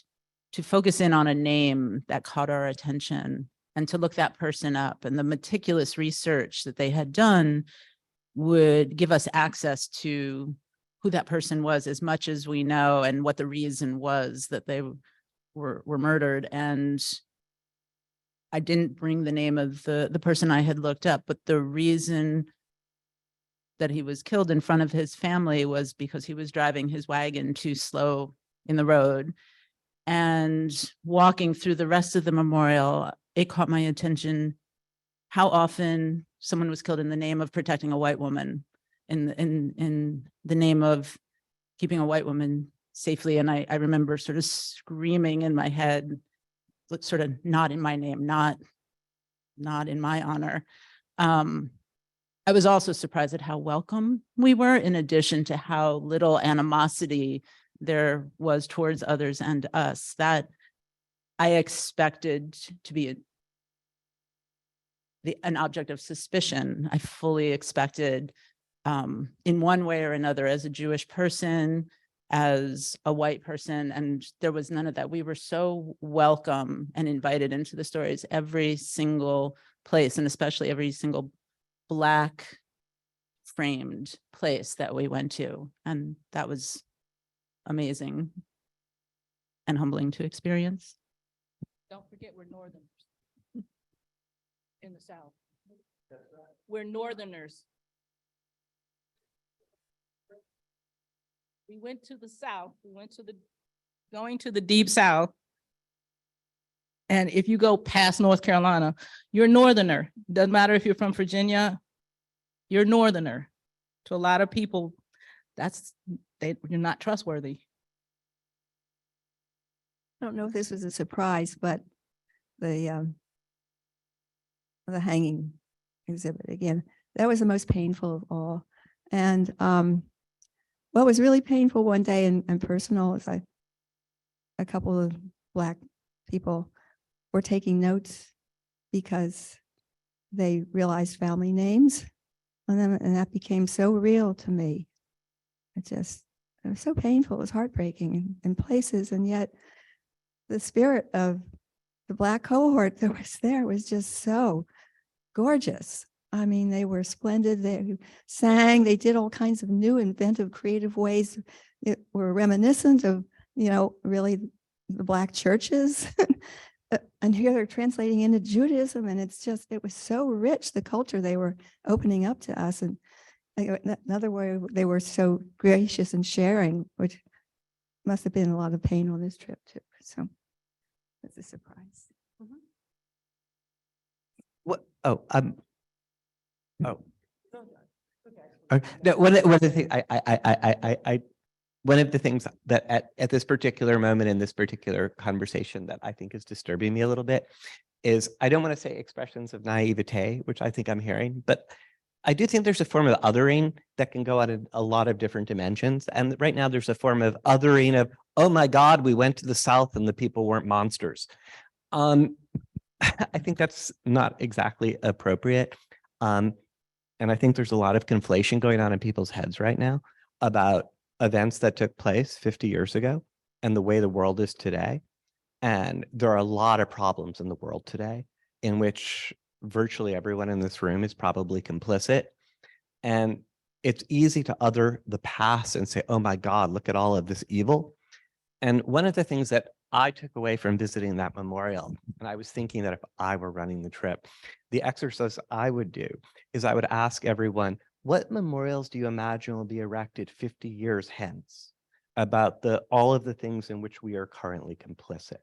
to focus in on a name that caught our attention and to look that person up. And the meticulous research that they had done would give us access to who that person was as much as we know and what the reason was that they were murdered. And I didn't bring the name of the person I had looked up, but the reason that he was killed in front of his family was because he was driving his wagon too slow in the road. And walking through the rest of the memorial, it caught my attention how often someone was killed in the name of protecting a white woman, in the name of keeping a white woman safely. And I remember sort of screaming in my head, sort of not in my name, not in my honor. I was also surprised at how welcome we were, in addition to how little animosity there was towards others and us, that I expected to be an object of suspicion. I fully expected, in one way or another, as a Jewish person, as a white person, and there was none of that. We were so welcome and invited into the stories, every single place, and especially every single Black framed place that we went to. And that was amazing and humbling to experience. Don't forget, we're Northerners in the South. We're Northerners. We went to the South. We went to going to the deep South. And if you go past North Carolina, you're Northerner. Doesn't matter if you're from Virginia, you're Northerner. To a lot of people, you're not trustworthy. I don't know if this was a surprise, but the hanging exhibit again, that was the most painful of all. And what was really painful one day and personal is a couple of Black people were taking notes because they realized family names on them, and that became so real to me. It was so painful. It was heartbreaking in places, and yet the spirit of the Black cohort that was there was just so gorgeous. I mean, they were splendid. They sang, they did all kinds of new, inventive, creative ways that were reminiscent of, really the Black churches. And here they're translating into Judaism, and it was so rich, the culture they were opening up to us. And another way, they were so gracious and sharing, which must have been a lot of pain on this trip too. So that's a surprise. What? Oh, no, one of the things one of the things that at this particular moment in this particular conversation that I think is disturbing me a little bit is, I don't want to say expressions of naivete, which I think I'm hearing, but I do think there's a form of othering that can go out in a lot of different dimensions. And right now there's a form of othering of, oh my God, we went to the South and the people weren't monsters. I think that's not exactly appropriate. And I think there's a lot of conflation going on in people's heads right now about events that took place 50 years ago and the way the world is today. And there are a lot of problems in the world today in which virtually everyone in this room is probably complicit. And it's easy to other the past and say, oh my God, look at all of this evil. And one of the things that I took away from visiting that memorial, and I was thinking that if I were running the trip, the exercise I would do is I would ask everyone, what memorials do you imagine will be erected 50 years hence about all of the things in which we are currently complicit?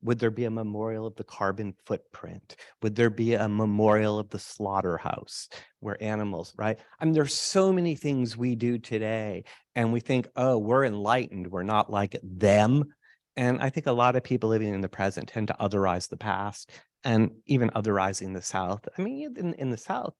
Would there be a memorial of the carbon footprint? Would there be a memorial of the slaughterhouse where animals, right? I mean, there's so many things we do today and we think, oh, we're enlightened. We're not like them. And I think a lot of people living in the present tend to otherize the past and even otherizing the South. I mean, in the South,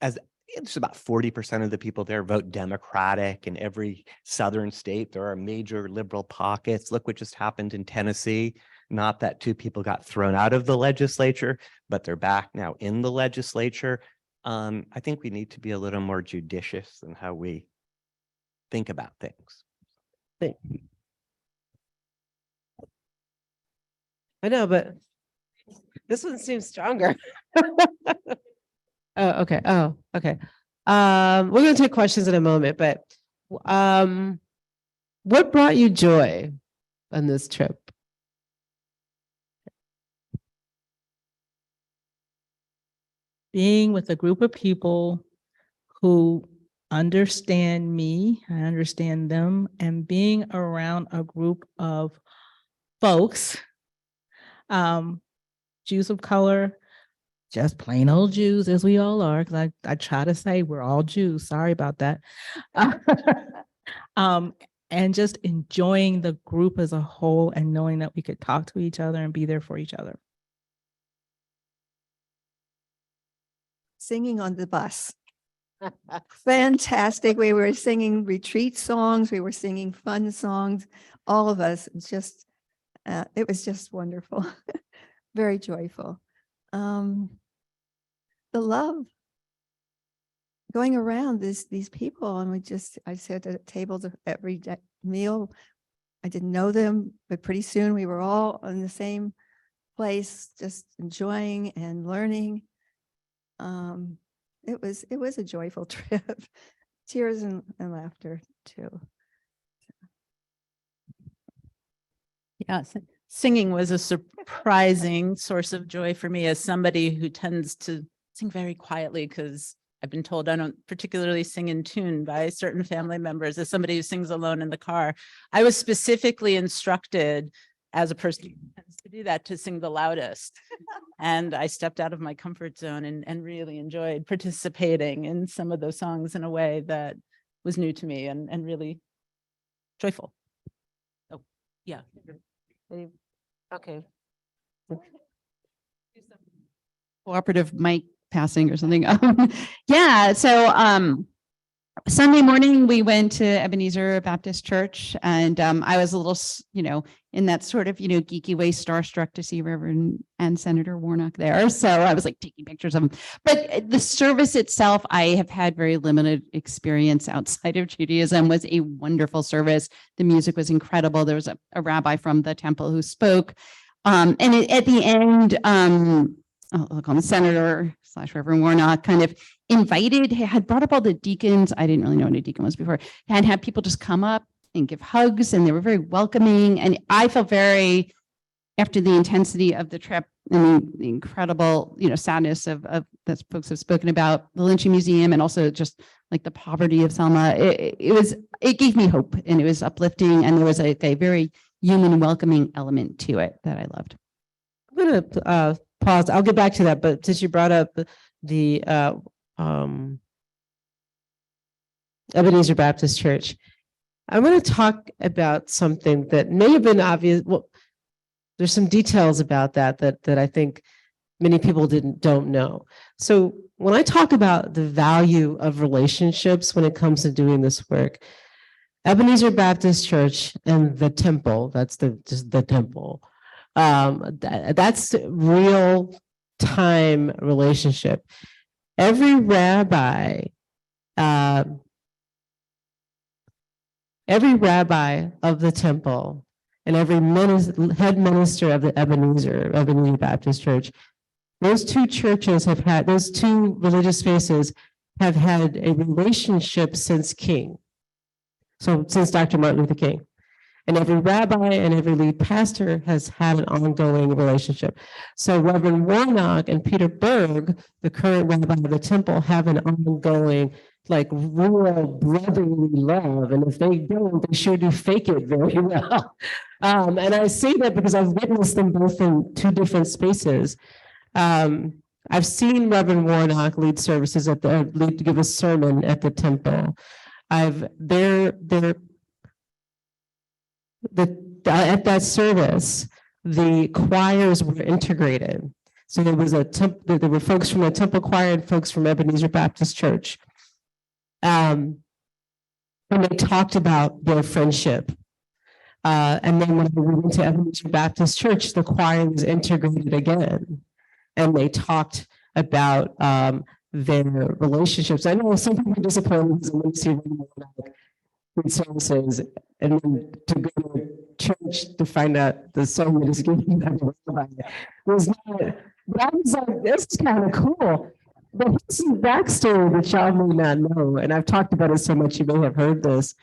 as it's about 40% of the people there vote Democratic. In every Southern state, there are major liberal pockets. Look what just happened in Tennessee. Not that two people got thrown out of the legislature, but they're back now in the legislature. I think we need to be a little more judicious in how we think about things. I know, but this one seems stronger. Oh, okay. Oh, okay. We're gonna take questions in a moment, but what brought you joy on this trip? Being with a group of people who understand me, I understand them, and being around a group of folks, Jews of color, just plain old Jews as we all are, because I try to say we're all Jews. Sorry about that. And just enjoying the group as a whole and knowing that we could talk to each other and be there for each other. Singing on the bus. Fantastic. We were singing retreat songs. We were singing fun songs. All of us, it was just wonderful. Very joyful. The love going around these people, and I sat at tables of every meal. I didn't know them, but pretty soon we were all in the same place, just enjoying and learning. It was a joyful trip. Tears and laughter too. Yes, singing was a surprising source of joy for me as somebody who tends to sing very quietly, because I've been told I don't particularly sing in tune by certain family members. As somebody who sings alone in the car, I was specifically instructed as a person who tends to do that to sing the loudest. And I stepped out of my comfort zone and really enjoyed participating in some of those songs in a way that was new to me and really joyful. Oh, yeah. Okay. Cooperative mic passing or something. Yeah. So Sunday morning we went to Ebenezer Baptist Church, and I was a little, in that sort of, geeky way, starstruck to see Reverend and Senator Warnock there. So I was like taking pictures of them. But the service itself, I have had very limited experience outside of Judaism. Was a wonderful service. The music was incredible. There was a rabbi from the temple who spoke. And at the end, I'll call him Senator / Reverend Warnock kind of had brought up all the deacons. I didn't really know what a deacon was before, and had people just come up and give hugs, and they were very welcoming. And I felt very, after the intensity of the trip and the incredible, sadness of that folks have spoken about, the lynching museum, and also just like the poverty of Selma, it gave me hope, and it was uplifting, and there was a very human, welcoming element to it that I loved. I'm gonna pause. I'll get back to that, but since you brought up the Ebenezer Baptist Church, I want to talk about something that may have been obvious. Well, there's some details about that I think many people don't know. So when I talk about the value of relationships when it comes to doing this work, Ebenezer Baptist Church and the temple, that's just the temple. That's real time relationship. Every rabbi of the temple and every head minister of the Ebenezer Baptist Church, those two religious spaces have had a relationship since since Dr. Martin Luther King. And every rabbi and every lead pastor has had an ongoing relationship. So Reverend Warnock and Peter Berg, the current rabbi of the temple, have an ongoing, real brotherly love. And if they don't, they sure do fake it very well. And I say that because I've witnessed them both in two different spaces. I've seen Reverend Warnock lead services give a sermon at the temple. At that service, the choirs were integrated. So there were folks from the temple choir and folks from Ebenezer Baptist Church. And they talked about their friendship. And then when we went to Ebenezer Baptist Church, the choir was integrated again. And they talked about their relationships. I know some people are disappointed because with services, and then to go to church to find out the song that is given by the rabbi was not, but I was like, this is kind of cool. But here's some backstory that y'all may not know, and I've talked about it so much you may have heard this.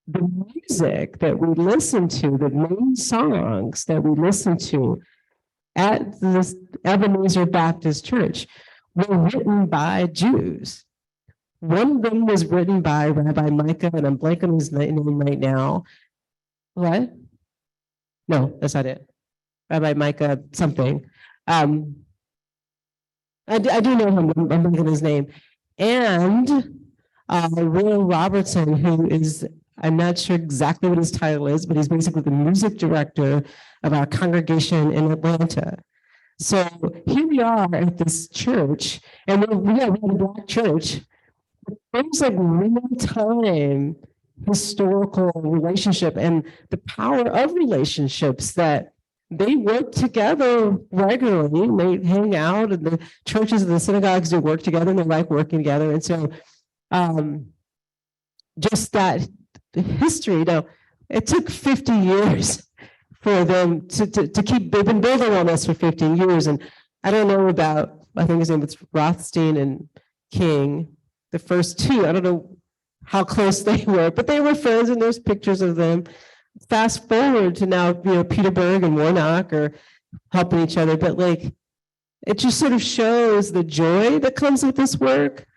The music that we listen to, the main songs that we listen to at this Ebenezer Baptist Church were written by Jews. One of them was written by Rabbi Micah, and I'm blanking on his name right now. What? No, that's not it. Rabbi Micah something. I do know him, I'm blanking on his name. And Will Robertson, who is, I'm not sure exactly what his title is, but he's basically the music director of our congregation in Atlanta. So here we are at this church, and we're a Black church. There's like real-time historical relationship and the power of relationships that they work together regularly. They hang out, and the churches and the synagogues do work together, and they like working together. And so just that history, now it took 50 years for them to keep, they've been building on this for 15 years. And I don't know about, I think his name was Rothstein and King, the first two. I don't know how close they were, but they were friends, and there's pictures of them. Fast forward to now, Peter Berg and Warnock are helping each other, but like, it just sort of shows the joy that comes with this work,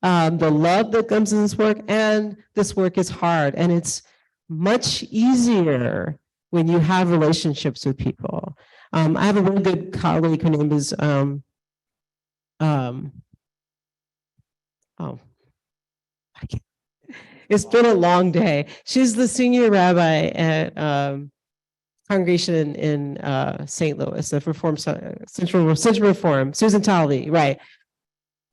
the love that comes in this work, and this work is hard, and it's much easier when you have relationships with people. I have a really good colleague, her name is, it's been a long day. She's the senior rabbi at congregation in St. Louis, the Central Reform, Susan Talley, right.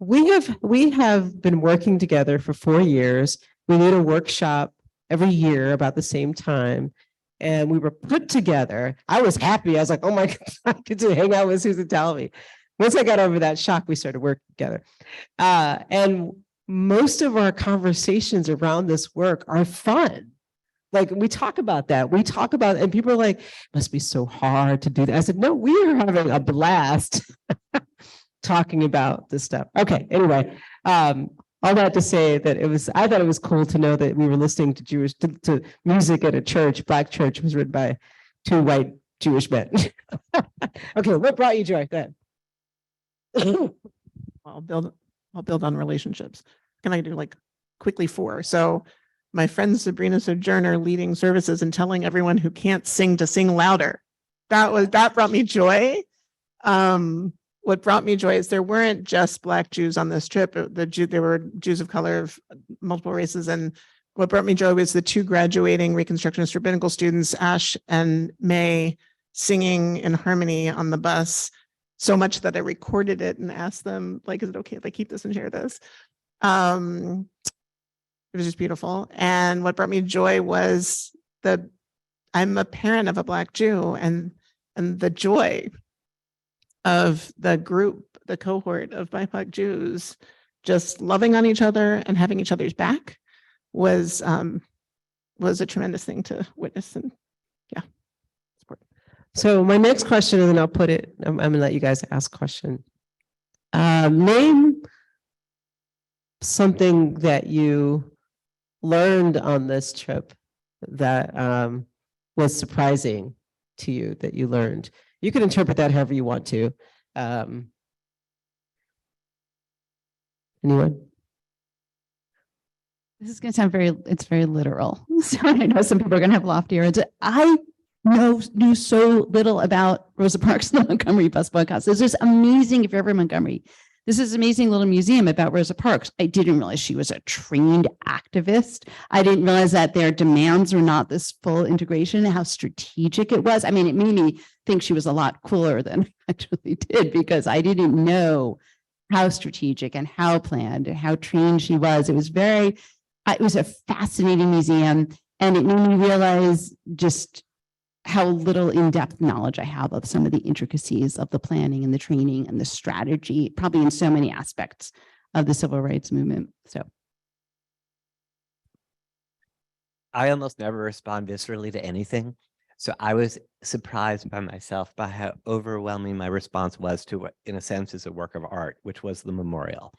We have been working together for 4 years. We did a workshop every year about the same time, and we were put together. I was happy. I was like, oh my God, I get to hang out with Susan Talley. Once I got over that shock, we started working together. And most of our conversations around this work are fun. Like, we talk about that. We talk about, and people are like, it must be so hard to do that. I said, no, we are having a blast talking about this stuff. Okay, anyway, all that to say that I thought it was cool to know that we were listening to to music at a church. Black church was written by 2 white Jewish men. Okay, what brought you joy? Go ahead. I'll build on relationships. Can I do like quickly 4? So my friend Sabrina Sojourner leading services and telling everyone who can't sing to sing louder. That brought me joy. What brought me joy is there weren't just Black Jews on this trip. There were Jews of color of multiple races. And what brought me joy was the 2 graduating Reconstructionist rabbinical students, Ash and May, singing in harmony on the bus, so much that I recorded it and asked them, like, is it okay if I keep this and share this? It was just beautiful. And what brought me joy was I'm a parent of a Black Jew, and the joy of the group, the cohort of BIPOC Jews, just loving on each other and having each other's back was a tremendous thing to witness. And yeah. So my next question, and then I'll put it, I'm gonna let you guys ask a question. Name something that you learned on this trip that was surprising to you, that you learned. You can interpret that however you want to. Anyone? This is going to sound it's very literal. So I know some people are going to have lofty words. I knew so little about Rosa Parks and the Montgomery bus boycotts. This is amazing. If you're ever in Montgomery, this is an amazing little museum about Rosa Parks. I didn't realize she was a trained activist. I didn't realize that their demands were not this full integration, how strategic it was. I mean, it made me think she was a lot cooler than I actually did, because I didn't know how strategic and how planned and how trained she was. It was a fascinating museum, and it made me realize just how little in-depth knowledge I have of some of the intricacies of the planning and the training and the strategy, probably in so many aspects of the civil rights movement. So I almost never respond viscerally to anything. So I was surprised by myself by how overwhelming my response was to what, in a sense, is a work of art, which was the memorial.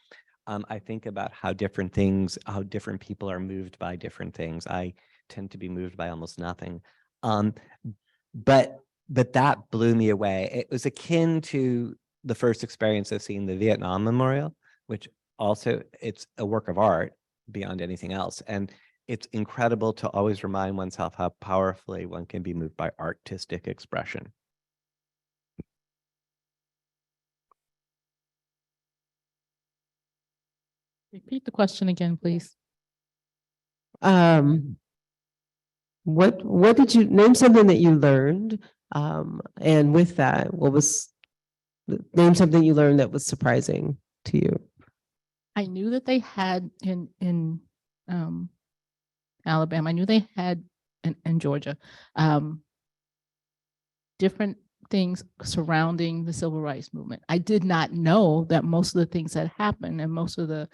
I think about how different people are moved by different things. I tend to be moved by almost nothing. But that blew me away. It was akin to the first experience of seeing the Vietnam Memorial, which also it's a work of art beyond anything else. And it's incredible to always remind oneself how powerfully one can be moved by artistic expression. Repeat the question again, please. What did you name something that you learned? And with that, name something you learned that was surprising to you? I knew that they had in Alabama. I knew they had in Georgia different things surrounding the civil rights movement. I did not know that most of the things that happened and most of the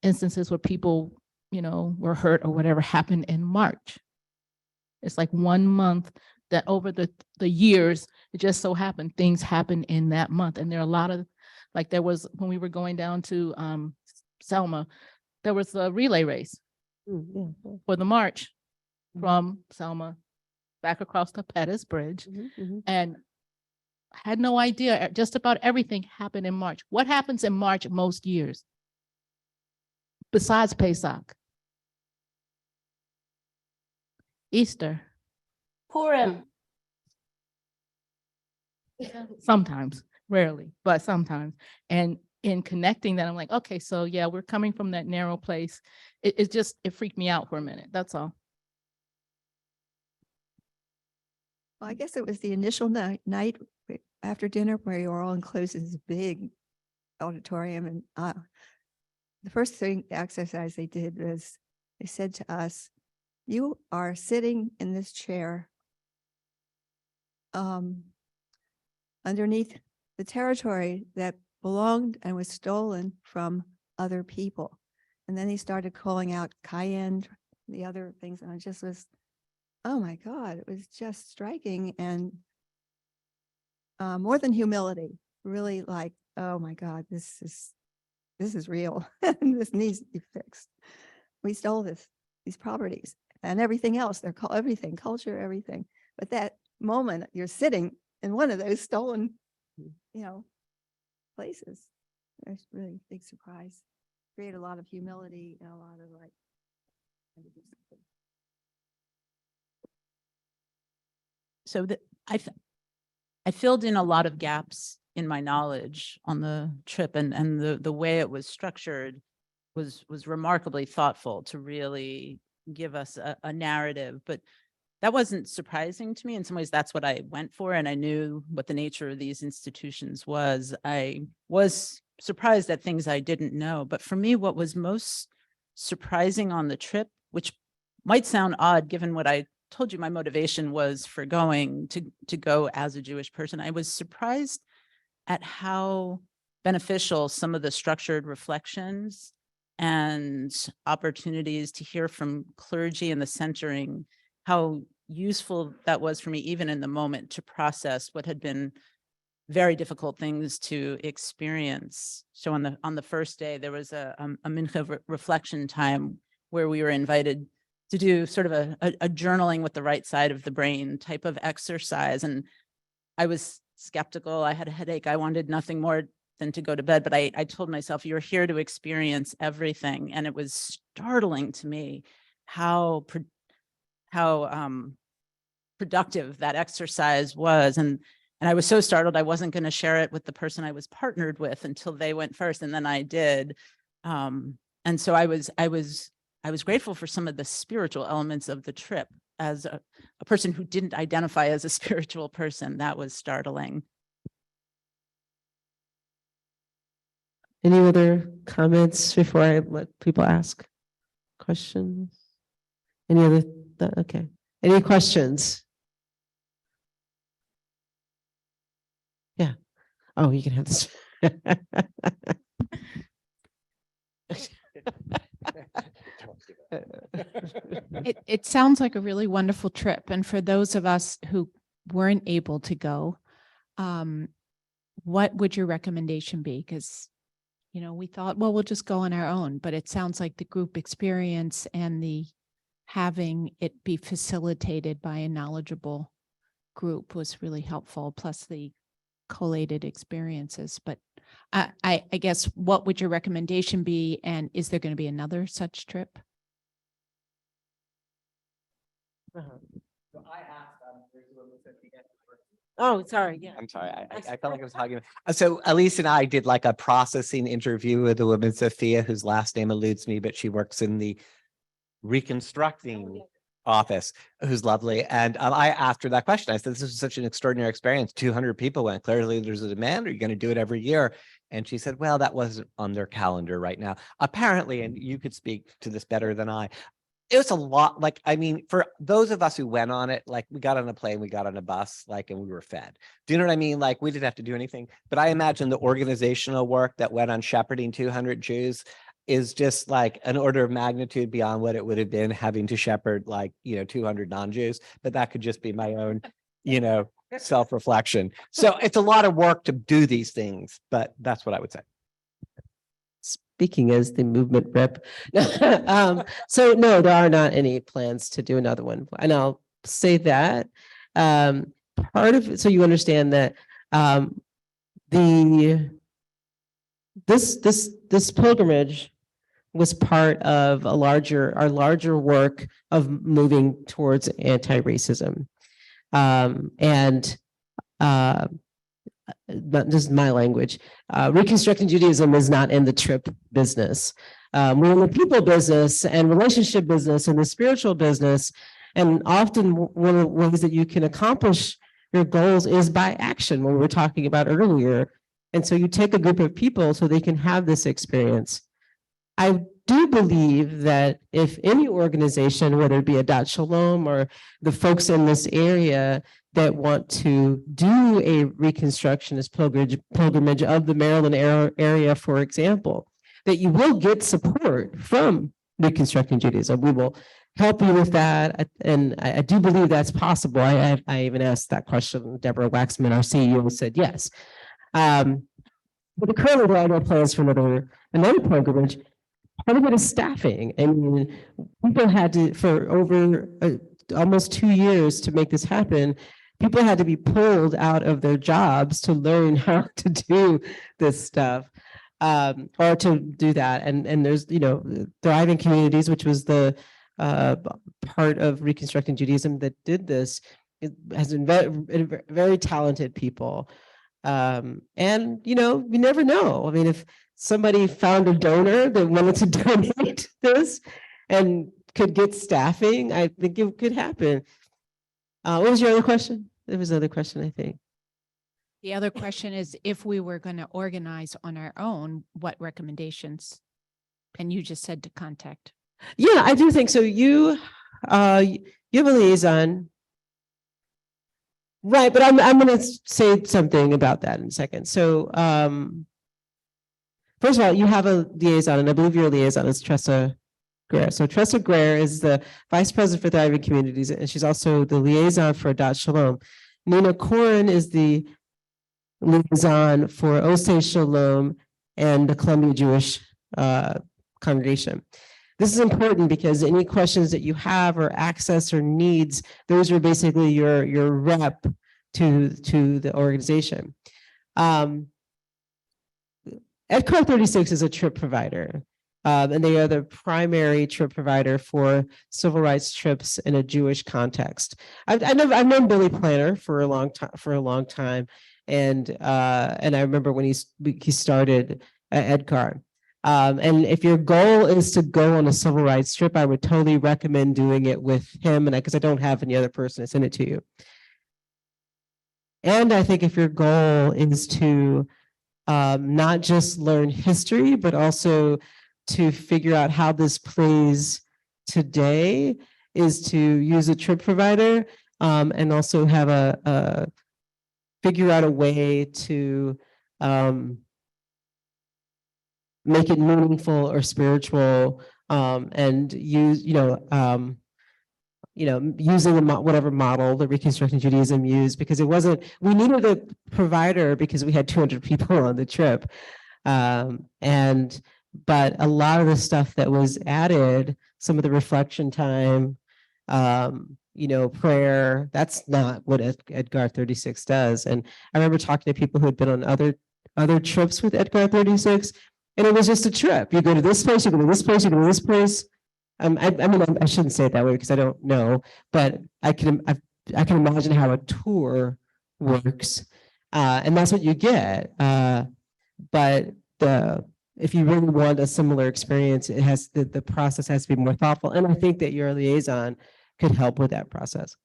instances where people, were hurt or whatever happened in March. It's like 1 month that over the years, it just so happened things happened in that month. And there are a lot of, like there was, when we were going down to Selma, there was a relay race for the march from Selma back across the Pettus Bridge. And I had no idea, just about everything happened in March. What happens in March most years? Besides Pesach? Easter. Purim. Sometimes, rarely, but sometimes. And in connecting that, I'm like, okay, so yeah, we're coming from that narrow place. It freaked me out for a minute. That's all. Well, I guess it was the initial night after dinner where you were all enclosed in this big auditorium. And the first exercise they did was they said to us, you are sitting in this chair underneath the territory that belonged and was stolen from other people. And then he started calling out Cayenne, the other things, and it just was, oh my God, it was just striking and more than humility, really like, oh my God, this is real and this needs to be fixed. We stole these properties and everything else, everything, culture, everything. But that moment you're sitting in one of those stolen, places. There's really big surprise. Create a lot of humility and a lot of like. So I filled in a lot of gaps in my knowledge on the trip, and the way it was structured was remarkably thoughtful to really give us a narrative. But that wasn't surprising to me. In some ways, that's what I went for, and I knew what the nature of these institutions was. I was surprised at things I didn't know. But for me, what was most surprising on the trip, which might sound odd given what I told you my motivation was for going to go as a Jewish person, I was surprised at how beneficial some of the structured reflections and opportunities to hear from clergy and the centering, how useful that was for me, even in the moment, to process what had been very difficult things to experience. So on the first day, there was a mincha reflection time where we were invited to do sort of a journaling with the right side of the brain type of exercise. And I was skeptical. I had a headache. I wanted nothing more than to go to bed. But I told myself, you're here to experience everything. And it was startling to me how productive that exercise was. And I was so startled, I wasn't going to share it with the person I was partnered with until they went first. And then I did. And so I was grateful for some of the spiritual elements of the trip. As a person who didn't identify as a spiritual person, that was startling. Any other comments before I let people ask questions? Any other? Okay. Any questions? Yeah. Oh, you can have this. It sounds like a really wonderful trip. And for those of us who weren't able to go, what would your recommendation be? Because, we thought, well, we'll just go on our own, but it sounds like the group experience and the having it be facilitated by a knowledgeable group was really helpful, plus the collated experiences. But I guess, what would your recommendation be? And is there going to be another such trip? Oh, sorry. Yeah. I'm sorry. I felt like I was hugging. So Elise and I did like a processing interview with a woman, Sophia, whose last name eludes me, but she works in the reconstructing office, who's lovely. And I asked her that question. I said, this is such an extraordinary experience. 200 people went. Clearly there's a demand. Are you going to do it every year? And she said, well, that wasn't on their calendar right now. Apparently, and you could speak to this better than I, it was a lot. Like, I mean, for those of us who went on it, like we got on a plane, we got on a bus, like, and we were fed. Do you know what I mean? Like, we didn't have to do anything. But I imagine the organizational work that went on shepherding 200 Jews is just like an order of magnitude beyond what it would have been having to shepherd like, 200 non-Jews. But that could just be my own, self-reflection. So it's a lot of work to do these things, but that's what I would say. Speaking as the movement rep. So no, there are not any plans to do another one. And I'll say that part of it, so you understand that this pilgrimage was part of our larger work of moving towards anti-racism. Not just my language, Reconstructing Judaism is not in the trip business. We're in the people business and relationship business and the spiritual business. And often one of the ways that you can accomplish your goals is by action, what we were talking about earlier. And so you take a group of people so they can have this experience. I do believe that if any organization, whether it be Adat Shalom or the folks in this area that want to do a Reconstructionist pilgrimage of the Maryland area, for example, that you will get support from Reconstructing Judaism. We will help you with that. And I do believe that's possible. I even asked that question. Deborah Waxman, our CEO, said yes. But currently there are no plans for another pilgrimage. Part of it is staffing. I mean, people had to, for over almost 2 years to make this happen, people had to be pulled out of their jobs to learn how to do this stuff, or to do that. And there's, Thriving Communities, which was the part of Reconstructing Judaism that did this. It has been very talented people. And, you never know. I mean, if somebody found a donor that wanted to donate this and could get staffing, I think it could happen. What was your other question? There was another question, I think. The other question is, if we were going to organize on our own, what recommendations? And you just said to contact. Yeah, I do think so. You have a liaison. Right, but I'm going to say something about that in a second. So, first of all, you have a liaison, and I believe your liaison is Tressa Greer. So Tressa Greer is the vice president for Thriving Communities, and she's also the liaison for Adat Shalom. Nina Corin is the liaison for Osei Shalom and the Columbia Jewish congregation. This is important because any questions that you have or access or needs, those are basically your rep to the organization. EdCar 36 is a trip provider, and they are the primary trip provider for civil rights trips in a Jewish context. I've known Billy Planner for a long time, and I remember when he started EdCar. And if your goal is to go on a civil rights trip, I would totally recommend doing it with him, and because I don't have any other person to send it to you. And I think if your goal is to not just learn history, but also to figure out how this plays today, is to use a trip provider, and also have figure out a way to make it meaningful or spiritual, and use, using whatever model the Reconstruction Judaism used, because we needed a provider because we had 200 people on the trip. But a lot of the stuff that was added, some of the reflection time, prayer, that's not what Edgar 36 does. And I remember talking to people who had been on other trips with Edgar 36, and it was just a trip. You go to this place, you go to this place, you go to this place. I mean, I shouldn't say it that way because I don't know, but I can imagine how a tour works, and that's what you get. But if you really want a similar experience, it has the process has to be more thoughtful, and I think that your liaison could help with that process.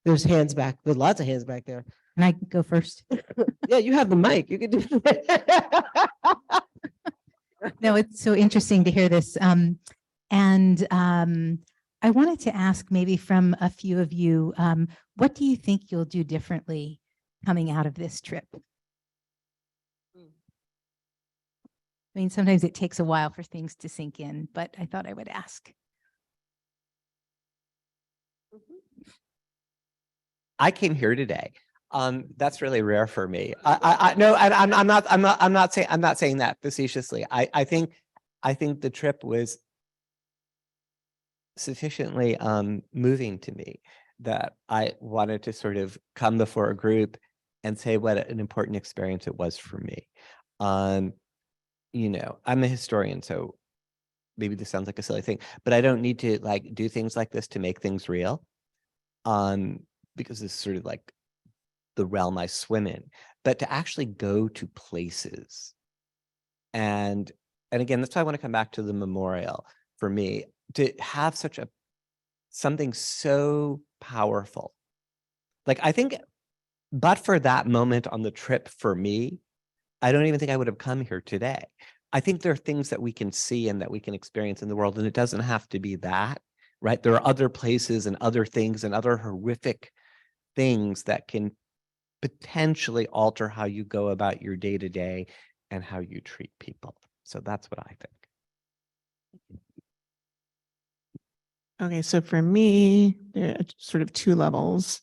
There's hands back. There's lots of hands back there. Can I go first? Yeah, you have the mic. You can do it. No, it's so interesting to hear this. I wanted to ask maybe from a few of you, what do you think you'll do differently coming out of this trip? I mean, sometimes it takes a while for things to sink in, but I thought I would ask. I came here today. That's really rare for me. I'm not saying that facetiously. I think the trip was sufficiently moving to me that I wanted to sort of come before a group and say what an important experience it was for me. I'm a historian, so maybe this sounds like a silly thing, but I don't need to do things like this to make things real. Because it's sort of like the realm I swim in, but to actually go to places. And again, that's why I want to come back to the memorial for me, to have something so powerful. I think, but for that moment on the trip for me, I don't even think I would have come here today. I think there are things that we can see and that we can experience in the world, and it doesn't have to be that, right? There are other places and other things and other horrific things that can potentially alter how you go about your day-to-day and how you treat people. So that's what I think. Okay, so for me, there are sort of two levels.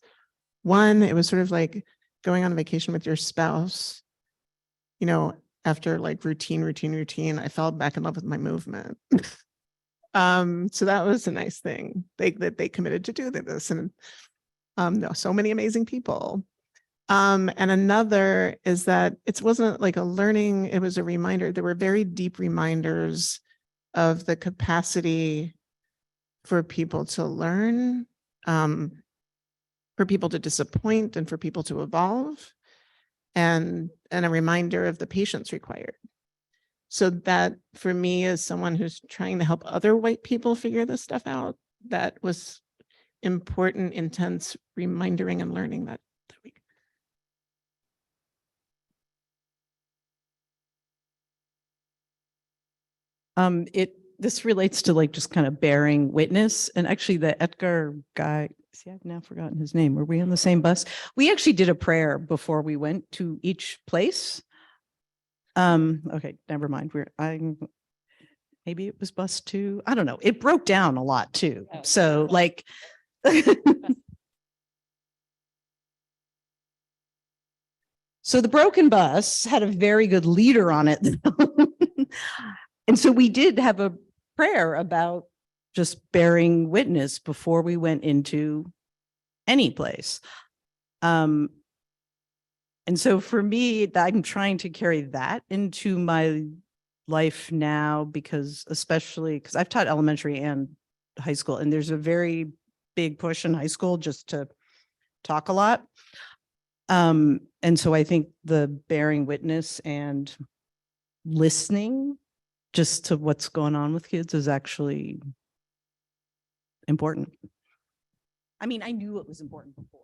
One, it was sort of like going on vacation with your spouse. After routine, I fell back in love with my movement. So that was a nice thing. They committed to do this, and there are so many amazing people. And another is that it wasn't like a learning, it was a reminder. There were very deep reminders of the capacity for people to learn, for people to disappoint, and for people to evolve, and a reminder of the patience required. So that for me, as someone who's trying to help other white people figure this stuff out, that was important, intense reminding and learning that week. This relates to just kind of bearing witness, and actually the Edgar guy, see, I've now forgotten his name. Were we on the same bus? We actually did a prayer before we went to each place. Okay, never mind. Maybe it was bus 2. I don't know. It broke down a lot too. So so the broken bus had a very good leader on it. And so we did have a prayer about just bearing witness before we went into any place. And so for me, I'm trying to carry that into my life now, especially because I've taught elementary and high school, and there's a very big push in high school just to talk a lot. And so I think the bearing witness and listening just to what's going on with kids is actually important. I mean, I knew it was important before.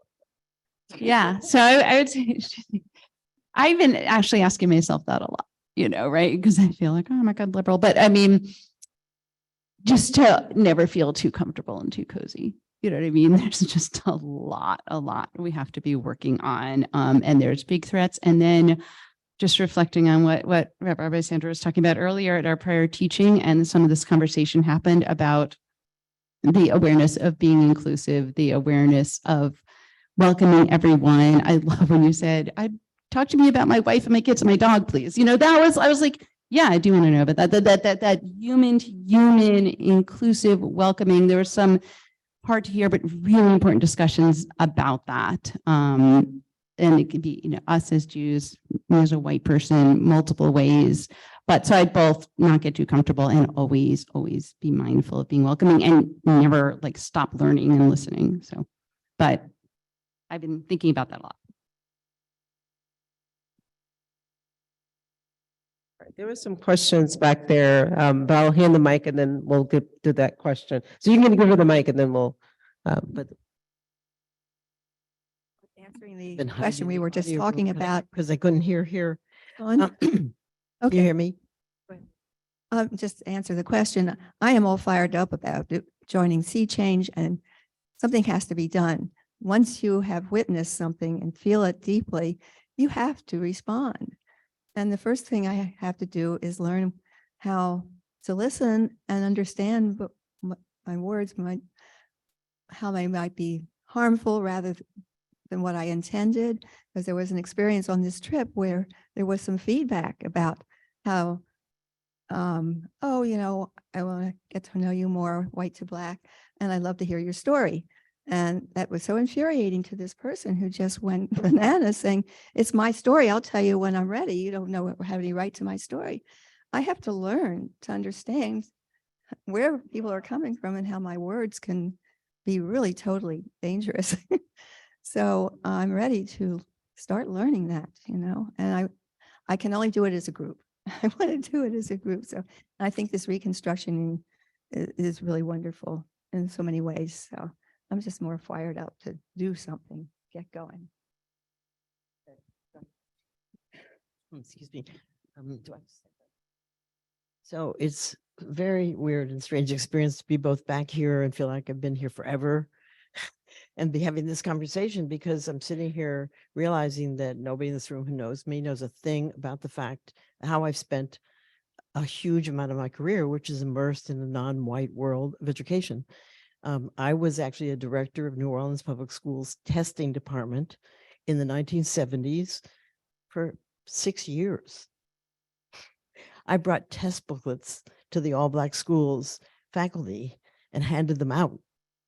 Yeah. So I would say, I've been actually asking myself that a lot, right? Because I feel like, oh my God, liberal. But I mean, just to never feel too comfortable and too cozy. You know what I mean? There's just a lot we have to be working on. And there's big threats. And then just reflecting on what Rabbi Sandra was talking about earlier at our prior teaching, and some of this conversation happened about the awareness of being inclusive, the awareness of welcoming everyone. I love when you said, talk to me about my wife and my kids and my dog, please. You know, I was like, yeah, I do want to know about that human to human, inclusive, welcoming. There was some hard to hear, but really important discussions about that. And it could be, you know, us as Jews, me as a white person, multiple ways. But so I'd both not get too comfortable and always be mindful of being welcoming and never like stop learning and listening. So, but I've been thinking about that a lot. There were some questions back there, but I'll hand the mic and then we'll get to that question. So you can give her the mic and then we'll, but. Answering the question we were just talking about. Because I couldn't hear here. Okay. You hear me? Just answer the question. I am all fired up about joining Sea Change, and something has to be done. Once you have witnessed something and feel it deeply, you have to respond. And the first thing I have to do is learn how to listen and understand my words, how they might be harmful rather than what I intended. Because there was an experience on this trip where there was some feedback about how, oh, you know, I want to get to know you more, white to black, and I'd love to hear your story. And that was so infuriating to this person who just went bananas saying, it's my story. I'll tell you when I'm ready. You don't have any right to my story. I have to learn to understand where people are coming from and how my words can be really totally dangerous. So I'm ready to start learning that, you know, and I can only do it as a group. I want to do it as a group. So I think this reconstruction is really wonderful in so many ways. So I'm just more fired up to do something, get going. Excuse me. So it's very weird and strange experience to be both back here and feel like I've been here forever and be having this conversation, because I'm sitting here realizing that nobody in this room who knows me knows a thing about the fact how I've spent a huge amount of my career, which is immersed in the non-white world of education. I was actually a director of New Orleans Public Schools testing department in the 1970s for 6 years. I brought test booklets to the all-black schools faculty and handed them out,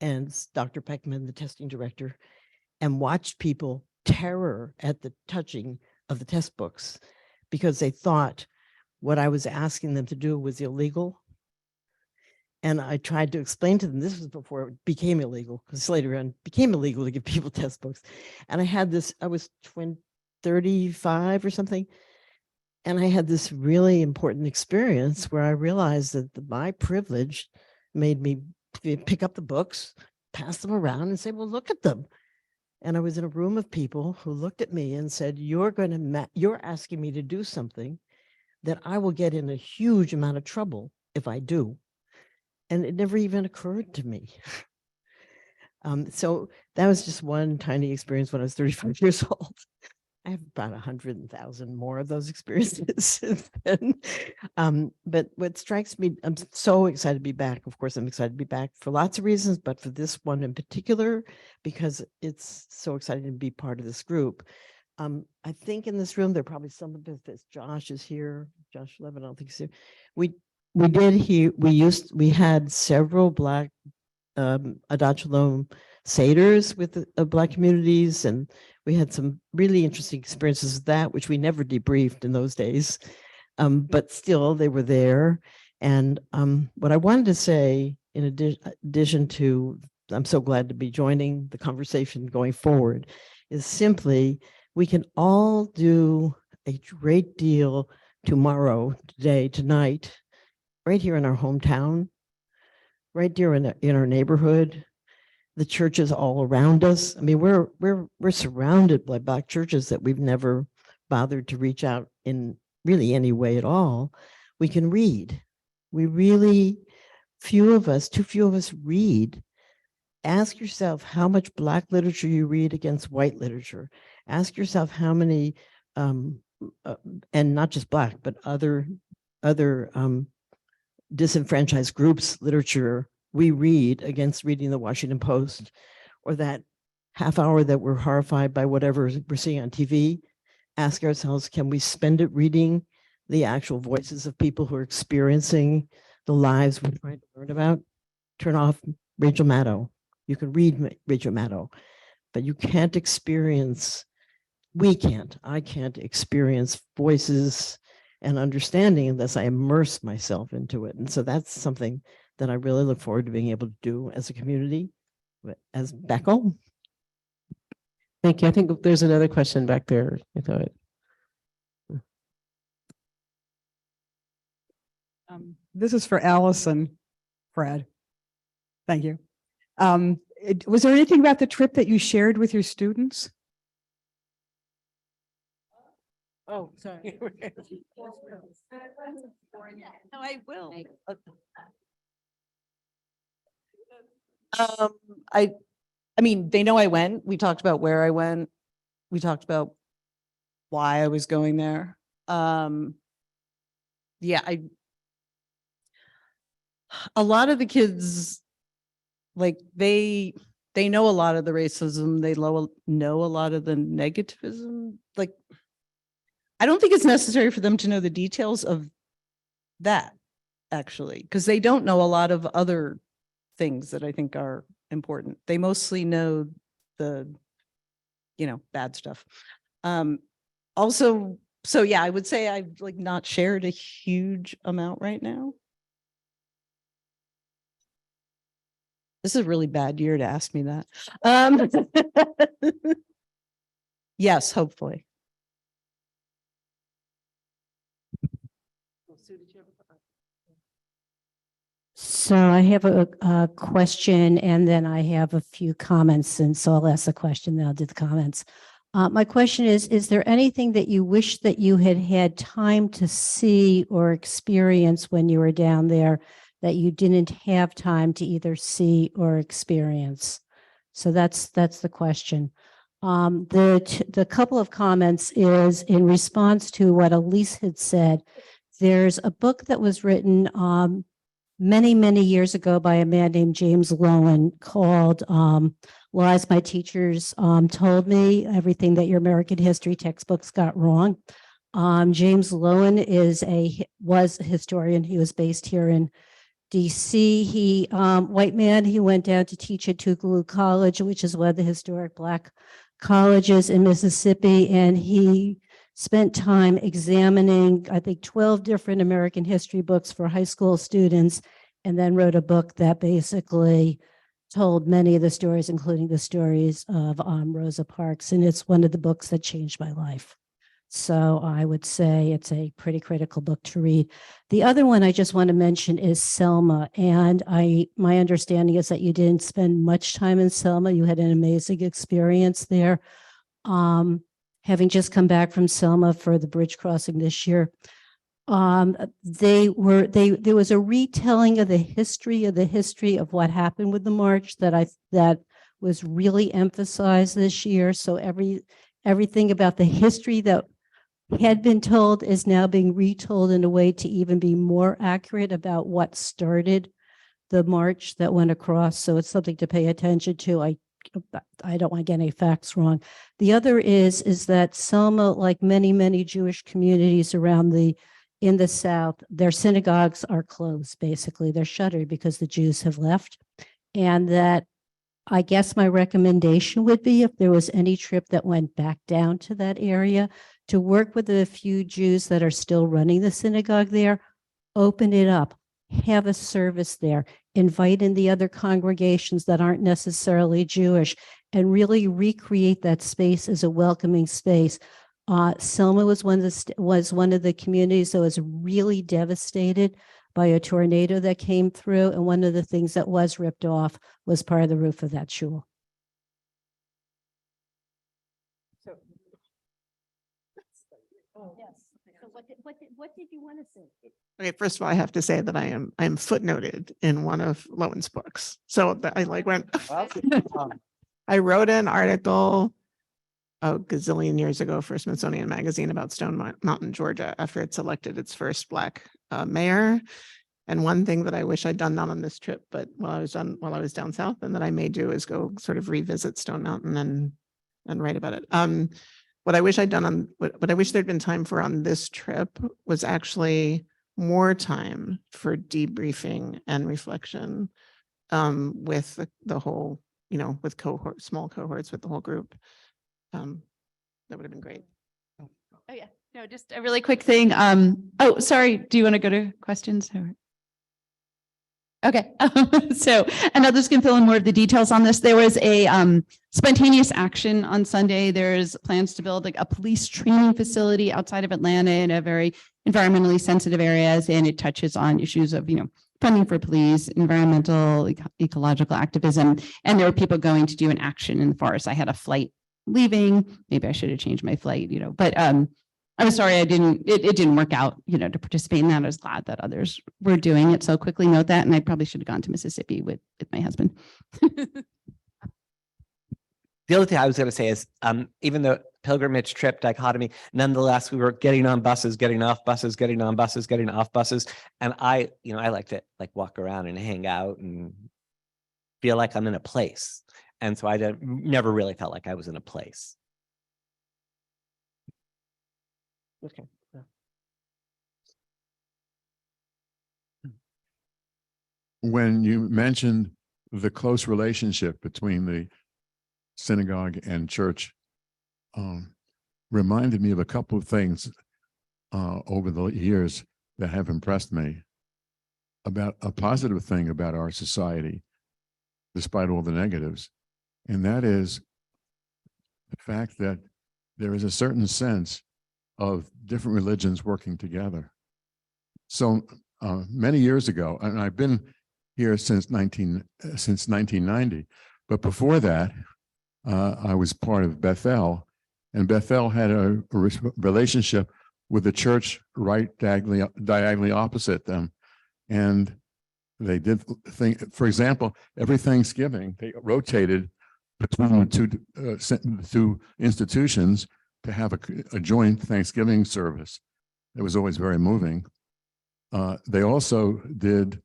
and Dr. Peckman, the testing director, and watched people terror at the touching of the test books because they thought what I was asking them to do was illegal. And I tried to explain to them, this was before it became illegal, because later on it became illegal to give people test books. And I had this, I was 35 or something. And I had this really important experience where I realized that my privilege made me pick up the books, pass them around and say, well, look at them. And I was in a room of people who looked at me and said, you're asking me to do something that I will get in a huge amount of trouble if I do. And it never even occurred to me. So that was just one tiny experience when I was 35 years old. I have about 100,000 more of those experiences since then. But what strikes me, I'm so excited to be back. Of course, I'm excited to be back for lots of reasons, but for this one in particular, because it's so exciting to be part of this group. I think in this room, there are probably some of this. Josh is here. Josh Levin, I don't think he's here. We had several Black Adat Shalom Seders with the Black communities, and we had some really interesting experiences with that, which we never debriefed in those days, but still they were there. And what I wanted to say, in addition to, I'm so glad to be joining the conversation going forward, is simply we can all do a great deal tomorrow, today, tonight, right here in our hometown, right here in our neighborhood, the churches all around us. I mean, we're surrounded by Black churches that we've never bothered to reach out in really any way at all. We can read. We really, too few of us read. Ask yourself how much Black literature you read against white literature. Ask yourself how many, and not just Black, but other disenfranchised groups' literature we read against reading the Washington Post, or that half hour that we're horrified by whatever we're seeing on TV, ask ourselves, can we spend it reading the actual voices of people who are experiencing the lives we're trying to learn about? Turn off Rachel Maddow. You can read Rachel Maddow, but you can't experience, I can't experience voices and understanding unless I immerse myself into it. And so that's something that I really look forward to being able to do as a community, as back home. Thank you. I think there's another question back there. I thought. This is for Allison, Fred. Thank you. Was there anything about the trip that you shared with your students? Oh, sorry. No, I will. I mean, they know I went. We talked about where I went. We talked about why I was going there. Yeah, a lot of the kids, like they know a lot of the racism. They know a lot of the negativism. Like, I don't think it's necessary for them to know the details of that, actually, because they don't know a lot of other things that I think are important. They mostly know the, bad stuff. Also, so yeah, I would say I've like not shared a huge amount right now. This is a really bad year to ask me that. Yes, hopefully. So I have a question and then I have a few comments. And so I'll ask the question, then I'll do the comments. My question is there anything that you wish that you had had time to see or experience when you were down there that you didn't have time to either see or experience? So that's the question. The couple of comments is in response to what Elise had said. There's a book that was written many, many years ago by a man named James Lowen called Lies My Teachers Told Me, Everything That Your American History Textbooks Got Wrong. James Lowen was a historian. He was based here in DC. He, white man, he went down to teach at Tougaloo College, which is one of the historic Black colleges in Mississippi, and he spent time examining, I think, 12 different American history books for high school students, and then wrote a book that basically told many of the stories, including the stories of Rosa Parks. And it's one of the books that changed my life. So I would say it's a pretty critical book to read. The other one I just want to mention is Selma. And my understanding is that you didn't spend much time in Selma. You had an amazing experience there. Having just come back from Selma for the bridge crossing this year, there was a retelling of the history of what happened with the march that was really emphasized this year. So everything about the history that had been told is now being retold in a way to even be more accurate about what started the march that went across. So it's something to pay attention to. I don't want to get any facts wrong. The other is that Selma, like many, many Jewish communities in the South, their synagogues are closed, basically. They're shuttered because the Jews have left. And that I guess my recommendation would be, if there was any trip that went back down to that area, to work with the few Jews that are still running the synagogue there, open it up, have a service there, invite in the other congregations that aren't necessarily Jewish, and really recreate that space as a welcoming space. Selma was one of the communities that was really devastated by a tornado that came through, and one of the things that was ripped off was part of the roof of that shul. What did you want to say? Okay, first of all, I have to say that I am footnoted in one of Lowen's books. So I went, I wrote an article a gazillion years ago for Smithsonian Magazine about Stone Mountain, Georgia, after it selected its first Black mayor. And one thing that I wish I'd done not on this trip, but while I was down south, and that I may do, is go sort of revisit Stone Mountain and write about it. What I wish I'd done on what I wish there'd been time for on this trip was actually more time for debriefing and reflection with the whole, with small cohorts with the whole group. That would have been great. Oh yeah, no, just a really quick thing. Oh, sorry. Do you want to go to questions? Okay, so, and others can fill in more of the details on this. There was a spontaneous action on Sunday. There's plans to build like a police training facility outside of Atlanta in a very environmentally sensitive areas, and it touches on issues of, funding for police, environmental, ecological activism, and there were people going to do an action in the forest. I had a flight leaving. Maybe I should have changed my flight, but I'm sorry, it didn't work out, to participate in that. I was glad that others were doing it. So quickly note that, and I probably should have gone to Mississippi with my husband. The other thing I was going to say is, even the pilgrimage trip dichotomy, nonetheless, we were getting on buses, getting off buses, getting on buses, getting off buses. And I like to walk around and hang out and feel like I'm in a place. And so I never really felt like I was in a place. Okay. When you mentioned the close relationship between the synagogue and church, reminded me of a couple of things over the years that have impressed me about a positive thing about our society, despite all the negatives. And that is the fact that there is a certain sense of different religions working together. So many years ago, and I've been here since 1990, but before that, I was part of Bethel, and Bethel had a relationship with the church right diagonally opposite them. And they did for example, every Thanksgiving, they rotated between the two institutions to have a joint Thanksgiving service. It was always very moving. They also did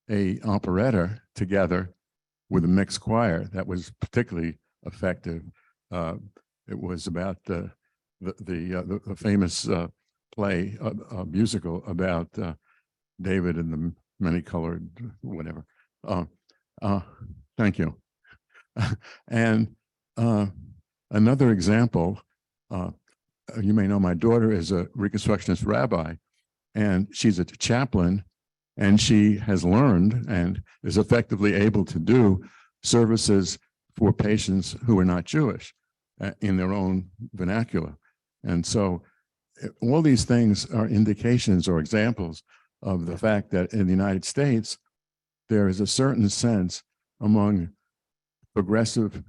a operetta together with a mixed choir that was particularly effective. It was about the famous play, musical about David and the many-colored whatever. Thank you. And another example, you may know my daughter is a Reconstructionist rabbi, and she's a chaplain, and she has learned and is effectively able to do services for patients who are not Jewish in their own vernacular. And so all these things are indications or examples of the fact that in the United States, there is a certain sense among progressive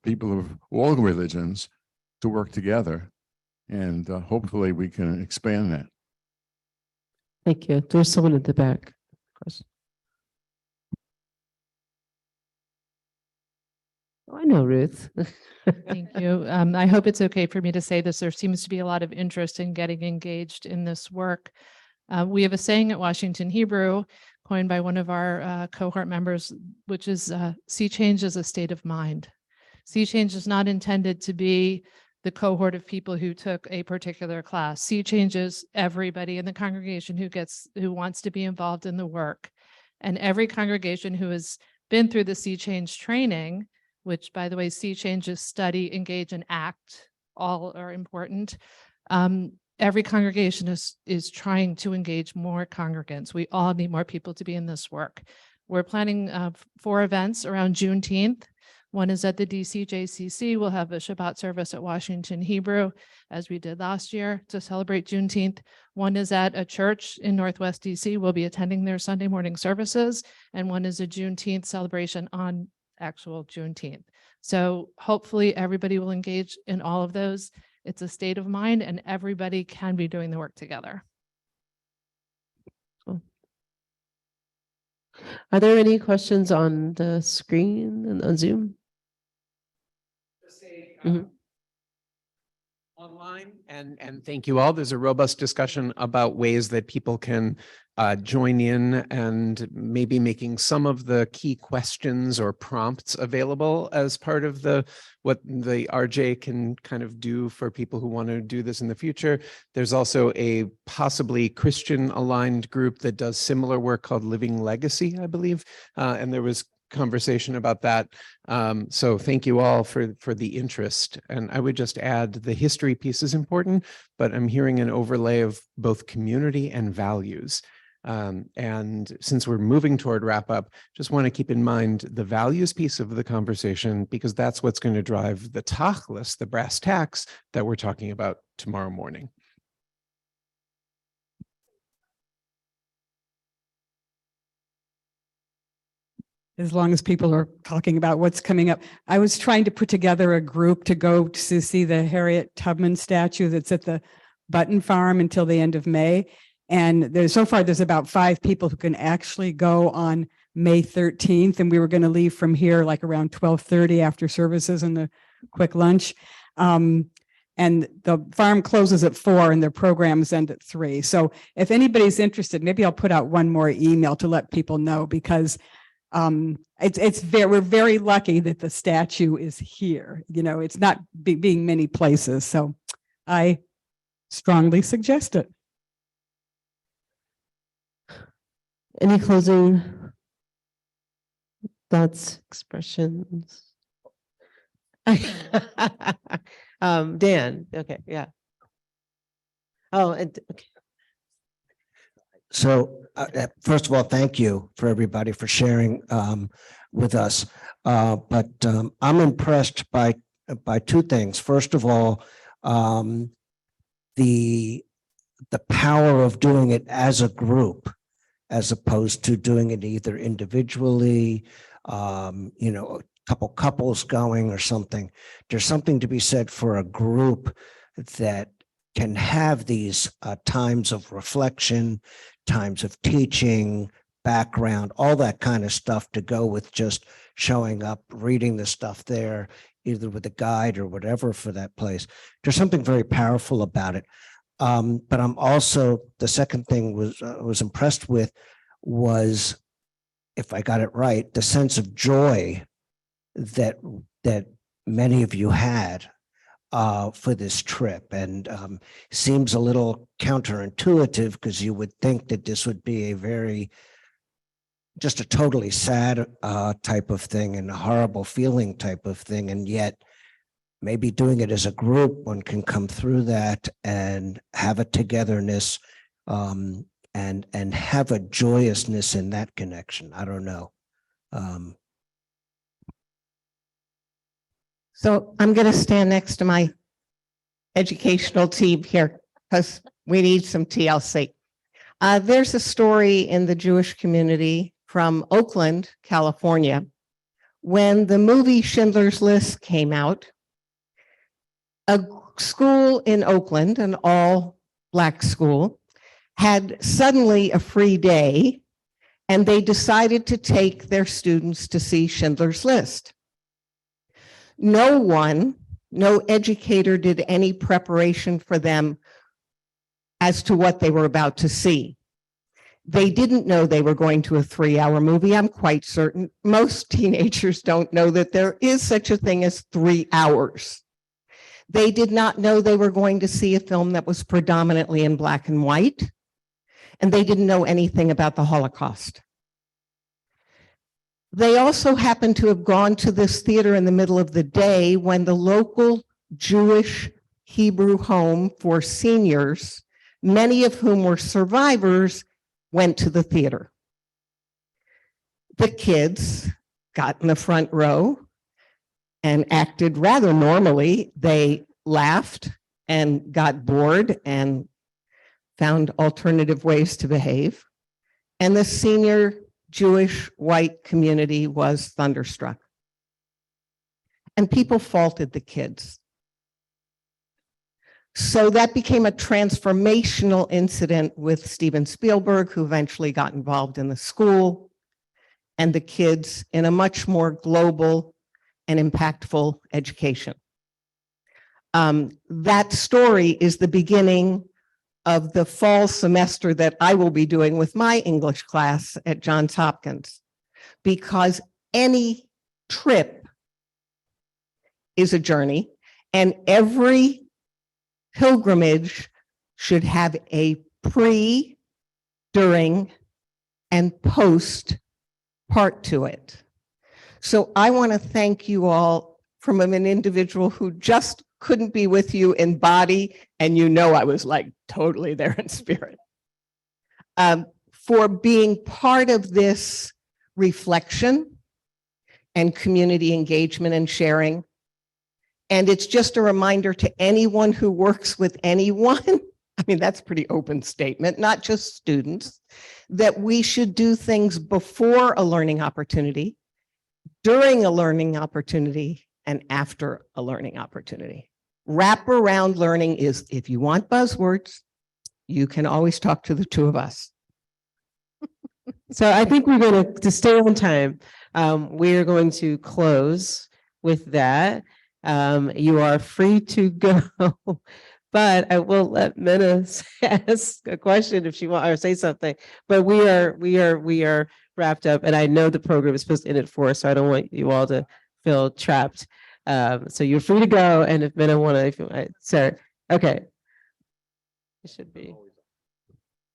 people of all religions to work together. And hopefully we can expand that. Thank you. There's someone at the back. Oh, I know Ruth. Thank you. I hope it's okay for me to say this. There seems to be a lot of interest in getting engaged in this work. We have a saying at Washington Hebrew, coined by one of our cohort members, which is sea change is a state of mind. Sea change is not intended to be the cohort of people who took a particular class. Sea change is everybody in the congregation who wants to be involved in the work. And every congregation who has been through the sea change training, which, by the way, sea change is study, engage, and act, all are important. Every congregation is trying to engage more congregants. We all need more people to be in this work. We're planning 4 events around Juneteenth. One is at the DCJCC. We'll have a Shabbat service at Washington Hebrew, as we did last year, to celebrate Juneteenth. One is at a church in Northwest DC. We'll be attending their Sunday morning services. And one is a Juneteenth celebration on actual Juneteenth. So hopefully everybody will engage in all of those. It's a state of mind, and everybody can be doing the work together. Cool. Are there any questions on the screen and on Zoom? On online, and thank you all. There's a robust discussion about ways that people can join in and maybe making some of the key questions or prompts available as part of what the RJ can kind of do for people who want to do this in the future. There's also a possibly Christian aligned group that does similar work called Living Legacy, I believe. And there was conversation about that. So thank you all for the interest. And I would just add the history piece is important, but I'm hearing an overlay of both community and values. And since we're moving toward wrap up, just want to keep in mind the values piece of the conversation, because that's what's going to drive the tachlis, the brass tacks that we're talking about tomorrow morning. As long as people are talking about what's coming up. I was trying to put together a group to go to see the Harriet Tubman statue that's at the Button Farm until the end of May. And so far there's about 5 people who can actually go on May 13th. And we were going to leave from here like around 12:30 after services and a quick lunch. And the farm closes at 4 and their programs end at 3. So if anybody's interested, maybe I'll put out one more email to let people know, because we're very lucky that the statue is here. You know, it's not being many places. So I strongly suggest it. Any closing thoughts, expressions? Dan, okay, yeah. Oh, okay. So first of all, thank you for everybody for sharing with us. But I'm impressed by 2 things. First of all, the power of doing it as a group, as opposed to doing it either individually, you know, a couple couples going or something. There's something to be said for a group that can have these times of reflection, times of teaching, background, all that kind of stuff to go with just showing up, reading the stuff there, either with a guide or whatever for that place. There's something very powerful about it. But I'm also, the second thing was impressed with was, if I got it right, the sense of joy that many of you had for this trip, and seems a little counterintuitive, because you would think that this would be just a totally sad type of thing and a horrible feeling type of thing, and yet maybe doing it as a group, one can come through that and have a togetherness, and have a joyousness in that connection. I don't know. So I'm going to stand next to my educational team here because we need some TLC. There's a story in the Jewish community from Oakland, California. When the movie Schindler's List came out, a school in Oakland, an all-Black school, had suddenly a free day, and they decided to take their students to see Schindler's List. No educator did any preparation for them as to what they were about to see. They didn't know they were going to a 3-hour movie. I'm quite certain most teenagers don't know that there is such a thing as 3 hours. They did not know they were going to see a film that was predominantly in black and white, and they didn't know anything about the Holocaust. They also happened to have gone to this theater in the middle of the day when the local Jewish Hebrew home for seniors, many of whom were survivors, went to the theater. The kids got in the front row and acted rather normally. They laughed and got bored and found alternative ways to behave. And the senior Jewish white community was thunderstruck. And people faulted the kids. So that became a transformational incident with Steven Spielberg, who eventually got involved in the school and the kids in a much more global and impactful education. That story is the beginning of the fall semester that I will be doing with my English class at Johns Hopkins, because any trip is a journey, and every pilgrimage should have a pre, during, and post part to it. So I want to thank you all from an individual who just couldn't be with you in body, and you know I was like totally there in spirit, for being part of this reflection and community engagement and sharing. And it's just a reminder to anyone who works with anyone, I mean, that's a pretty open statement, not just students, that we should do things before a learning opportunity, during a learning opportunity, and after a learning opportunity. Wraparound learning is, if you want buzzwords, you can always talk to the two of us. So I think we're going to stay on time. We are going to close with that. You are free to go, but I will let Minna ask a question if she wants or say something. But we are wrapped up, and I know the program is supposed to end at 4, so I don't want you all to feel trapped. So you're free to go, and if Minna want to, if you want, sir, okay, it should be.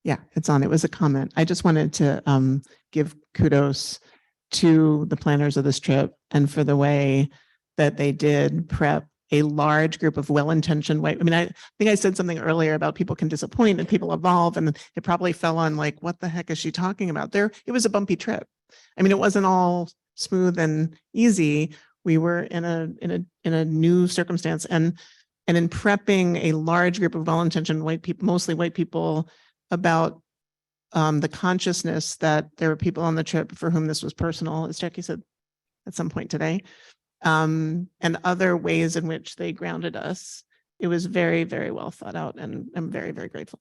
Yeah, it's on. It was a comment. I just wanted to give kudos to the planners of this trip and for the way that they did prep a large group of well-intentioned white. I mean, I think I said something earlier about people can disappoint and people evolve, and it probably fell on like, what the heck is she talking about? There, it was a bumpy trip. I mean, it wasn't all smooth and easy. We were in a new circumstance, and in prepping a large group of well-intentioned white people, mostly white people, about the consciousness that there were people on the trip for whom this was personal, as Jackie said at some point today, and other ways in which they grounded us. It was very, very well thought out, and I'm very, very grateful.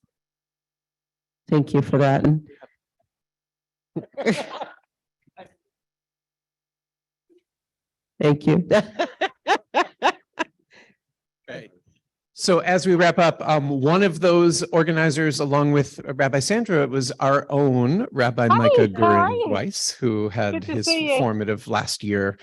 Thank you for that. Thank you. So as we wrap up, one of those organizers, along with Rabbi Sandra, was our own Rabbi Micah Gurin-Weiss, who had his formative last year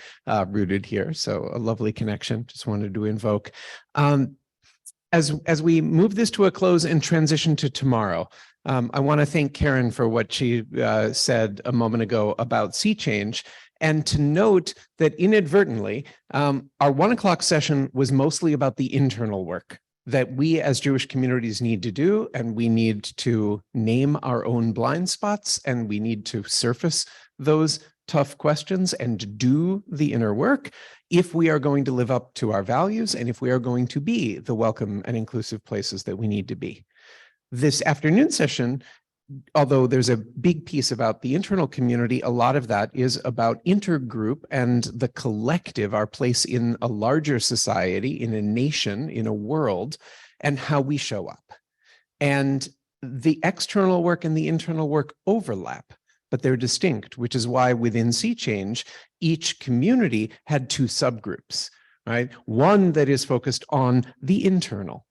rooted here. So a lovely connection. Just wanted to invoke. As we move this to a close and transition to tomorrow, I want to thank Karen for what she said a moment ago about sea change. And to note that inadvertently, our 1 o'clock session was mostly about the internal work that we as Jewish communities need to do, and we need to name our own blind spots, and we need to surface those tough questions and do the inner work if we are going to live up to our values and if we are going to be the welcome and inclusive places that we need to be. This afternoon session, although there's a big piece about the internal community, a lot of that is about intergroup and the collective, our place in a larger society, in a nation, in a world, and how we show up. And the external work and the internal work overlap, but they're distinct, which is why within Sea Change, each community had 2 subgroups, right? One that is focused on the internal,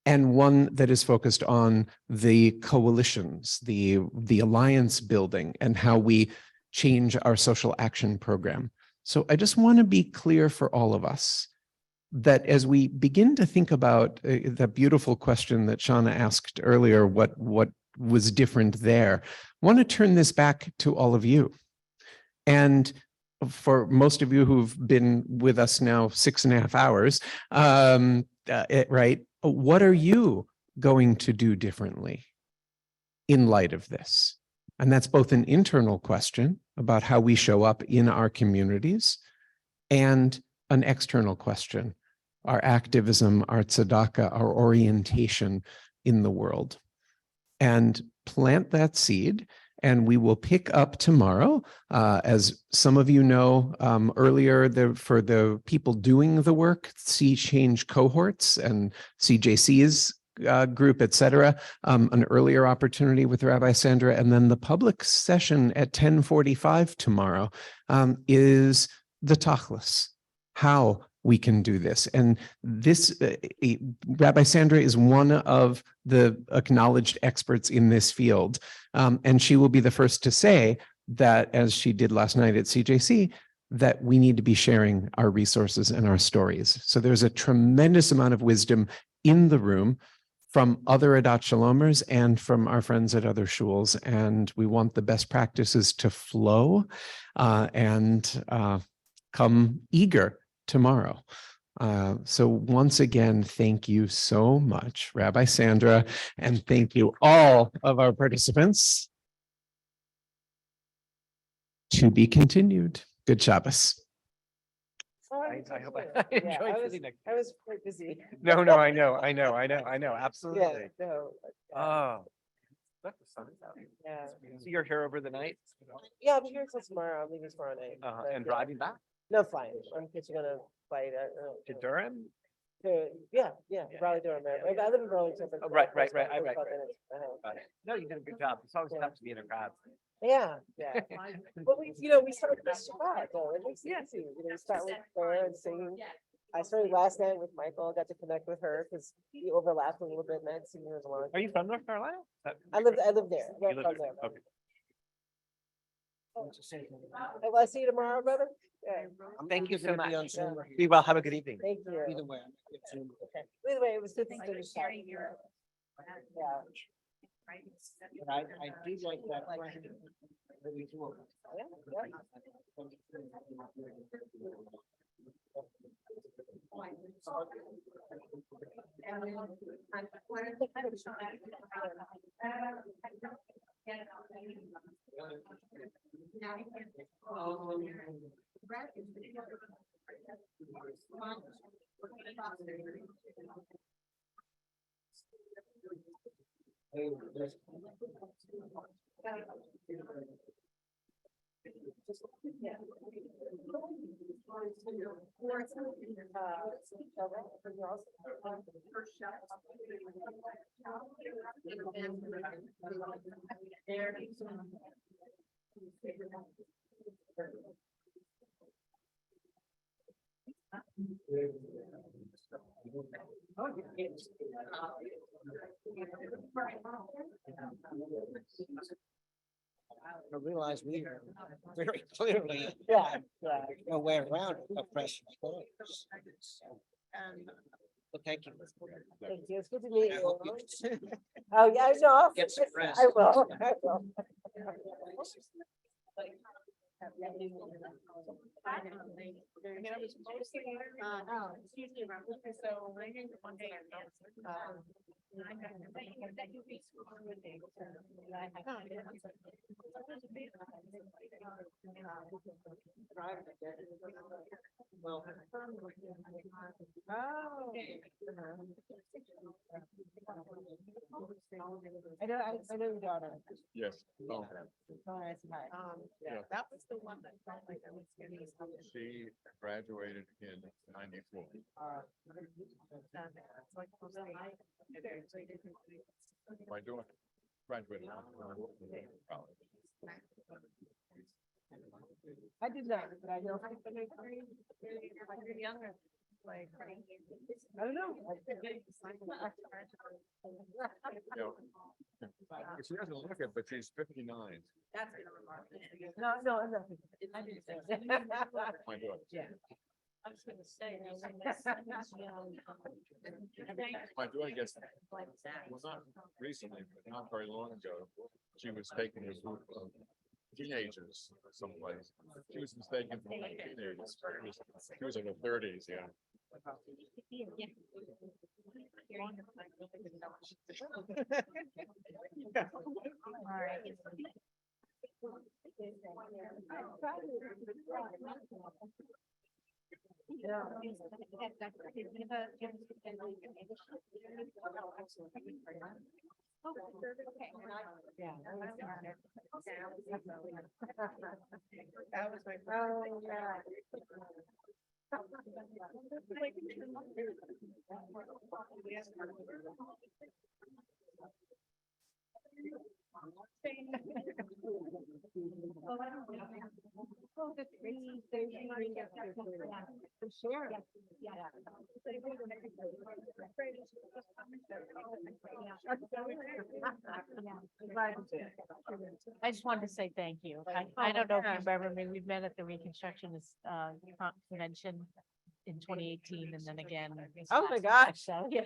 and one that is focused on the coalitions, the alliance building, and how we change our social action program. So I just want to be clear for all of us that as we begin to think about the beautiful question that Shauna asked earlier, what was different there, I want to turn this back to all of you. And for most of you who've been with us now 6.5 hours, right? What are you going to do differently in light of this? And that's both an internal question about how we show up in our communities and an external question, our activism, our tzedakah, our orientation in the world. And plant that seed, and we will pick up tomorrow. As some of you know, earlier for the people doing the work, Sea Change cohorts and CJC's group, et cetera, an earlier opportunity with Rabbi Sandra, and then the public session at 10:45 tomorrow is the tachlis. How we can do this. And this, Rabbi Sandra is one of the acknowledged experts in this field. And she will be the first to say that, as she did last night at CJC, that we need to be sharing our resources and our stories. So there's a tremendous amount of wisdom in the room from other Adat Shalomers and from our friends at other shuls. And we want the best practices to flow and come eager tomorrow. So once again, thank you so much, Rabbi Sandra, and thank you all of our participants. To be continued. Good Shabbos. I hope I enjoyed sitting next to I was quite busy. No, I know, absolutely. Yeah, no. Oh, the sun is out. Yeah. So you're here over the night? Yeah, I'm here until tomorrow. I'm leaving tomorrow night. but And yeah. driving back No, flying. I'm just gonna fly to Durham? yeah, Raleigh Durham. I live in Burlington. but Oh, right. 12 minutes. Got it. No, you did a good job. It's always tough to be in a crowd. Yeah. But we start with Shabbat though. It makes it easy. We start with prayer and singing. I started last night with Michael. Got to connect with her because we overlapped a little bit and I hadn't seen her as long. Are you from North Carolina? I live there. You live there? Okay. Will I see you tomorrow, brother? Yeah. Thank you so much. Yeah. Be well. Have a good evening. Thank you. Either way, Okay. Either way, it was good to see you. Yeah. but I do like that question. Really cool. I realize we are very clearly, no way around oppression. Well, thank you. Thank you. It's good to meet I you. hope you Oh, yeah, I know. get some rest. I will. I will. Well, I know your daughter. Yes. Oh, Yeah. That was the one that felt like I was getting something. she graduated in '94. My daughter graduated from college. I did not, but I know. Younger, like. I don't know. She doesn't look it, but she's 59. That's been remarkable. No, I'm not. I didn't say. My daughter. Yeah. I was gonna say. My daughter gets, well, not recently, but not very long ago, she was taking a group of teenagers someplace. She was mistaken for teenagers. She was in her 30s, yeah. That was my. Oh, yeah. Oh, the three. For sure. I just wanted to say thank you. I don't know if you remember me, we met at the Reconstructionist Convention in 2018 and then again. Oh my gosh. So, yeah.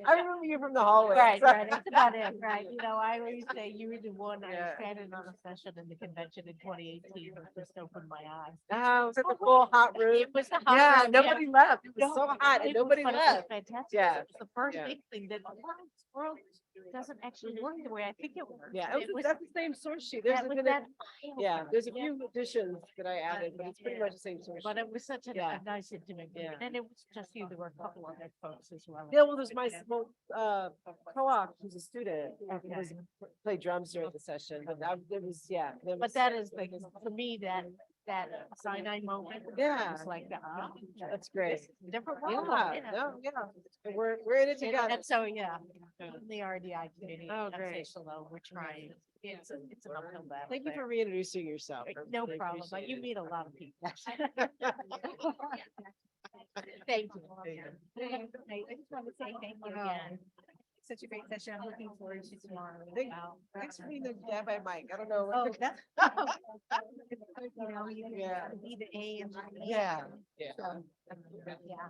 I remember you from the hallway. Right, right, that's about it, right? You know, I always say you were the one, I Yeah. was standing on a session in the convention in 2018, that just opened my eyes. Oh, was it the full hot room? It was the hot Yeah, room, nobody left. It was No, so hot and it was nobody fun. It was left. Fantastic. Yeah. It was the first Yeah. big thing that the world doesn't actually work the way I think it works. Yeah, And it was, that's the same source sheet. There's that a was bit that of, eye yeah, opener. there's a Yeah. few additions that I added, but it's pretty Yeah. much the same source. But sheet. it was such a Yeah. nice intimate group. Yeah. And it was just you, there were a couple other folks as well. Yeah, well, there's my co-op, who's a student, who was played drums during the session, but there was, yeah. there But was- that is, like, for me, that Sinai moment. Yeah. It's like, That's great. this is a different world. Yeah, you know. no, yeah. And we're in it And- together. And so, yeah, in the RDI community, Oh, I say great. shalom, we're trying. It's an uphill battle. Thank you but- for reintroducing yourself. I No really problem, but appreciate you it. meet a lot of people. Thank you. I just want to say thank you again. Such a great session. I'm looking forward to tomorrow. Thanks for being the dad by Mike. I don't know. Oh, that's. You know, you Yeah. can be the A and the B. Yeah, yeah. So, yeah.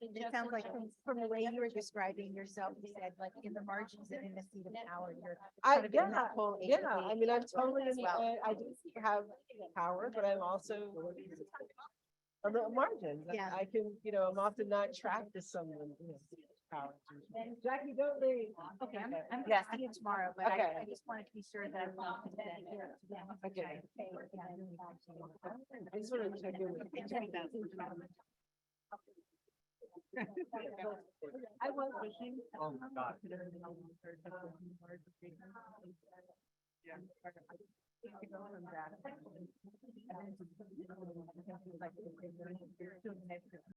It sounds like from the way you were describing yourself, you said like in the margins and in the seat of power, you're. kind of in that whole A to Yeah, B I mean, I'm totally, as well. I do have power, but I'm also on the margins. Yeah. I can, I'm often not tracked to someone. Power. Jackie, don't leave. Okay, I'm gonna see you tomorrow, but Okay. I just wanted to be sure that I'm confident that you're. Okay. I just want to check in with you. I was wishing. Oh my God. Yeah.